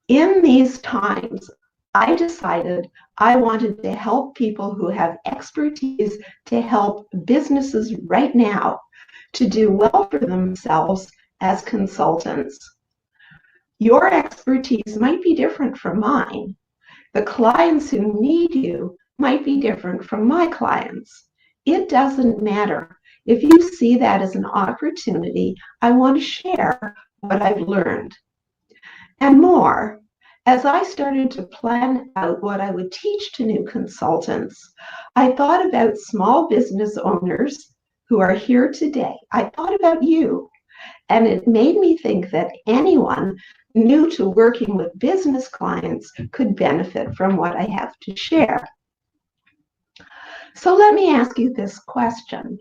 In these times, I decided I wanted to help people who have expertise to help businesses right now to do well for themselves as consultants. Your expertise might be different from mine. The clients who need you might be different from my clients. It doesn't matter. If you see that as an opportunity, I want to share what I've learned. And more, as I started to plan out what I would teach to new consultants, I thought about small business owners who are here today. I thought about you, and it made me think that anyone new to working with business clients could benefit from what I have to share. So let me ask you this question.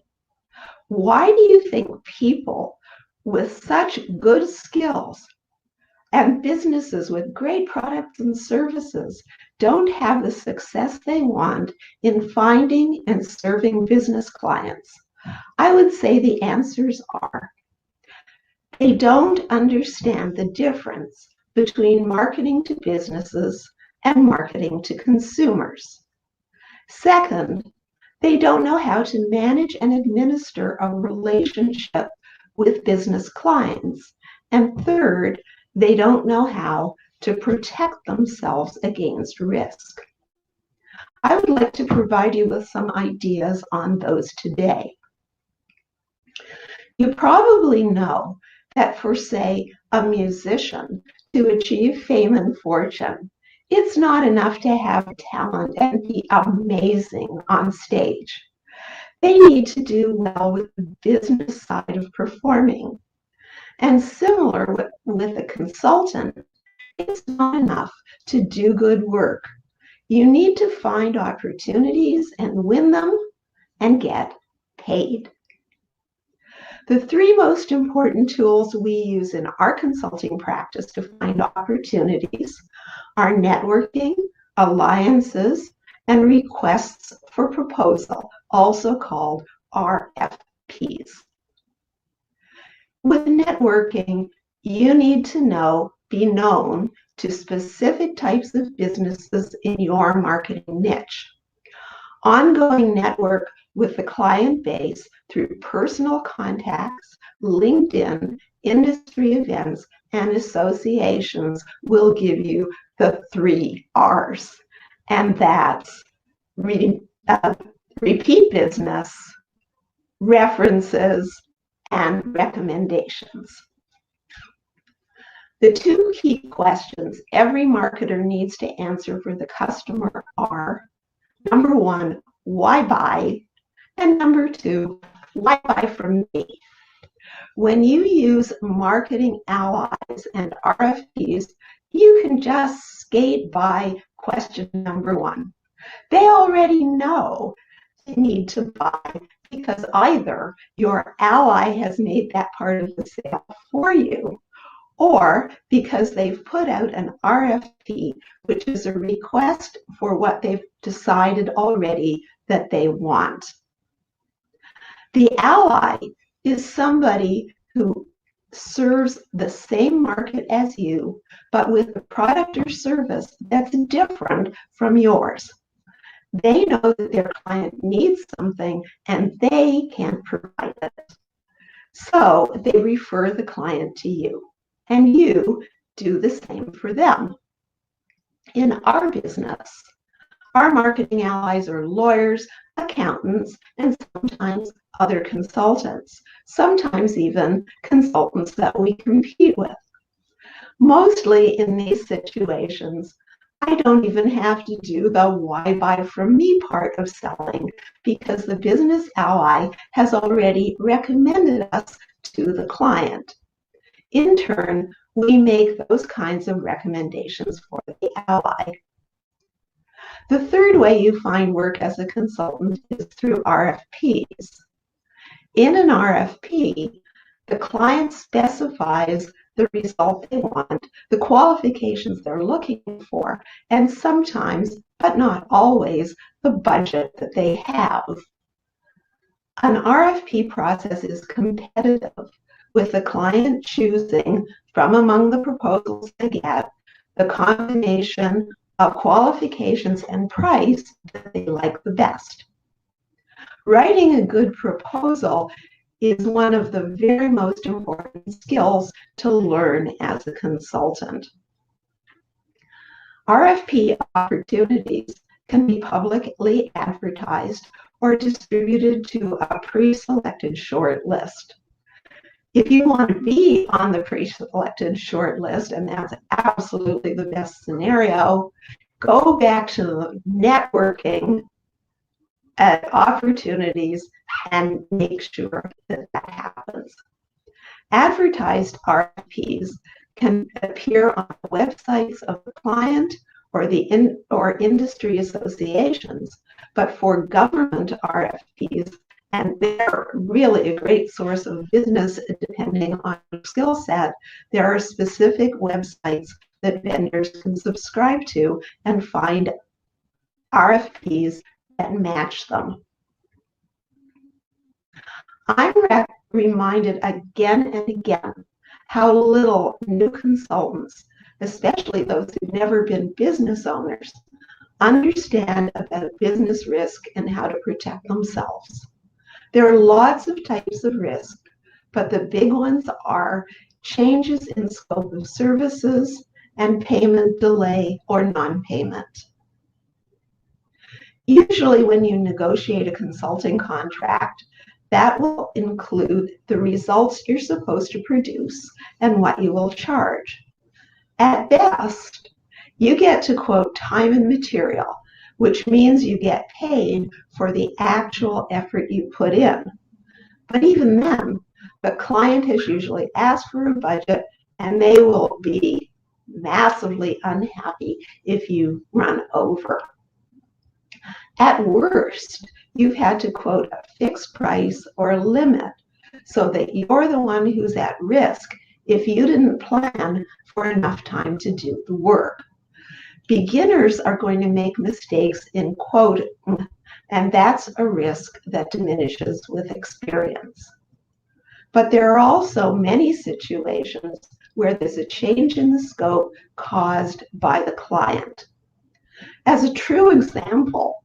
Why do you think people with such good skills and businesses with great products and services don't have the success they want in finding and serving business clients? I would say the answers are: they don't understand the difference between marketing to businesses and marketing to consumers. Second, They don't know how to manage and administer a relationship with business clients. And third, they don't know how to protect themselves against risk. I would like to provide you with some ideas on those today. You probably know that for, say, a musician to achieve fame and fortune, it's not enough to have talent and be amazing on stage. They need to do well with the business side of performing. And similar with a consultant, it's not enough to do good work. You need to find opportunities and win them and get paid. The three most important tools we use in our consulting practice to find opportunities are networking, alliances, and requests for proposal, also called RFPs. With networking, you need to be known to specific types of businesses in your marketing niche. Ongoing network with the client base through personal contacts, LinkedIn, industry events, and associations will give you the 3 R's. And that's repeat business, references, and recommendations. The 2 key questions every marketer needs to answer for the customer are, number 1, why buy? And number 2, why buy from me? When you use marketing allies and RFPs, you can just skate by question number 1. They already know they need to buy because either your ally has made that part of the sale for you, or because they've put out an RFP, which is a request for what they've decided already that they want. The ally is somebody who serves the same market as you, but with a product or service that's different from yours. They know that their client needs something and they can't provide it. So they refer the client to you, and you do the same for them. In our business, our marketing allies are lawyers, accountants, and sometimes other consultants, sometimes even consultants that we compete with. Mostly in these situations, I don't even have to do the why buy from me part of selling because the business ally has already recommended us to the client. In turn, we make those kinds of recommendations for the ally. The third way you find work as a consultant is through RFPs. In an RFP, the client specifies the result they want, the qualifications they're looking for, and sometimes, but not always, the budget that they have. An RFP process is competitive, with the client choosing from among the proposals they get the combination of qualifications and price that they like the best. Writing a good proposal is one of the very most important skills to learn as a consultant. RFP opportunities can be publicly advertised or distributed to a pre-selected short list. If you want to be on the pre-selected short list, and that's absolutely the best scenario, go back to the networking at opportunities and make sure that that happens. Advertised RFPs can appear on the websites of the client or industry associations, but for government RFPs, and they're really a great source of business depending on your skill set, there are specific websites that vendors can subscribe to and find RFPs that match them. I'm reminded again and again how little new consultants, especially those who've never been business owners, understand about business risk and how to protect themselves. There are lots of types of risk, but the big ones are changes in scope of services and payment delay or non-payment. Usually when you negotiate a consulting contract, that will include the results you're supposed to produce and what you will charge. At best, you get to quote time and material, which means you get paid for the actual effort you put in. But even then, the client has usually asked for a budget and they will be massively unhappy if you run over. At worst, you've had to quote a fixed price or a limit so that you're the one who's at risk if you didn't plan for enough time to do the work. Beginners are going to make mistakes in quoting, and that's a risk that diminishes with experience. But there are also many situations where there's a change in the scope caused by the client. As a true example,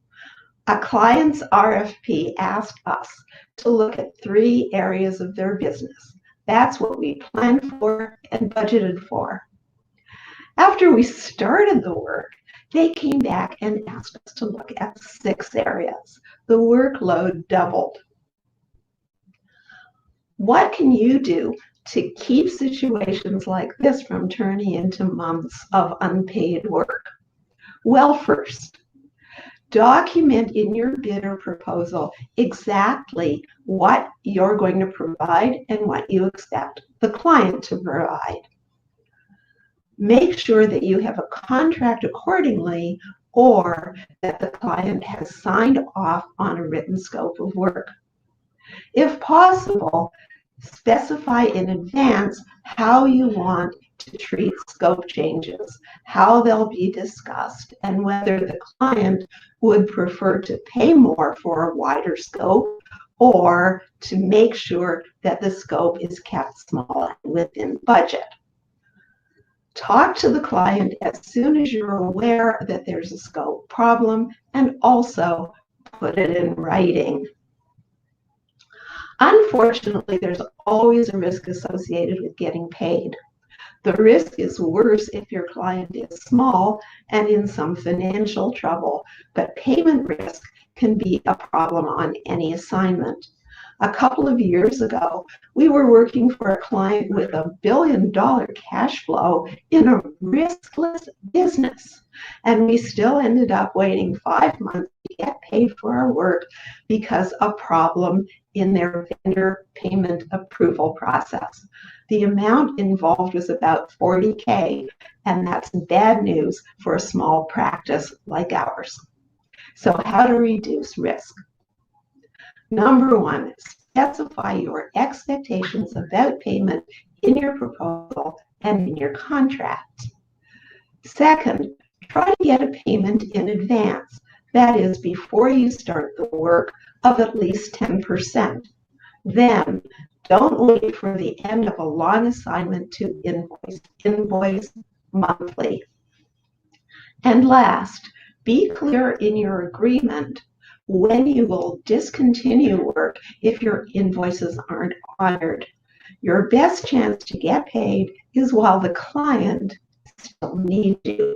a client's RFP asked us to look at 3 areas of their business. That's what we planned for and budgeted for. After we started the work, they came back and asked us to look at 6 areas. The workload doubled. What can you do to keep situations like this from turning into months of unpaid work? Well, first, document in your bid or proposal exactly what you're going to provide and what you expect the client to provide. Make sure that you have a contract accordingly or that the client has signed off on a written scope of work. If possible, specify in advance how you want to treat scope changes, how they'll be discussed, and whether the client would prefer to pay more for a wider scope or to make sure that the scope is kept small and within budget. Talk to the client as soon as you're aware that there's a scope problem and also put it in writing. Unfortunately, there's always a risk associated with getting paid. The risk is worse if your client is small and in some financial trouble, but payment risk can be a problem on any assignment. A couple of years ago, we were working for a client with $1 billion cash flow in a riskless business, and we still ended up waiting 5 months to get paid for our work because of a problem in their vendor payment approval process. The amount involved was about $40K, and that's bad news for a small practice like ours. So how to reduce risk? Number 1, specify your expectations about payment in your proposal and in your contract. Second, try to get a payment in advance. That is, before you start the work, of at least 10%. Then, don't wait for the end of a long assignment to invoice monthly. And last, be clear in your agreement when you will discontinue work if your invoices aren't honored. Your best chance to get paid is while the client still needs you.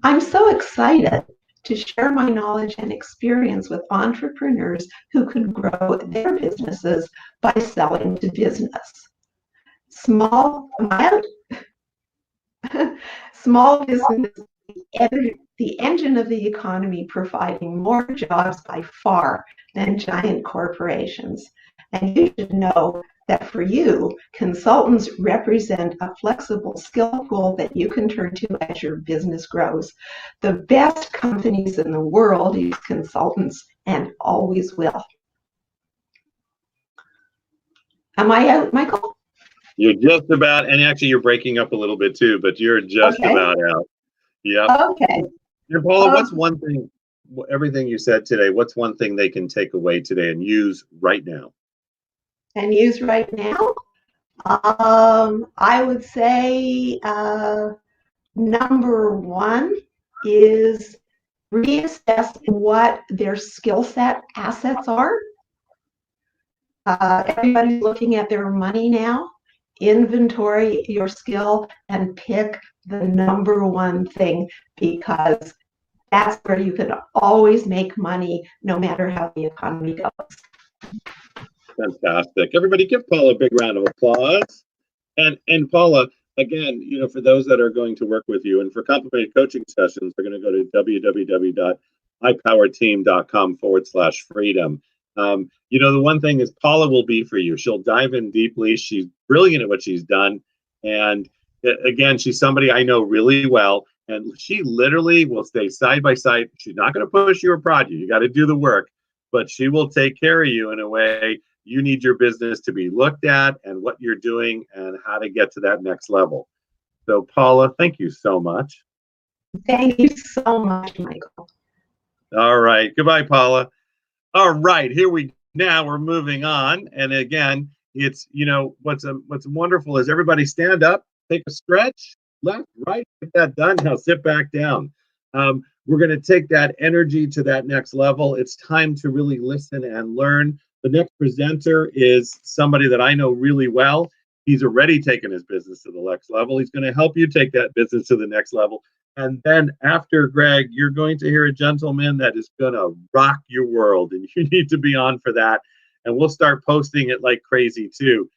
I'm so excited to share my knowledge and experience with entrepreneurs who could grow their businesses by selling to business. Small business, the engine of the economy, providing more jobs by far than giant corporations. And you should know that for you, consultants represent a flexible skill pool that you can turn to as your business grows. The best companies in the world use consultants and always will. Am I out, Michael? You're just about, and actually you're breaking up a little bit too, but you're just about out. Yep. Okay. And Paula, what's one thing, everything you said today, what's one thing they can take away today and use right now? And use right now? I would say Number one is reassess what their skill set assets are. Everybody's looking at their money now. Inventory your skill and pick the number one thing, because that's where you can always make money no matter how the economy goes. Fantastic. Everybody give Paula a big round of applause. And Paula, again, for those that are going to work with you and for complimentary coaching sessions, they're going to go to www.ipowerteam.com/freedom. The one thing is Paula will be for you. She'll dive in deeply. She's brilliant at what she's done. And again, she's somebody I know really well. And she literally will stay side by side. She's not going to push you or prod you. You got to do the work. But she will take care of you in a way you need your business to be looked at and what you're doing and how to get to that next level. So Paula, thank you so much. Thank you so much, Michael. All right. Goodbye, Paula. All right. Now we're moving on. And again, it's, what's wonderful is everybody stand up, take a stretch, left, right, get that done. Now sit back down. We're going to take that energy to that next level. It's time to really listen and learn. The next presenter is somebody that I know really well. He's already taken his business to the next level. He's going to help you take that business to the next level. And then after Greg, you're going to hear a gentleman that is going to rock your world, and you need to be on for that. And we'll start posting it like crazy too.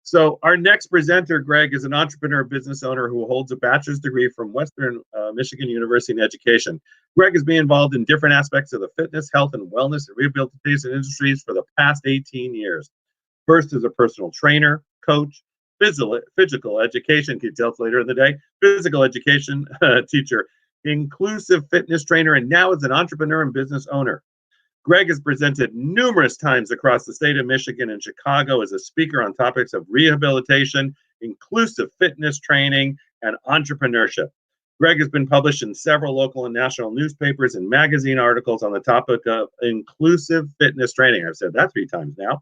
So our next presenter, Greg, is an entrepreneur business owner who holds a bachelor's degree from Western Michigan University in education. Greg has been involved in different aspects of the fitness, health, and wellness and rehabilitation industries for the past 18 years. First as a personal trainer, coach, physical education, details later in the day, physical education teacher, inclusive fitness trainer, and now as an entrepreneur and business owner. Greg has presented numerous times across the state of Michigan and Chicago as a speaker on topics of rehabilitation, inclusive fitness training, and entrepreneurship. Greg has been published in several local and national newspapers and magazine articles on the topic of inclusive fitness training. I've said that 3 times now.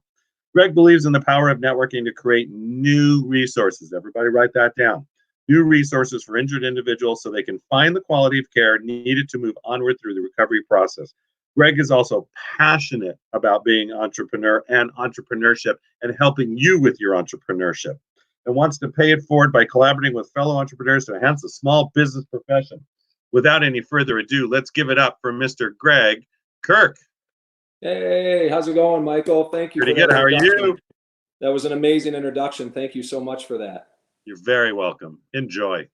Greg believes in the power of networking to create new resources. Everybody write that down. New resources for injured individuals so they can find the quality of care needed to move onward through the recovery process. Greg is also passionate about being an entrepreneur and entrepreneurship and helping you with your entrepreneurship, and wants to pay it forward by collaborating with fellow entrepreneurs to enhance the small business profession. Without any further ado, let's give it up for Mr. Greg Kirk. Hey, how's it going, Michael? Thank you. Pretty good. How are you? That was an amazing introduction. Thank you so much for that. You're very welcome. Enjoy.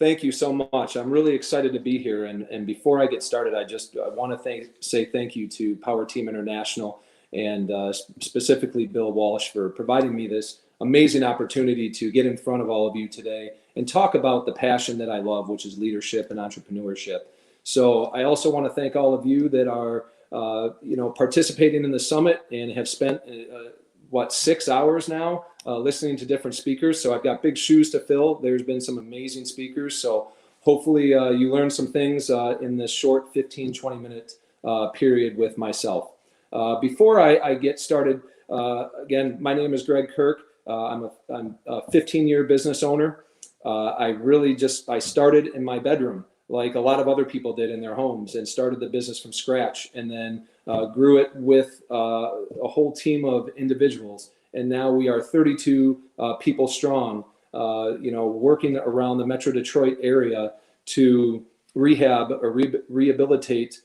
Thank you so much. I'm really excited to be here. And before I get started, I want to say thank you to Powerteam International and specifically Bill Walsh for providing me this amazing opportunity to get in front of all of you today and talk about the passion that I love, which is leadership and entrepreneurship. So I also want to thank all of you that are participating in the summit and have spent 6 hours now listening to different speakers. So I've got big shoes to fill. There's been some amazing speakers. So hopefully you learn some things in this short 15-20 minute period with myself. Before I get started, again, my name is Greg Kirk. I'm a 15-year business owner. I started in my bedroom like a lot of other people did in their homes, and started the business from scratch, and then grew it with a whole team of individuals. And now we are 32 people strong, working around the Metro Detroit area to rehab or rehabilitate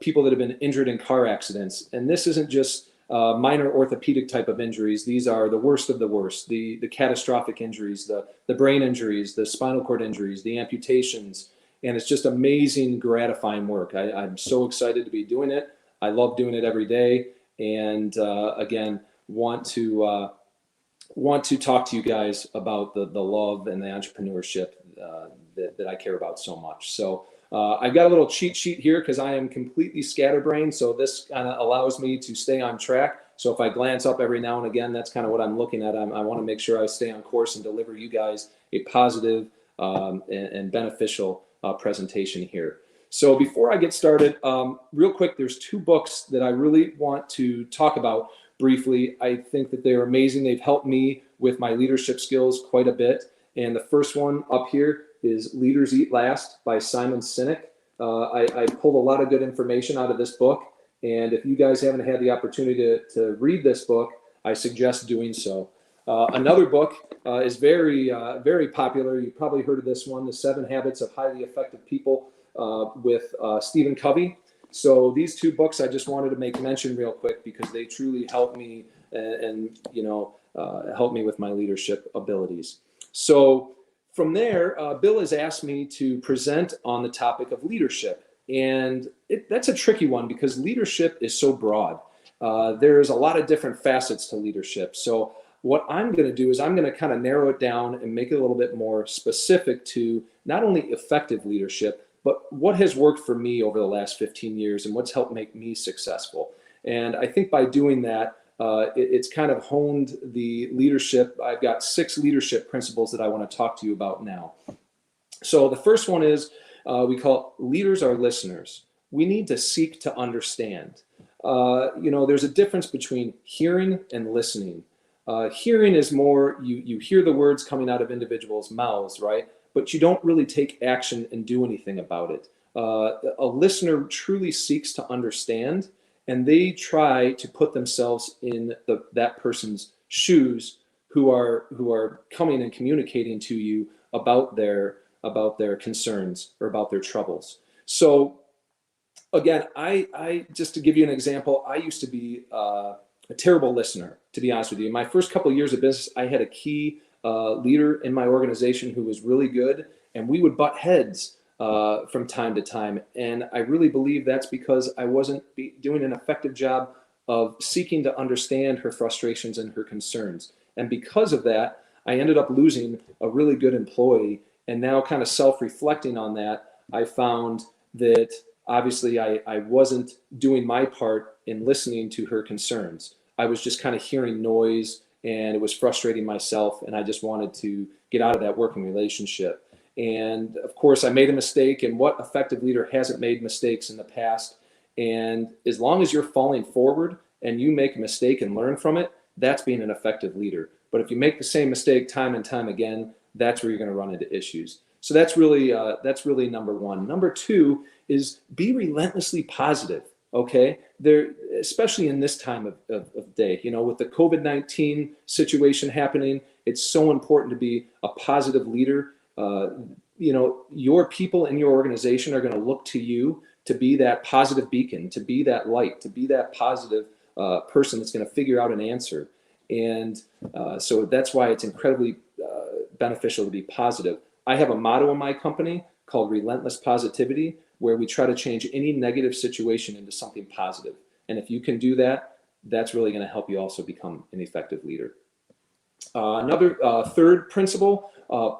people that have been injured in car accidents. And this isn't just minor orthopedic type of injuries. These are the worst of the worst, the catastrophic injuries, the brain injuries, the spinal cord injuries, the amputations. And it's just amazing, gratifying work. I'm so excited to be doing it. I love doing it every day. And again, want to talk to you guys about the love and the entrepreneurship that I care about so much. So I've got a little cheat sheet here because I am completely scatterbrained. So this kind of allows me to stay on track. So if I glance up every now and again, that's kind of what I'm looking at. I want to make sure I stay on course and deliver you guys a positive and beneficial presentation here. So before I get started, real quick, there's 2 books that I really want to talk about briefly. I think that they're amazing. They've helped me with my leadership skills quite a bit. And the first one up here is Leaders Eat Last by Simon Sinek. I pulled a lot of good information out of this book. And if you guys haven't had the opportunity to read this book, I suggest doing so. Another book is very, very popular. You probably heard of this one, The 7 Habits of Highly Effective People with Stephen Covey. So these two books I just wanted to make mention real quick because they truly helped me and helped me with my leadership abilities. So from there, Bill has asked me to present on the topic of leadership. And that's a tricky one because leadership is so broad. There's a lot of different facets to leadership. So what I'm going to do is I'm going to kind of narrow it down and make it a little bit more specific to not only effective leadership, but what has worked for me over the last 15 years and what's helped make me successful. And I think by doing that, it's kind of honed the leadership. I've got 6 leadership principles that I want to talk to you about now. So the first one is we call it leaders are listeners. We need to seek to understand. There's a difference between hearing and listening. Hearing is more, you hear the words coming out of individuals' mouths, right? But you don't really take action and do anything about it. A listener truly seeks to understand, and they try to put themselves in that person's shoes who are coming and communicating to you about their concerns or about their troubles. So again, I just to give you an example, I used to be a terrible listener, to be honest with you. In my first couple of years of business, I had a key leader in my organization who was really good, and we would butt heads from time to time. And I really believe that's because I wasn't doing an effective job of seeking to understand her frustrations and her concerns. And because of that, I ended up losing a really good employee. And now kind of self-reflecting on that, I found that obviously I wasn't doing my part in listening to her concerns. I was just kind of hearing noise, and it was frustrating myself, and I just wanted to get out of that working relationship. And of course, I made a mistake, and what effective leader hasn't made mistakes in the past? And as long as you're falling forward and you make a mistake and learn from it, that's being an effective leader. But if you make the same mistake time and time again, that's where you're going to run into issues. So that's really number one. Number two is be relentlessly positive. Okay, especially in this time of day, with the COVID-19 situation happening, it's so important to be a positive leader. Your people in your organization are going to look to you to be that positive beacon, to be that light, to be that positive person that's going to figure out an answer. And so that's why it's incredibly beneficial to be positive. I have a motto in my company called Relentless Positivity, where we try to change any negative situation into something positive. And if you can do that, that's really going to help you also become an effective leader. Another third principle,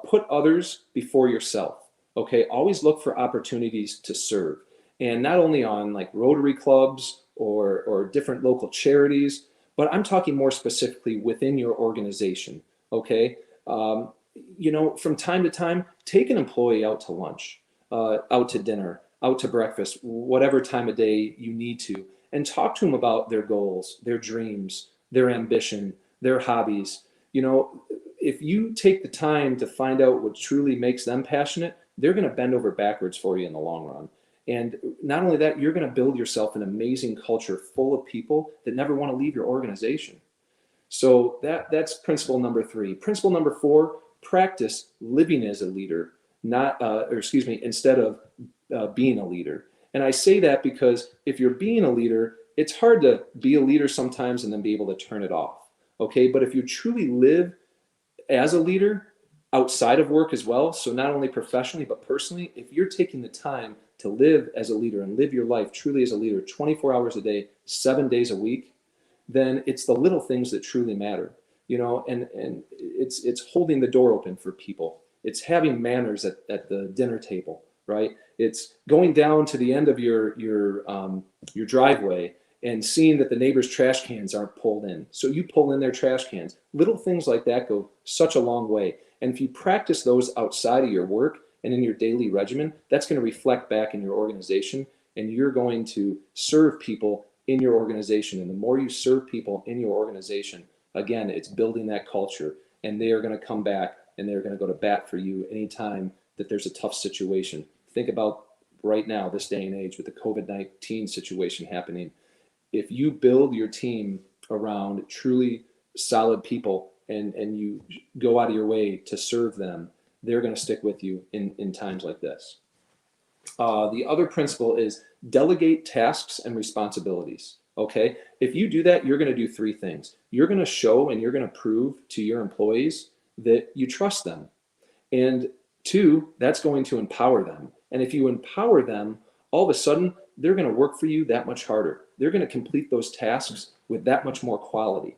put others before yourself. Okay, always look for opportunities to serve. And not only on like Rotary clubs or different local charities, but I'm talking more specifically within your organization. Okay, from time to time, take an employee out to lunch, out to dinner, out to breakfast, whatever time of day you need to, and talk to them about their goals, their dreams, their ambition, their hobbies. If you take the time to find out what truly makes them passionate, they're going to bend over backwards for you in the long run. And not only that, you're going to build yourself an amazing culture full of people that never want to leave your organization. So that's principle number 3. Principle number 4, practice living as a leader, instead of being a leader. And I say that because if you're being a leader, it's hard to be a leader sometimes and then be able to turn it off. Okay, but if you truly live as a leader outside of work as well, so not only professionally but personally, if you're taking the time to live as a leader and live your life truly as a leader 24 hours a day, 7 days a week, then it's the little things that truly matter. And it's holding the door open for people. It's having manners at the dinner table, right? It's going down to the end of your driveway and seeing that the neighbor's trash cans aren't pulled in. So you pull in their trash cans. Little things like that go such a long way. And if you practice those outside of your work and in your daily regimen, that's going to reflect back in your organization, and you're going to serve people in your organization. And the more you serve people in your organization, again, it's building that culture, and they are going to come back and they're going to go to bat for you anytime that there's a tough situation. Think about right now, this day and age with the COVID-19 situation happening. If you build your team around truly solid people and you go out of your way to serve them, they're going to stick with you in times like this. The other principle is delegate tasks and responsibilities. Okay, if you do that, you're going to do three things. You're going to show and you're going to prove to your employees that you trust them. And two, that's going to empower them. And if you empower them, all of a sudden, they're going to work for you that much harder. They're going to complete those tasks with that much more quality.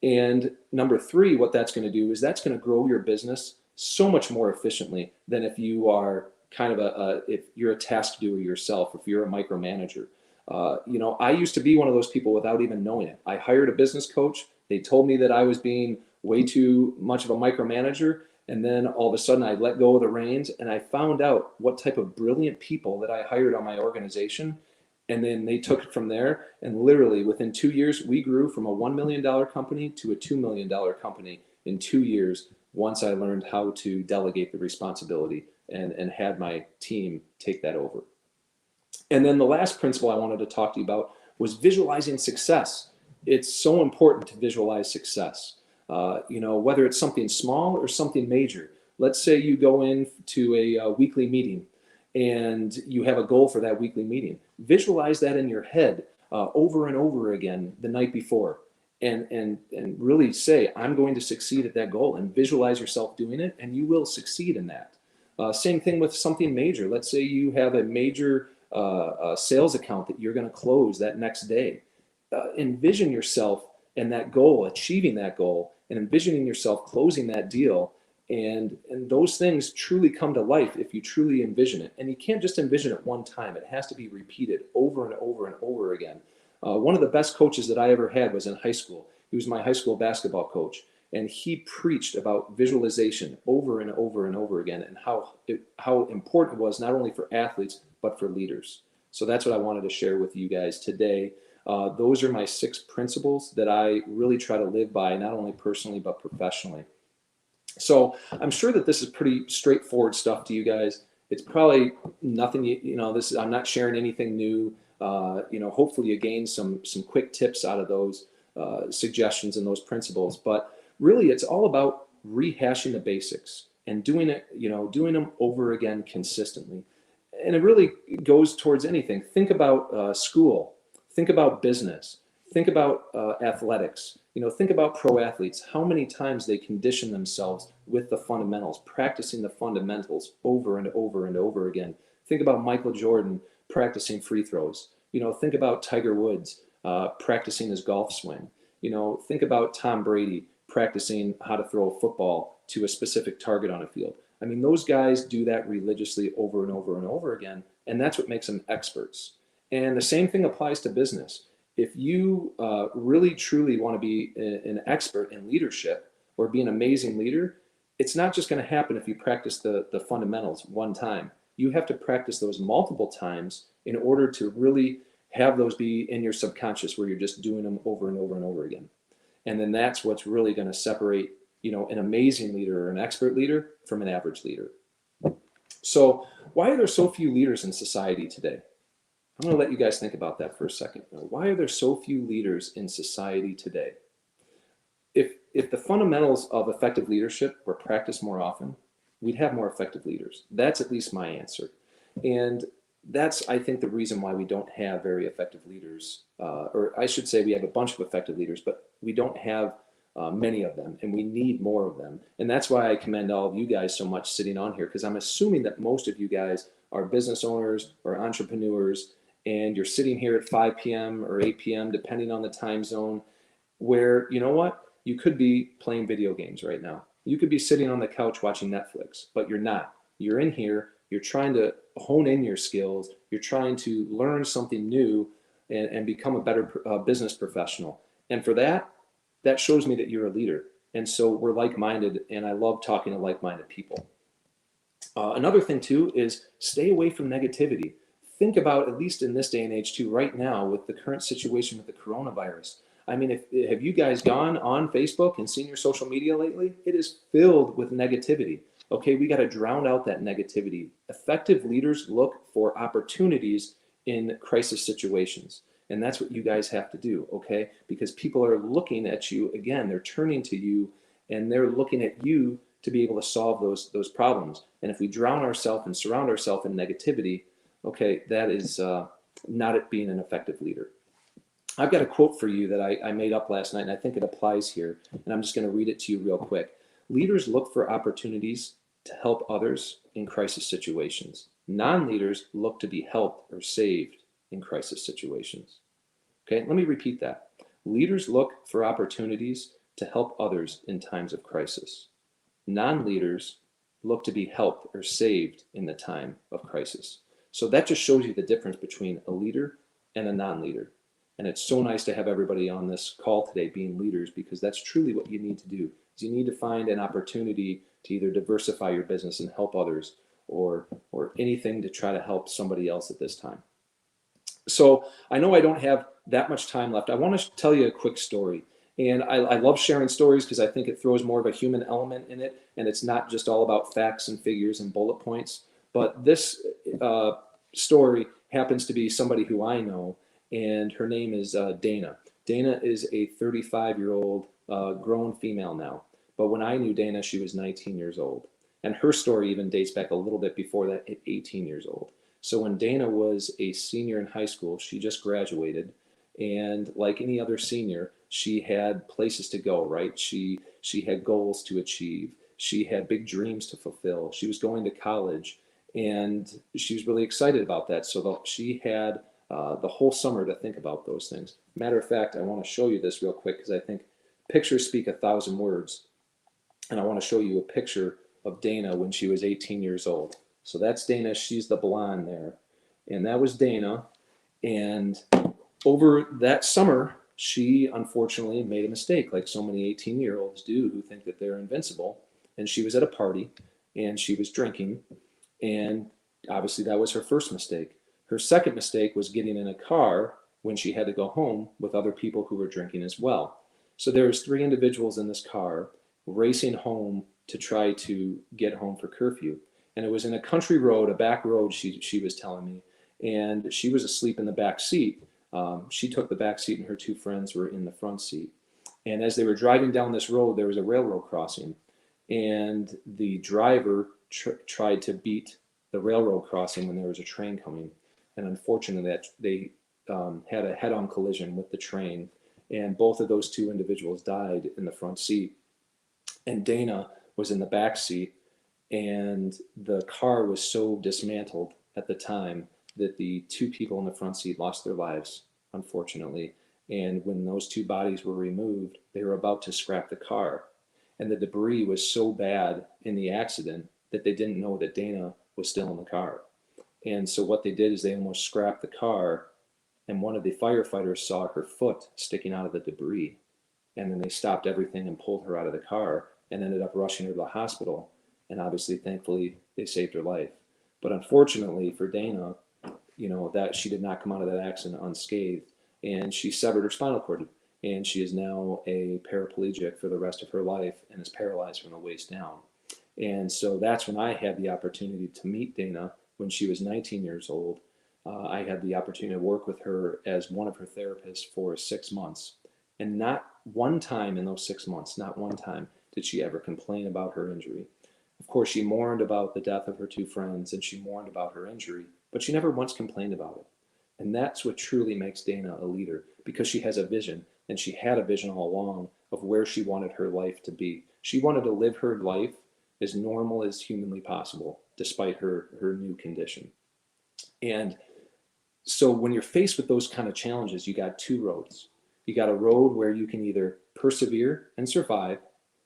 And number three, what that's going to do is that's going to grow your business so much more efficiently than if you are kind of if you're a task doer yourself, if you're a micromanager. You know, I used to be one of those people without even knowing it. I hired a business coach. They told me that I was being way too much of a micromanager. And then all of a sudden I let go of the reins and I found out what type of brilliant people that I hired on my organization. And then they took it from there. And literally within 2 years, we grew from a $1 million company to a $2 million company in 2 years. Once I learned how to delegate the responsibility and had my team take that over. And then the last principle I wanted to talk to you about was visualizing success. It's so important to visualize success. You know, whether it's something small or something major. Let's say you go into a weekly meeting and you have a goal for that weekly meeting. Visualize that in your head over and over again the night before, and really say, I'm going to succeed at that goal, and visualize yourself doing it, and you will succeed in that. Same thing with something major. Let's say you have a major sales account that you're going to close that next day. Envision yourself and that goal, achieving that goal, and envisioning yourself closing that deal. And those things truly come to life if you truly envision it. And you can't just envision it one time. It has to be repeated over and over and over again. One of the best coaches that I ever had was in high school. He was my high school basketball coach. And he preached about visualization over and over and over again, and how important it was not only for athletes, but for leaders. So that's what I wanted to share with you guys today. Those are my 6 principles that I really try to live by, not only personally, but professionally. So I'm sure that this is pretty straightforward stuff to you guys. It's probably nothing, I'm not sharing anything new. Hopefully you gain some quick tips out of those suggestions and those principles. But really, it's all about rehashing the basics and doing them over again consistently. And it really goes towards anything. Think about school. Think about business. Think about athletics. Think about pro athletes. How many times they condition themselves with the fundamentals, practicing the fundamentals over and over and over again. Think about Michael Jordan practicing free throws. Think about Tiger Woods practicing his golf swing. Think about Tom Brady practicing how to throw a football to a specific target on a field. I mean, those guys do that religiously over and over and over again, and that's what makes them experts. And the same thing applies to business. If you really truly want to be an expert in leadership or be an amazing leader, it's not just going to happen if you practice the fundamentals one time. You have to practice those multiple times in order to really have those be in your subconscious, where you're just doing them over and over and over again. And then that's what's really going to separate, an amazing leader or an expert leader from an average leader. So why are there so few leaders in society today? I'm going to let you guys think about that for a second. Why are there so few leaders in society today? If the fundamentals of effective leadership were practiced more often, we'd have more effective leaders. That's at least my answer. And that's, I think, the reason why we don't have very effective leaders, or I should say we have a bunch of effective leaders, but we don't have many of them, and we need more of them. And that's why I commend all of you guys so much sitting on here, because I'm assuming that most of you guys are business owners or entrepreneurs, and you're sitting here at 5 p.m. or 8 p.m., depending on the time zone, where, you know what? You could be playing video games right now. You could be sitting on the couch watching Netflix, but you're not. You're in here. You're trying to hone in your skills. You're trying to learn something new and become a better business professional. And for that shows me that you're a leader. And so we're like-minded, and I love talking to like-minded people. Another thing, too, is stay away from negativity. Think about, at least in this day and age, too, right now with the current situation with the coronavirus. I mean, have you guys gone on Facebook and seen your social media lately? It is filled with negativity. Okay, we got to drown out that negativity. Effective leaders look for opportunities in crisis situations. And that's what you guys have to do, okay? Because people are looking at you, again, they're turning to you, and they're looking at you to be able to solve those problems. And if we drown ourselves and surround ourselves in negativity, okay, that is not it being an effective leader. I've got a quote for you that I made up last night, and I think it applies here, and I'm just going to read it to you real quick. Leaders look for opportunities to help others in crisis situations. Non-leaders look to be helped or saved in crisis situations. Okay, let me repeat that. Leaders look for opportunities to help others in times of crisis. Non-leaders look to be helped or saved in the time of crisis. So that just shows you the difference between a leader and a non-leader. And it's so nice to have everybody on this call today being leaders, because that's truly what you need to do. Is you need to find an opportunity to either diversify your business and help others, or anything to try to help somebody else at this time. So I know I don't have that much time left. I want to tell you a quick story. And I love sharing stories because I think it throws more of a human element in it. And it's not just all about facts and figures and bullet points. But this story happens to be somebody who I know, and her name is Dana. Dana is a 35-year-old grown female now. But when I knew Dana, she was 19 years old. And her story even dates back a little bit before that, at 18 years old. So when Dana was a senior in high school, she just graduated. And like any other senior, she had places to go, right? She had goals to achieve. She had big dreams to fulfill. She was going to college, and she was really excited about that. So she had the whole summer to think about those things. Matter of fact, I want to show you this real quick, because I think pictures speak 1,000 words. And I want to show you a picture of Dana when she was 18 years old. So that's Dana. She's the blonde there. And that was Dana. And over that summer, she unfortunately made a mistake, like so many 18-year-olds do who think that they're invincible. And she was at a party, and she was drinking. And obviously that was her first mistake. Her second mistake was getting in a car when she had to go home with other people who were drinking as well. So there was 3 individuals in this car racing home to try to get home for curfew. And it was in a country road, a back road, she was telling me. And she was asleep in the back seat. She took the back seat, and her 2 friends were in the front seat. And as they were driving down this road, there was a railroad crossing. And the driver tried to beat the railroad crossing when there was a train coming. And unfortunately, they had a head-on collision with the train. And both of those 2 individuals died in the front seat. And Dana was in the back seat. And the car was so dismantled at the time that the 2 people in the front seat lost their lives, unfortunately. And when those 2 bodies were removed, they were about to scrap the car. And the debris was so bad in the accident that they didn't know that Dana was still in the car. And so what they did is they almost scrapped the car, and one of the firefighters saw her foot sticking out of the debris. And then they stopped everything and pulled her out of the car and ended up rushing her to the hospital. And obviously, thankfully, they saved her life. But unfortunately for Dana, that she did not come out of that accident unscathed, and she severed her spinal cord, and she is now a paraplegic for the rest of her life and is paralyzed from the waist down. And so that's when I had the opportunity to meet Dana when she was 19 years old. I had the opportunity to work with her as one of her therapists for 6 months. And not one time in those 6 months, not one time did she ever complain about her injury. Of course, she mourned about the death of her 2 friends, and she mourned about her injury, but she never once complained about it. And that's what truly makes Dana a leader, because she has a vision, and she had a vision all along of where she wanted her life to be. She wanted to live her life as normal as humanly possible, despite her new condition. And so when you're faced with those kind of challenges, you got 2 roads. You got a road where you can either persevere and survive,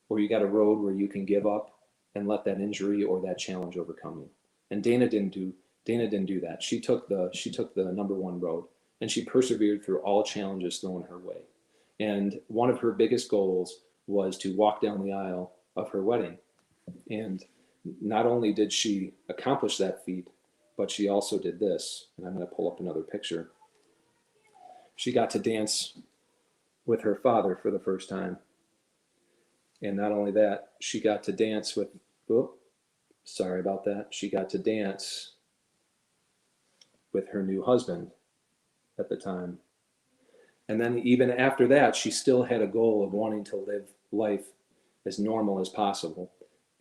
or you got a road where you can give up and let that injury or that challenge overcome you. And Dana didn't do that. She took the number 1 road, and she persevered through all challenges thrown her way. And one of her biggest goals was to walk down the aisle of her wedding. And not only did she accomplish that feat, but she also did this. And I'm going to pull up another picture. She got to dance with her father for the first time. And not only that, she got to dance with, sorry about that, she got to dance with her new husband at the time. And then even after that, she still had a goal of wanting to live life as normal as possible.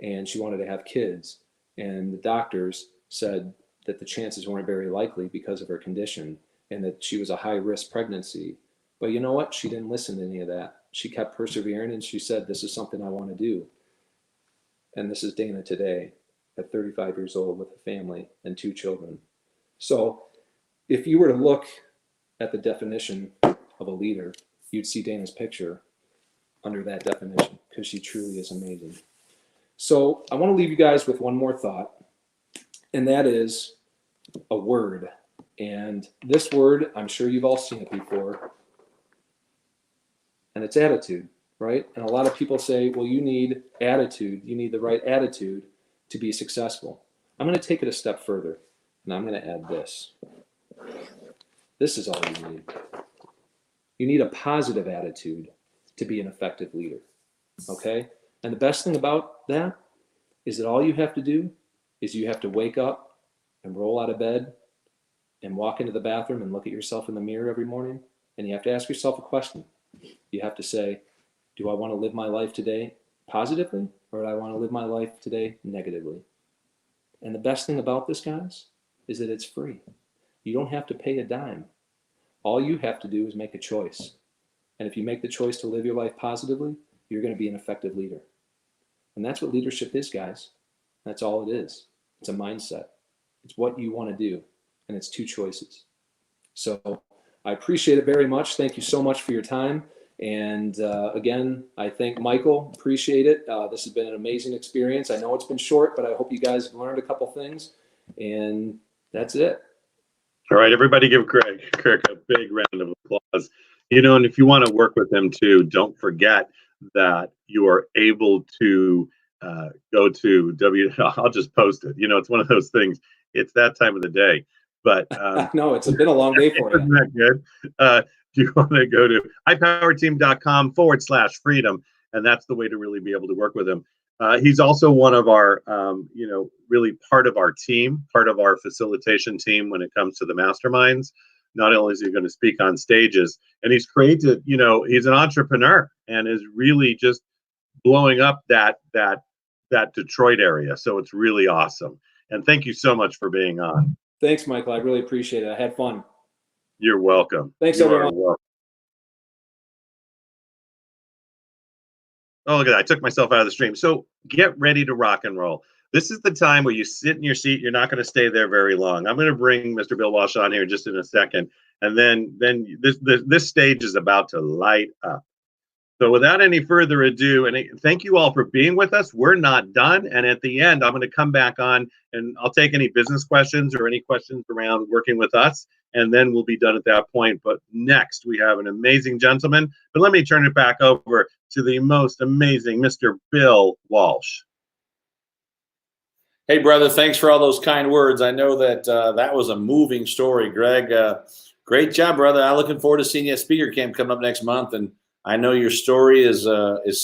And she wanted to have kids. And the doctors said that the chances weren't very likely because of her condition and that she was a high-risk pregnancy. But you know what? She didn't listen to any of that. She kept persevering, and she said, this is something I want to do. And this is Dana today at 35 years old with a family and 2 children. So if you were to look at the definition of a leader, you'd see Dana's picture under that definition, because she truly is amazing. So I want to leave you guys with one more thought, and that is a word. And this word, I'm sure you've all seen it before, and it's attitude, right? And a lot of people say, well, you need attitude. You need the right attitude to be successful. I'm going to take it a step further, and I'm going to add this. This is all you need. You need a positive attitude to be an effective leader, okay? And the best thing about that is that all you have to do is you have to wake up and roll out of bed and walk into the bathroom and look at yourself in the mirror every morning, and you have to ask yourself a question. You have to say, do I want to live my life today positively, or do I want to live my life today negatively? And the best thing about this, guys, is that it's free. You don't have to pay a dime. All you have to do is make a choice. And if you make the choice to live your life positively, you're going to be an effective leader. And that's what leadership is, guys. That's all it is. It's a mindset. It's what you want to do. And it's 2 choices. So I appreciate it very much. Thank you so much for your time. And again, I thank Michael. Appreciate it. This has been an amazing experience. I know it's been short, but I hope you guys have learned a couple things. And that's it. All right, everybody give Kirk a big round of applause. You know, and if you want to work with him too, don't forget that you are able to go to I'll just post it. You know, it's one of those things. It's that time of the day. But no, it's been a long day for you. Isn't that good? You want to go to ipowerteam.com/freedom, and that's the way to really be able to work with him. He's also one of our, really part of our team, part of our facilitation team when it comes to the masterminds. Not only is he going to speak on stages, and he's created, he's an entrepreneur and is really just blowing up that Detroit area. So it's really awesome. And thank you so much for being on. Thanks, Michael. I really appreciate it. I had fun. You're welcome. Thanks, everyone. Oh, look at that. I took myself out of the stream. So get ready to rock and roll. This is the time where you sit in your seat. You're not going to stay there very long. I'm going to bring Mr. Bill Walsh on here just in a second. And then this stage is about to light up. So without any further ado, and thank you all for being with us. We're not done. And at the end, I'm going to come back on and I'll take any business questions or any questions around working with us. And then we'll be done at that point. But next, we have an amazing gentleman. But let me turn it back over to the most amazing Mr. Bill Walsh. Hey, brother, thanks for all those kind words. I know that that was a moving story, Greg. Great job, brother. I'm looking forward to seeing you at Speaker Camp coming up next month. And I know your story is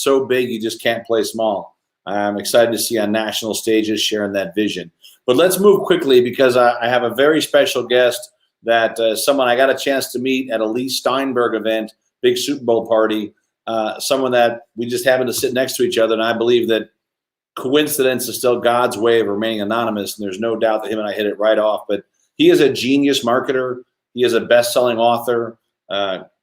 so big you just can't play small. I'm excited to see you on national stages sharing that vision. But let's move quickly because I have a very special guest that someone I got a chance to meet at a Lee Steinberg event, big Super Bowl party, someone that we just happened to sit next to each other. And I believe that coincidence is still God's way of remaining anonymous. And there's no doubt that him and I hit it right off. But he is a genius marketer. He is a best-selling author.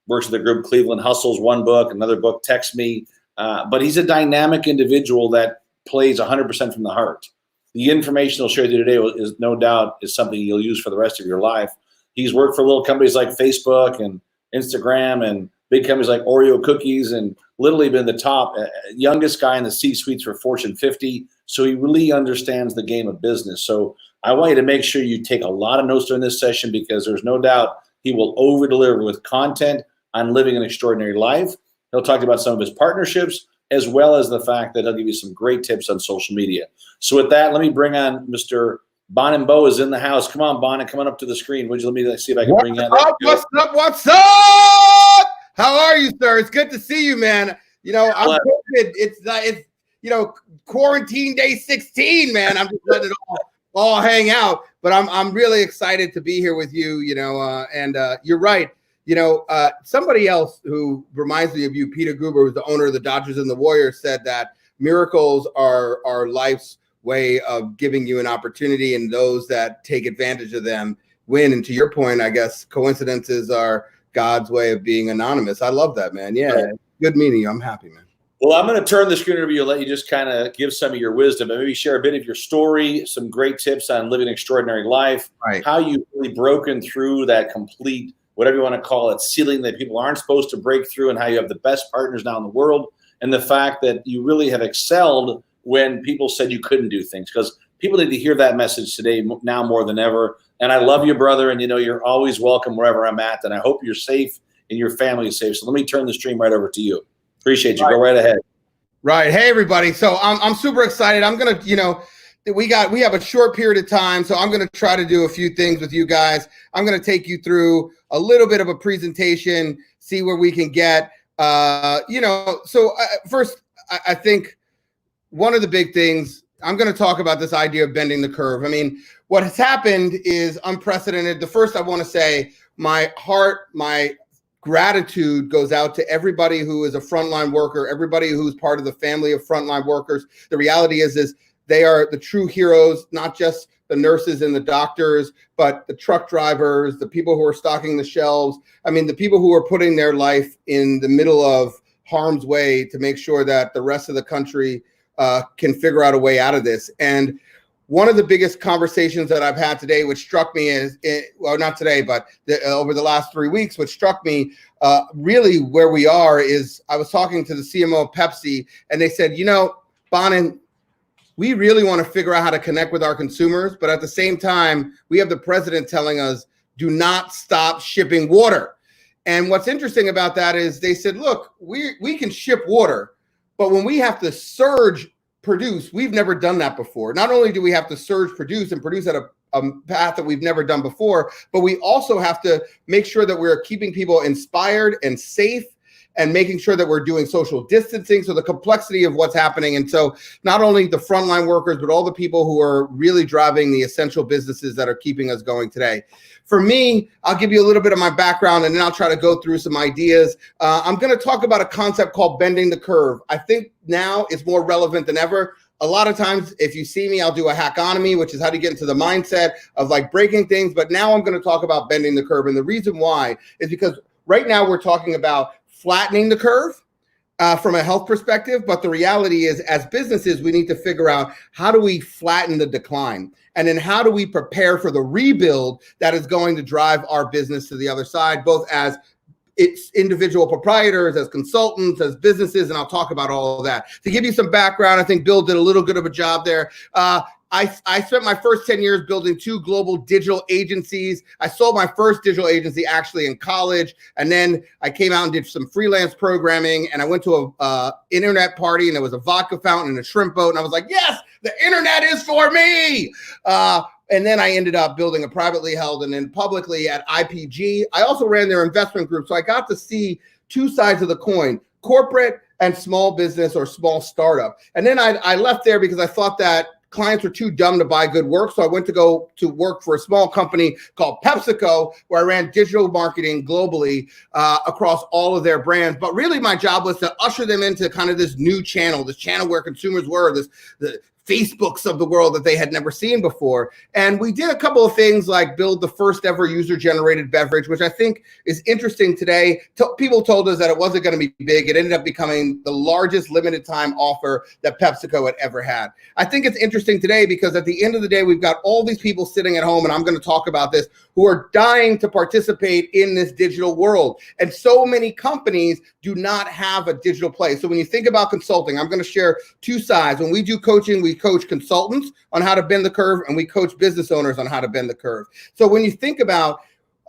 Works with the group Cleveland Hustles, one book, another book, Text Me. But he's a dynamic individual that plays 100% from the heart. The information he'll share with you today is no doubt is something you'll use for the rest of your life. He's worked for little companies like Facebook and Instagram and big companies like Oreo Cookies and literally been the top youngest guy in the C-suites for Fortune 50. So he really understands the game of business. So I want you to make sure you take a lot of notes during this session because there's no doubt he will over-deliver with content on living an extraordinary life. He'll talk about some of his partnerships as well as the fact that he'll give you some great tips on social media. So with that, let me bring on Mr. Bonin Bo is in the house. Come on, Bonin, come on up to the screen. Would you let me see if I can bring you on? What's up? What's up? How are you, sir? It's good to see you, man. You know, I'm COVID. quarantine day 16, man. I'm just letting it all hang out. But I'm really excited to be here with you, and you're right. Somebody else who reminds me of you, Peter Guber, who's the owner of the Dodgers and the Warriors, said that miracles are life's way of giving you an opportunity, and those that take advantage of them win. And to your point, I guess coincidences are God's way of being anonymous. I love that, man. Yeah, right. Good meeting you. I'm happy, man. Well, I'm going to turn the screen over to you and let you just kind of give some of your wisdom and maybe share a bit of your story, some great tips on living an extraordinary life, right. How you've really broken through that complete, whatever you want to call it, ceiling that people aren't supposed to break through, and how you have the best partners now in the world, and the fact that you really have excelled when people said you couldn't do things, because people need to hear that message today now more than ever. And I love you, brother, and you're always welcome wherever I'm at, and I hope you're safe and your family is safe. So let me turn the stream right over to you. Appreciate you. Go right ahead. Right. Hey, everybody. So I'm super excited. I'm going to, we have a short period of time, so I'm going to try to do a few things with you guys. I'm going to take you through a little bit of a presentation, see where we can get, first, I think one of the big things, I'm going to talk about this idea of bending the curve. I mean, what has happened is unprecedented. The first, I want to say my gratitude goes out to everybody who is a frontline worker, everybody who's part of the family of frontline workers. The reality is they are the true heroes, not just the nurses and the doctors, but the truck drivers, the people who are stocking the shelves. I mean, the people who are putting their life in the middle of harm's way to make sure that the rest of the country can figure out a way out of this. And one of the biggest conversations that I've had today, which struck me not today, but over the last 3 weeks, which struck me really where we are is I was talking to the CMO of Pepsi, and they said, Bonin, we really want to figure out how to connect with our consumers, but at the same time, we have the president telling us, do not stop shipping water. And what's interesting about that is they said, look, we can ship water, but when we have to surge produce, we've never done that before. Not only do we have to surge produce and produce at a path that we've never done before, but we also have to make sure that we're keeping people inspired and safe and making sure that we're doing social distancing. So the complexity of what's happening. And so not only the frontline workers, but all the people who are really driving the essential businesses that are keeping us going today. For me, I'll give you a little bit of my background, and then I'll try to go through some ideas. I'm going to talk about a concept called bending the curve. I think now it's more relevant than ever. A lot of times, if you see me, I'll do a hackonomy, which is how to get into the mindset of like breaking things. But now I'm going to talk about bending the curve. And the reason why is because right now we're talking about flattening the curve from a health perspective. But the reality is, as businesses, we need to figure out how do we flatten the decline? And then how do we prepare for the rebuild that is going to drive our business to the other side, both as it's individual proprietors, as consultants, as businesses, and I'll talk about all of that. To give you some background, I think Bill did a little good of a job there. I spent my first 10 years building 2 global digital agencies. I sold my first digital agency actually in college, and then I came out and did some freelance programming, and I went to a internet party, and there was a vodka fountain and a shrimp boat, and I was like, yes, the internet is for me. And then I ended up building a privately held and then publicly at IPG. I also ran their investment group, so I got to see 2 sides of the coin, corporate and small business or small startup. And then I left there because I thought that clients were too dumb to buy good work. So I went to go to work for a small company called PepsiCo, where I ran digital marketing globally across all of their brands. But really my job was to usher them into kind of this new channel, this channel where consumers were, the Facebooks of the world that they had never seen before. And we did a couple of things like build the first ever user-generated beverage, which I think is interesting today. People told us that it wasn't going to be big. It ended up becoming the largest limited time offer that PepsiCo had ever had. I think it's interesting today because at the end of the day, we've got all these people sitting at home, and I'm going to talk about this, who are dying to participate in this digital world. And so many companies do not have a digital play. So when you think about consulting, I'm going to share 2 sides. When we do coaching, we coach consultants on how to bend the curve, and we coach business owners on how to bend the curve. So when you think about,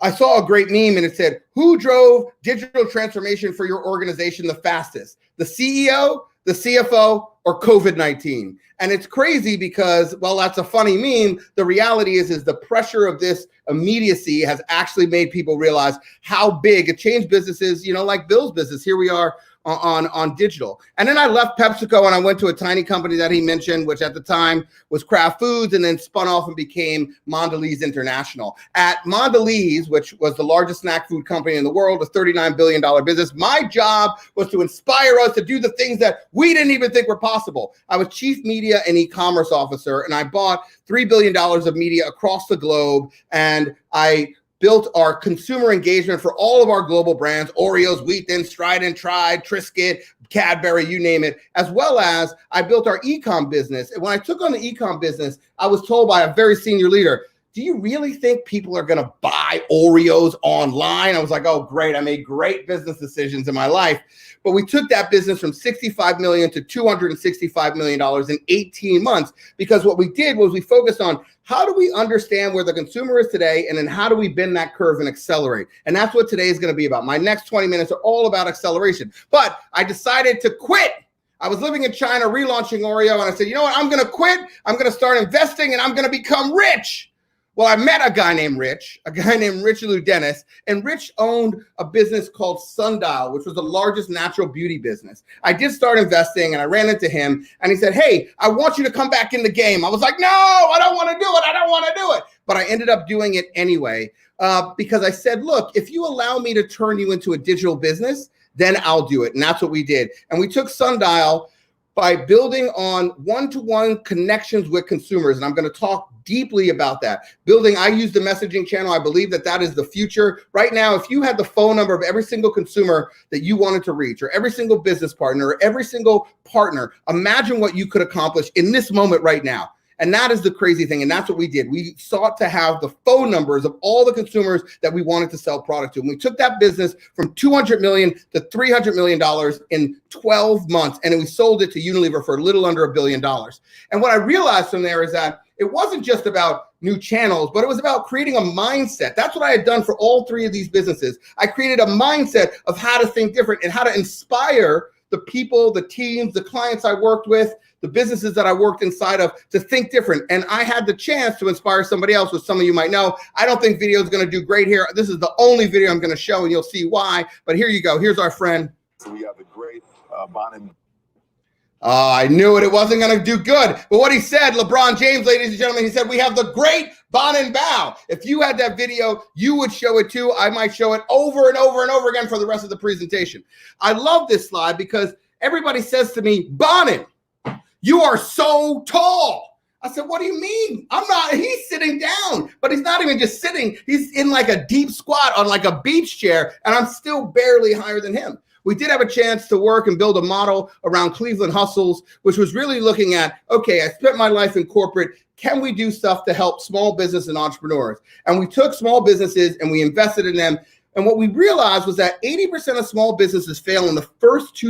I saw a great meme and it said, who drove digital transformation for your organization the fastest? The CEO, the CFO, or COVID-19? And it's crazy because, well, that's a funny meme. The reality is the pressure of this immediacy has actually made people realize how big it changed businesses, like Bill's business. Here we are on digital. And then I left PepsiCo and I went to a tiny company that he mentioned, which at the time was Kraft Foods, and then spun off and became Mondelez International. At Mondelez, which was the largest snack food company in the world, a $39 billion business, my job was to inspire us to do the things that we didn't even think were possible. I was chief media and e-commerce officer, and I bought $3 billion of media across the globe, and I built our consumer engagement for all of our global brands, Oreos, Wheat Thins, Stride and Tried, Triscuit, Cadbury, you name it, as well as I built our e-com business. And when I took on the e-com business, I was told by a very senior leader, do you really think people are going to buy Oreos online? I was like, oh, great. I made great business decisions in my life. But we took that business from $65 million to $265 million in 18 months, because what we did was we focused on how do we understand where the consumer is today, and then how do we bend that curve and accelerate? And that's what today is going to be about. My next 20 minutes are all about acceleration. But I decided to quit. I was living in China, relaunching Oreo, and I said, you know what? I'm going to quit. I'm going to start investing, and I'm going to become rich. Well, I met a guy named Rich Lou Dennis, and Rich owned a business called Sundial, which was the largest natural beauty business. I did start investing, and I ran into him, and he said, hey, I want you to come back in the game. I was like, no, I don't want to do it. I don't want to do it. But I ended up doing it anyway, because I said, look, if you allow me to turn you into a digital business, then I'll do it. And that's what we did. And we took Sundial by building on one-to-one connections with consumers. And I'm going to talk deeply about that. I use the messaging channel. I believe that that is the future. Right now, if you had the phone number of every single consumer that you wanted to reach, or every single business partner, or every single partner, imagine what you could accomplish in this moment right now. And that is the crazy thing. And that's what we did. We sought to have the phone numbers of all the consumers that we wanted to sell product to. And we took that business from $200 million to $300 million in 12 months. And then we sold it to Unilever for a little under $1 billion. And what I realized from there is that it wasn't just about new channels, but it was about creating a mindset. That's what I had done for all three of these businesses. I created a mindset of how to think different and how to inspire the people, the teams, the clients I worked with, the businesses that I worked inside of to think different. And I had the chance to inspire somebody else, which some of you might know. I don't think video is going to do great here. This is the only video I'm going to show, and you'll see why. But here you go. Here's our friend. So we have the great Bonin. I knew it wasn't going to do good. But what he said, LeBron James, ladies and gentlemen, he said, we have the great Bonin Bow. If you had that video, you would show it too. I might show it over and over and over again for the rest of the presentation. I love this slide because everybody says to me, Bonin, you are so tall. I said, what do you mean? I'm not, he's sitting down, but he's not even just sitting. He's in like a deep squat on like a beach chair, and I'm still barely higher than him. We did have a chance to work and build a model around Cleveland Hustles, which was really looking at, okay, I spent my life in corporate. Can we do stuff to help small business and entrepreneurs? And we took small businesses and we invested in them. And what we realized was that 80% of small businesses fail in the first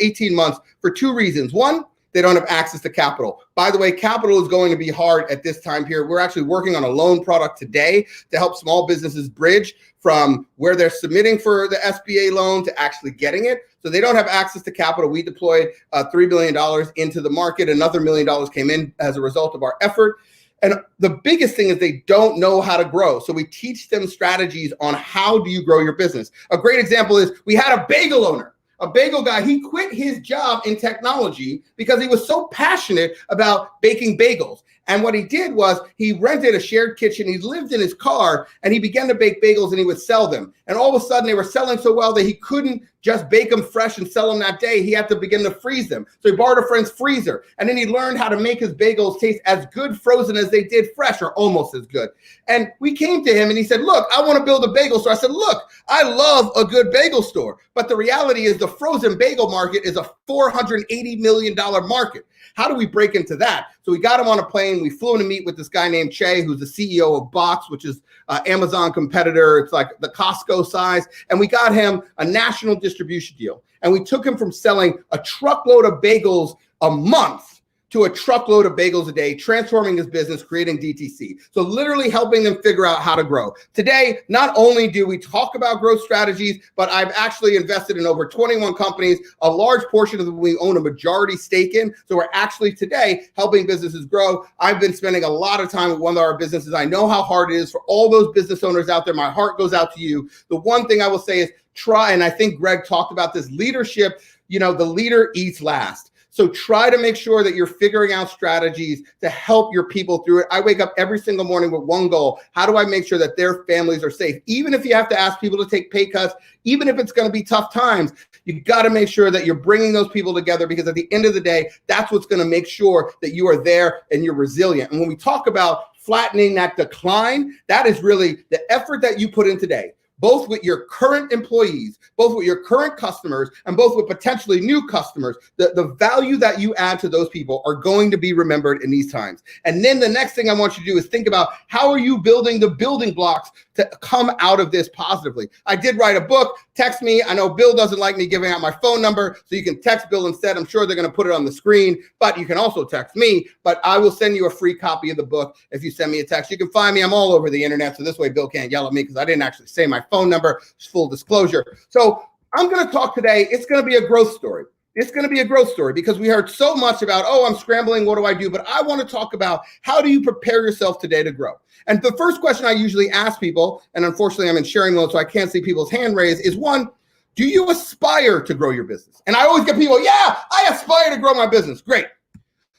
18 months for two reasons. One, they don't have access to capital. By the way, capital is going to be hard at this time period. We're actually working on a loan product today to help small businesses bridge from where they're submitting for the SBA loan to actually getting it. So they don't have access to capital. We deployed $3 billion into the market. Another $1 million came in as a result of our effort. And the biggest thing is they don't know how to grow. So we teach them strategies on how do you grow your business. A great example is we had a bagel owner. A bagel guy, he quit his job in technology because he was so passionate about baking bagels. And what he did was he rented a shared kitchen. He lived in his car and he began to bake bagels and he would sell them. And all of a sudden they were selling so well that he couldn't just bake them fresh and sell them that day. He had to begin to freeze them. So he borrowed a friend's freezer. And then he learned how to make his bagels taste as good frozen as they did fresh, or almost as good. And we came to him and he said, look, I want to build a bagel store. I said, look, I love a good bagel store. But the reality is the frozen bagel market is a $480 million market. How do we break into that? So we got him on a plane. We flew him to meet with this guy named Che, who's the CEO of Box, which is an Amazon competitor. It's like the Costco size. And we got him a national distribution deal. And we took him from selling a truckload of bagels a month to a truckload of bagels a day, transforming his business, creating DTC. So literally helping them figure out how to grow. Today, not only do we talk about growth strategies, but I've actually invested in over 21 companies, a large portion of them we own a majority stake in. So we're actually today helping businesses grow. I've been spending a lot of time with one of our businesses. I know how hard it is for all those business owners out there. My heart goes out to you. The one thing I will say is try, and I think Greg talked about this, leadership, the leader eats last. So try to make sure that you're figuring out strategies to help your people through it. I wake up every single morning with one goal. How do I make sure that their families are safe? Even if you have to ask people to take pay cuts, even if it's going to be tough times, you got to make sure that you're bringing those people together, because at the end of the day, that's what's going to make sure that you are there and you're resilient. And when we talk about flattening that decline, that is really the effort that you put in today, both with your current employees, both with your current customers, and both with potentially new customers. The value that you add to those people are going to be remembered in these times. And then the next thing I want you to do is think about how are you building the building blocks to come out of this positively. I did write a book. Text me. I know Bill doesn't like me giving out my phone number, so you can text Bill instead. I'm sure they're going to put it on the screen, but you can also text me. But I will send you a free copy of the book if you send me a text. You can find me. I'm all over the internet, so this way Bill can't yell at me because I didn't actually say my phone number. It's full disclosure. So I'm going to talk today. It's going to be a growth story. It's going to be a growth story because we heard so much about, oh, I'm scrambling. What do I do? But I want to talk about how do you prepare yourself today to grow? And the first question I usually ask people, and unfortunately I'm in sharing mode, so I can't see people's hand raised, is one, do you aspire to grow your business? And I always get people, yeah, I aspire to grow my business. Great.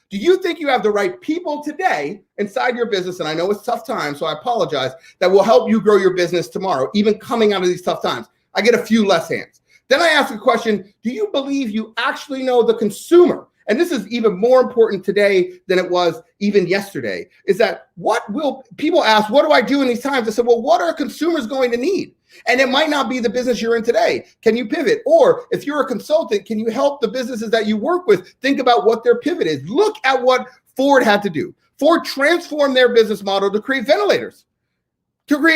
Do you think you have the right people today inside your business? And I know it's tough times, so I apologize, that will help you grow your business tomorrow, even coming out of these tough times. I get a few less hands. Then I ask a question, do you believe you actually know the consumer? And this is even more important today than it was even yesterday, is that people ask, what do I do in these times? I said, well, what are consumers going to need? And it might not be the business you're in today. Can you pivot? Or if you're a consultant, can you help the businesses that you work with think about what their pivot is? Look at what Ford had to do. Ford transformed their business model to create ventilators. Or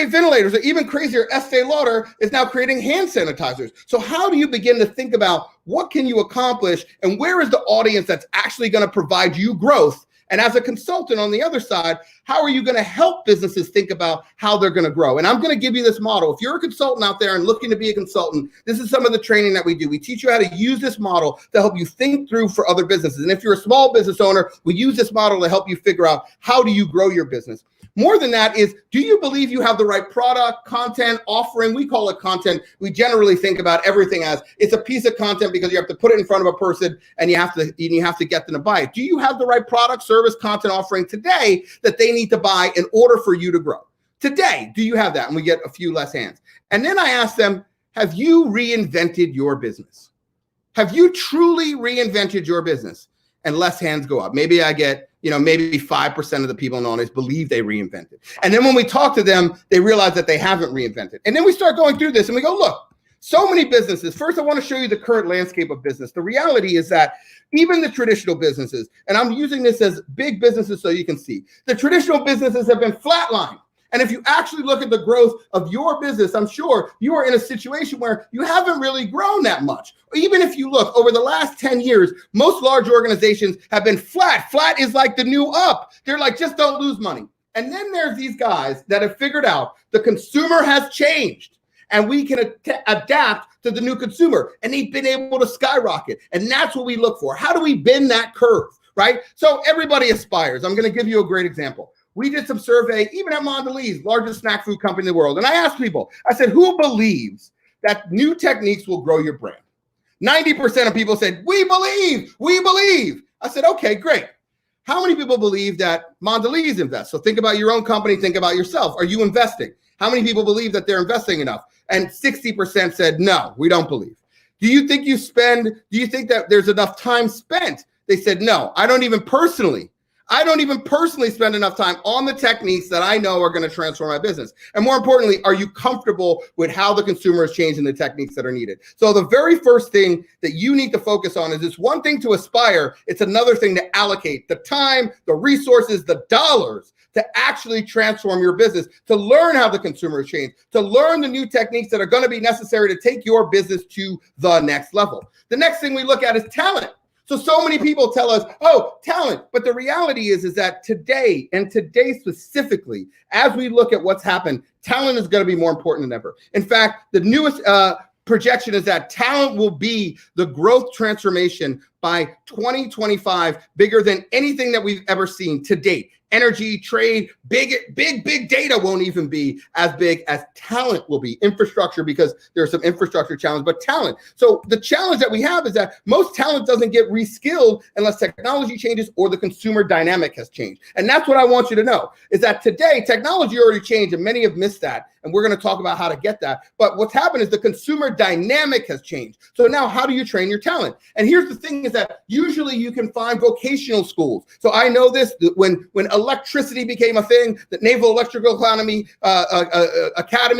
even crazier, Estee Lauder is now creating hand sanitizers. So how do you begin to think about what can you accomplish and where is the audience that's actually going to provide you growth? And as a consultant on the other side, how are you going to help businesses think about how they're going to grow? And I'm going to give you this model. If you're a consultant out there and looking to be a consultant, this is some of the training that we do. We teach you how to use this model to help you think through for other businesses. And if you're a small business owner, we use this model to help you figure out how do you grow your business. More than that is, do you believe you have the right product, content, offering? We call it content. We generally think about everything as it's a piece of content because you have to put it in front of a person and you have to get them to buy it. Do you have the right product, service, content offering today that they need to buy in order for you to grow? Today, do you have that? And we get a few less hands. And then I ask them, have you reinvented your business? Have you truly reinvented your business? And less hands go up. Maybe I get, maybe 5% of the people in the audience believe they reinvented. And then when we talk to them, they realize that they haven't reinvented. And then we start going through this and we go, look, so many businesses. First, I want to show you the current landscape of business. The reality is that even the traditional businesses, and I'm using this as big businesses so you can see, the traditional businesses have been flatlined. And if you actually look at the growth of your business, I'm sure you are in a situation where you haven't really grown that much. Even if you look over the last 10 years, most large organizations have been flat. Flat is like the new up. They're like, just don't lose money. And then there's these guys that have figured out the consumer has changed and we can adapt to the new consumer. And they've been able to skyrocket. And that's what we look for. How do we bend that curve, right? So everybody aspires. I'm going to give you a great example. We did some survey, even at Mondelez, largest snack food company in the world. And I asked people, I said, who believes that new techniques will grow your brand? 90% of people said, we believe. I said, okay, great. How many people believe that Mondelez invests? So think about your own company, think about yourself. Are you investing? How many people believe that they're investing enough? And 60% said, no, we don't believe. Do you think that there's enough time spent? They said, no, I don't even personally spend enough time on the techniques that I know are going to transform my business. And more importantly, are you comfortable with how the consumer is changing the techniques that are needed? So the very first thing that you need to focus on is it's one thing to aspire. It's another thing to allocate the time, the resources, the dollars to actually transform your business, to learn how the consumer is changed, to learn the new techniques that are going to be necessary to take your business to the next level. The next thing we look at is talent. So many people tell us, oh, talent. But the reality is that today specifically, as we look at what's happened, talent is going to be more important than ever. In fact, the newest projection is that talent will be the growth transformation by 2025, bigger than anything that we've ever seen to date. Energy, trade, big data won't even be as big as talent will be. Infrastructure, because there's some infrastructure challenge, but talent. So the challenge that we have is that most talent doesn't get reskilled unless technology changes or the consumer dynamic has changed. And that's what I want you to know, is that today technology already changed and many have missed that. And we're going to talk about how to get that. But what's happened is the consumer dynamic has changed. So now how do you train your talent? And here's the thing, is that usually you can find vocational schools. So I know this, that when electricity became a thing, the Naval Electrical Academy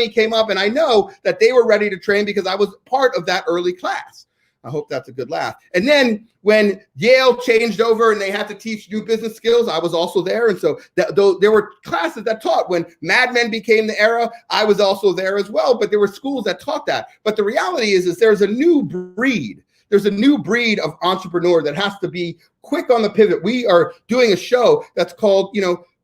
came up, and I know that they were ready to train because I was part of that early class. I hope that's a good laugh. And then when Yale changed over and they had to teach new business skills, I was also there. And so there were classes that taught. When Mad Men became the era, I was also there as well. But there were schools that taught that. But the reality is there's a new breed. There's a new breed of entrepreneur that has to be quick on the pivot. We are doing a show that's called,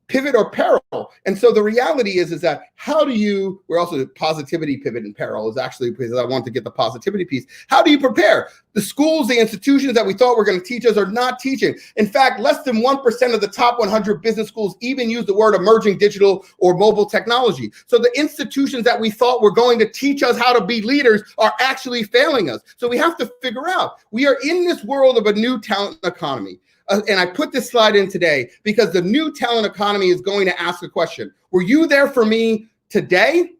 Pivot or Peril. And so the reality is that we're also positivity, pivot, and peril is actually, because I want to get the positivity piece. How do you prepare? The schools, the institutions that we thought were going to teach us are not teaching. In fact, less than 1% of the top 100 business schools even use the word emerging digital or mobile technology. So the institutions that we thought were going to teach us how to be leaders are actually failing us. So we have to figure out, we are in this world of a new talent economy. And I put this slide in today because the new talent economy is going to ask a question. Were you there for me today?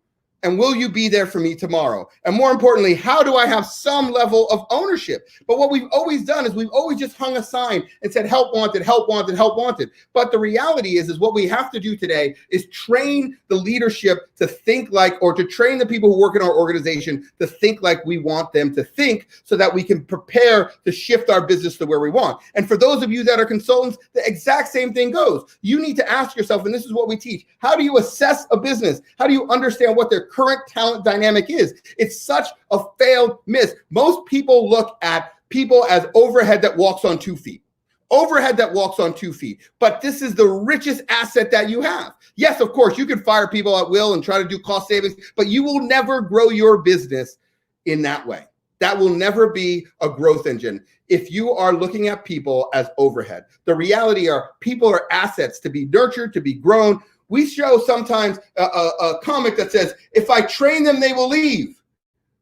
And will you be there for me tomorrow? And more importantly, how do I have some level of ownership? But what we've always done is we've always just hung a sign and said, help wanted, help wanted, help wanted. But the reality is what we have to do today is train the leadership to think like, or to train the people who work in our organization to think like we want them to think, so that we can prepare to shift our business to where we want. And for those of you that are consultants, the exact same thing goes. You need to ask yourself, and this is what we teach, how do you assess a business? How do you understand what their current talent dynamic is? It's such a failed miss. Most people look at people as overhead that walks on 2 feet. Overhead that walks on 2 feet. But this is the richest asset that you have. Yes, of course, you can fire people at will and try to do cost savings, but you will never grow your business in that way. That will never be a growth engine if you are looking at people as overhead. The reality are people are assets to be nurtured, to be grown. We show sometimes a comic that says, if I train them, they will leave.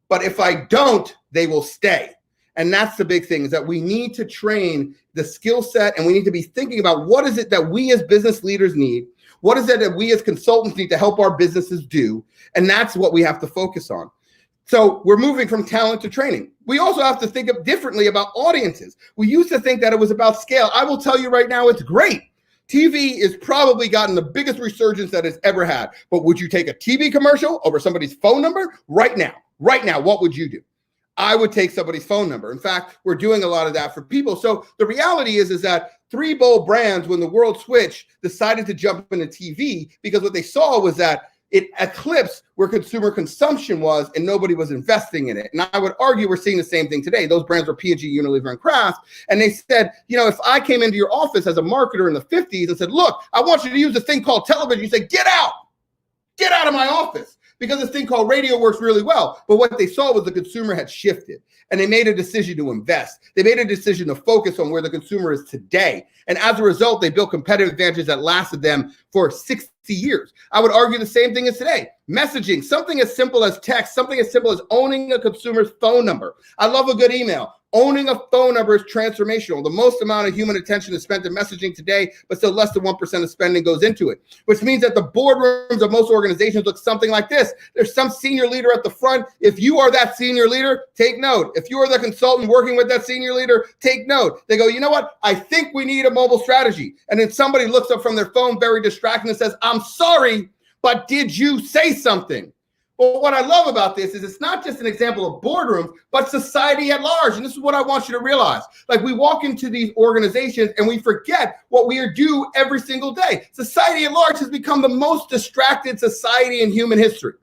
But if I don't, they will stay. And that's the big thing, is that we need to train the skill set, and we need to be thinking about what is it that we as business leaders need? What is it that we as consultants need to help our businesses do? And that's what we have to focus on. So we're moving from talent to training. We also have to think differently about audiences. We used to think that it was about scale. I will tell you right now, it's great. TV has probably gotten the biggest resurgence that it's ever had. But would you take a TV commercial over somebody's phone number? Right now, what would you do? I would take somebody's phone number. In fact, we're doing a lot of that for people. So the reality is that 3 bold brands, when the world switched, decided to jump into TV because what they saw was that it eclipsed where consumer consumption was, and nobody was investing in it. And I would argue we're seeing the same thing today. Those brands were P&G, Unilever, and Kraft. And they said, if I came into your office as a marketer in the 50s and said, look, I want you to use a thing called television, you say, get out of my office, because this thing called radio works really well. But what they saw was the consumer had shifted, and they made a decision to invest. They made a decision to focus on where the consumer is today. And as a result, they built competitive advantages that lasted them for 60 years. I would argue the same thing as today. Messaging, something as simple as text, something as simple as owning a consumer's phone number. I love a good email. Owning a phone number is transformational. The most amount of human attention is spent in messaging today, but still less than 1% of spending goes into it, which means that the boardrooms of most organizations look something like this. There's some senior leader at the front. If you are that senior leader, take note. If you are the consultant working with that senior leader, take note. They go, you know what? I think we need a mobile strategy. And then somebody looks up from their phone, very distracted, and says, I'm sorry, but did you say something? Well, what I love about this is it's not just an example of boardrooms, but society at large. And this is what I want you to realize. Like, we walk into these organizations and we forget what we do every single day. Society at large has become the most distracted society in human history.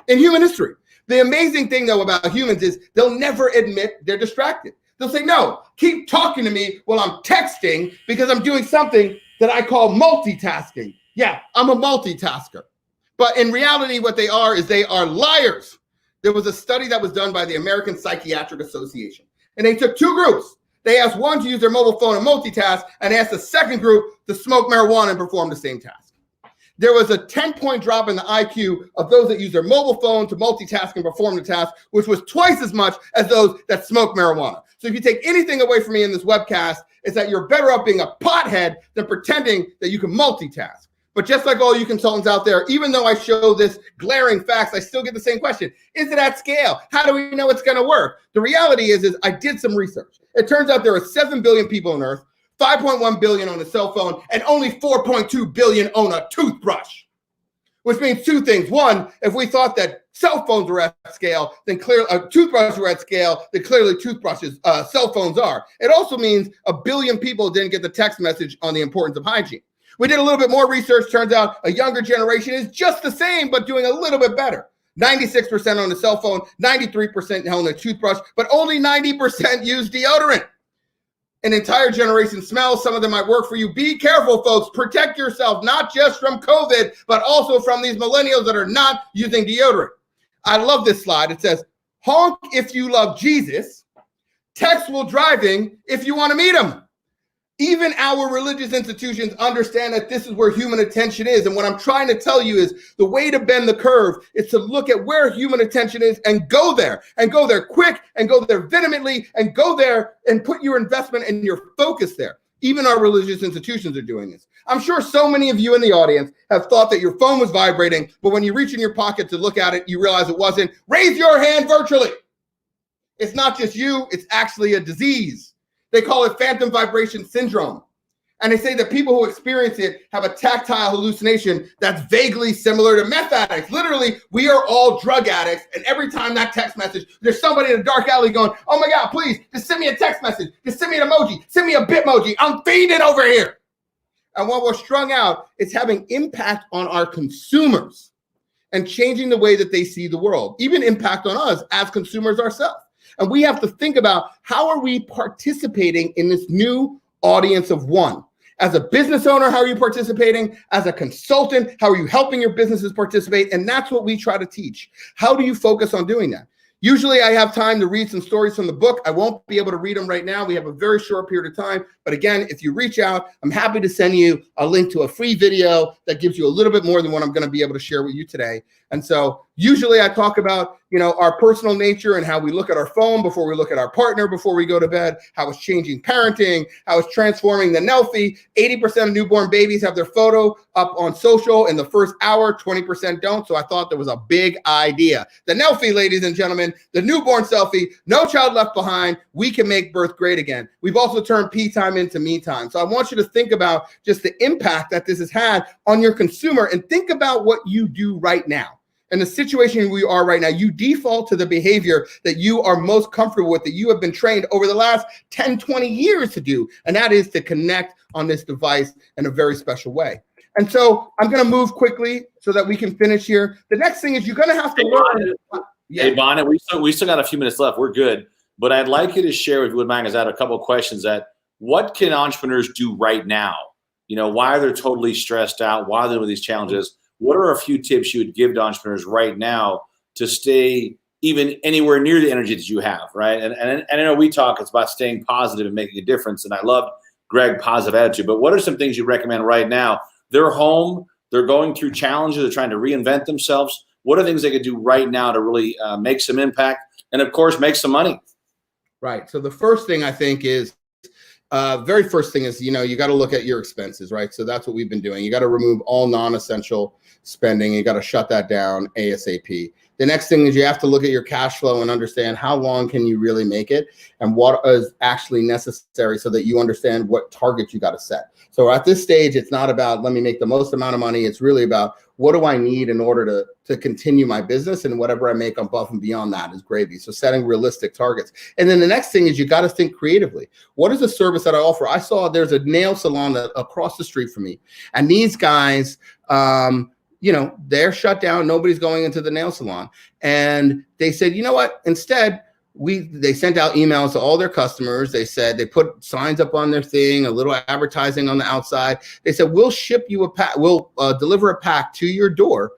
The amazing thing, though, about humans is they'll never admit they're distracted. They'll say, no, keep talking to me while I'm texting because I'm doing something that I call multitasking. Yeah, I'm a multitasker. But in reality, what they are is they are liars. There was a study that was done by the American Psychiatric Association, and they took two groups. They asked one to use their mobile phone and multitask, and asked the second group to smoke marijuana and perform the same task. There was a 10-point drop in the IQ of those that use their mobile phone to multitask and perform the task, which was twice as much as those that smoke marijuana. So if you take anything away from me in this webcast, it's that you're better off being a pothead than pretending that you can multitask. But just like all you consultants out there, even though I show this glaring facts, I still get the same question. Is it at scale? How do we know it's going to work? The reality is I did some research. It turns out there are 7 billion people on Earth, 5.1 billion on a cell phone, and only 4.2 billion own a toothbrush. Which means two things. One, if we thought that cell phones were at scale, then clearly toothbrushes were at scale, then clearly cell phones are. It also means 1 billion people didn't get the text message on the importance of hygiene. We did a little bit more research. Turns out a younger generation is just the same, but doing a little bit better. 96% on the cell phone, 93% on the toothbrush, but only 90% use deodorant. An entire generation smells. Some of them might work for you. Be careful, folks. Protect yourself, not just from COVID, but also from these millennials that are not using deodorant. I love this slide. It says, honk if you love Jesus, text while driving if you want to meet him. Even our religious institutions understand that this is where human attention is. And what I'm trying to tell you is the way to bend the curve is to look at where human attention is and go there quick and go there vehemently and go there and put your investment and your focus there. Even our religious institutions are doing this. I'm sure so many of you in the audience have thought that your phone was vibrating, but when you reach in your pocket to look at it, you realize it wasn't. Raise your hand virtually. It's not just you, it's actually a disease. They call it phantom vibration syndrome. And they say that people who experience it have a tactile hallucination that's vaguely similar to meth addicts. Literally, we are all drug addicts. And every time that text message, there's somebody in a dark alley going, oh my God, please, just send me a text message. Just send me an emoji. Send me a Bitmoji. I'm feeding over here. And while we're strung out, it's having impact on our consumers and changing the way that they see the world, even impact on us as consumers ourselves. And we have to think about how are we participating in this new audience of one? As a business owner, how are you participating? As a consultant, how are you helping your businesses participate? And that's what we try to teach. How do you focus on doing that? Usually I have time to read some stories from the book. I won't be able to read them right now. We have a very short period of time. But again, if you reach out, I'm happy to send you a link to a free video that gives you a little bit more than what I'm going to be able to share with you today. And so usually I talk about, our personal nature and how we look at our phone before we look at our partner before we go to bed, how it's changing parenting, how it's transforming the Nelfie. 80% of newborn babies have their photo up on social in the first hour, 20% don't. So I thought there was a big idea. The Nelfie, ladies and gentlemen, the newborn selfie, no child left behind. We can make birth great again. We've also turned P time into me time. So I want you to think about just the impact that this has had on your consumer and think about what you do right now. In the situation we are right now, you default to the behavior that you are most comfortable with, that you have been trained over the last 10, 20 years to do. And that is to connect on this device in a very special way. And so I'm going to move quickly so that we can finish here. The next thing is you're going to have to learn. Hey, Bonnet, we still got a few minutes left. We're good. But I'd like you to share, if you would mind, because I have a couple of questions that what can entrepreneurs do right now? Why they're totally stressed out, why they're with these challenges. What are a few tips you would give to entrepreneurs right now to stay even anywhere near the energy that you have, right? And I know we talk, it's about staying positive and making a difference. And I love Greg, positive attitude. But what are some things you recommend right now? They're home, they're going through challenges, they're trying to reinvent themselves. What are things they could do right now to really make some impact and, of course, make some money? Right. So the first thing I think is, very first thing is, you got to look at your expenses, right? So that's what we've been doing. You got to remove all non-essential spending. You got to shut that down ASAP. The next thing is you have to look at your cash flow and understand how long can you really make it and what is actually necessary so that you understand what target you got to set. So at this stage, it's not about let me make the most amount of money. It's really about what do I need in order to continue my business, and whatever I make above and beyond that is gravy. So setting realistic targets. And then the next thing is you got to think creatively. What is the service that I offer? I saw there's a nail salon across the street from me, and these guys, they're shut down. Nobody's going into the nail salon. And they said, you know what? Instead, they sent out emails to all their customers. They said, they put signs up on their thing, a little advertising on the outside. They said, we'll ship you a pack, we'll deliver a pack to your door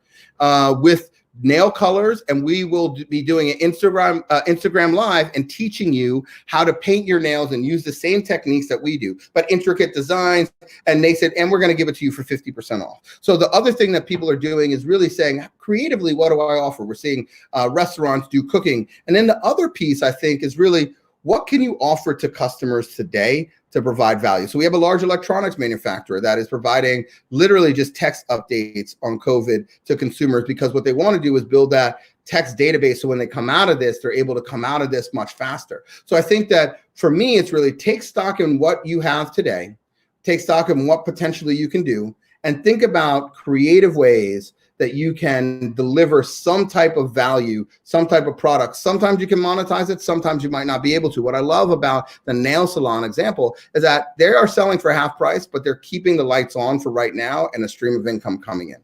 with nail colors, and we will be doing an Instagram live and teaching you how to paint your nails and use the same techniques that we do, but intricate designs. And they said, and we're going to give it to you for 50% off. So the other thing that people are doing is really saying, creatively, what do I offer? We're seeing restaurants do cooking. And then the other piece, I think, is really, what can you offer to customers today to provide value? So we have a large electronics manufacturer that is providing literally just text updates on COVID to consumers, because what they want to do is build that text database. So when they come out of this, they're able to come out of this much faster. So I think that for me, it's really take stock in what you have today, take stock in what potentially you can do, and think about creative ways that you can deliver some type of value, some type of product. Sometimes you can monetize it, sometimes you might not be able to. What I love about the nail salon example is that they are selling for half price, but they're keeping the lights on for right now and a stream of income coming in.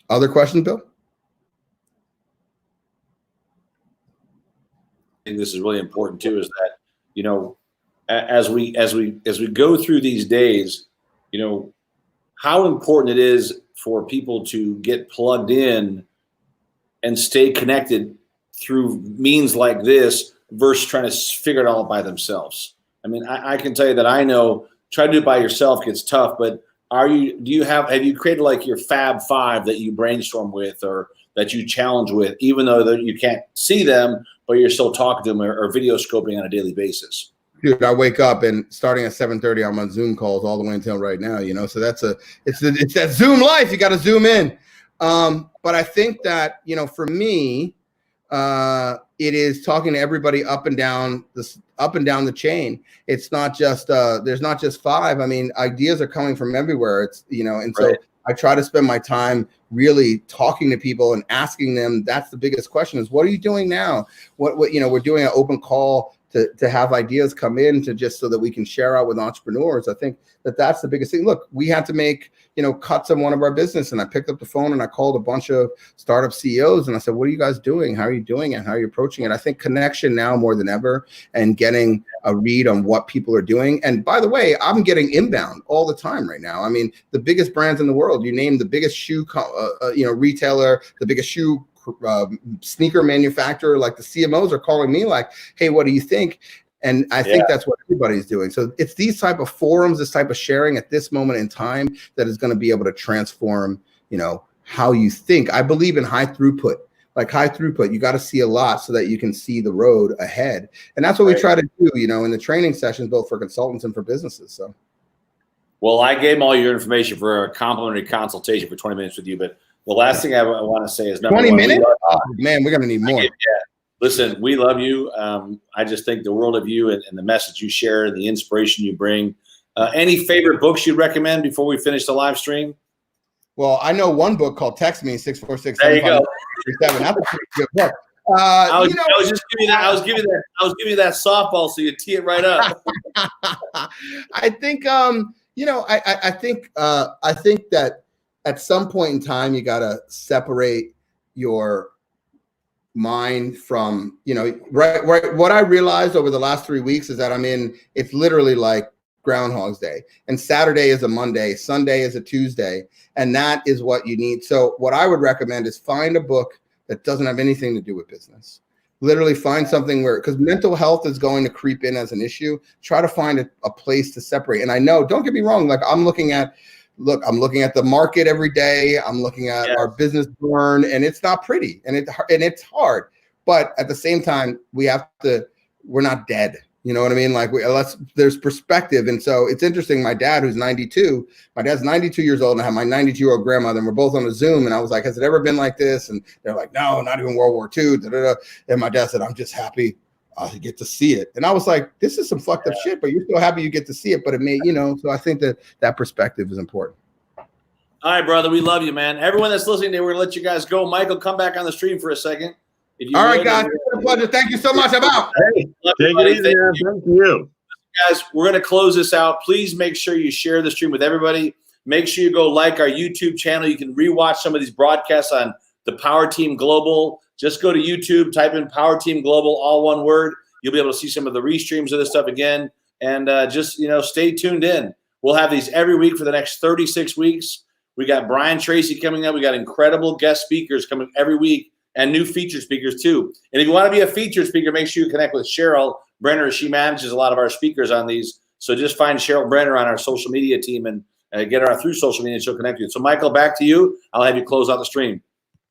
Other questions, Bill? I think this is really important too, is that, you know, as we go through these days, you know, how important it is for people to get plugged in and stay connected through means like this versus trying to figure it all by themselves. I mean, I can tell you that I know trying to do it by yourself gets tough, but have you created like your Fab Five that you brainstorm with or that you challenge with, even though that you can't see them, but you're still talking to them or video scoping on a daily basis? Dude, I wake up and starting at 7:30, I'm on Zoom calls all the way until right now, you know, so it's that Zoom life. You got to zoom in. But I think that, you know, for me, it is talking to everybody up and down the chain. It's not just, there's not just five. I mean, ideas are coming from everywhere. It's, you know, and so right. I try to spend my time really talking to people and asking them. That's the biggest question is, what are you doing now? What, you know, we're doing an open call to have ideas come in to just so that we can share out with entrepreneurs. I think that that's the biggest thing. Look, we had to make, you know, cuts on one of our business, and I picked up the phone and I called a bunch of startup CEOs and I said, what are you guys doing? How are you doing it? How are you approaching it? I think connection now more than ever and getting a read on what people are doing. And by the way, I'm getting inbound all the time right now. I mean, the biggest brands in the world, you name the biggest shoe, you know, retailer, the biggest shoe sneaker manufacturer, like the CMOs are calling me like, hey, what do you think? And I think that's what everybody's doing. So it's these type of forums, this type of sharing at this moment in time that is going to be able to transform, you know, how you think. I believe in high throughput. Like high throughput, you got to see a lot so that you can see the road ahead. And that's what we try to do, you know, in the training sessions, both for consultants and for businesses. So, well, I gave them all your information for a complimentary consultation for 20 minutes with you, but the last thing I want to say is 20 minutes? Oh, man, we're going to need more. Listen, we love you. I just think the world of you and the message you share and the inspiration you bring. Any favorite books you'd recommend before we finish the live stream? Well, I know one book called Text Me 646. There you go. That's a pretty good book. I was giving you that softball so you tee it right up. I think you know, I think that at some point in time you got to separate your mind from, you know, right. What I realized over the last 3 weeks is that it's literally like Groundhog's Day, and Saturday is a Monday, Sunday is a Tuesday, and that is what you need. So what I would recommend is find a book that doesn't have anything to do with business. Literally find something where, because mental health is going to creep in as an issue. Try to find a place to separate. And I know, don't get me wrong, like I'm looking at the market every day. I'm looking at our business burn, and it's not pretty, and it's hard. But at the same time, we're not dead. You know what I mean? Like there's perspective. And so it's interesting. My dad, who's 92, my dad's 92 years old, and I have my 92-year-old grandmother, and we're both on a Zoom. And I was like, has it ever been like this? And they're like, no, not even World War II. Da, da, da. And my dad said, I'm just happy I get to see it. And I was like, this is some fucked up shit, but you're still happy you get to see it. But it may, you know, so I think that perspective is important. All right, brother. We love you, man. Everyone that's listening, we're going to let you guys go. Michael, come back on the stream for a second. All right, guys. It's been a pleasure. Thank you so much. I'm out. Hey, take it easy, man. Thank you. Guys, we're going to close this out. Please make sure you share the stream with everybody. Make sure you go like our YouTube channel. You can rewatch some of these broadcasts on the Powerteam Global just go to YouTube, type in Powerteam Global, all one word. You'll be able to see some of the restreams of this stuff again. And just, stay tuned in. We'll have these every week for the next 36 weeks. We got Brian Tracy coming up. We got incredible guest speakers coming every week and new featured speakers too. And if you want to be a featured speaker, make sure you connect with Cheryl Brenner. She manages a lot of our speakers on these. So just find Cheryl Brenner on our social media team and get her through social media and she'll connect you. So Michael, back to you. I'll have you close out the stream.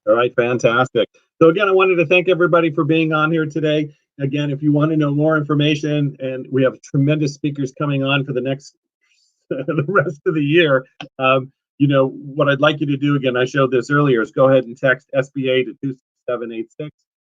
All right, fantastic. So again, I wanted to thank everybody for being on here today. Again, if you want to know more information, and we have tremendous speakers coming on for the next, the rest of the year, what I'd like you to do, again, I showed this earlier, is go ahead and text SBA to 26786,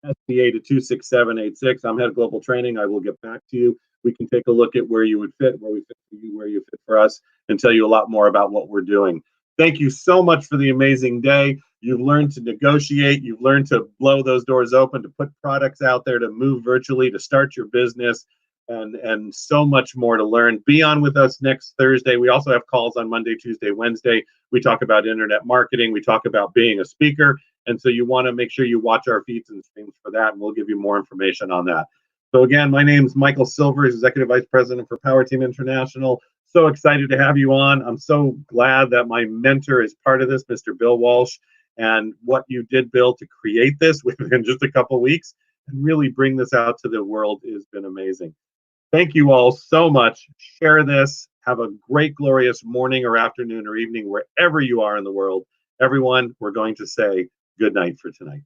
SBA to 26786. I'm head of global training. I will get back to you. We can take a look at where you would fit, where we fit for you, where you fit for us, and tell you a lot more about what we're doing. Thank you so much for the amazing day. You've learned to negotiate. You've learned to blow those doors open, to put products out there, to move virtually, to start your business, and so much more to learn. Be on with us next Thursday. We also have calls on Monday, Tuesday, Wednesday. We talk about internet marketing. We talk about being a speaker. And so you want to make sure you watch our feeds and streams for that, and we'll give you more information on that. So again, my name is Michael Silver, Executive Vice President for Powerteam International. So excited to have you on. I'm so glad that my mentor is part of this, Mr. Bill Walsh, and what you did, Bill, to create this within just a couple weeks and really bring this out to the world has been amazing. Thank you all so much. Share this. Have a great, glorious morning or afternoon or evening, wherever you are in the world. Everyone, we're going to say good night for tonight.